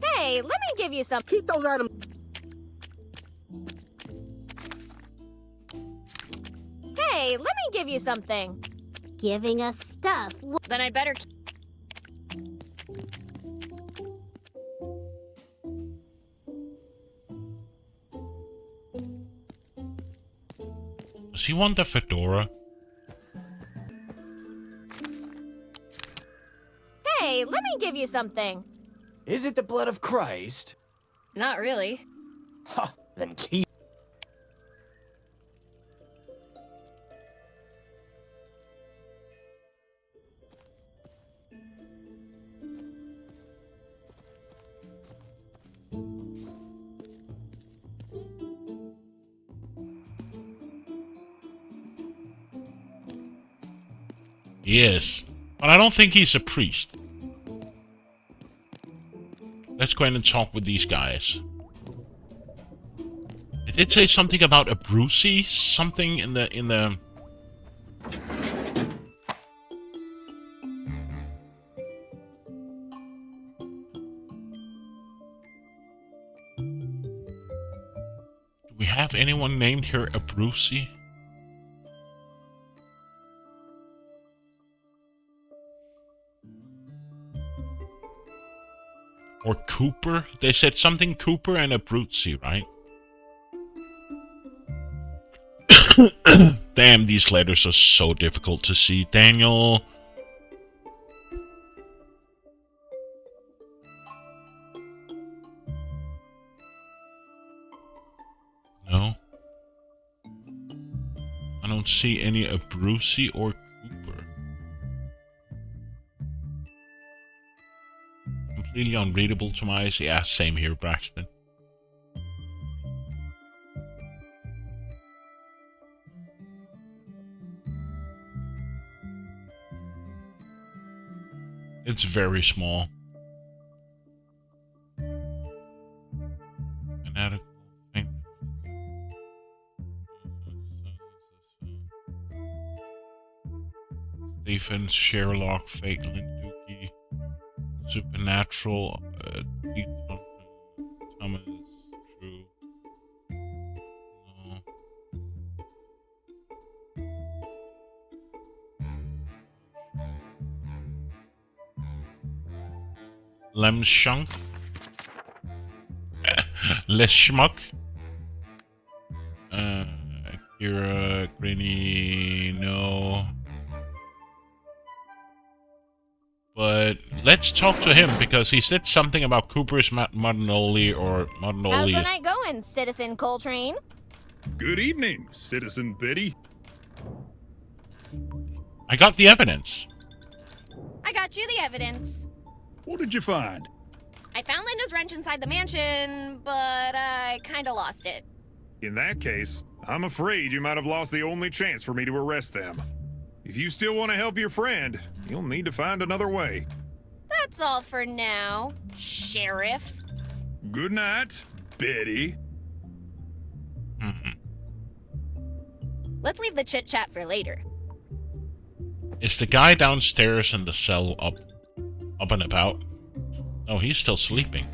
[SPEAKER 2] Hey, let me give you some.
[SPEAKER 22] Keep those items.
[SPEAKER 2] Hey, let me give you something.
[SPEAKER 4] Giving us stuff.
[SPEAKER 2] Then I'd better.
[SPEAKER 1] Does he want the fedora?
[SPEAKER 2] Hey, let me give you something.
[SPEAKER 7] Is it the blood of Christ?
[SPEAKER 2] Not really.
[SPEAKER 7] Ha! Then keep.
[SPEAKER 1] Yes, but I don't think he's a priest. Let's go in and talk with these guys. It did say something about a Brucey, something in the Do we have anyone named here a Brucey? Or Cooper? They said something Cooper and Abruzzi, right? Damn, these letters are so difficult to see. Daniel. No. I don't see any Abruzzi or Cooper. Completely unreadable to my eyes. Yeah, same here, Braxton. It's very small. Inadequate. Stephen, Sherlock, Fatelin, Dookie, Supernatural, Thomas, True. No. Lemschunk. Les Schmuck. Akira, Greeny, no. But let's talk to him because he said something about Cooper's Martinoli or Martinoli.
[SPEAKER 6] How's the night going, Citizen Coltrane?
[SPEAKER 11] Good evening, Citizen Biddy.
[SPEAKER 1] I got the evidence.
[SPEAKER 6] I got you the evidence.
[SPEAKER 11] What did you find?
[SPEAKER 6] I found Linda's wrench inside the mansion, but I kinda lost it.
[SPEAKER 11] In that case, I'm afraid you might have lost the only chance for me to arrest them. If you still want to help your friend, you'll need to find another way.
[SPEAKER 6] That's all for now, Sheriff.
[SPEAKER 11] Good night, Betty.
[SPEAKER 6] Let's leave the chit-chat for later.
[SPEAKER 1] Is the guy downstairs in the cell up and about? Oh, he's still sleeping.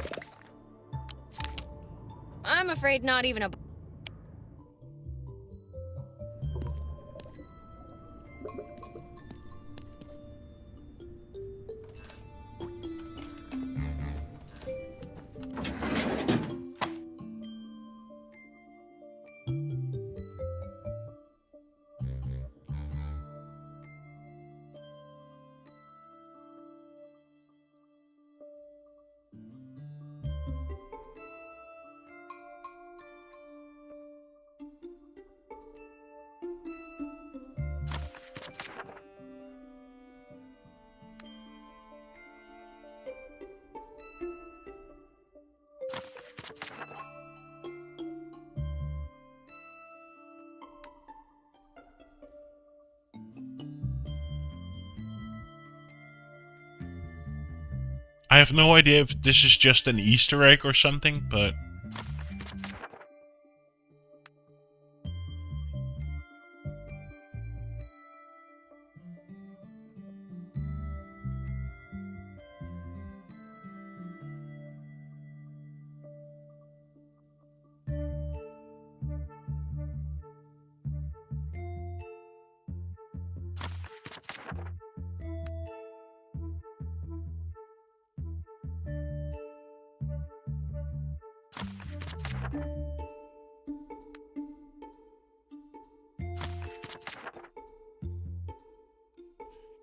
[SPEAKER 6] I'm afraid not even a...
[SPEAKER 1] I have no idea if this is just an Easter egg or something, but...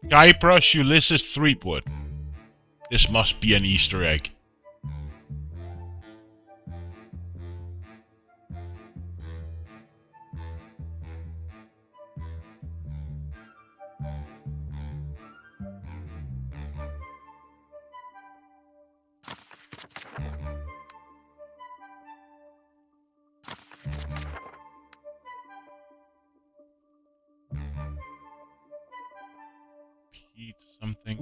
[SPEAKER 1] Guybrush Ulysses Threepwood. This must be an Easter egg. Pete something.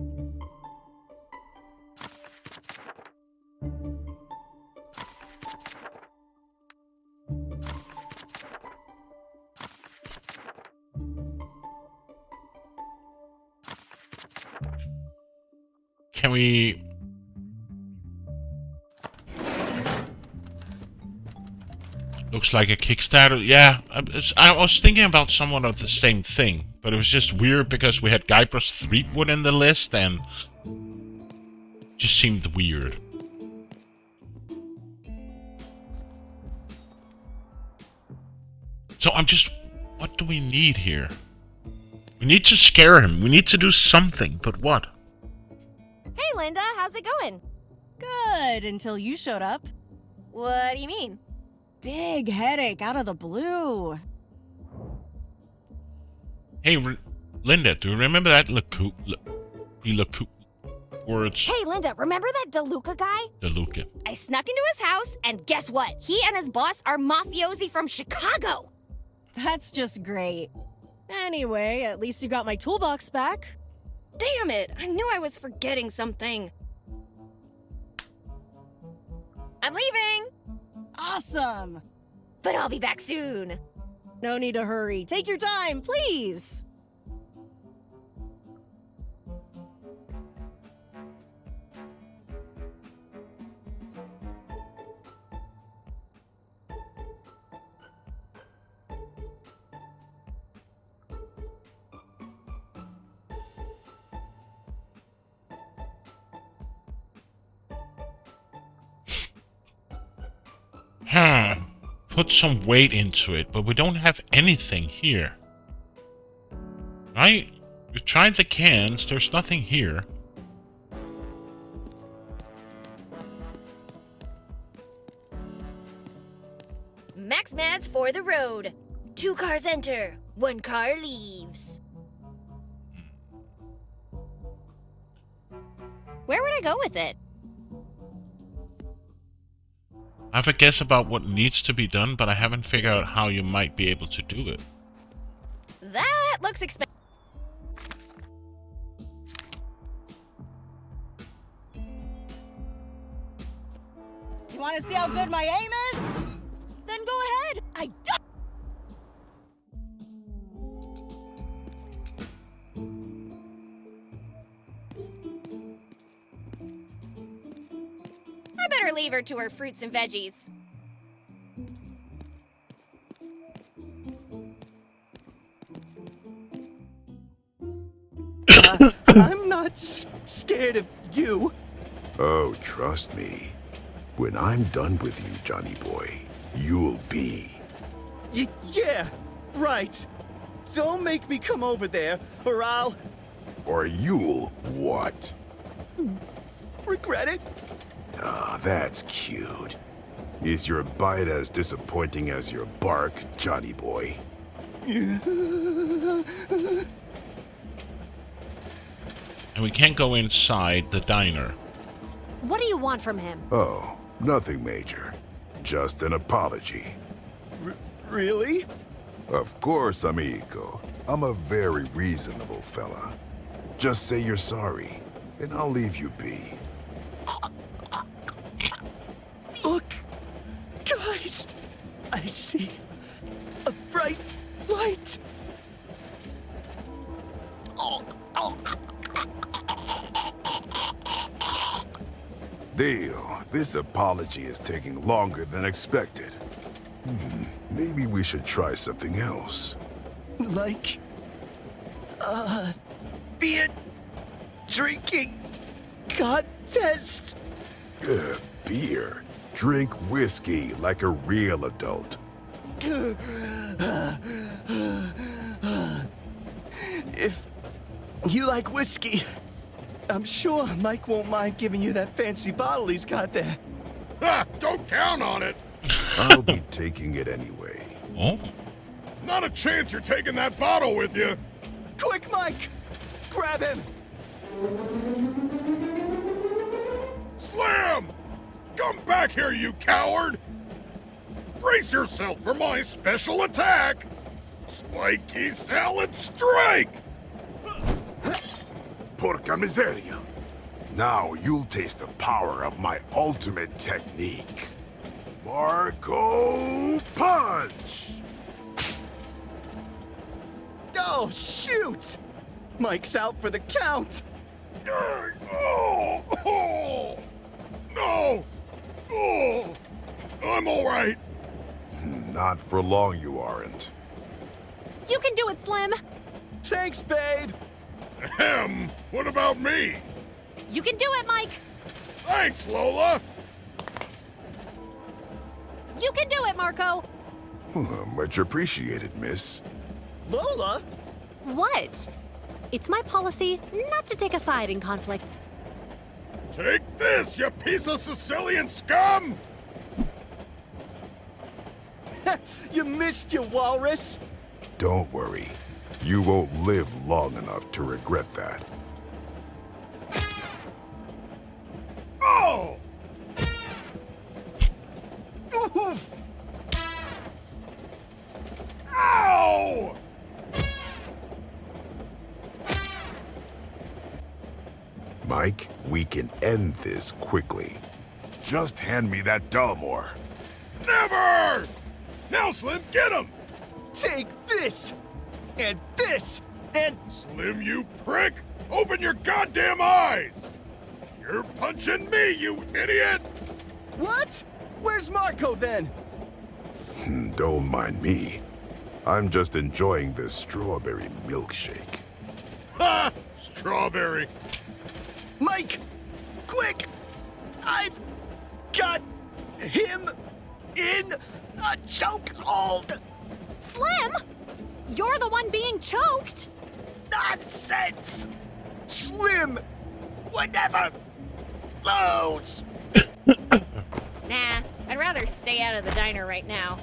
[SPEAKER 1] Can we... Looks like a Kickstarter. Yeah, I was thinking about somewhat of the same thing, but it was just weird because we had Guybrush Threepwood in the list and just seemed weird. So what do we need here? We need to scare him. We need to do something, but what?
[SPEAKER 6] Hey, Linda, how's it going?
[SPEAKER 8] Good, until you showed up.
[SPEAKER 6] What do you mean?
[SPEAKER 8] Big headache out of the blue.
[SPEAKER 1] Hey, Linda, do you remember that words?
[SPEAKER 6] Hey, Linda, remember that DeLuca guy?
[SPEAKER 1] DeLuca.
[SPEAKER 6] I snuck into his house, and guess what? He and his boss are mafiosi from Chicago.
[SPEAKER 8] That's just great. Anyway, at least you got my toolbox back.
[SPEAKER 6] Damn it! I knew I was forgetting something. I'm leaving!
[SPEAKER 8] Awesome!
[SPEAKER 6] But I'll be back soon.
[SPEAKER 8] No need to hurry. Take your time, please.
[SPEAKER 1] Put some weight into it, but we don't have anything here. Right? We've tried the cans, there's nothing here.
[SPEAKER 2] Max Mads for the road. 2 cars enter, 1 car leaves.
[SPEAKER 6] Where would I go with it?
[SPEAKER 1] I have a guess about what needs to be done, but I haven't figured out how you might be able to do it.
[SPEAKER 6] That looks expensive.
[SPEAKER 8] You want to see how good my aim is? Then go ahead. I don't.
[SPEAKER 6] I better leave her to her fruits and veggies.
[SPEAKER 13] I'm not scared of you.
[SPEAKER 17] Oh, trust me. When I'm done with you, Johnny boy, you'll be.
[SPEAKER 13] Yeah, right. Don't make me come over there, or I'll...
[SPEAKER 17] Or you'll what?
[SPEAKER 13] regret it.
[SPEAKER 17] Ah, that's cute. Is your bite as disappointing as your bark, Johnny boy?
[SPEAKER 1] And we can't go inside the diner.
[SPEAKER 9] What do you want from him?
[SPEAKER 17] Oh, nothing major. Just an apology.
[SPEAKER 13] Really?
[SPEAKER 17] Of course, amigo. I'm a very reasonable fella. Just say you're sorry, and I'll leave you be.
[SPEAKER 13] Look, guys, I see a bright light.
[SPEAKER 17] Deal. This apology is taking longer than expected. Maybe we should try something else.
[SPEAKER 13] Like, beer drinking contest.
[SPEAKER 17] Beer. Drink whiskey like a real adult.
[SPEAKER 13] If you like whiskey, I'm sure Mike won't mind giving you that fancy bottle he's got there.
[SPEAKER 19] Ha! Don't count on it!
[SPEAKER 17] I'll be taking it anyway.
[SPEAKER 1] Oh?
[SPEAKER 19] Not a chance you're taking that bottle with you!
[SPEAKER 13] Quick, Mike! Grab him!
[SPEAKER 19] Slam! Come back here, you coward! Brace yourself for my special attack! Spiky Salad Strike!
[SPEAKER 17] Porca miseria. Now you'll taste the power of my ultimate technique. Marco Punch!
[SPEAKER 13] Oh, shoot! Mike's out for the count!
[SPEAKER 19] Oh! No! Oh! I'm alright!
[SPEAKER 17] Not for long, you aren't.
[SPEAKER 9] You can do it, Slim!
[SPEAKER 13] Thanks, babe!
[SPEAKER 19] Ahem! What about me?
[SPEAKER 9] You can do it, Mike!
[SPEAKER 19] Thanks, Lola!
[SPEAKER 9] You can do it, Marco!
[SPEAKER 17] Much appreciated, miss.
[SPEAKER 20] Lola?
[SPEAKER 9] What? It's my policy not to take a side in conflicts.
[SPEAKER 19] Take this, you piece of Sicilian scum!
[SPEAKER 20] You missed your walrus.
[SPEAKER 17] Don't worry. You won't live long enough to regret that.
[SPEAKER 19] Oh!
[SPEAKER 20] Oof.
[SPEAKER 19] Ow!
[SPEAKER 17] Mike, we can end this quickly. Just hand me that Dalmor.
[SPEAKER 19] Never! Now, Slim, get him!
[SPEAKER 20] Take this! And this! And...
[SPEAKER 19] Slim, you prick! Open your goddamn eyes! You're punching me, you idiot!
[SPEAKER 20] What? Where's Marco, then?
[SPEAKER 17] Don't mind me. I'm just enjoying this strawberry milkshake.
[SPEAKER 19] Ha! Strawberry.
[SPEAKER 20] Mike! Quick! I've got him in a chokehold!
[SPEAKER 9] Slim! You're the one being choked!
[SPEAKER 20] Nonsense! Slim would never lose!
[SPEAKER 6] Nah, I'd rather stay out of the diner right now.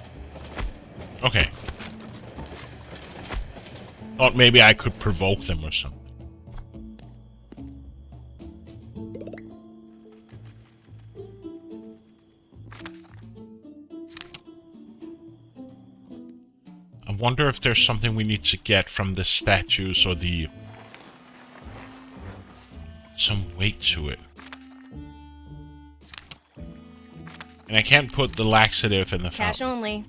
[SPEAKER 1] Okay. Thought maybe I could provoke them or something. I wonder if there's something we need to get from the statues or the... some weight to it. And I can't put the laxative in the
[SPEAKER 6] Cash
[SPEAKER 1] fountain.
[SPEAKER 6] only.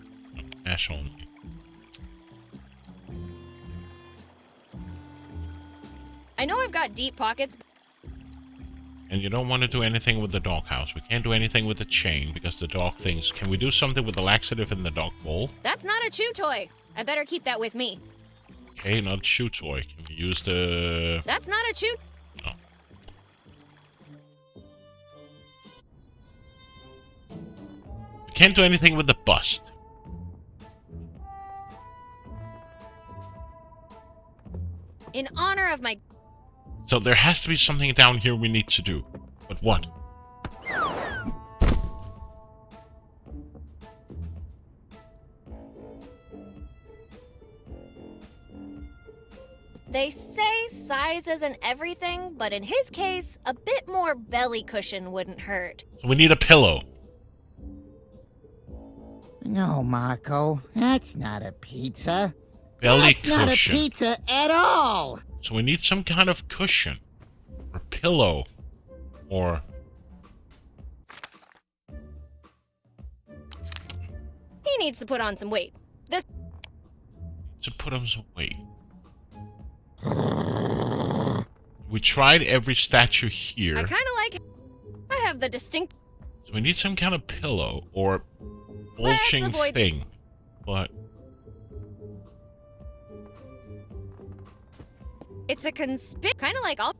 [SPEAKER 1] Cash only.
[SPEAKER 6] I know I've got deep pockets.
[SPEAKER 1] And you don't want to do anything with the doghouse. We can't do anything with the chain because the dog thinks... Can we do something with the laxative in the dog bowl?
[SPEAKER 6] That's not a chew toy. I better keep that with me.
[SPEAKER 1] Okay, not a chew toy. Can we use the...
[SPEAKER 6] That's not a chew.
[SPEAKER 1] No. We can't do anything with the bust.
[SPEAKER 6] In honor of my...
[SPEAKER 1] So there has to be something down here we need to do. But what?
[SPEAKER 6] They say size isn't everything, but in his case, a bit more belly cushion wouldn't hurt.
[SPEAKER 1] So we need a pillow.
[SPEAKER 12] No, Marco, that's not a pizza.
[SPEAKER 1] Belly
[SPEAKER 12] That's not a
[SPEAKER 1] cushion.
[SPEAKER 12] pizza at all.
[SPEAKER 1] So we need some kind of cushion. Or pillow. Or...
[SPEAKER 6] He needs to put on some weight. This...
[SPEAKER 1] to put on some weight. We tried every statue here.
[SPEAKER 6] I kind of like... I have the distinct...
[SPEAKER 1] So we need some kind of pillow or bulging
[SPEAKER 6] avoid-
[SPEAKER 1] thing. But
[SPEAKER 6] It's a kind of like all...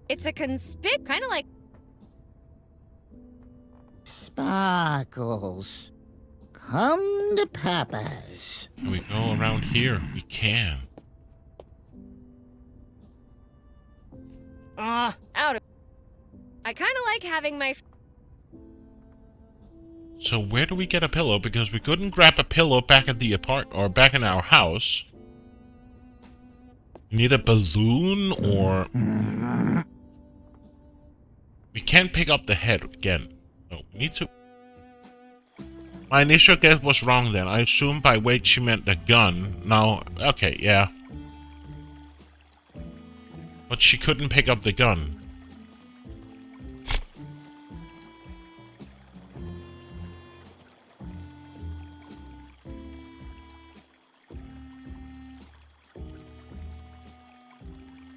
[SPEAKER 6] It's a kind of like...
[SPEAKER 12] Sparkles. Come to Papa's.
[SPEAKER 1] can we go around here? We can.
[SPEAKER 6] Out of... I kind of like having my...
[SPEAKER 1] So where do we get a pillow? Because we couldn't grab a pillow back at the apartment or back in our house. We need a balloon or... We can't pick up the head again. No, we need to... My initial guess was wrong then. I assumed by weight she meant the gun. Now, okay, yeah. But she couldn't pick up the gun.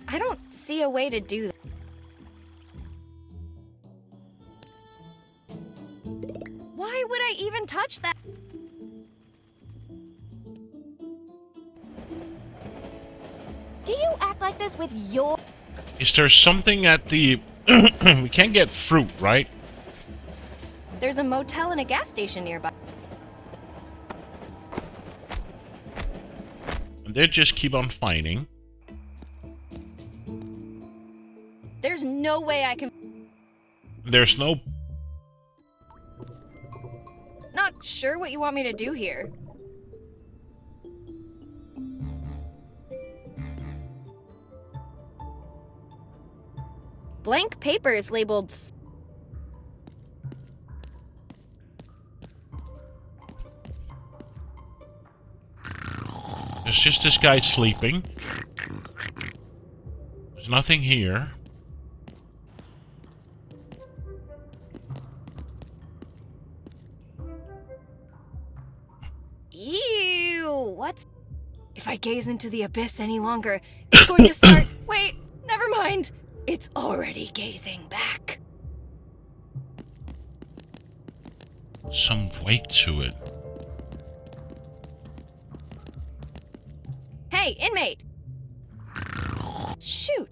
[SPEAKER 6] I don't see a way to do that. Why would I even touch that? Do you act like this with your...
[SPEAKER 1] Is there something at the... We can't get fruit, right?
[SPEAKER 6] There's a motel and a gas station nearby.
[SPEAKER 1] And they just keep on fighting.
[SPEAKER 5] There's no way I can...
[SPEAKER 1] There's no...
[SPEAKER 5] Not sure what you want me to do here. Blank paper is labeled...
[SPEAKER 1] There's just this guy sleeping. There's nothing here.
[SPEAKER 5] Ew, what's... If I gaze into the abyss any longer, it's going to start... Wait, never mind. It's already gazing back.
[SPEAKER 1] Some weight to it.
[SPEAKER 5] Hey, inmate! Shoot.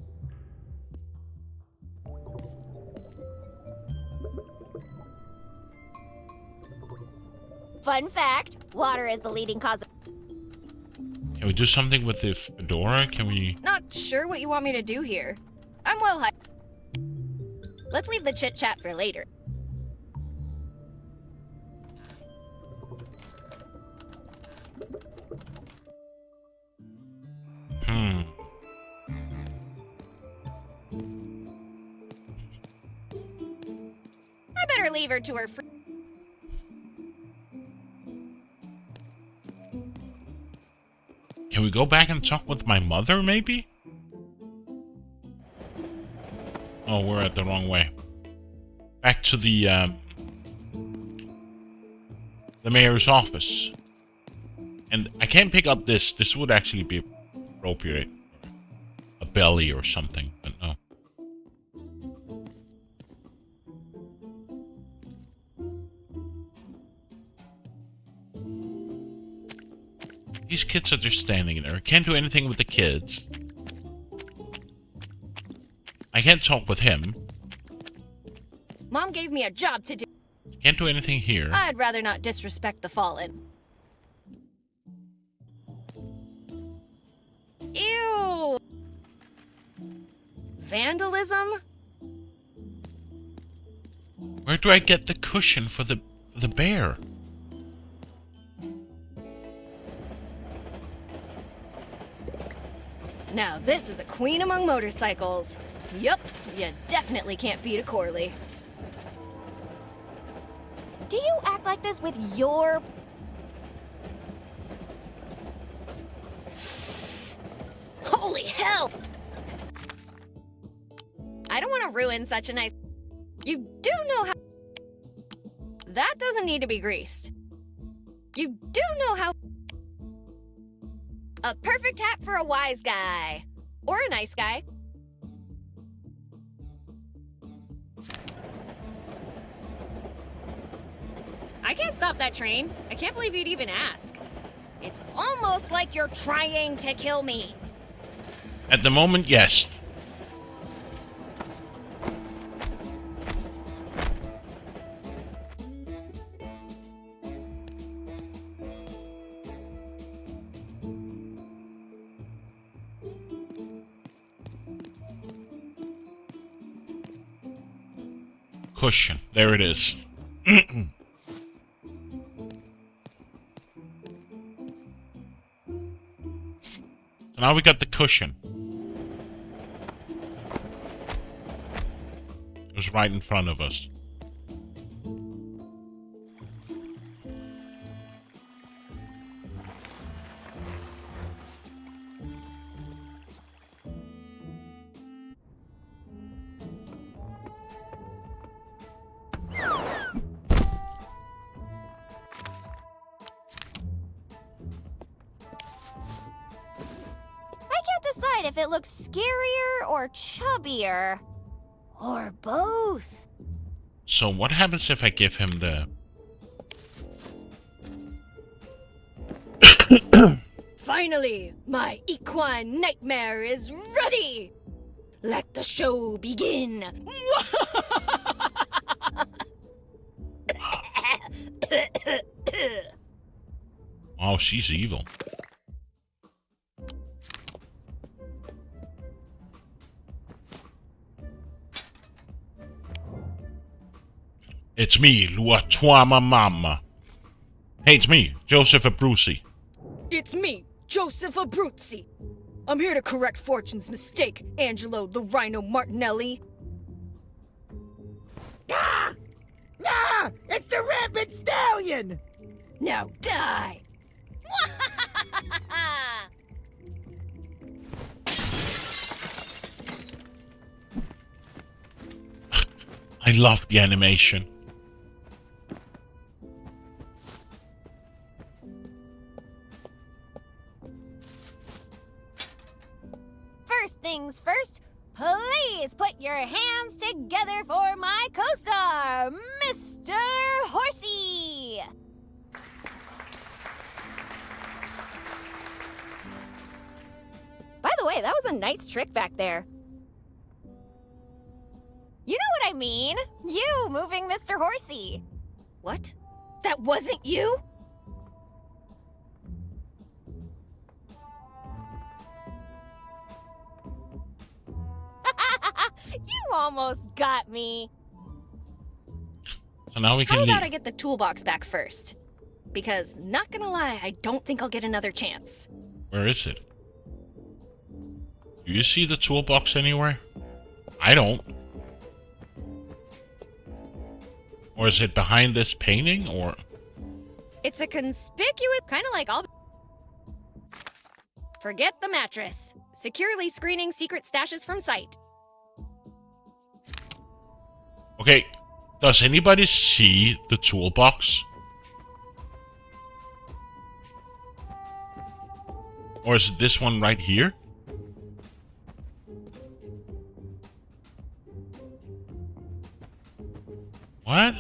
[SPEAKER 6] Fun fact, water is the leading cause of...
[SPEAKER 1] Can we do something with the fedora? Can we...
[SPEAKER 5] Not sure what you want me to do here. I'm well hyped. Let's leave the chit-chat for later. I better leave her to her free...
[SPEAKER 1] Can we go back and talk with my mother, maybe? Oh, we're at the wrong way. Back to the mayor's office. And I can't pick up this. This would actually be appropriate. A belly or something, but no. These kids are just standing there. I can't do anything with the kids. I can't talk with him.
[SPEAKER 5] Mom gave me a job to do.
[SPEAKER 1] Can't do anything here.
[SPEAKER 5] I'd rather not disrespect the fallen. Ew! Vandalism?
[SPEAKER 1] Where do I get the cushion for the bear?
[SPEAKER 5] Now this is a queen among motorcycles. Yup, you definitely can't beat a Corley.
[SPEAKER 6] Do you act like this with your...
[SPEAKER 5] Holy hell! I don't want to ruin such a nice... You do know how... That doesn't need to be greased. You do know how... A perfect hat for a wise guy. Or a nice guy. I can't stop that train. I can't believe you'd even ask. It's almost like you're trying to kill me.
[SPEAKER 1] At the moment, yes. Cushion. There it is. Now we got the cushion. It was right in front of us.
[SPEAKER 6] Decide if it looks scarier or chubbier. Or both.
[SPEAKER 1] So what happens if I give him the...
[SPEAKER 5] Finally, my equine nightmare is ready! Let the show begin!
[SPEAKER 1] Oh, she's evil. It's me, Luatuama Mama. Hey, it's me, Joseph Abruzzi.
[SPEAKER 5] It's me, Joseph Abruzzi. I'm here to correct Fortune's mistake, Angelo the Rhino Martinelli.
[SPEAKER 12] Ah! Ah! It's the Rampant Stallion!
[SPEAKER 5] Now die!
[SPEAKER 1] I love the animation.
[SPEAKER 6] First things first, please put your hands together for my co-star, Mr. Horsey! By the way, that was a nice trick back there. You know what I mean. You moving Mr. Horsey.
[SPEAKER 5] What? That wasn't you?
[SPEAKER 6] You almost got me.
[SPEAKER 1] So now we can
[SPEAKER 5] How about
[SPEAKER 1] leave.
[SPEAKER 5] I get the toolbox back first? Because, not gonna lie, I don't think I'll get another chance.
[SPEAKER 1] Where is it? Do you see the toolbox anywhere? I don't. Or is it behind this painting, or?
[SPEAKER 5] It's a conspicuous, kind of like all. Forget the mattress. Securely screening secret stashes from sight.
[SPEAKER 1] Okay, does anybody see the toolbox? Or is it this one right here? What?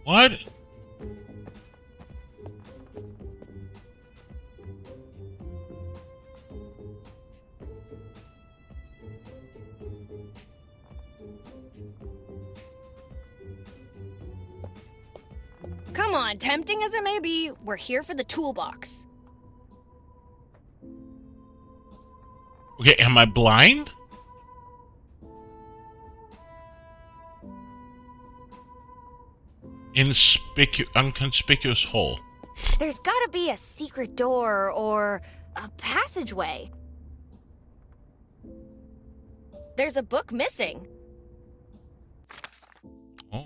[SPEAKER 1] What?
[SPEAKER 5] Come on, tempting as it may be, we're here for the toolbox.
[SPEAKER 1] Okay, am I blind? Unconspicuous hole.
[SPEAKER 6] There's gotta be a secret door or a passageway.
[SPEAKER 5] There's a book missing.
[SPEAKER 1] Oh.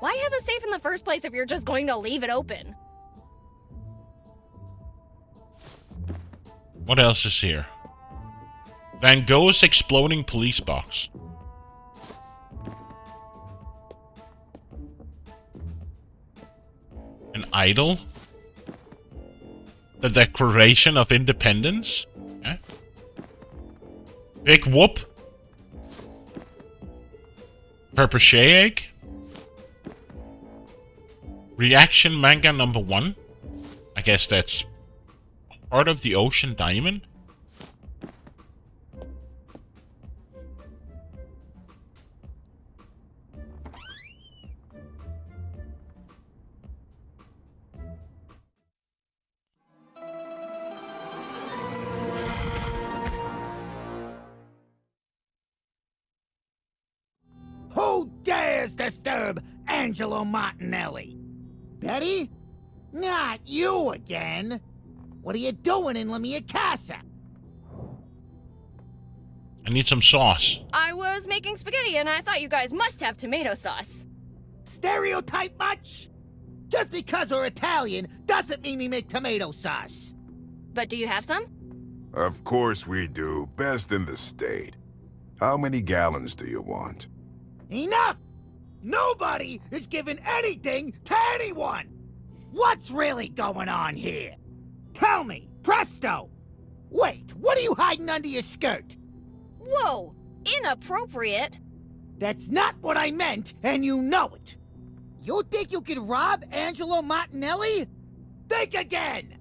[SPEAKER 5] Why have a safe in the first place if you're just going to leave it open?
[SPEAKER 1] What else is here? Van Gogh's exploding police box. An idol? The Declaration of Independence? Okay. Big whoop? Purple egg? Reaction manga number 1? I guess that's part of the Ocean Diamond?
[SPEAKER 12] Who dares disturb Angelo Martinelli? Betty? Not you again. What are you doing in La Mia Casa?
[SPEAKER 1] I need some sauce.
[SPEAKER 5] I was making spaghetti and I thought you guys must have tomato sauce.
[SPEAKER 12] Stereotype much? Just because we're Italian doesn't mean we make tomato sauce.
[SPEAKER 5] But do you have some?
[SPEAKER 17] Of course we do. Best in the state. How many gallons do you want?
[SPEAKER 12] Enough! Nobody is giving anything to anyone! What's really going on here? Tell me, presto! Wait, what are you hiding under your skirt?
[SPEAKER 5] Whoa! Inappropriate!
[SPEAKER 12] That's not what I meant, and you know it! You think you can rob Angelo Martinelli? Think again!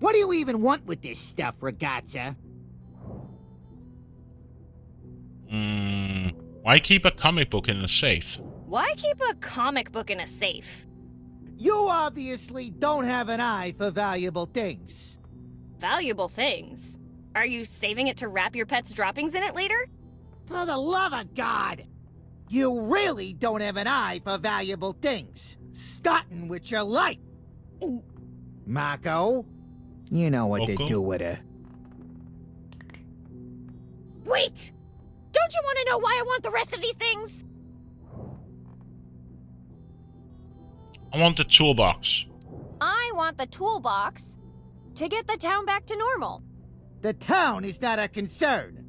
[SPEAKER 12] What do you even want with this stuff, ragazza?
[SPEAKER 1] Why keep a comic book in a safe?
[SPEAKER 6] Why keep a comic book in a safe?
[SPEAKER 12] You obviously don't have an eye for valuable things.
[SPEAKER 6] Valuable things? Are you saving it to wrap your pet's droppings in it later?
[SPEAKER 12] For the love of God! You really don't have an eye for valuable things. Starting with your life. Marco, you know what to do with her.
[SPEAKER 2] Wait! Don't you want to know why I want the rest of these things?
[SPEAKER 1] I want the toolbox.
[SPEAKER 6] I want the toolbox to get the town back to normal.
[SPEAKER 12] The town is not a concern.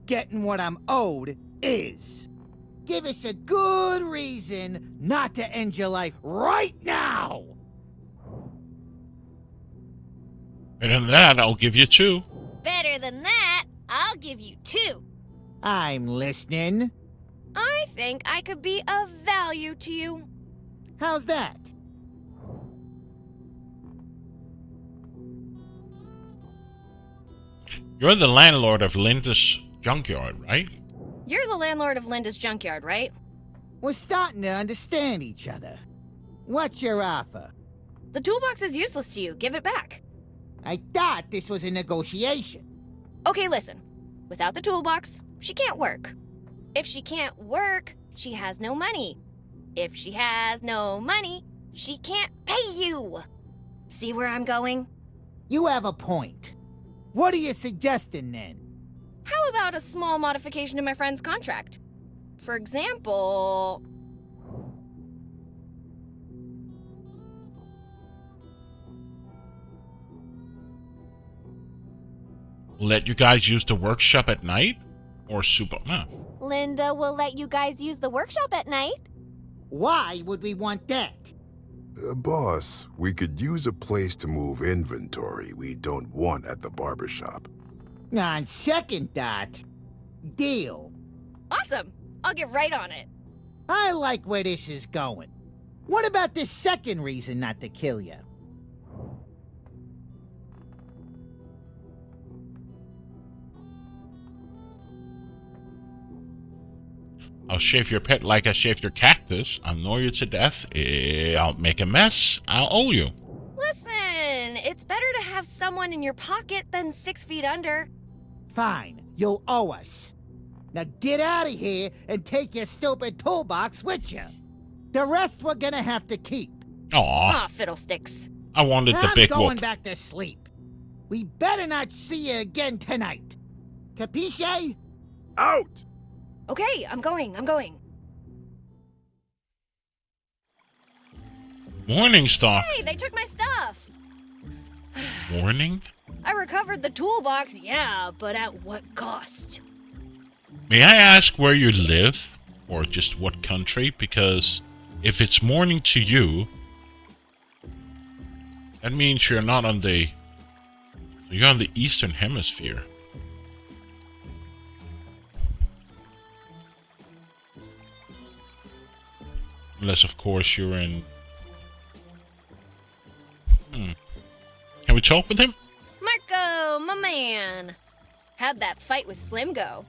[SPEAKER 12] Getting what I'm owed is. Give us a good reason not to end your life right now!
[SPEAKER 1] Better than that, I'll give you 2.
[SPEAKER 2] Better than that, I'll give you 2.
[SPEAKER 12] I'm listening.
[SPEAKER 6] I think I could be of value to you.
[SPEAKER 12] How's that?
[SPEAKER 1] You're the landlord of Linda's junkyard, right?
[SPEAKER 6] You're the landlord of Linda's junkyard, right?
[SPEAKER 12] We're starting to understand each other. What's your offer?
[SPEAKER 6] The toolbox is useless to you. Give it back.
[SPEAKER 12] I thought this was a negotiation.
[SPEAKER 6] Okay, listen. Without the toolbox, she can't work. If she can't work, she has no money. If she has no money, she can't pay you. See where I'm going?
[SPEAKER 12] You have a point. What are you suggesting then?
[SPEAKER 6] How about a small modification to my friend's contract? For example...
[SPEAKER 1] Let you guys use the workshop at night? Or super... No.
[SPEAKER 2] Linda will let you guys use the workshop at night.
[SPEAKER 12] Why would we want that?
[SPEAKER 17] Boss, we could use a place to move inventory we don't want at the barbershop.
[SPEAKER 12] On second thought, deal.
[SPEAKER 6] Awesome. I'll get right on it.
[SPEAKER 12] I like where this is going. What about this second reason not to kill you?
[SPEAKER 1] I'll shave your pet like I shaved your cactus. I'll annoy you to death. I'll make a mess. I'll owe you.
[SPEAKER 6] Listen, it's better to have someone in your pocket than 6 feet under.
[SPEAKER 12] Fine, you'll owe us. Now get out of here and take your stupid toolbox with you. The rest we're gonna have to keep.
[SPEAKER 1] Aw,
[SPEAKER 6] fiddlesticks.
[SPEAKER 1] I wanted the
[SPEAKER 12] I'm
[SPEAKER 1] big
[SPEAKER 12] going
[SPEAKER 1] whoop.
[SPEAKER 12] back to sleep. We better not see you again tonight. Capiche?
[SPEAKER 19] Out!
[SPEAKER 6] Okay, I'm going.
[SPEAKER 1] Morning, Stalk.
[SPEAKER 6] Hey, they took my stuff.
[SPEAKER 1] Morning?
[SPEAKER 6] I recovered the toolbox, yeah, but at what cost?
[SPEAKER 1] May I ask where you live? Or just what country? Because if it's morning to you, that means you're not on the... You're on the Eastern Hemisphere. Unless, of course, you're in... Can we talk with him?
[SPEAKER 6] Marco, my man. How'd that fight with Slim go?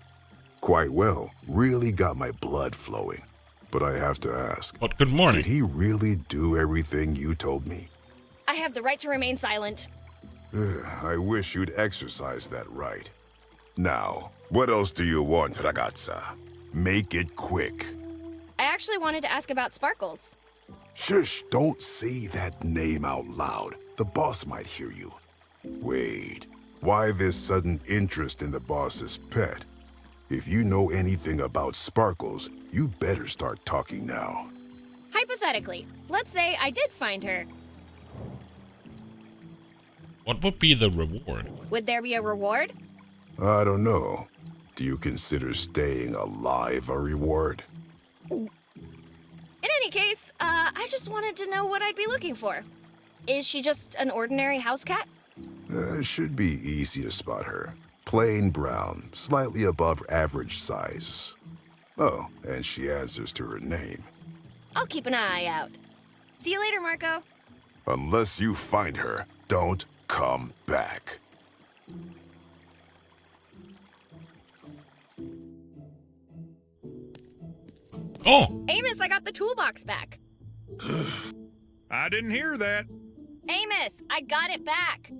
[SPEAKER 17] Quite well. Really got my blood flowing. But I have to ask.
[SPEAKER 1] But good morning.
[SPEAKER 17] Did he really do everything you told me?
[SPEAKER 6] I have the right to remain silent.
[SPEAKER 17] I wish you'd exercise that right. Now, what else do you want, ragazza? Make it quick.
[SPEAKER 6] I actually wanted to ask about Sparkles.
[SPEAKER 17] Shush, don't say that name out loud. The boss might hear you. Wait, why this sudden interest in the boss's pet? If you know anything about Sparkles, you better start talking now.
[SPEAKER 6] Hypothetically, let's say I did find her.
[SPEAKER 1] What would be the reward?
[SPEAKER 6] Would there be a reward?
[SPEAKER 17] I don't know. Do you consider staying alive a reward?
[SPEAKER 6] In any case, I just wanted to know what I'd be looking for. Is she just an ordinary house cat?
[SPEAKER 17] Should be easy to spot her. Plain brown, slightly above average size. Oh, and she answers to her name.
[SPEAKER 6] I'll keep an eye out. See you later, Marco.
[SPEAKER 17] Unless you find her, don't come back.
[SPEAKER 1] Oh.
[SPEAKER 2] Amos, I got the toolbox back.
[SPEAKER 11] I didn't hear that.
[SPEAKER 2] Amos, I got it back.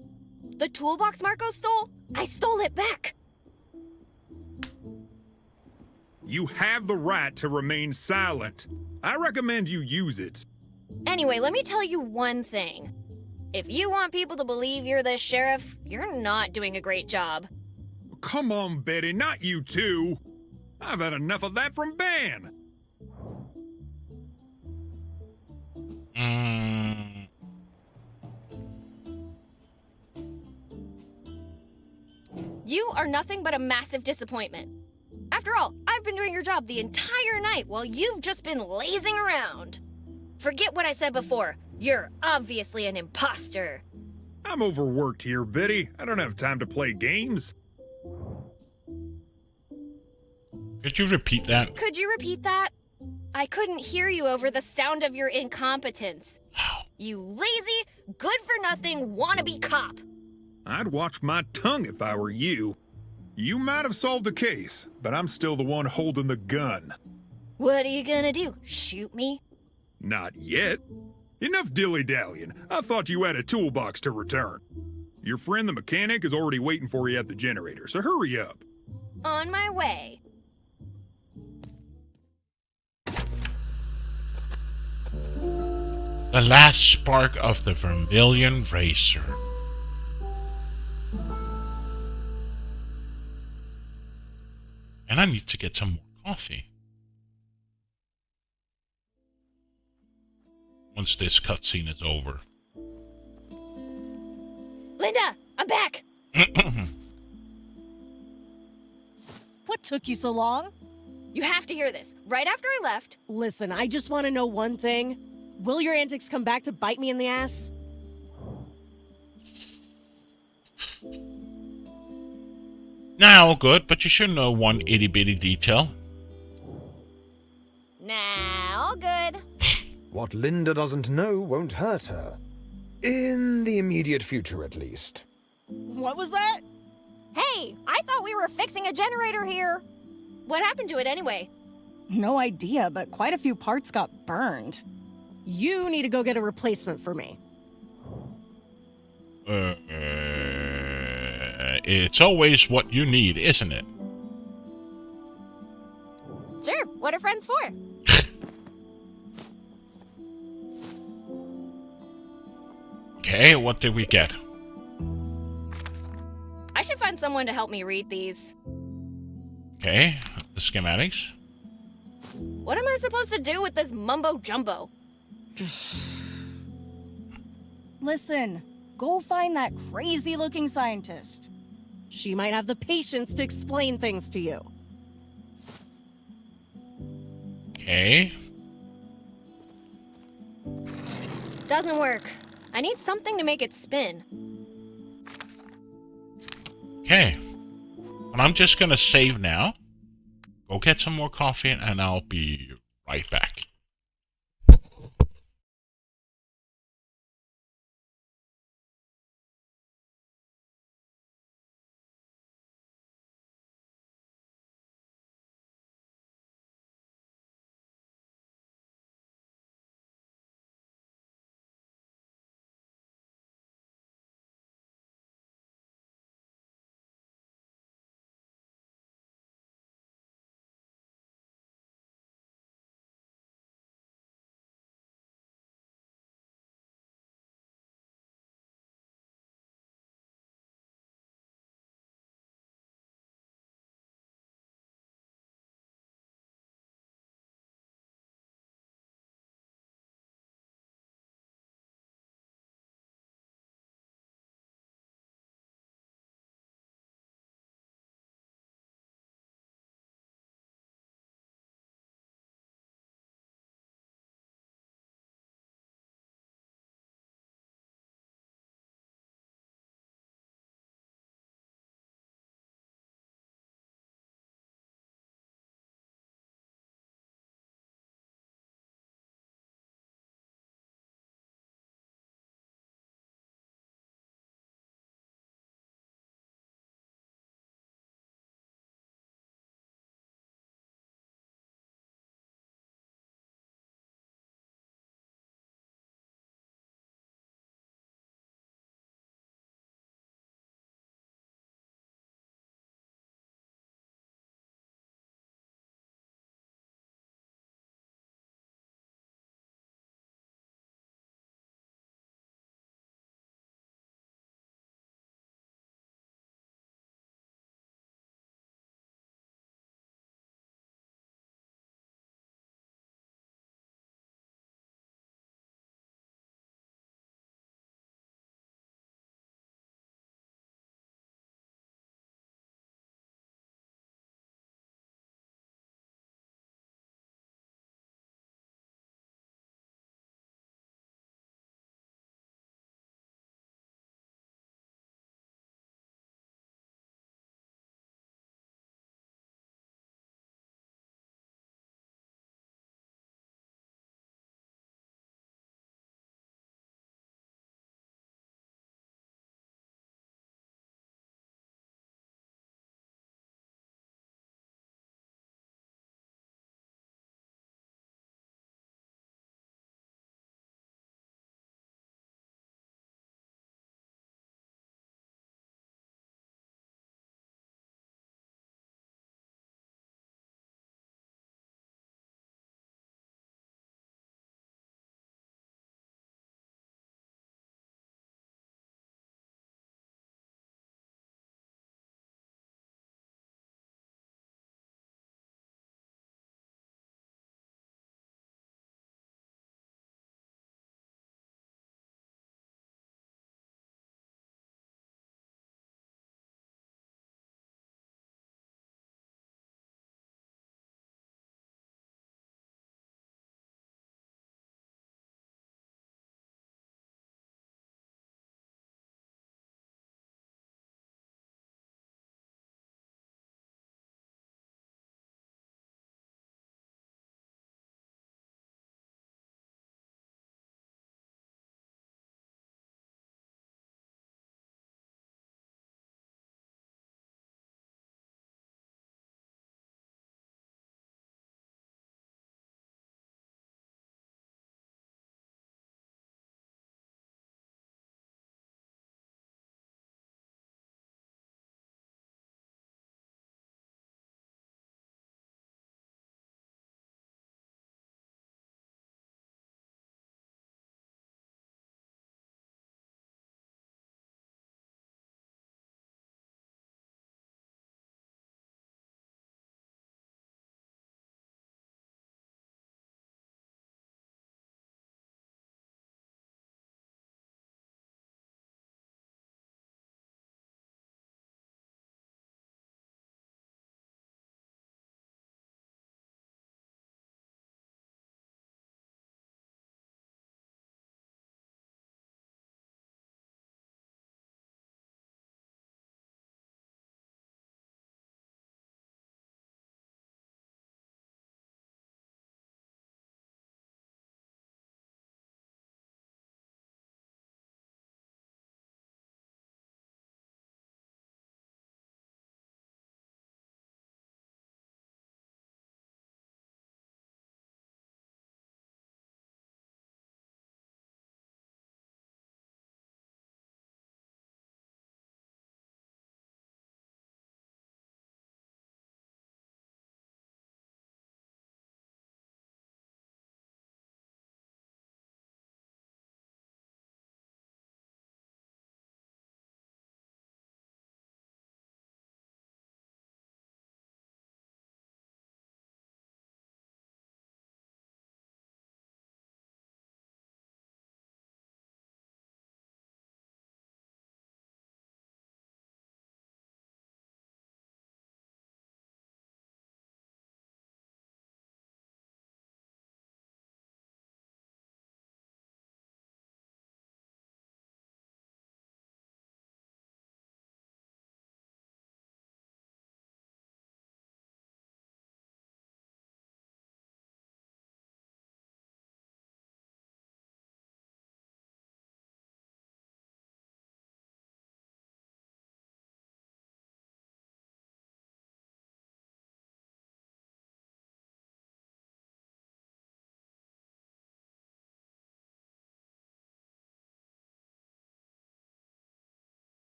[SPEAKER 2] The toolbox Marco stole? I stole it back.
[SPEAKER 11] You have the right to remain silent. I recommend you use it.
[SPEAKER 2] Anyway, let me tell you one thing. If you want people to believe you're the sheriff, you're not doing a great job.
[SPEAKER 11] Come on, Betty, not you too. I've had enough of that from Ben.
[SPEAKER 2] You are nothing but a massive disappointment. After all, I've been doing your job the entire night while you've just been lazing around. Forget what I said before. You're obviously an imposter.
[SPEAKER 11] I'm overworked here, Betty. I don't have time to play games.
[SPEAKER 1] Could you repeat that?
[SPEAKER 2] Could you repeat that? I couldn't hear you over the sound of your incompetence. You lazy, good-for-nothing wannabe cop.
[SPEAKER 11] I'd watch my tongue if I were you. You might have solved the case, but I'm still the one holding the gun.
[SPEAKER 2] What are you gonna do? Shoot me?
[SPEAKER 11] Not yet. Enough dilly-dallying. I thought you had a toolbox to return. Your friend the mechanic is already waiting for you at the generator, so hurry up.
[SPEAKER 2] On my way.
[SPEAKER 1] The last spark of the Vermilion Racer. And I need to get some more coffee. Once this cutscene is over.
[SPEAKER 2] Linda, I'm back.
[SPEAKER 8] What took you so long?
[SPEAKER 2] You have to hear this. Right after I left.
[SPEAKER 8] Listen, I just want to know one thing. Will your antics come back to bite me in the ass?
[SPEAKER 1] Nah, all good, but you should know one itty-bitty detail.
[SPEAKER 2] Nah, all good.
[SPEAKER 14] What Linda doesn't know won't hurt her. In the immediate future, at least.
[SPEAKER 8] What was that?
[SPEAKER 6] Hey, I thought we were fixing a generator here.
[SPEAKER 2] What happened to it anyway?
[SPEAKER 8] No idea, but quite a few parts got burned. You need to go get a replacement for me.
[SPEAKER 1] It's always what you need, isn't it?
[SPEAKER 6] Sure, what are friends for?
[SPEAKER 1] Okay, what did we get?
[SPEAKER 2] I should find someone to help me read these.
[SPEAKER 1] Okay, the schematics.
[SPEAKER 2] What am I supposed to do with this mumbo-jumbo?
[SPEAKER 8] Listen, go find that crazy-looking scientist. She might have the patience to explain things to you.
[SPEAKER 1] Okay.
[SPEAKER 2] Doesn't work. I need something to make it spin.
[SPEAKER 1] Okay. But I'm just gonna save now. Go get some more coffee and I'll be right back.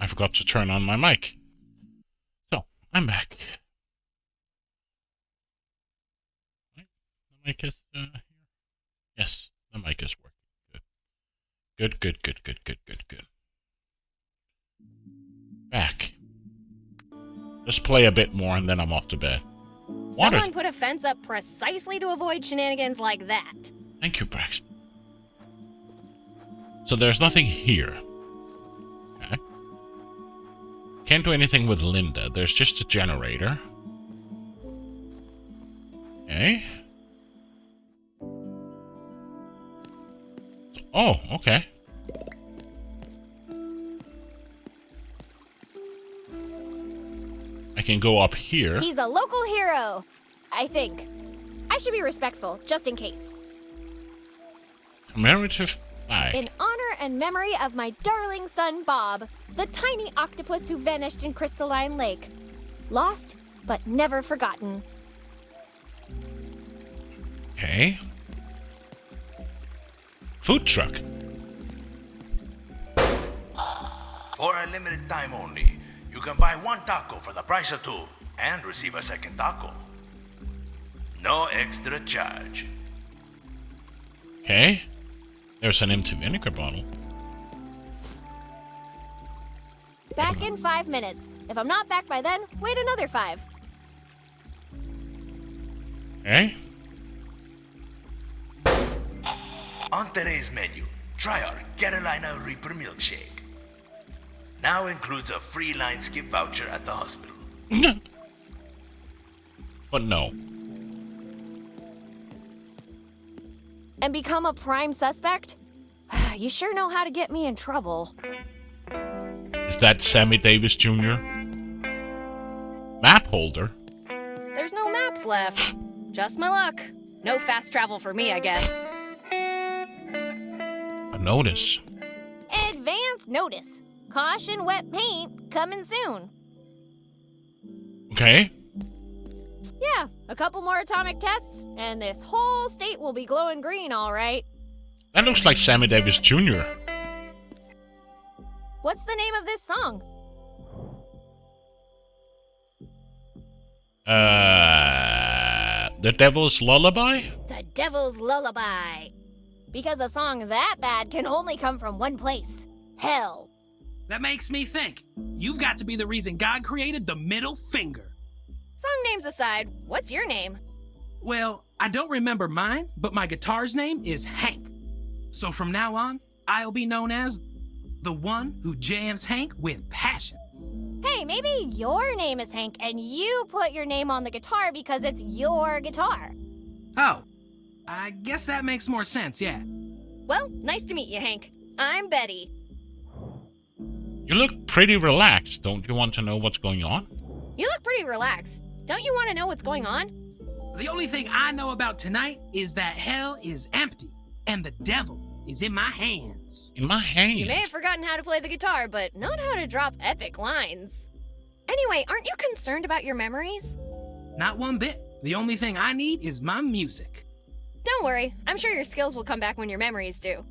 [SPEAKER 1] I forgot to turn on my mic. So, I'm back. The mic is here. Yes, the mic is working. Good. Back. Just play a bit more and then I'm off to bed.
[SPEAKER 2] Someone put a fence up precisely to avoid shenanigans like that.
[SPEAKER 1] Thank you, Braxton. So there's nothing here. Okay. Can't do anything with Linda. There's just a generator. Okay. Oh, okay. I can go up here.
[SPEAKER 2] He's a local hero, I think. I should be respectful, just in case.
[SPEAKER 1] Commemorative flag.
[SPEAKER 2] In honor and memory of my darling son Bob, the tiny octopus who vanished in Crystalline Lake. Lost, but never forgotten.
[SPEAKER 1] Okay. Food truck.
[SPEAKER 15] For a limited time only, you can buy one taco for the price of two and receive a second taco. No extra charge.
[SPEAKER 1] Okay. There's an empty vinegar bottle.
[SPEAKER 2] Back in 5 minutes. If I'm not back by then, wait another 5.
[SPEAKER 1] Okay.
[SPEAKER 15] On today's menu, try our Carolina Reaper milkshake. Now includes a free line skip voucher at the hospital.
[SPEAKER 1] But no.
[SPEAKER 2] And become a prime suspect? You sure know how to get me in trouble.
[SPEAKER 1] Is that Sammy Davis Jr.? Map holder?
[SPEAKER 2] There's no maps left. Just my luck. No fast travel for me, I guess.
[SPEAKER 1] A notice.
[SPEAKER 2] Advance notice. Caution wet paint coming soon.
[SPEAKER 1] Okay.
[SPEAKER 2] Yeah, a couple more atomic tests, and this whole state will be glowing green, all right.
[SPEAKER 1] That looks like Sammy Davis Jr.
[SPEAKER 2] What's the name of this song?
[SPEAKER 1] The Devil's Lullaby?
[SPEAKER 2] The Devil's Lullaby. Because a song that bad can only come from one place. Hell.
[SPEAKER 16] That makes me think. You've got to be the reason God created the middle finger.
[SPEAKER 2] Song names aside, what's your name?
[SPEAKER 16] Well, I don't remember mine, but my guitar's name is Hank. So from now on, I'll be known as the one who jams Hank with passion.
[SPEAKER 2] Hey, maybe your name is Hank and you put your name on the guitar because it's your guitar.
[SPEAKER 16] Oh, I guess that makes more sense, yeah.
[SPEAKER 2] Well, nice to meet you, Hank. I'm Betty.
[SPEAKER 1] You look pretty relaxed. Don't you want to know what's going on?
[SPEAKER 2] You look pretty relaxed. Don't you want to know what's going on?
[SPEAKER 16] The only thing I know about tonight is that hell is empty and the devil is in my hands.
[SPEAKER 1] In my hands?
[SPEAKER 2] You may have forgotten how to play the guitar, but not how to drop epic lines. Anyway, aren't you concerned about your memories?
[SPEAKER 16] Not one bit. The only thing I need is my music.
[SPEAKER 2] Don't worry. I'm sure your skills will come back when your memories do.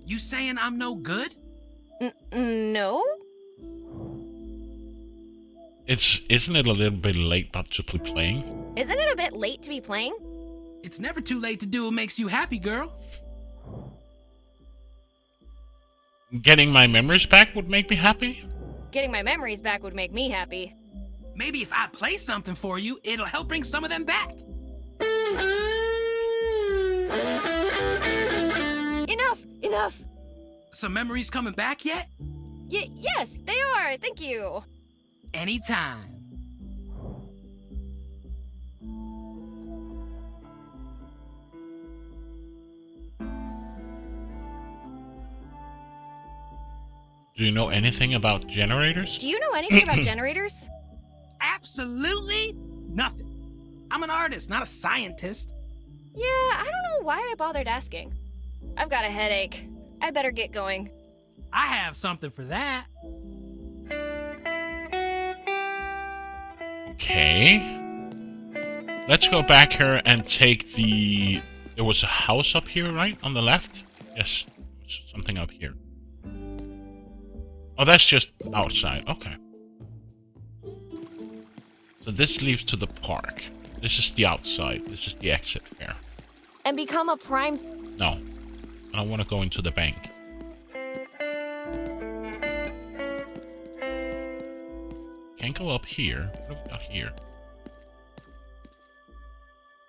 [SPEAKER 16] You saying I'm no good?
[SPEAKER 2] No?
[SPEAKER 1] Isn't it a little bit late but to be playing?
[SPEAKER 2] Isn't it a bit late to be playing?
[SPEAKER 16] It's never too late to do what makes you happy, girl.
[SPEAKER 1] Getting my memories back would make me happy?
[SPEAKER 2] Getting my memories back would make me happy.
[SPEAKER 16] Maybe if I play something for you, it'll help bring some of them back.
[SPEAKER 2] Enough!
[SPEAKER 16] Some memories coming back yet?
[SPEAKER 2] Yes, they are. Thank you.
[SPEAKER 16] Anytime.
[SPEAKER 1] Do you know anything about generators?
[SPEAKER 2] Do you know anything about generators?
[SPEAKER 16] Absolutely nothing. I'm an artist, not a scientist.
[SPEAKER 2] Yeah, I don't know why I bothered asking. I've got a headache. I better get going.
[SPEAKER 16] I have something for that.
[SPEAKER 1] Okay. Let's go back here and take the... There was a house up here, right? On the left? Yes. There was something up here. Oh, that's just outside. Okay. So this leads to the park. This is the outside. This is the exit fare.
[SPEAKER 6] And become a prime...
[SPEAKER 1] No. I don't want to go into the bank. Can't go up here. What do we got here?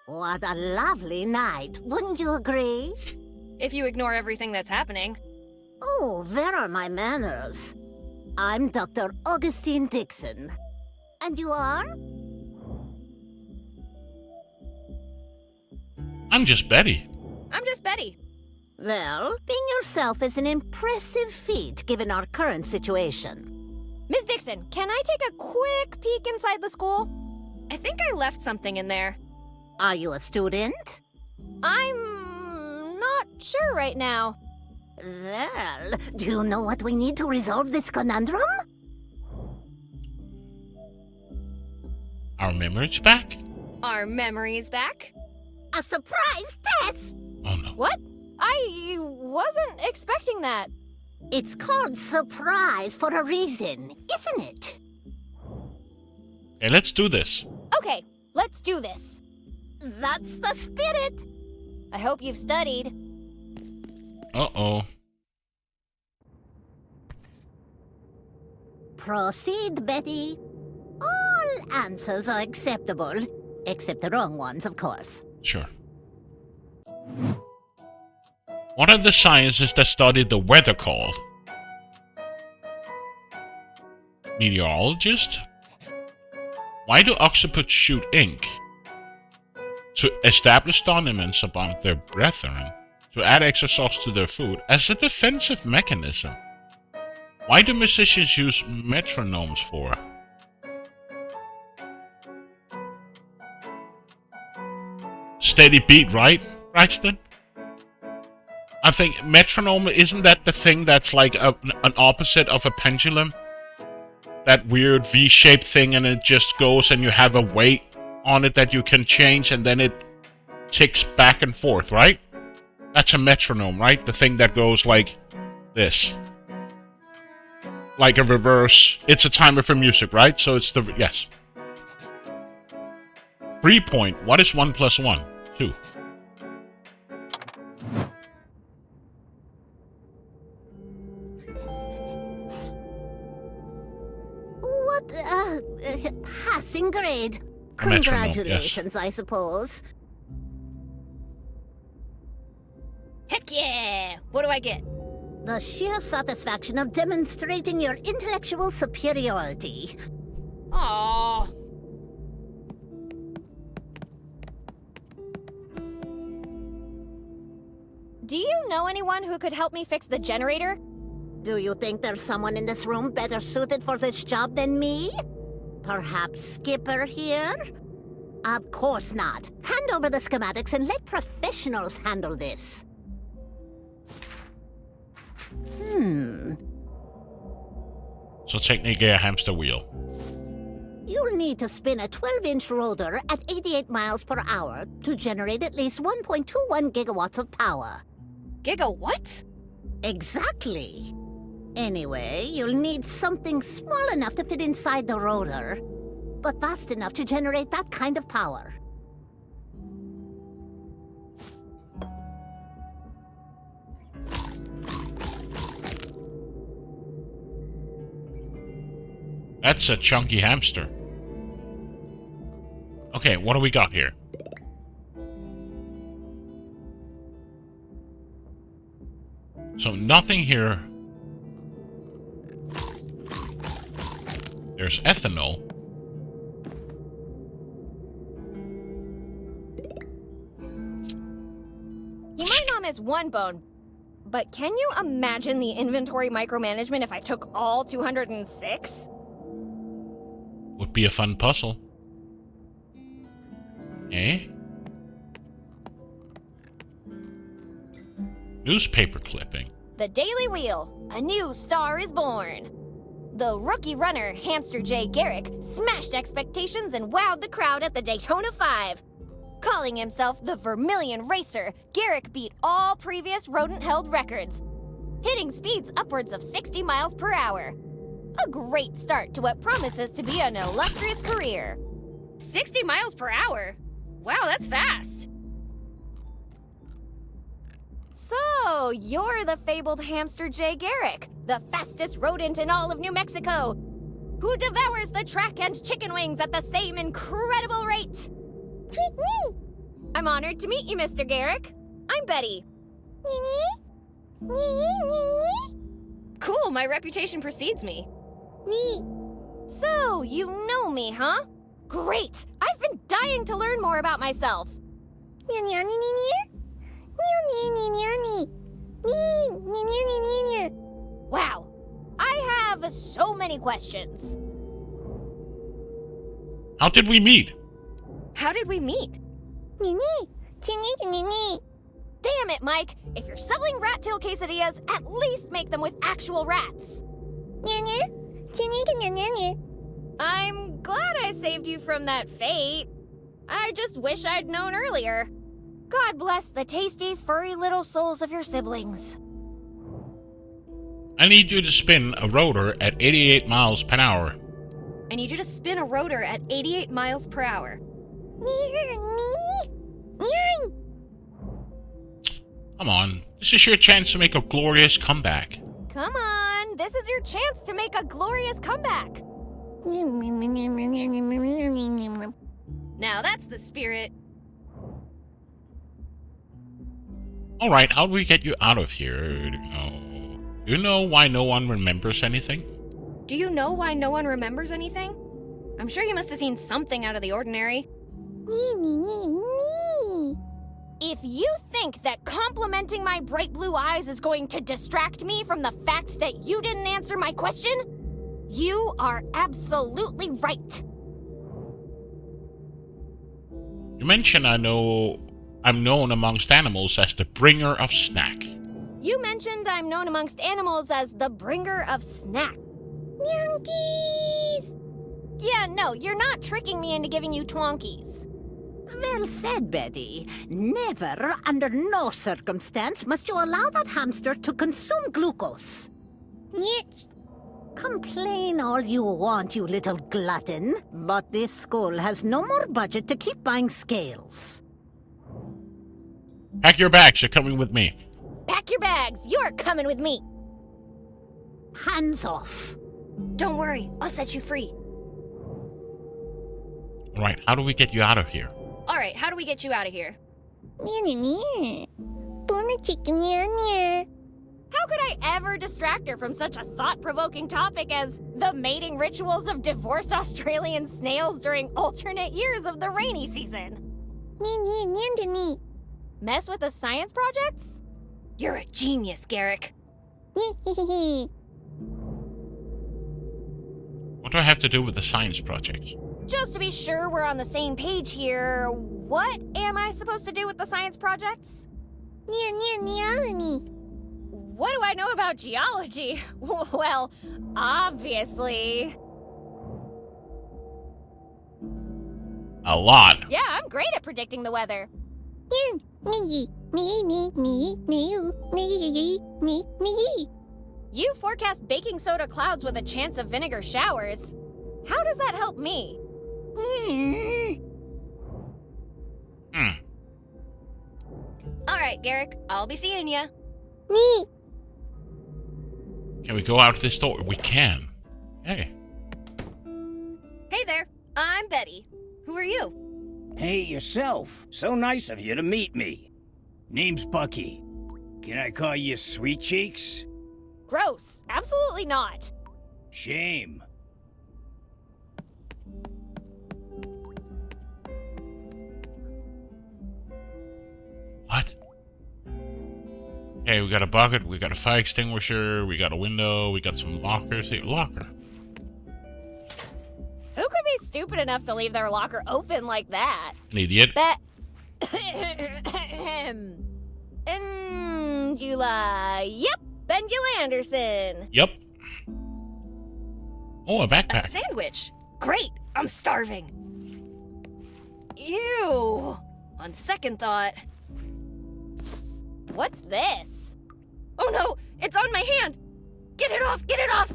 [SPEAKER 10] What a lovely night, wouldn't you agree?
[SPEAKER 6] If you ignore everything that's happening.
[SPEAKER 10] Oh, where are my manners? I'm Dr. Augustine Dixon. And you are?
[SPEAKER 1] I'm just Betty.
[SPEAKER 6] I'm just Betty.
[SPEAKER 10] Well, being yourself is an impressive feat given our current situation.
[SPEAKER 6] Miss Dixon, can I take a quick peek inside the school? I think I left something in there.
[SPEAKER 10] Are you a student?
[SPEAKER 6] I'm not sure right now.
[SPEAKER 10] Well, do you know what we need to resolve this conundrum?
[SPEAKER 1] Our memories back?
[SPEAKER 6] Our memories back?
[SPEAKER 10] A surprise test!
[SPEAKER 1] Oh no.
[SPEAKER 6] What? I wasn't expecting that.
[SPEAKER 10] It's called surprise for a reason, isn't it?
[SPEAKER 1] Okay, let's do this.
[SPEAKER 6] Okay, let's do this.
[SPEAKER 10] That's the spirit.
[SPEAKER 6] I hope you've studied.
[SPEAKER 1] Uh-oh.
[SPEAKER 10] Proceed, Betty. All answers are acceptable, except the wrong ones, of course.
[SPEAKER 1] Sure. What are the sciences that study the weather called? Meteorologist? Why do octopuses shoot ink? To establish dominance upon their brethren. To add extra sauce to their food as a defensive mechanism. Why do musicians use metronomes for? Steady beat, right, Braxton? I think metronome, isn't that the thing that's like an opposite of a pendulum? That weird V-shaped thing, and it just goes and you have a weight on it that you can change and then it ticks back and forth, right? That's a metronome, right? The thing that goes like this. Like a reverse. It's a timer for music, right? So it's the... Yes. 3 point. What is 1 plus 1? 2.
[SPEAKER 10] Passing grade.
[SPEAKER 1] Metronome,
[SPEAKER 10] Congratulations,
[SPEAKER 1] yes.
[SPEAKER 10] I suppose.
[SPEAKER 6] Heck yeah! What do I get?
[SPEAKER 10] The sheer satisfaction of demonstrating your intellectual superiority.
[SPEAKER 6] Aww. Do you know anyone who could help me fix the generator?
[SPEAKER 10] Do you think there's someone in this room better suited for this job than me? Perhaps Skipper here? Of course not. Hand over the schematics and let professionals handle this.
[SPEAKER 1] So technically a hamster wheel.
[SPEAKER 10] You'll need to spin a 12-inch rotor at 88 miles per hour to generate at least 1.21 gigawatts of power.
[SPEAKER 6] Gigawatts?
[SPEAKER 10] Exactly. Anyway, you'll need something small enough to fit inside the rotor, but fast enough to generate that kind of power.
[SPEAKER 1] That's a chunky hamster. Okay, what do we got here? So nothing here. There's ethanol.
[SPEAKER 6] He might not miss one bone, but can you imagine the inventory micromanagement if I took all 206?
[SPEAKER 1] Would be a fun puzzle. Eh? Newspaper clipping.
[SPEAKER 6] The Daily Wheel. A new star is born. The rookie runner, Hamster J. Garrick, smashed expectations and wowed the crowd at the Daytona 5. Calling himself the Vermilion Racer, Garrick beat all previous rodent-held records. hitting speeds upwards of 60 miles per hour. A great start to what promises to be an illustrious career. 60 miles per hour? Wow, that's fast. So, you're the fabled hamster Jay Garrick, the fastest rodent in all of New Mexico, who devours the track and chicken wings at the same incredible rate. Tweet me! I'm honored to meet you, Mr. Garrick. I'm Betty. Cool, my reputation precedes me. So, you know me, huh? Great! I've been dying to learn more about myself. Wow, I have so many questions.
[SPEAKER 1] How did we meet?
[SPEAKER 6] How did we meet? Damn it, Mike! If you're selling rat tail quesadillas, at least make them with actual rats. I'm glad I saved you from that fate. I just wish I'd known earlier. God bless the tasty, furry little souls of your siblings.
[SPEAKER 1] I need you to spin a rotor at 88 miles per hour.
[SPEAKER 6] I need you to spin a rotor at 88 miles per hour.
[SPEAKER 1] Come on, this is your chance to make a glorious comeback.
[SPEAKER 6] Come on, this is your chance to make a glorious comeback. Now that's the spirit.
[SPEAKER 1] Alright, how do we get you out of here? Do you know why no one remembers anything?
[SPEAKER 6] Do you know why no one remembers anything? I'm sure you must have seen something out of the ordinary. If you think that complimenting my bright blue eyes is going to distract me from the fact that you didn't answer my question, you are absolutely right.
[SPEAKER 1] You mentioned I'm known amongst animals as the bringer of snack.
[SPEAKER 6] You mentioned I'm known amongst animals as the bringer of snack. Twonkies! Yeah, no, you're not tricking me into giving you twonkies.
[SPEAKER 10] Well said, Betty. Never, under no circumstance, must you allow that hamster to consume glucose. Complain all you want, you little glutton, but this school has no more budget to keep buying scales.
[SPEAKER 1] Pack your bags, you're coming with me.
[SPEAKER 6] Pack your bags, you're coming with me.
[SPEAKER 10] Hands off.
[SPEAKER 6] Don't worry, I'll set you free.
[SPEAKER 1] Alright, how do we get you out of here?
[SPEAKER 6] Alright, how do we get you out of here? How could I ever distract her from such a thought-provoking topic as the mating rituals of divorced Australian snails during alternate years of the rainy season? Mess with the science projects? You're a genius, Garrick.
[SPEAKER 1] What do I have to do with the science projects?
[SPEAKER 6] Just to be sure we're on the same page here, what am I supposed to do with the science projects? What do I know about geology? Well, obviously.
[SPEAKER 1] A lot.
[SPEAKER 6] Yeah, I'm great at predicting the weather. You forecast baking soda clouds with a chance of vinegar showers. How does that help me? Alright, Garrick, I'll be seeing ya.
[SPEAKER 1] Can we go out this door? We can. Hey.
[SPEAKER 6] Hey there, I'm Betty. Who are you?
[SPEAKER 3] Hey, yourself. So nice of you to meet me. Name's Bucky. Can I call you Sweet Cheeks?
[SPEAKER 6] Gross. Absolutely not.
[SPEAKER 3] Shame.
[SPEAKER 1] What? Okay, we got a bucket, we got a fire extinguisher, we got a window, we got some lockers. Hey, locker.
[SPEAKER 6] Who could be stupid enough to leave their locker open like that?
[SPEAKER 1] An idiot.
[SPEAKER 6] Angela. Yep, Bengula Anderson.
[SPEAKER 1] Yep. Oh, a backpack.
[SPEAKER 6] A sandwich. Great, I'm starving. Ew. On second thought. What's this? Oh no,
[SPEAKER 5] It's on my hand! Get it off! Get it off!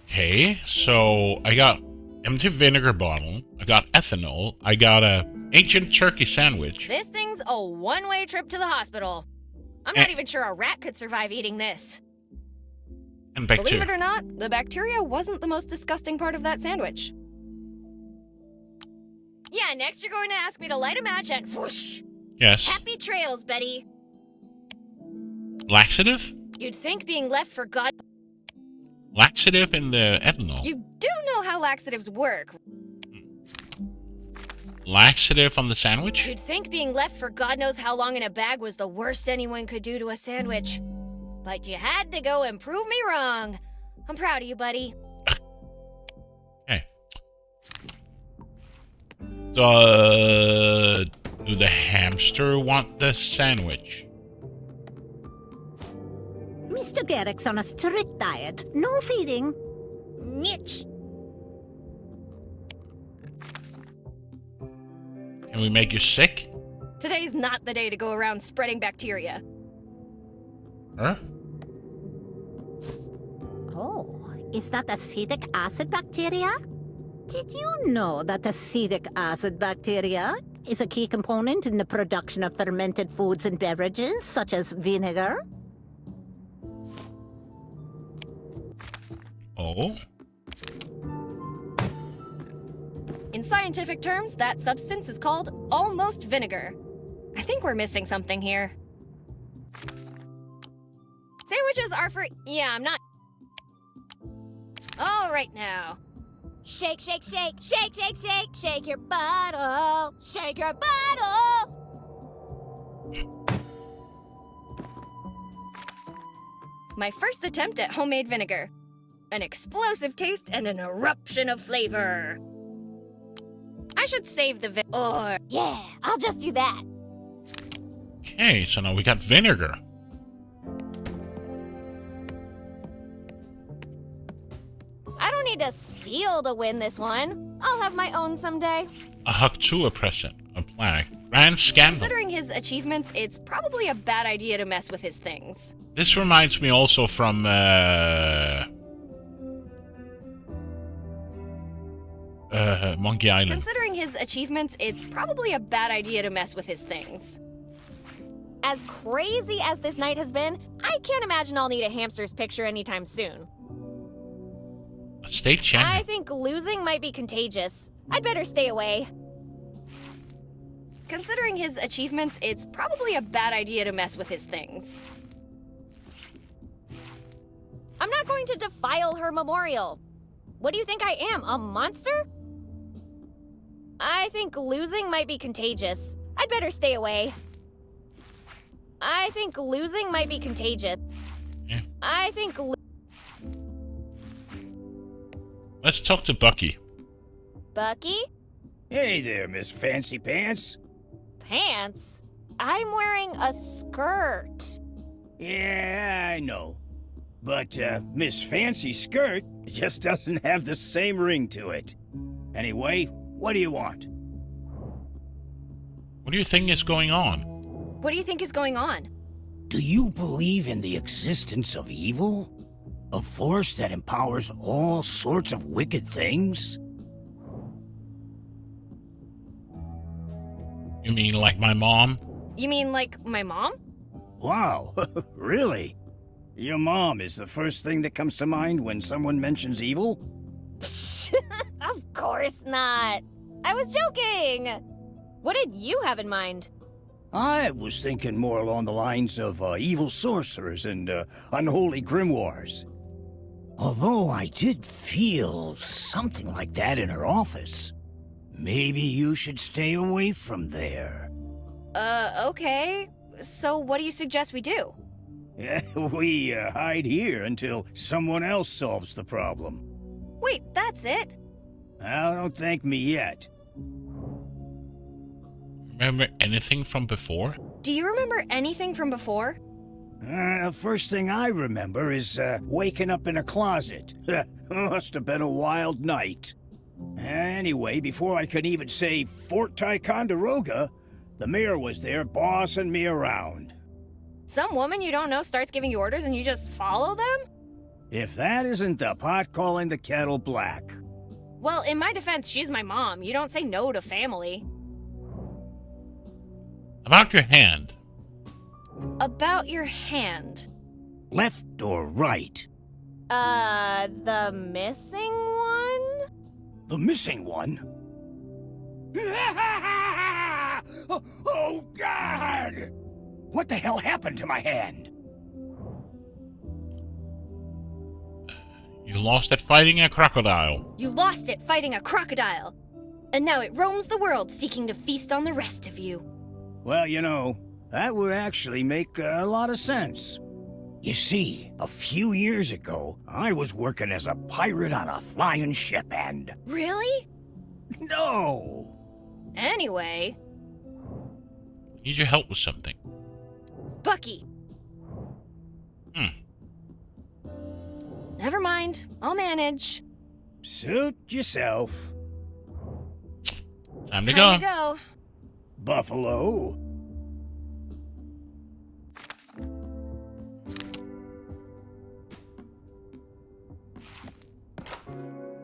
[SPEAKER 1] Okay, so I got empty vinegar bottle, I got ethanol, I got a ancient turkey sandwich.
[SPEAKER 2] This thing's a one-way trip to the hospital. I'm not even sure a rat could survive eating this.
[SPEAKER 1] And
[SPEAKER 5] Believe
[SPEAKER 1] bacteria.
[SPEAKER 5] it or not, the bacteria wasn't the most disgusting part of that sandwich.
[SPEAKER 2] Yeah, next you're going to ask me to light a match and whoosh!
[SPEAKER 1] Yes.
[SPEAKER 2] Happy trails, Betty.
[SPEAKER 1] Laxative?
[SPEAKER 2] You'd think being left for God...
[SPEAKER 1] Laxative in the ethanol.
[SPEAKER 5] You do know how laxatives work.
[SPEAKER 1] Laxative on the sandwich?
[SPEAKER 2] You'd think being left for God knows how long in a bag was the worst anyone could do to a sandwich. But you had to go and prove me wrong. I'm proud of you, buddy.
[SPEAKER 1] Okay. Do the hamster want the sandwich?
[SPEAKER 10] Mr. Garrick's on a strict diet. No feeding.
[SPEAKER 2] Mitch.
[SPEAKER 1] Can we make you sick?
[SPEAKER 5] Today's not the day to go around spreading bacteria.
[SPEAKER 1] Huh?
[SPEAKER 10] Oh, is that acetic acid bacteria? Did you know that acetic acid bacteria is a key component in the production of fermented foods and beverages, such as vinegar?
[SPEAKER 1] Oh?
[SPEAKER 5] In scientific terms, that substance is called almost vinegar. I think we're missing something here.
[SPEAKER 2] Sandwiches are for... Yeah, I'm not... All right now.
[SPEAKER 6] Shake, shake, shake, shake, shake, shake, shake your bottle, shake your bottle.
[SPEAKER 5] My first attempt at homemade vinegar. An explosive taste and an eruption of flavor. I should save the or...
[SPEAKER 6] Yeah, I'll just do that.
[SPEAKER 1] Okay, so now we got vinegar.
[SPEAKER 6] I don't need to steal to win this one. I'll have my own someday.
[SPEAKER 1] A Haktua present. A plaque. Grand scandal.
[SPEAKER 5] Considering his achievements, it's probably a bad idea to mess with his things.
[SPEAKER 1] This reminds me also from Monkey Island.
[SPEAKER 5] Considering his achievements, it's probably a bad idea to mess with his things.
[SPEAKER 6] As crazy as this night has been, I can't imagine I'll need a hamster's picture anytime soon.
[SPEAKER 1] A state champion.
[SPEAKER 6] I think losing might be contagious. I'd better stay away.
[SPEAKER 5] Considering his achievements, it's probably a bad idea to mess with his things.
[SPEAKER 6] I'm not going to defile her memorial. What do you think I am, a monster? I think losing might be contagious. I'd better stay away. I think losing might be contagious.
[SPEAKER 1] Yeah.
[SPEAKER 6] I think...
[SPEAKER 1] Let's talk to Bucky.
[SPEAKER 6] Bucky?
[SPEAKER 3] Hey there, Miss Fancy Pants.
[SPEAKER 6] Pants? I'm wearing a skirt.
[SPEAKER 3] Yeah, I know. But, Miss Fancy Skirt just doesn't have the same ring to it. Anyway, what do you want?
[SPEAKER 1] What do you think is going on?
[SPEAKER 5] What do you think is going on?
[SPEAKER 3] Do you believe in the existence of evil? A force that empowers all sorts of wicked things?
[SPEAKER 1] You mean like my mom?
[SPEAKER 5] You mean like my mom?
[SPEAKER 3] Wow, really? Your mom is the first thing that comes to mind when someone mentions evil?
[SPEAKER 6] Of course not. I was joking. What did you have in mind?
[SPEAKER 3] I was thinking more along the lines of evil sorcerers and unholy grimoires. Although I did feel something like that in her office. Maybe you should stay away from there.
[SPEAKER 5] Okay. So what do you suggest we do?
[SPEAKER 3] We hide here until someone else solves the problem.
[SPEAKER 5] Wait, that's it?
[SPEAKER 3] Well, don't thank me yet.
[SPEAKER 1] Remember anything from before?
[SPEAKER 5] Do you remember anything from before?
[SPEAKER 3] First thing I remember is waking up in a closet. Must have been a wild night. Anyway, before I could even say Fort Ticonderoga, The mayor was there bossing me around.
[SPEAKER 6] Some woman you don't know starts giving you orders and you just follow them?
[SPEAKER 3] If that isn't the pot calling the kettle black.
[SPEAKER 6] Well, in my defense, she's my mom. You don't say no to family.
[SPEAKER 1] About your hand.
[SPEAKER 6] About your hand.
[SPEAKER 3] Left or right?
[SPEAKER 6] The missing one?
[SPEAKER 3] The missing one? Oh, God! What the hell happened to my hand?
[SPEAKER 1] You lost it fighting a crocodile.
[SPEAKER 6] You lost it fighting a crocodile. And now it roams the world seeking to feast on the rest of you.
[SPEAKER 3] Well, you know, that would actually make a lot of sense. You see, a few years ago, I was working as a pirate on a flying ship and...
[SPEAKER 6] Really?
[SPEAKER 3] No!
[SPEAKER 6] Anyway...
[SPEAKER 1] Need your help with something.
[SPEAKER 6] Bucky. Never mind. I'll manage.
[SPEAKER 3] Suit yourself.
[SPEAKER 1] Time to
[SPEAKER 6] go.
[SPEAKER 3] Buffalo.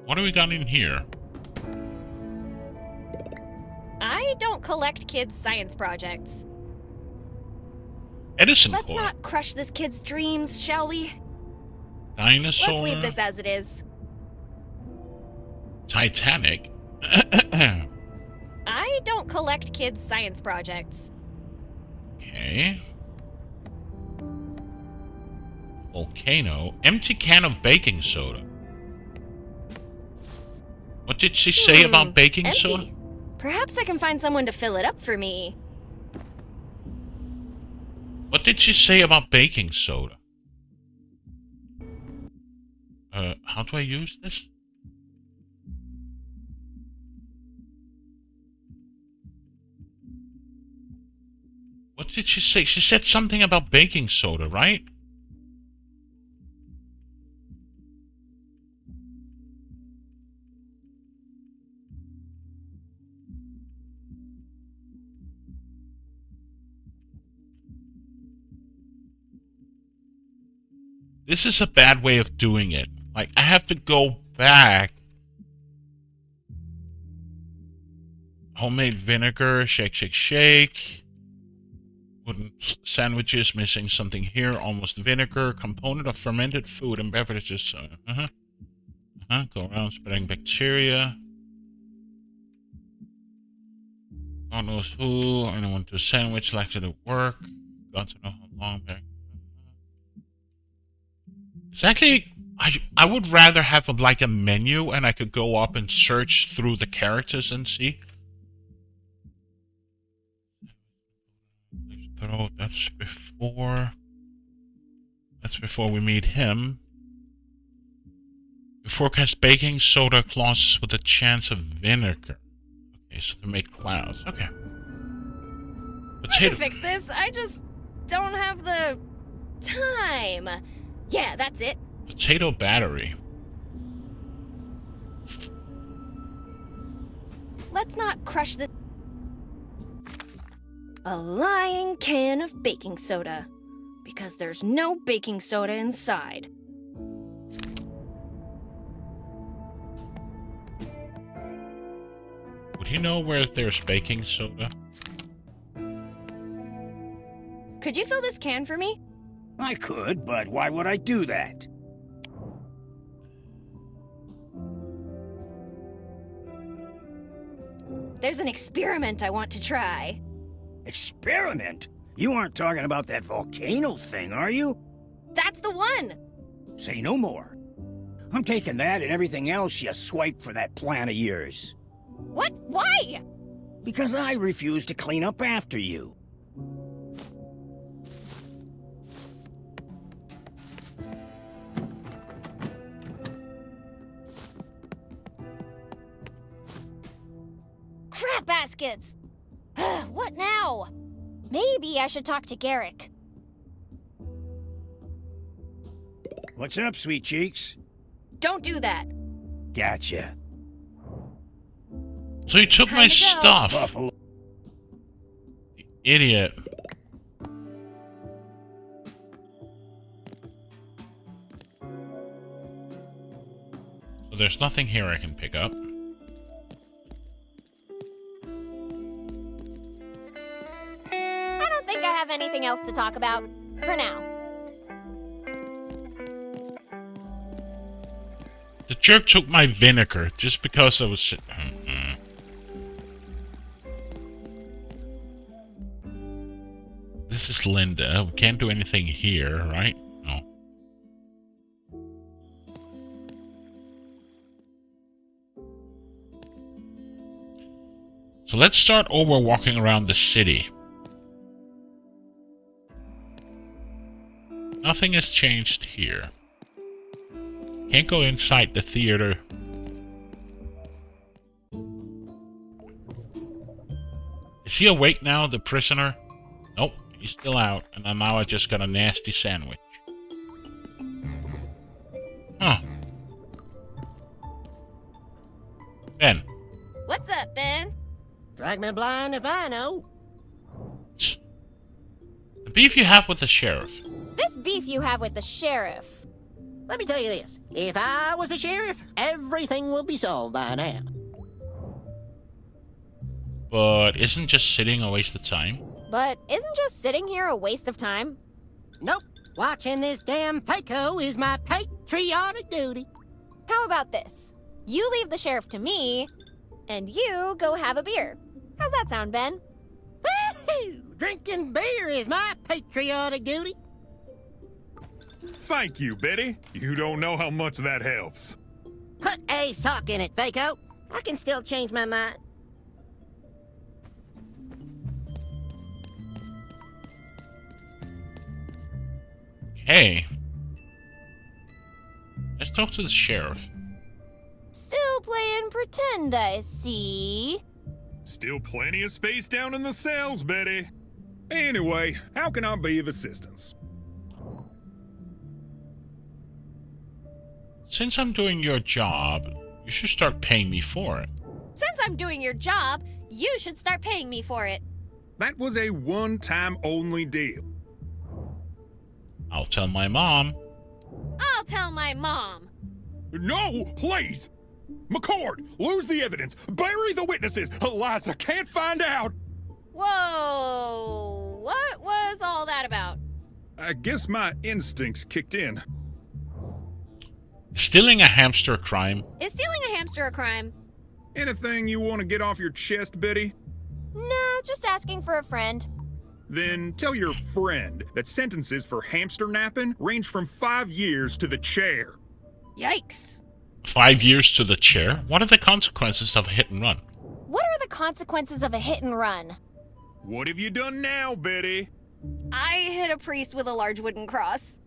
[SPEAKER 1] What do we got in here?
[SPEAKER 6] I don't collect kids' science projects.
[SPEAKER 1] Edison
[SPEAKER 6] Let's
[SPEAKER 1] core.
[SPEAKER 6] not crush this kid's dreams, shall we?
[SPEAKER 1] Dinosaur.
[SPEAKER 6] Let's leave this as it is.
[SPEAKER 1] Titanic.
[SPEAKER 6] I don't collect kids' science projects.
[SPEAKER 1] Okay. Volcano. Empty can of baking soda. What did she say about baking
[SPEAKER 6] empty.
[SPEAKER 1] soda?
[SPEAKER 6] Perhaps I can find someone to fill it up for me.
[SPEAKER 1] What did she say about baking soda? How do I use this? What did she say? She said something about baking soda, right? This is a bad way of doing it. Like, I have to go back. Homemade vinegar, shake, shake, shake. Wooden sandwiches, missing something here. Almost vinegar, component of fermented food and beverages. Go around spreading bacteria. God knows who. I don't want to sandwich like it at work. Got to know how long back. Exactly. I would rather have like a menu and I could go up and search through the characters and see. That's before. That's before we meet him. You forecast baking soda clauses with a chance of vinegar. Okay, so to make clouds. Okay.
[SPEAKER 6] I can fix this. I just don't have the time. Yeah, that's it.
[SPEAKER 1] Potato battery.
[SPEAKER 6] Let's not crush this. A lying can of baking soda. Because there's no baking soda inside.
[SPEAKER 1] Would he know where there's baking soda?
[SPEAKER 6] Could you fill this can for me?
[SPEAKER 3] I could, but why would I do that?
[SPEAKER 6] There's an experiment I want to try.
[SPEAKER 3] Experiment? You aren't talking about that volcano thing, are you?
[SPEAKER 6] That's the one!
[SPEAKER 3] Say no more. I'm taking that and everything else you swiped for that plan of yours.
[SPEAKER 6] What? Why?
[SPEAKER 3] Because I refuse to clean up after you.
[SPEAKER 6] Crap baskets! What now?
[SPEAKER 2] Maybe I should talk to Garrick.
[SPEAKER 3] What's up, sweet cheeks?
[SPEAKER 6] Don't do that.
[SPEAKER 3] Gotcha.
[SPEAKER 1] So you took my stuff.
[SPEAKER 3] Buffalo.
[SPEAKER 1] Idiot. So there's nothing here I can pick up.
[SPEAKER 6] I don't think I have anything else to talk about for now.
[SPEAKER 1] The jerk took my vinegar just because I was... This is Linda. We can't do anything here, right? No. So let's start over walking around the city. Nothing has changed here. Can't go inside the theater. Is he awake now, the prisoner? Nope, he's still out, and now I just got a nasty sandwich. Huh. Ben.
[SPEAKER 6] What's up, Ben?
[SPEAKER 12] Drag me blind if I know.
[SPEAKER 1] The beef you have with the sheriff.
[SPEAKER 6] This beef you have with the sheriff.
[SPEAKER 12] Let me tell you this. If I was a sheriff, everything would be solved by now.
[SPEAKER 1] But isn't just sitting a waste of time?
[SPEAKER 6] But isn't just sitting here a waste of time?
[SPEAKER 12] Nope. Watching this damn FACO is my patriotic duty.
[SPEAKER 6] How about this? You leave the sheriff to me, and you go have a beer. How's that sound, Ben?
[SPEAKER 12] Woo-hoo! Drinking beer is my patriotic duty.
[SPEAKER 11] Thank you, Betty. You don't know how much that helps.
[SPEAKER 12] Put a sock in it, FACO. I can still change my mind.
[SPEAKER 1] Okay. Let's talk to the sheriff.
[SPEAKER 6] Still playing pretend, I see.
[SPEAKER 11] Still plenty of space down in the cells, Betty. Anyway, how can I be of assistance?
[SPEAKER 1] Since I'm doing your job, you should start paying me for it.
[SPEAKER 6] Since I'm doing your job, you should start paying me for it.
[SPEAKER 11] That was a one-time only deal.
[SPEAKER 1] I'll tell my mom.
[SPEAKER 6] I'll tell my mom.
[SPEAKER 11] No, please! McCord, lose the evidence. Bury the witnesses. Eliza can't find out.
[SPEAKER 6] Whoa, what was all that about?
[SPEAKER 11] I guess my instincts kicked in.
[SPEAKER 1] Stealing a hamster a crime?
[SPEAKER 6] Is stealing a hamster a crime?
[SPEAKER 11] Anything you want to get off your chest, Betty?
[SPEAKER 6] No, just asking for a friend.
[SPEAKER 11] Then tell your friend that sentences for hamster napping range from 5 years to the chair.
[SPEAKER 6] Yikes.
[SPEAKER 1] 5 years to the chair? What are the consequences of a hit and run?
[SPEAKER 6] What are the consequences of a hit and run?
[SPEAKER 11] What have you done now, Betty?
[SPEAKER 6] I hit a priest with a large wooden cross.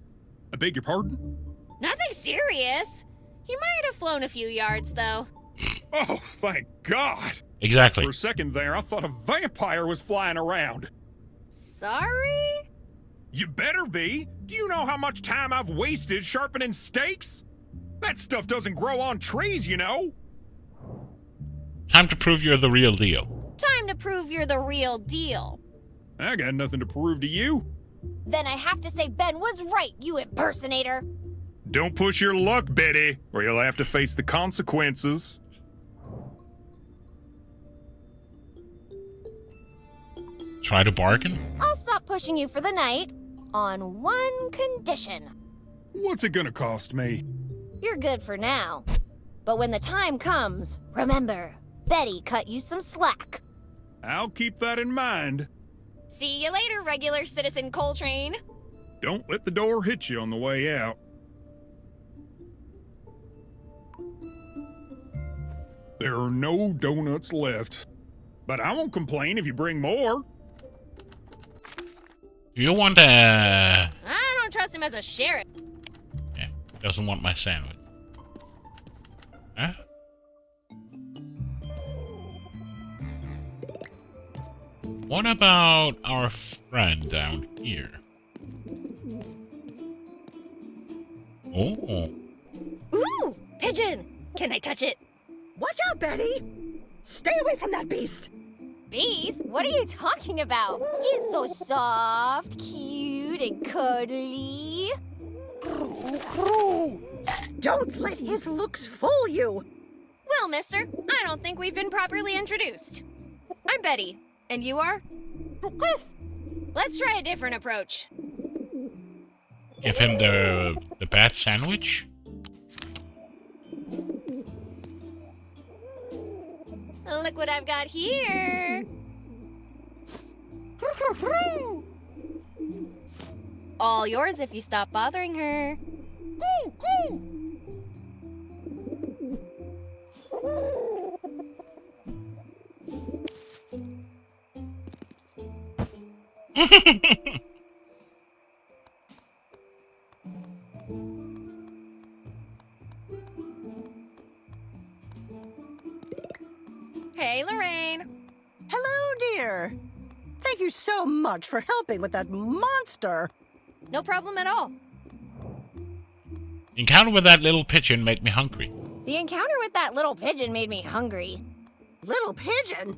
[SPEAKER 11] I beg your pardon?
[SPEAKER 6] Nothing serious. He might have flown a few yards, though.
[SPEAKER 11] Oh, thank God!
[SPEAKER 1] Exactly.
[SPEAKER 11] For a second there, I thought a vampire was flying around.
[SPEAKER 6] Sorry?
[SPEAKER 11] You better be. Do you know how much time I've wasted sharpening stakes? That stuff doesn't grow on trees, you know.
[SPEAKER 1] Time to prove you're the real deal.
[SPEAKER 6] Time to prove you're the real deal.
[SPEAKER 11] I got nothing to prove to you.
[SPEAKER 6] Then I have to say Ben was right, you impersonator.
[SPEAKER 11] Don't push your luck, Betty, or you'll have to face the consequences.
[SPEAKER 1] Try to bargain?
[SPEAKER 6] I'll stop pushing you for the night on one condition.
[SPEAKER 11] What's it gonna cost me?
[SPEAKER 6] You're good for now. But when the time comes, remember, Betty cut you some slack.
[SPEAKER 11] I'll keep that in mind.
[SPEAKER 6] See you later, regular citizen Coltrane.
[SPEAKER 11] Don't let the door hit you on the way out. There are no donuts left. But I won't complain if you bring more.
[SPEAKER 1] Do you want a...
[SPEAKER 6] I don't trust him as a sheriff.
[SPEAKER 1] Yeah, doesn't want my sandwich. Huh? What about our friend down here? Oh.
[SPEAKER 6] Ooh, pigeon! Can I touch it?
[SPEAKER 18] Watch out, Betty! Stay away from that beast!
[SPEAKER 6] Beast? What are you talking about? He's so soft, cute, and cuddly.
[SPEAKER 18] Don't let his looks fool you.
[SPEAKER 2] Well, mister, I don't think we've been properly introduced. I'm Betty, and you are? Let's try a different approach.
[SPEAKER 1] Give him the bad sandwich.
[SPEAKER 2] Look what I've got here. All yours if you stop bothering her. Hey, Lorraine.
[SPEAKER 18] Hello, dear. Thank you so much for helping with that monster.
[SPEAKER 2] No problem at all.
[SPEAKER 1] Encounter with that little pigeon made me hungry.
[SPEAKER 6] The encounter with that little pigeon made me hungry.
[SPEAKER 18] Little pigeon?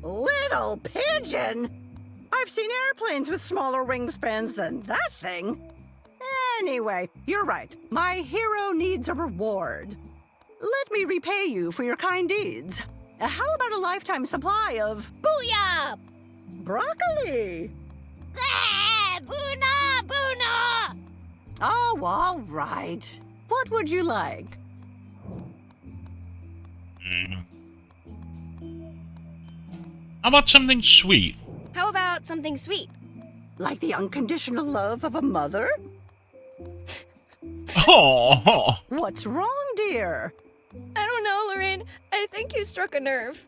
[SPEAKER 18] Little pigeon? I've seen airplanes with smaller wingspans than that thing. Anyway, you're right. My hero needs a reward. Let me repay you for your kind deeds. How about a lifetime supply of...
[SPEAKER 6] Booyah!
[SPEAKER 18] Broccoli!
[SPEAKER 6] Ah, Boona! Boona!
[SPEAKER 18] Oh, all right. What would you like?
[SPEAKER 1] How about something sweet?
[SPEAKER 2] How about something sweet?
[SPEAKER 18] Like the unconditional love of a mother?
[SPEAKER 1] Oh.
[SPEAKER 18] What's wrong, dear?
[SPEAKER 2] I don't know, Lorraine. I think you struck a nerve.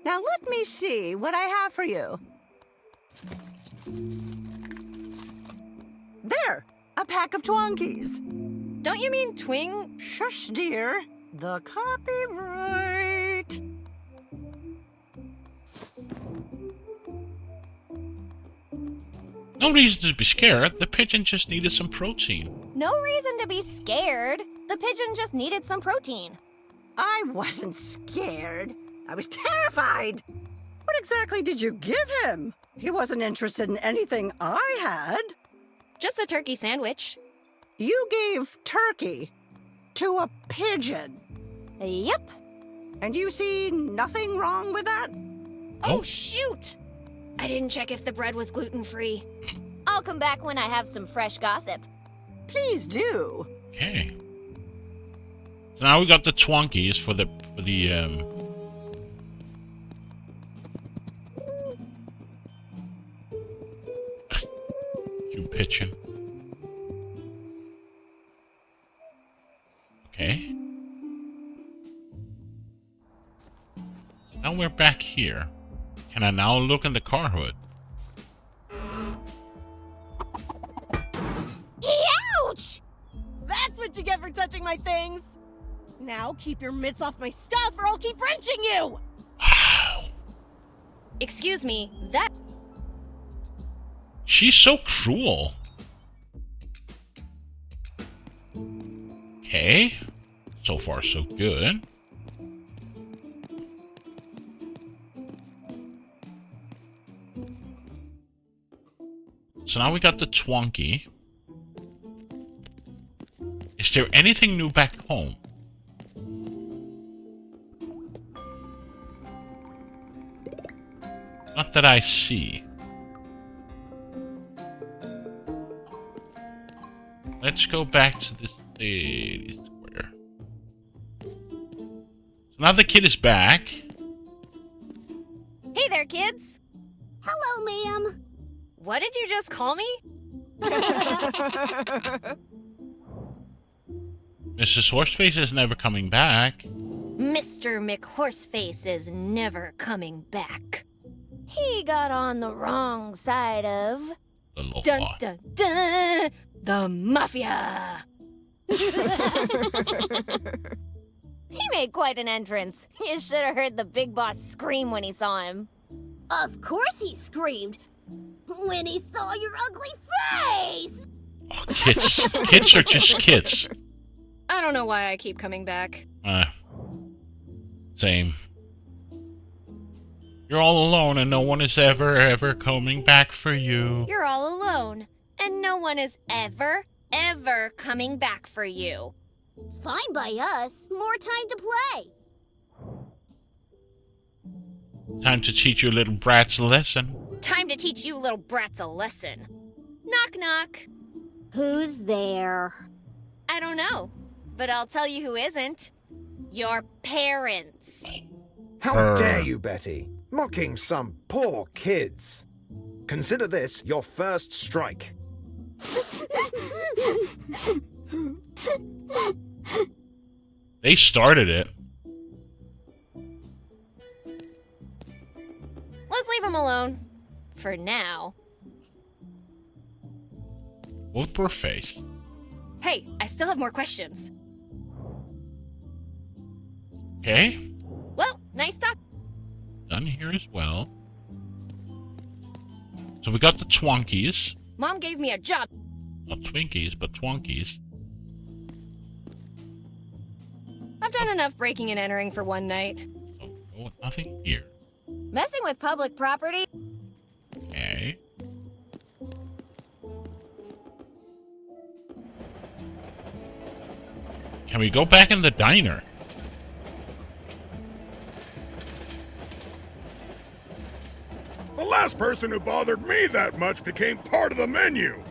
[SPEAKER 18] Now let me see what I have for you. There, a pack of Twonkies.
[SPEAKER 2] Don't you mean twing?
[SPEAKER 18] Shush, dear. The copyright.
[SPEAKER 1] No reason to be scared. The pigeon just needed some protein.
[SPEAKER 6] No reason to be scared. The pigeon just needed some protein.
[SPEAKER 18] I wasn't scared. I was terrified. What exactly did you give him? He wasn't interested in anything I had.
[SPEAKER 2] Just a turkey sandwich.
[SPEAKER 18] You gave turkey to a pigeon.
[SPEAKER 6] Yep.
[SPEAKER 18] And you see nothing wrong with that?
[SPEAKER 2] Oh, shoot! I didn't check if the bread was gluten-free.
[SPEAKER 6] I'll come back when I have some fresh gossip.
[SPEAKER 18] Please do.
[SPEAKER 1] Okay. So now we got the Twonkies for the you pigeon. Okay. Now we're back here. Can I now look in the car hood?
[SPEAKER 5] Ouch! That's what you get for touching my things. Now keep your mitts off my stuff or I'll keep wrenching you!
[SPEAKER 2] Excuse me, that...
[SPEAKER 1] She's so cruel. Okay. So far, so good. So now we got the Twonky. Is there anything new back home? Not that I see. Let's go back to this square. So now the kid is back.
[SPEAKER 2] Hey there, kids!
[SPEAKER 4] Hello, ma'am.
[SPEAKER 2] What did you just call me?
[SPEAKER 1] Mrs. Horseface is never coming back.
[SPEAKER 2] Mr. McHorseface is never coming back. He got on the wrong side of...
[SPEAKER 1] The law.
[SPEAKER 2] Dun dun dun! The Mafia!
[SPEAKER 6] He made quite an entrance. You should have heard the big boss scream when he saw him.
[SPEAKER 4] Of course he screamed. When he saw your ugly face!
[SPEAKER 1] Oh, kids. Kids are just kids.
[SPEAKER 2] I don't know why I keep coming back.
[SPEAKER 1] Same. You're all alone and no one is ever coming back for you.
[SPEAKER 2] You're all alone, and no one is ever coming back for you.
[SPEAKER 4] Fine by us. More time to play.
[SPEAKER 1] Time to teach you little brats a lesson.
[SPEAKER 2] Time to teach you little brats a lesson. Knock, knock.
[SPEAKER 4] Who's there?
[SPEAKER 2] I don't know, but I'll tell you who isn't. Your parents.
[SPEAKER 14] How dare you, Betty? Mocking some poor kids. Consider this your first strike.
[SPEAKER 1] They started it.
[SPEAKER 2] Let's leave him alone. For now.
[SPEAKER 1] Wolfbur face.
[SPEAKER 2] Hey, I still have more questions.
[SPEAKER 1] Okay.
[SPEAKER 2] Well, nice talk.
[SPEAKER 1] Done here as well. So we got the Twonkies.
[SPEAKER 2] Mom gave me a job.
[SPEAKER 1] Not Twinkies, but Twonkies.
[SPEAKER 2] I've done enough breaking and entering for one night.
[SPEAKER 1] Oh, nothing here.
[SPEAKER 6] Messing with public property?
[SPEAKER 1] Okay. Can we go back in the diner?
[SPEAKER 19] The last person who bothered me that much became part of the menu.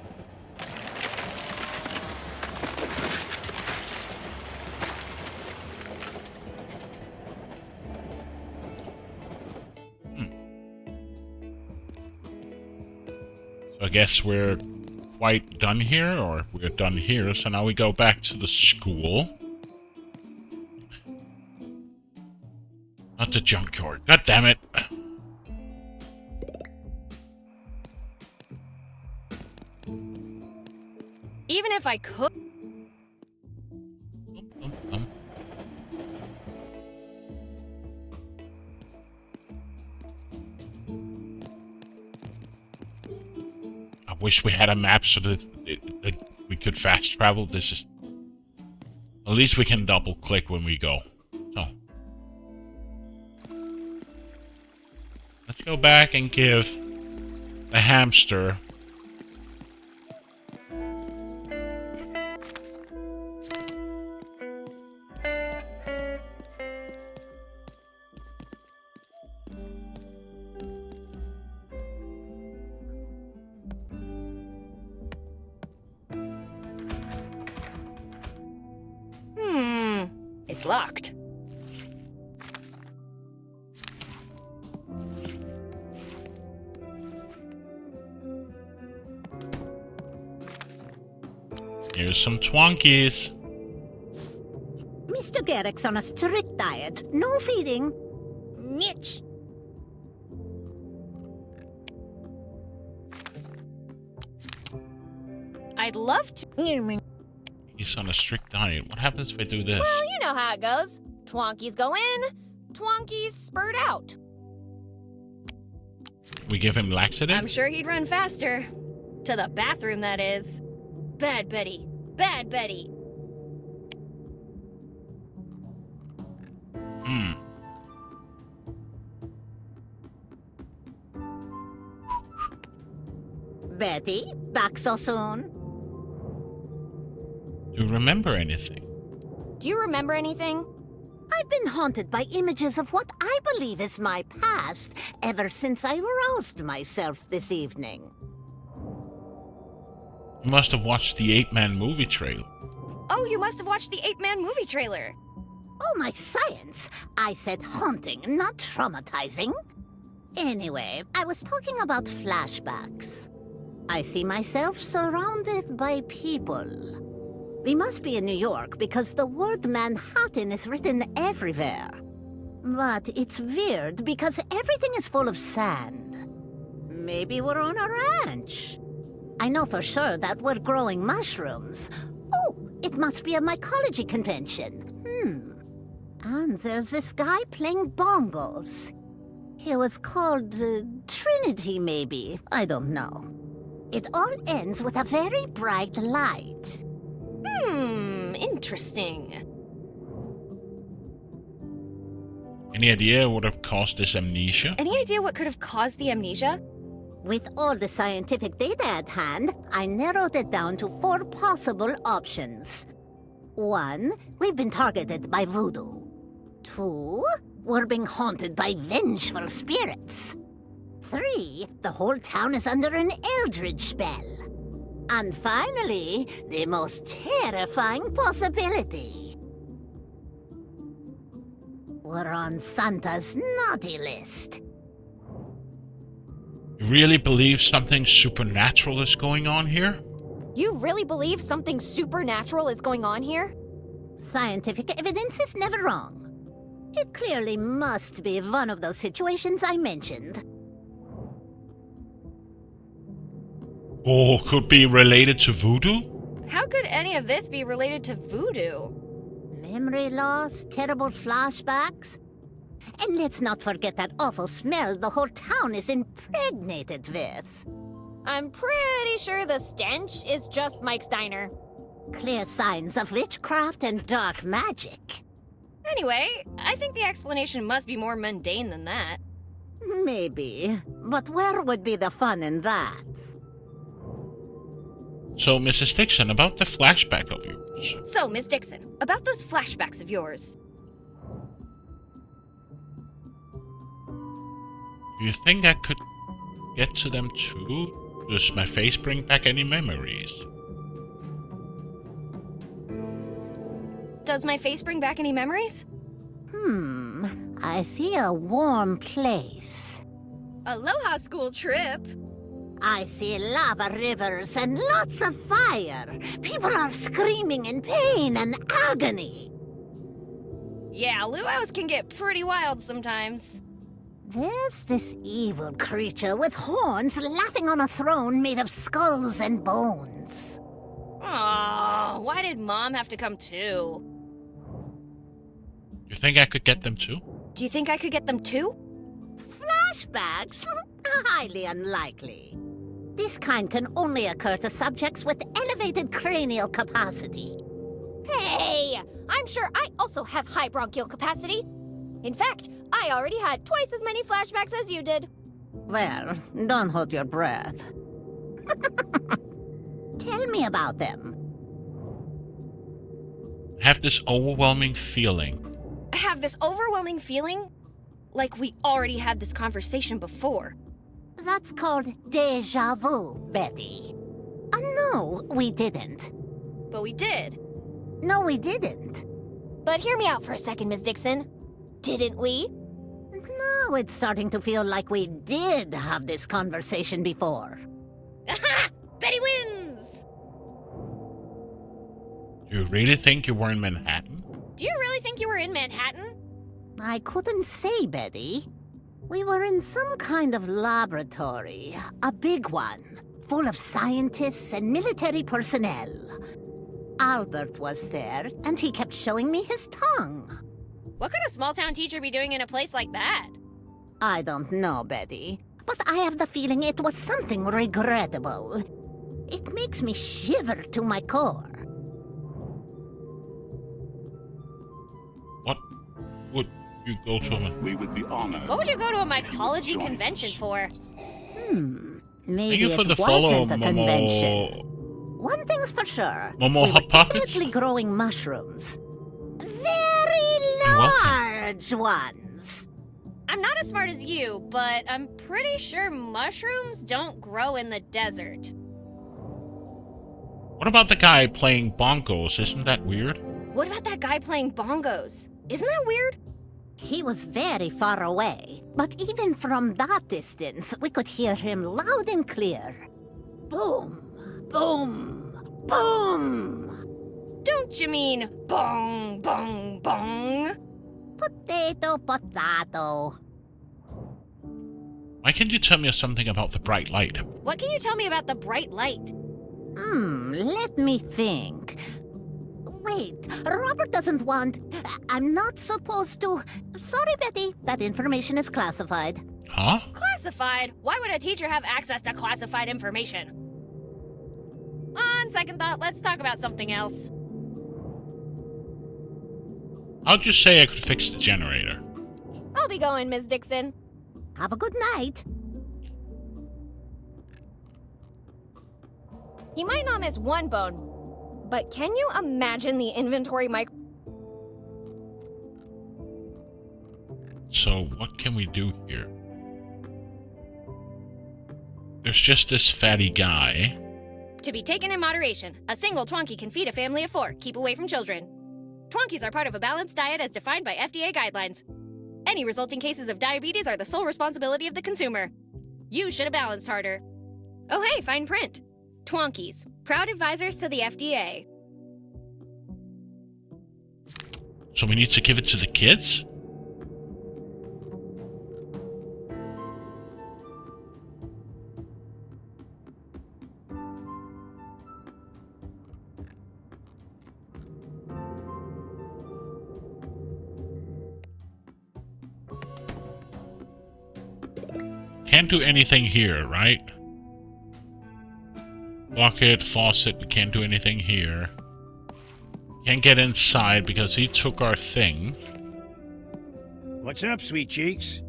[SPEAKER 1] So I guess we're quite done here, or we're done here, so now we go back to the school. Not the junkyard. God damn it.
[SPEAKER 2] Even if I could...
[SPEAKER 1] I wish we had a map so that we could fast travel. This is... At least we can double click when we go. So. Let's go back and give the hamster...
[SPEAKER 2] It's locked.
[SPEAKER 1] Here's some Twonkies.
[SPEAKER 10] Mr. Garrick's on a strict diet. No feeding.
[SPEAKER 2] Mitch. I'd love to.
[SPEAKER 1] He's on a strict diet. What happens if I do this?
[SPEAKER 6] Well, you know how it goes. Twonkies go in, Twonkies spurt out.
[SPEAKER 1] We give him laxative?
[SPEAKER 2] I'm sure he'd run faster. To the bathroom, that is. Bad Betty. Bad Betty.
[SPEAKER 10] Betty, back so soon?
[SPEAKER 1] Do you remember anything?
[SPEAKER 6] Do you remember anything?
[SPEAKER 10] I've been haunted by images of what I believe is my past ever since I roused myself this evening.
[SPEAKER 1] You must have watched the 8-Man movie trailer.
[SPEAKER 2] Oh, you must have watched the 8-Man movie trailer.
[SPEAKER 10] Oh, my science! I said haunting, not traumatizing. Anyway, I was talking about flashbacks. I see myself surrounded by people. We must be in New York because the word Manhattan is written everywhere. But it's weird because everything is full of sand. Maybe we're on a ranch. I know for sure that we're growing mushrooms. Oh, it must be a mycology convention. And there's this guy playing bongos. He was called Trinity, maybe. I don't know. It all ends with a very bright light.
[SPEAKER 2] Interesting.
[SPEAKER 1] Any idea what have caused this amnesia?
[SPEAKER 2] Any idea what could have caused the amnesia?
[SPEAKER 10] With all the scientific data at hand, I narrowed it down to 4 possible options. 1, we've been targeted by voodoo. 2, we're being haunted by vengeful spirits. 3, the whole town is under an eldritch spell. And finally, the most terrifying possibility. We're on Santa's naughty list.
[SPEAKER 1] You really believe something supernatural is going on here?
[SPEAKER 6] You really believe something supernatural is going on here?
[SPEAKER 10] Scientific evidence is never wrong. It clearly must be one of those situations I mentioned.
[SPEAKER 1] Or could be related to voodoo?
[SPEAKER 2] How could any of this be related to voodoo?
[SPEAKER 10] Memory loss, terrible flashbacks. And let's not forget that awful smell the whole town is impregnated with.
[SPEAKER 6] I'm pretty sure the stench is just Mike's Diner.
[SPEAKER 10] Clear signs of witchcraft and dark magic.
[SPEAKER 2] Anyway, I think the explanation must be more mundane than that.
[SPEAKER 10] Maybe, but where would be the fun in that?
[SPEAKER 1] So, Mrs. Dixon, about the flashback of yours.
[SPEAKER 2] So, Miss Dixon, about those flashbacks of yours.
[SPEAKER 1] Do you think I could get to them too? Does my face bring back any memories?
[SPEAKER 2] Does my face bring back any memories?
[SPEAKER 10] I see a warm place.
[SPEAKER 2] Aloha school trip.
[SPEAKER 10] I see lava rivers and lots of fire. People are screaming in pain and agony.
[SPEAKER 2] Yeah, luau's can get pretty wild sometimes.
[SPEAKER 10] There's this evil creature with horns laughing on a throne made of skulls and bones.
[SPEAKER 2] Aww, why did Mom have to come too?
[SPEAKER 1] You think I could get them too?
[SPEAKER 2] Do you think I could get them too?
[SPEAKER 10] Flashbacks? Highly unlikely. This kind can only occur to subjects with elevated cranial capacity.
[SPEAKER 6] Hey! I'm sure I also have high bronchial capacity. In fact, I already had twice as many flashbacks as you did.
[SPEAKER 10] Well, don't hold your breath. Tell me about them.
[SPEAKER 1] I have this overwhelming feeling.
[SPEAKER 2] I have this overwhelming feeling like we already had this conversation before.
[SPEAKER 10] That's called déjà vu, Betty. No, we didn't.
[SPEAKER 2] But we did.
[SPEAKER 10] No, we didn't.
[SPEAKER 6] But hear me out for a second, Miss Dixon. Didn't we?
[SPEAKER 10] Now it's starting to feel like we did have this conversation before.
[SPEAKER 2] Aha! Betty wins!
[SPEAKER 1] Do you really think you were in Manhattan?
[SPEAKER 6] Do you really think you were in Manhattan?
[SPEAKER 10] I couldn't say, Betty. We were in some kind of laboratory, a big one, full of scientists and military personnel. Albert was there, and he kept showing me his tongue.
[SPEAKER 2] What could a small-town teacher be doing in a place like that?
[SPEAKER 10] I don't know, Betty, but I have the feeling it was something regrettable. It makes me shiver to my core.
[SPEAKER 1] What would you go to a...
[SPEAKER 15] We would be honored.
[SPEAKER 2] What would you go to a mycology convention for?
[SPEAKER 10] Maybe
[SPEAKER 1] Thank you for
[SPEAKER 10] it
[SPEAKER 1] the follow,
[SPEAKER 10] wasn't a convention.
[SPEAKER 1] Momo.
[SPEAKER 10] One thing's for sure.
[SPEAKER 1] Momo
[SPEAKER 10] we
[SPEAKER 1] Hot
[SPEAKER 10] were
[SPEAKER 1] Pockets?
[SPEAKER 10] definitely growing mushrooms. Very large ones.
[SPEAKER 2] I'm not as smart as you, but I'm pretty sure mushrooms don't grow in the desert.
[SPEAKER 1] What about the guy playing bongos? Isn't that weird?
[SPEAKER 2] What about that guy playing bongos? Isn't that weird?
[SPEAKER 10] He was very far away, but even from that distance, we could hear him loud and clear. Boom, boom, boom!
[SPEAKER 2] Don't you mean bong, bong, bong?
[SPEAKER 10] Potato, potato.
[SPEAKER 1] Why can't you tell me something about the bright light?
[SPEAKER 2] What can you tell me about the bright light?
[SPEAKER 10] Let me think. Wait, Robert doesn't want... I'm not supposed to... Sorry, Betty, that information is classified.
[SPEAKER 1] Huh?
[SPEAKER 2] Classified? Why would a teacher have access to classified information? On second thought, let's talk about something else.
[SPEAKER 1] I'll just say I could fix the generator.
[SPEAKER 6] I'll be going, Ms. Dixon.
[SPEAKER 10] Have a good night.
[SPEAKER 6] He might not miss one bone, but can you imagine the inventory
[SPEAKER 1] So what can we do here? There's just this fatty guy.
[SPEAKER 6] To be taken in moderation. A single Twonky can feed a family of 4. Keep away from children. Twonkies are part of a balanced diet as defined by FDA guidelines. Any resulting cases of diabetes are the sole responsibility of the consumer. You should have balanced harder. Oh hey, fine print. Twonkies, proud advisors to the FDA.
[SPEAKER 1] So we need to give it to the kids? Can't do anything here, right? Bucket, faucet, we can't do anything here. Can't get inside because he took our thing.
[SPEAKER 3] What's up, sweet cheeks?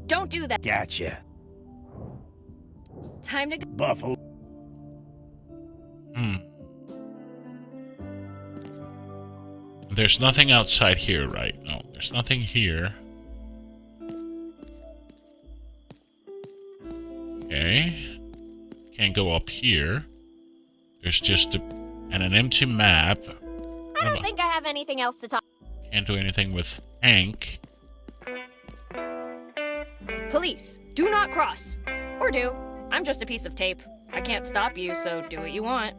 [SPEAKER 6] Don't do that.
[SPEAKER 3] Gotcha.
[SPEAKER 6] Time to go.
[SPEAKER 3] Buffalo.
[SPEAKER 1] There's nothing outside here, right? No, there's nothing here. Okay. Can't go up here. There's just an empty map.
[SPEAKER 6] I don't think I have anything else to talk.
[SPEAKER 1] Can't do anything with Hank.
[SPEAKER 6] Police, do not cross. Or do. I'm just a piece of tape. I can't stop you, so do what you want.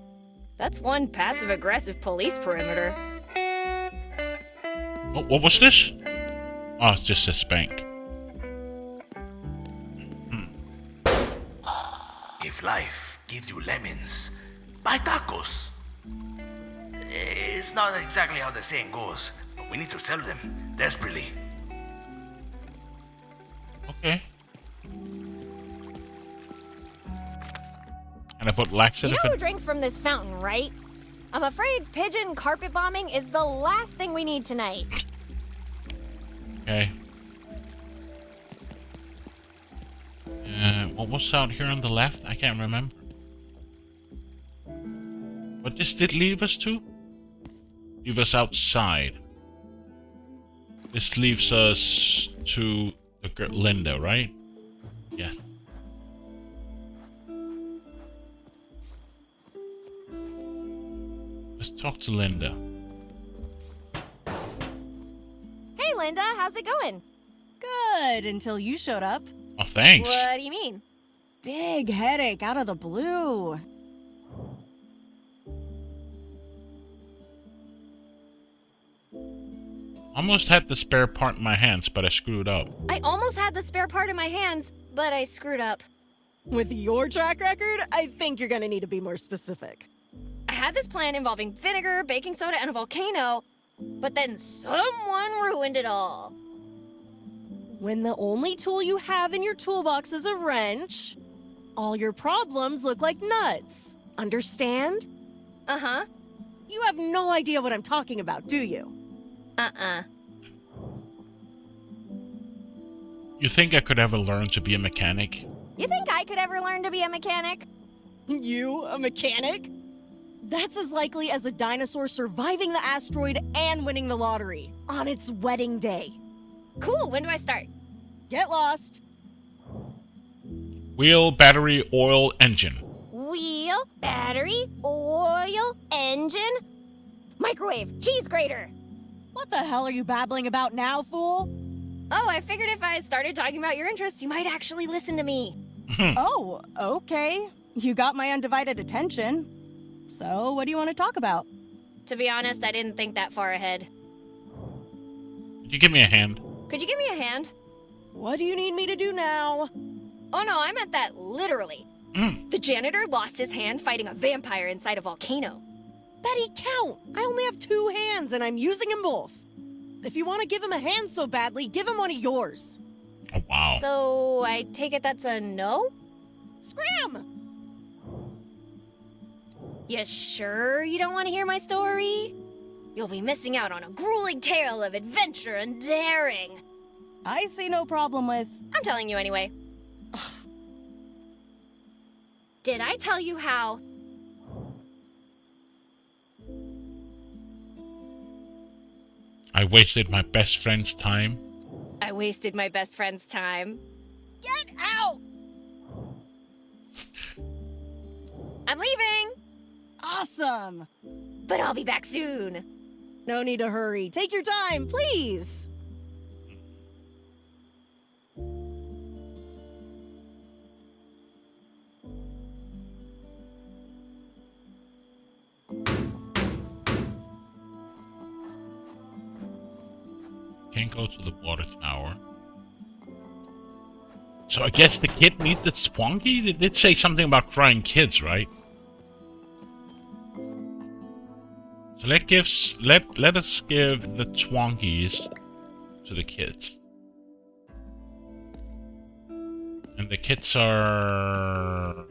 [SPEAKER 6] That's one passive-aggressive police perimeter.
[SPEAKER 1] Oh, what was this? Oh, it's just a spank.
[SPEAKER 15] If life gives you lemons, buy tacos. It's not exactly how the saying goes, but we need to sell them desperately.
[SPEAKER 1] Okay. And I put laxative.
[SPEAKER 6] You know who drinks from this fountain, right? I'm afraid pigeon carpet bombing is the last thing we need tonight.
[SPEAKER 1] Okay. What was out here on the left? I can't remember. What this did leave us to? Leave us outside. This leaves us to the girl Linda, right? Yes. Let's talk to Linda.
[SPEAKER 6] Hey, Linda, how's it going?
[SPEAKER 8] Good, until you showed up.
[SPEAKER 1] Oh, thanks.
[SPEAKER 6] What do you mean?
[SPEAKER 8] Big headache out of the blue.
[SPEAKER 1] Almost had the spare part in my hands, but I screwed up.
[SPEAKER 6] I almost had the spare part in my hands, but I screwed up.
[SPEAKER 8] With your track record, I think you're gonna need to be more specific.
[SPEAKER 6] I had this plan involving vinegar, baking soda, and a volcano, but then someone ruined it all.
[SPEAKER 8] When the only tool you have in your toolbox is a wrench, all your problems look like nuts. Understand?
[SPEAKER 6] Uh-huh.
[SPEAKER 8] You have no idea what I'm talking about, do you?
[SPEAKER 6] Uh-uh.
[SPEAKER 1] You think I could ever learn to be a mechanic?
[SPEAKER 6] You think I could ever learn to be a mechanic?
[SPEAKER 8] You, a mechanic? That's as likely as a dinosaur surviving the asteroid and winning the lottery on its wedding day.
[SPEAKER 6] Cool, when do I start?
[SPEAKER 8] Get lost.
[SPEAKER 1] Wheel, battery, oil, engine.
[SPEAKER 6] Wheel, battery, oil, engine, microwave, cheese grater.
[SPEAKER 8] What the hell are you babbling about now, fool?
[SPEAKER 6] Oh, I figured if I started talking about your interest, you might actually listen to me.
[SPEAKER 8] Oh, okay. You got my undivided attention. So, what do you want to talk about?
[SPEAKER 6] To be honest, I didn't think that far ahead.
[SPEAKER 1] Could you give me a hand?
[SPEAKER 6] Could you give me a hand?
[SPEAKER 8] What do you need me to do now?
[SPEAKER 6] Oh no, I meant that literally. The janitor lost his hand fighting a vampire inside a volcano.
[SPEAKER 8] Betty, count! I only have 2 hands and I'm using them both. If you want to give him a hand so badly, give him one of yours.
[SPEAKER 1] Oh, wow.
[SPEAKER 6] So, I take it that's a no?
[SPEAKER 8] Scram!
[SPEAKER 6] You sure you don't want to hear my story? You'll be missing out on a grueling tale of adventure and daring.
[SPEAKER 8] I see no problem with...
[SPEAKER 2] I'm telling you anyway. Did I tell you how?
[SPEAKER 1] I wasted my best friend's time.
[SPEAKER 2] I wasted my best friend's time.
[SPEAKER 8] Get out!
[SPEAKER 2] I'm leaving!
[SPEAKER 8] Awesome!
[SPEAKER 2] But I'll be back soon.
[SPEAKER 8] No need to hurry. Take your time, please.
[SPEAKER 1] Can't go to the water tower. So I guess the kid needs the Swanky? They did say something about crying kids, right? So let us give the Twonkies to the kids. And the kids are...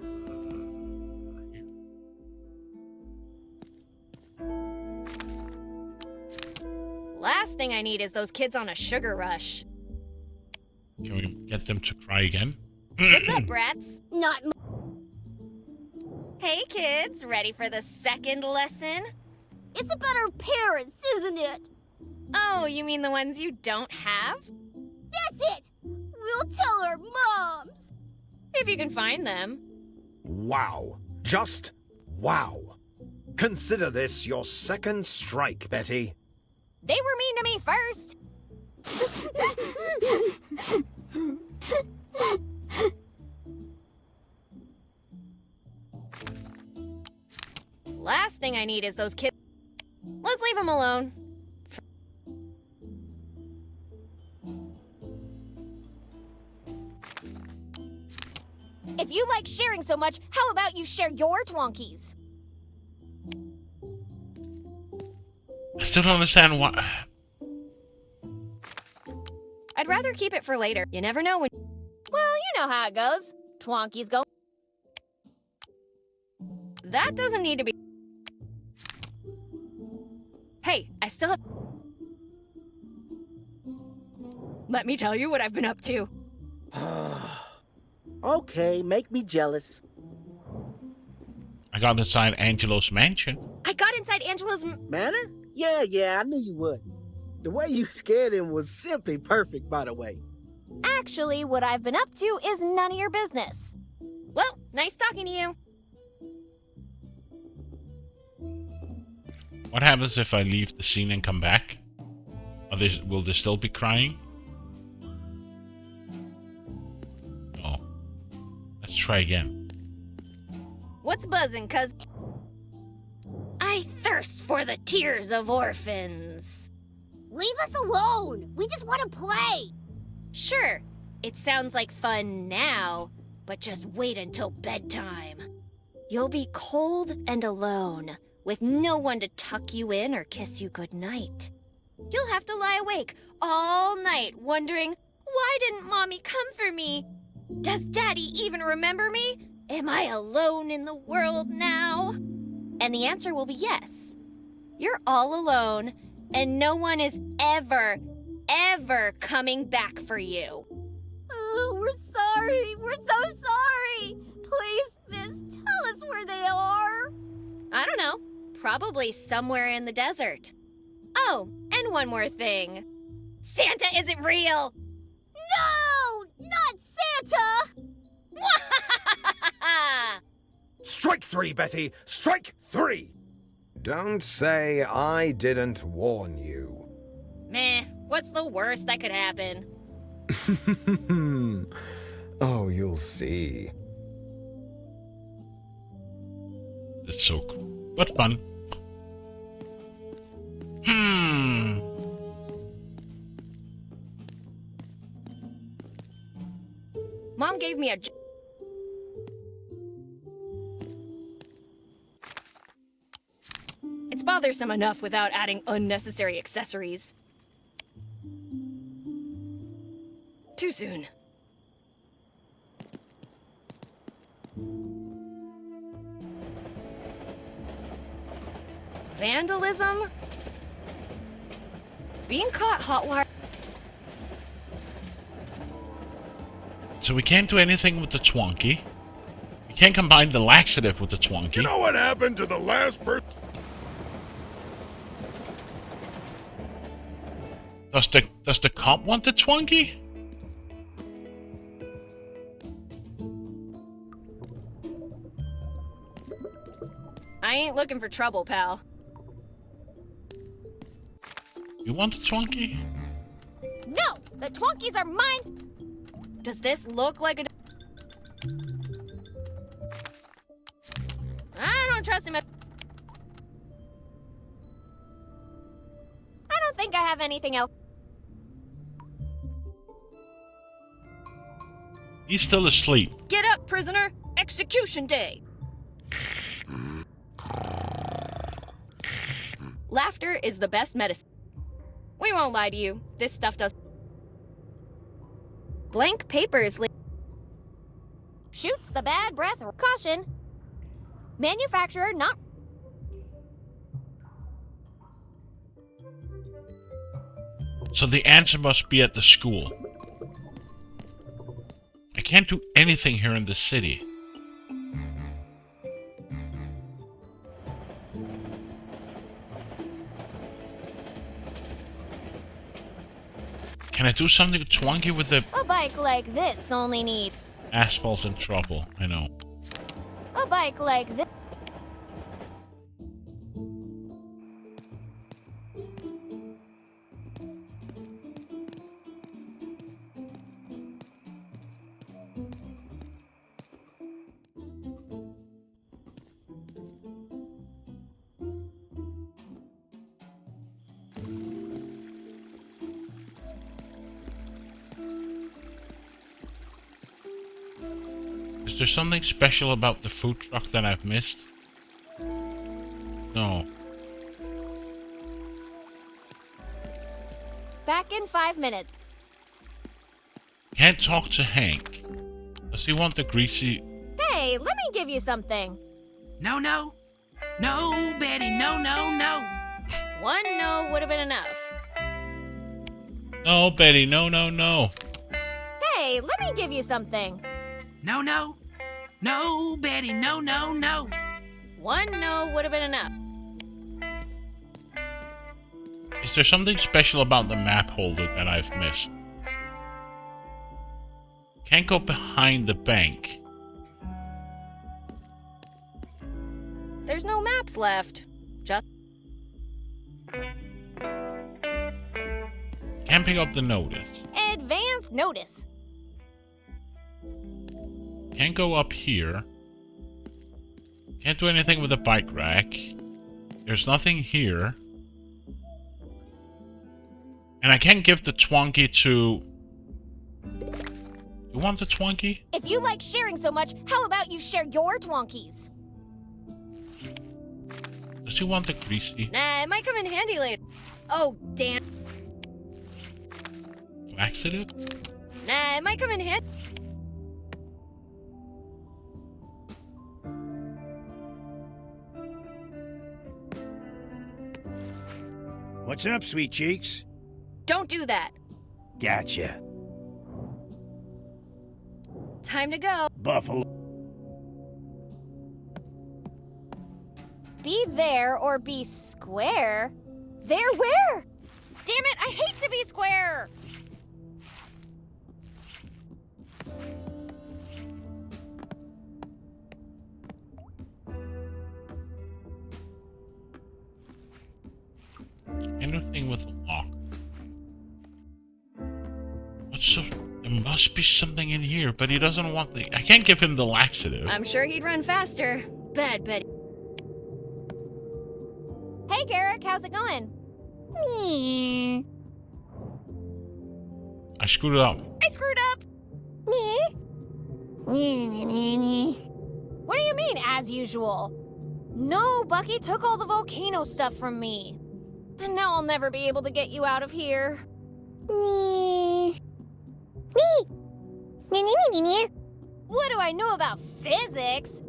[SPEAKER 2] Last thing I need is those kids on a sugar rush.
[SPEAKER 1] Can we get them to cry again?
[SPEAKER 2] What's up, brats?
[SPEAKER 4] Not
[SPEAKER 2] Hey, kids. Ready for the second lesson?
[SPEAKER 4] It's about our parents, isn't it?
[SPEAKER 2] Oh, you mean the ones you don't have?
[SPEAKER 4] That's it! We'll tell our moms!
[SPEAKER 2] If you can find them.
[SPEAKER 14] Wow. Just wow. Consider this your second strike, Betty.
[SPEAKER 6] They were mean to me first.
[SPEAKER 2] Last thing I need is those kids. Let's leave them alone.
[SPEAKER 6] If you like sharing so much, how about you share your Twonkies?
[SPEAKER 1] I still don't understand why.
[SPEAKER 2] I'd rather keep it for later. You never know when...
[SPEAKER 6] Well, you know how it goes. Twonkies go...
[SPEAKER 2] That doesn't need to be... Hey, I still have... Let me tell you what I've been up to.
[SPEAKER 21] Okay, make me jealous.
[SPEAKER 1] I got inside Angelo's mansion.
[SPEAKER 2] I got inside Angelo's...
[SPEAKER 21] Manor? Yeah, I knew you would. The way you scared him was simply perfect, by the way.
[SPEAKER 6] Actually, what I've been up to is none of your business.
[SPEAKER 2] Well, nice talking to you.
[SPEAKER 1] What happens if I leave the scene and come back? Will they still be crying? No. Let's try again.
[SPEAKER 2] What's buzzing, cuz... I thirst for the tears of orphans.
[SPEAKER 4] Leave us alone! We just want to play!
[SPEAKER 2] Sure, it sounds like fun now, but just wait until bedtime. You'll be cold and alone, with no one to tuck you in or kiss you goodnight. You'll have to lie awake all night wondering, why didn't Mommy come for me? Does Daddy even remember me? Am I alone in the world now? And the answer will be yes. You're all alone, and no one is ever coming back for you.
[SPEAKER 4] Oh, we're sorry. We're so sorry. Please, Miss, tell us where they are.
[SPEAKER 2] I don't know. Probably somewhere in the desert. Oh, and one more thing. Santa isn't real!
[SPEAKER 4] No! Not Santa!
[SPEAKER 14] Strike 3, Betty! Strike 3! Don't say I didn't warn you.
[SPEAKER 2] Meh, what's the worst that could happen?
[SPEAKER 14] Oh, you'll see.
[SPEAKER 1] It's so cool, but fun.
[SPEAKER 2] Mom gave me a... It's bothersome enough without adding unnecessary accessories. Too soon. Vandalism? Being caught hotwire...
[SPEAKER 1] So we can't do anything with the Twonky. We can't combine the laxative with the Twonky.
[SPEAKER 19] You know what happened to the last person?
[SPEAKER 1] Does the cop want the Twonky?
[SPEAKER 6] I ain't looking for trouble, pal.
[SPEAKER 1] You want the Twonky?
[SPEAKER 6] No! The Twonkies are mine! Does this look like a... I don't trust him. I don't think I have anything else.
[SPEAKER 1] He's still asleep.
[SPEAKER 5] Get up, prisoner! Execution day!
[SPEAKER 6] Laughter is the best medicine. We won't lie to you. This stuff does... Blank papers shoots the bad breath. Caution. Manufacturer not...
[SPEAKER 1] So the answer must be at the school. I can't do anything here in the city. Can I do something Twonky with the...
[SPEAKER 6] A bike like this only needs...
[SPEAKER 1] Asphalt's in trouble, I know.
[SPEAKER 6] A bike like this...
[SPEAKER 1] Is there something special about the food truck that I've missed? No.
[SPEAKER 6] Back in 5 minutes.
[SPEAKER 1] Can't talk to Hank. Does he want the greasy...
[SPEAKER 6] Hey, let me give you something.
[SPEAKER 16] No, no. No, Betty, no, no, no.
[SPEAKER 6] One no would have been enough.
[SPEAKER 1] No, Betty, no, no, no.
[SPEAKER 6] Hey, let me give you something.
[SPEAKER 16] No, no. No, Betty, no, no, no.
[SPEAKER 6] One no would have been enough.
[SPEAKER 1] Is there something special about the map holder that I've missed? Can't go behind the bank.
[SPEAKER 6] There's no maps left. Just...
[SPEAKER 1] Can't pick up the notice.
[SPEAKER 6] Advance notice.
[SPEAKER 1] Can't go up here. Can't do anything with the bike rack. There's nothing here. And I can't give the Twonky to... You want the Twonky?
[SPEAKER 6] If you like sharing so much, how about you share your Twonkies?
[SPEAKER 1] Does he want the greasy?
[SPEAKER 6] Nah, it might come in handy later. Oh, damn.
[SPEAKER 1] Laxative?
[SPEAKER 6] Nah, it might come in handy.
[SPEAKER 3] What's up, sweet cheeks?
[SPEAKER 6] Don't do that.
[SPEAKER 3] Gotcha.
[SPEAKER 6] Time to go.
[SPEAKER 3] Buffalo.
[SPEAKER 6] Be there or be square? There where? Damn it, I hate to be square!
[SPEAKER 1] Anything with a lock. What's so... There must be something in here, but he doesn't want the... I can't give him the laxative.
[SPEAKER 6] I'm sure he'd run faster. Bad Betty. Hey, Garrick, how's it going?
[SPEAKER 1] I screwed it up.
[SPEAKER 6] I screwed up! What do you mean, as usual? No, Bucky took all the volcano stuff from me. And now I'll never be able to get you out of here. What do I know about physics?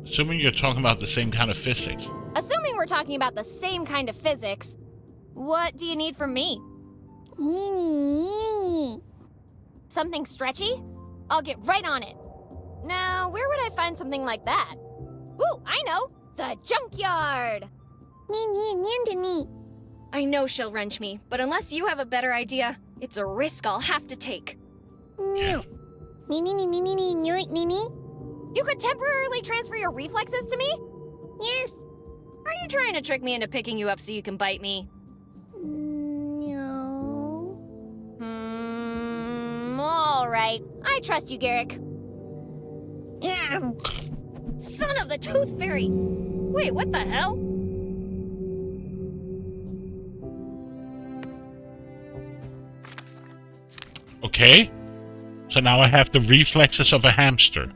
[SPEAKER 1] Assuming you're talking about the same kind of physics.
[SPEAKER 6] Assuming we're talking about the same kind of physics, what do you need from me? Something stretchy? I'll get right on it. Now, where would I find something like that? Ooh, I know! The junkyard! I know she'll wrench me, but unless you have a better idea, it's a risk I'll have to take. You could temporarily transfer your reflexes to me? Yes. Are you trying to trick me into picking you up so you can bite me? No. All right. I trust you, Garrick. Son of the Tooth Fairy! Wait, what the hell?
[SPEAKER 1] Okay. So now I have the reflexes of a hamster.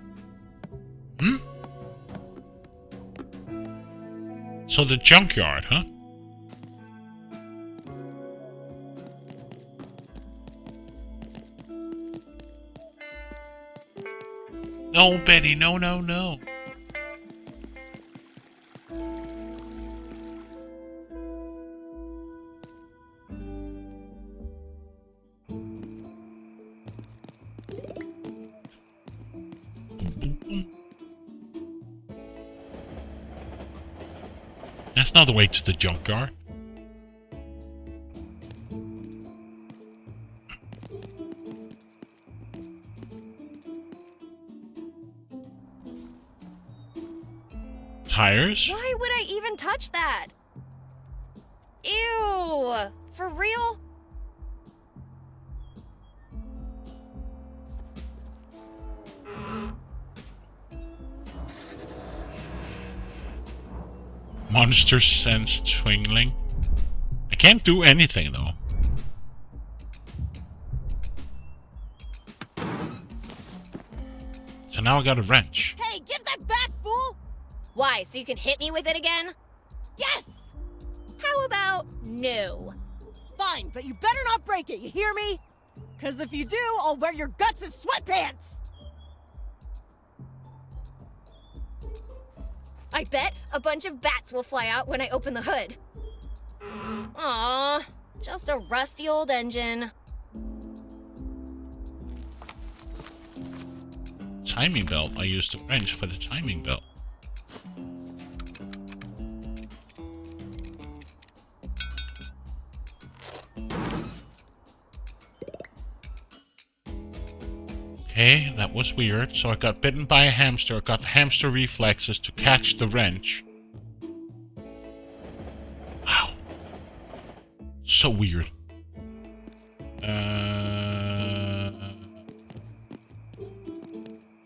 [SPEAKER 1] So the junkyard, huh? No, Betty, no, no, no. That's not the way to the junkyard. Tires?
[SPEAKER 6] Why would I even touch that? Ew! For real?
[SPEAKER 1] Monster sense twinkling. I can't do anything though. So now I got a wrench.
[SPEAKER 6] Hey, give that back, fool! Why, so you can hit me with it again?
[SPEAKER 8] Yes!
[SPEAKER 6] How about no?
[SPEAKER 8] Fine, but you better not break it, you hear me? Because if you do, I'll wear your guts as sweatpants!
[SPEAKER 6] I bet a bunch of bats will fly out when I open the hood. Aww, just a rusty old engine.
[SPEAKER 1] Timing belt. I used the wrench for the timing belt. Okay, that was weird. So I got bitten by a hamster. I got the hamster reflexes to catch the wrench. Wow. So weird.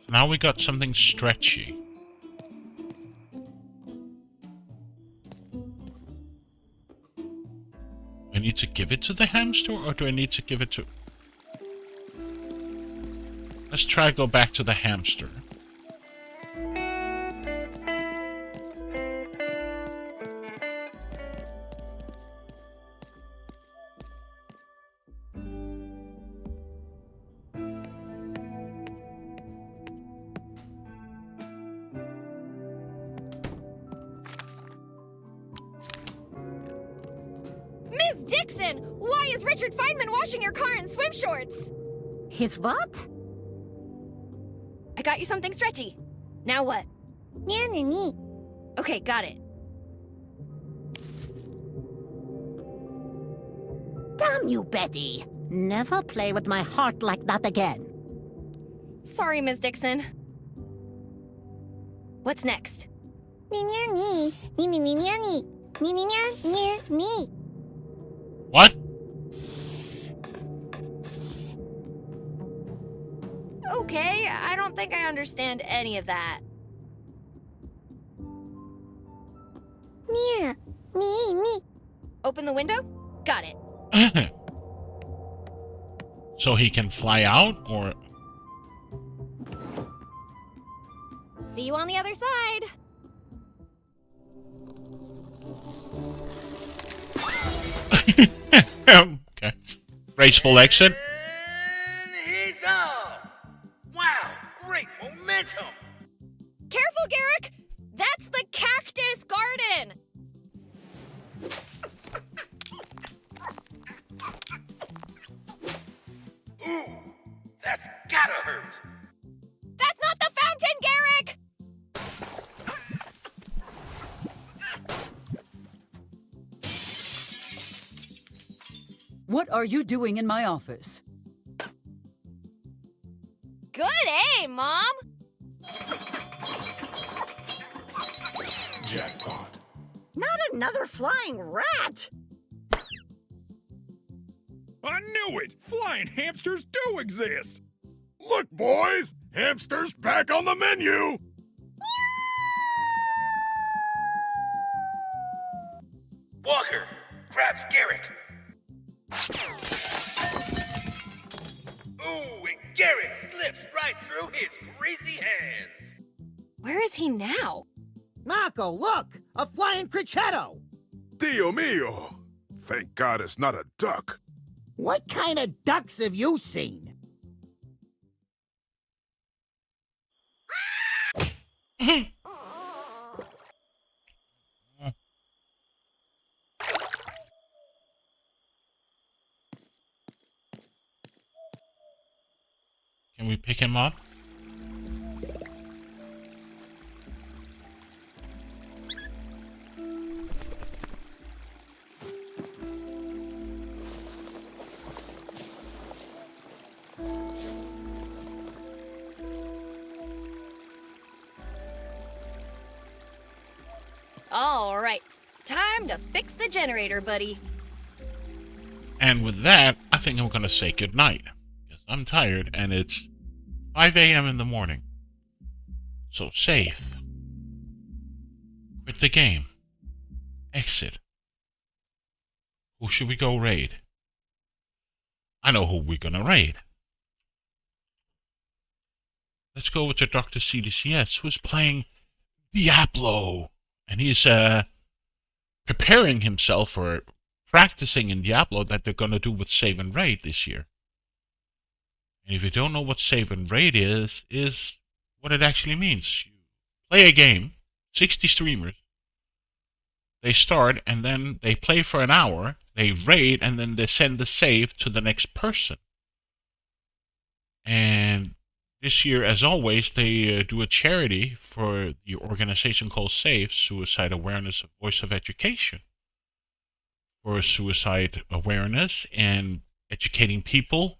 [SPEAKER 1] Now we got something stretchy. Do I need to give it to the hamster or do I need to give it to... Let's try go back to the hamster.
[SPEAKER 6] Miss Dixon! Why is Richard Feynman washing your car in swim shorts?
[SPEAKER 10] His what?
[SPEAKER 6] I got you something stretchy. Now what? Okay, got it.
[SPEAKER 10] Damn you, Betty. Never play with my heart like that again.
[SPEAKER 6] Sorry, Miss Dixon. What's next?
[SPEAKER 1] What?
[SPEAKER 6] Okay, I don't think I understand any of that. Open the window? Got it.
[SPEAKER 1] So he can fly out, or...
[SPEAKER 6] See you on the other side.
[SPEAKER 1] Okay. Graceful exit.
[SPEAKER 15] He's up! Wow, great momentum!
[SPEAKER 6] Careful, Garrick! That's the cactus garden!
[SPEAKER 15] Ooh, That's gotta hurt.
[SPEAKER 5] That's not the fountain, Garrick!
[SPEAKER 7] What are you doing in my office?
[SPEAKER 5] Good aim, Mom!
[SPEAKER 19] Jackpot.
[SPEAKER 18] Not another flying rat!
[SPEAKER 11] I knew it! Flying hamsters do exist!
[SPEAKER 19] Look, boys! Hamsters back on the menu!
[SPEAKER 15] Walker, grabs Garrick. Ooh, and Garrick slips right through his greasy hands.
[SPEAKER 5] Where is he now?
[SPEAKER 12] Marco, look! A flying crichetto!
[SPEAKER 17] Dio mio! Thank God it's not a duck.
[SPEAKER 12] What kind of ducks have you seen?
[SPEAKER 1] Can we pick him up?
[SPEAKER 5] All right, time to fix the generator, buddy.
[SPEAKER 1] And with that, I think I'm going to say goodnight. Because I'm tired and it's 5 a.m. in the morning. So save. Quit the game. Exit. Who should we go raid? I know who we're going to raid. Let's go with the Dr. CDCS, who's playing Diablo. And he's preparing himself for practicing in Diablo that they're going to do with Save and Raid this year. And if you don't know what Save and Raid is what it actually means. You play a game, 60 streamers, they start and then they play for an hour, they raid, and then they send the save to the next person. And this year, as always, they do a charity for the organization called SAFE, Suicide Awareness Voice of Education, for suicide awareness and educating people,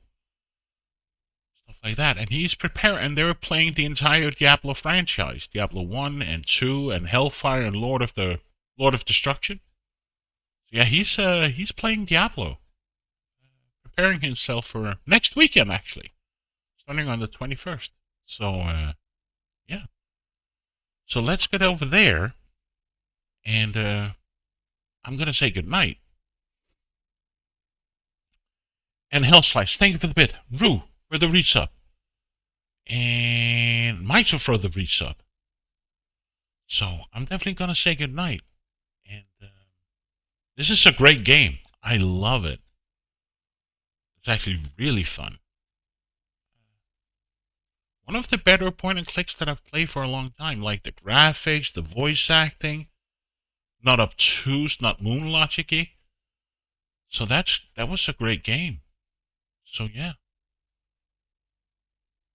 [SPEAKER 1] stuff like that. And he's preparing, and they're playing the entire Diablo franchise, Diablo 1 and 2 and Hellfire and Lord of Destruction. So yeah, he's playing Diablo, preparing himself for next weekend actually. Starting on the 21st. So, yeah. So let's get over there. And I'm going to say goodnight. And Hellslice, thank you for the bit. Rue, for the resub. And Mitchell for the resub. So, I'm definitely going to say goodnight. And this is a great game. I love it. It's actually really fun. One of the better point and clicks that I've played for a long time, like the graphics, the voice acting, not obtuse, not moon logic-y. So that was a great game. So yeah.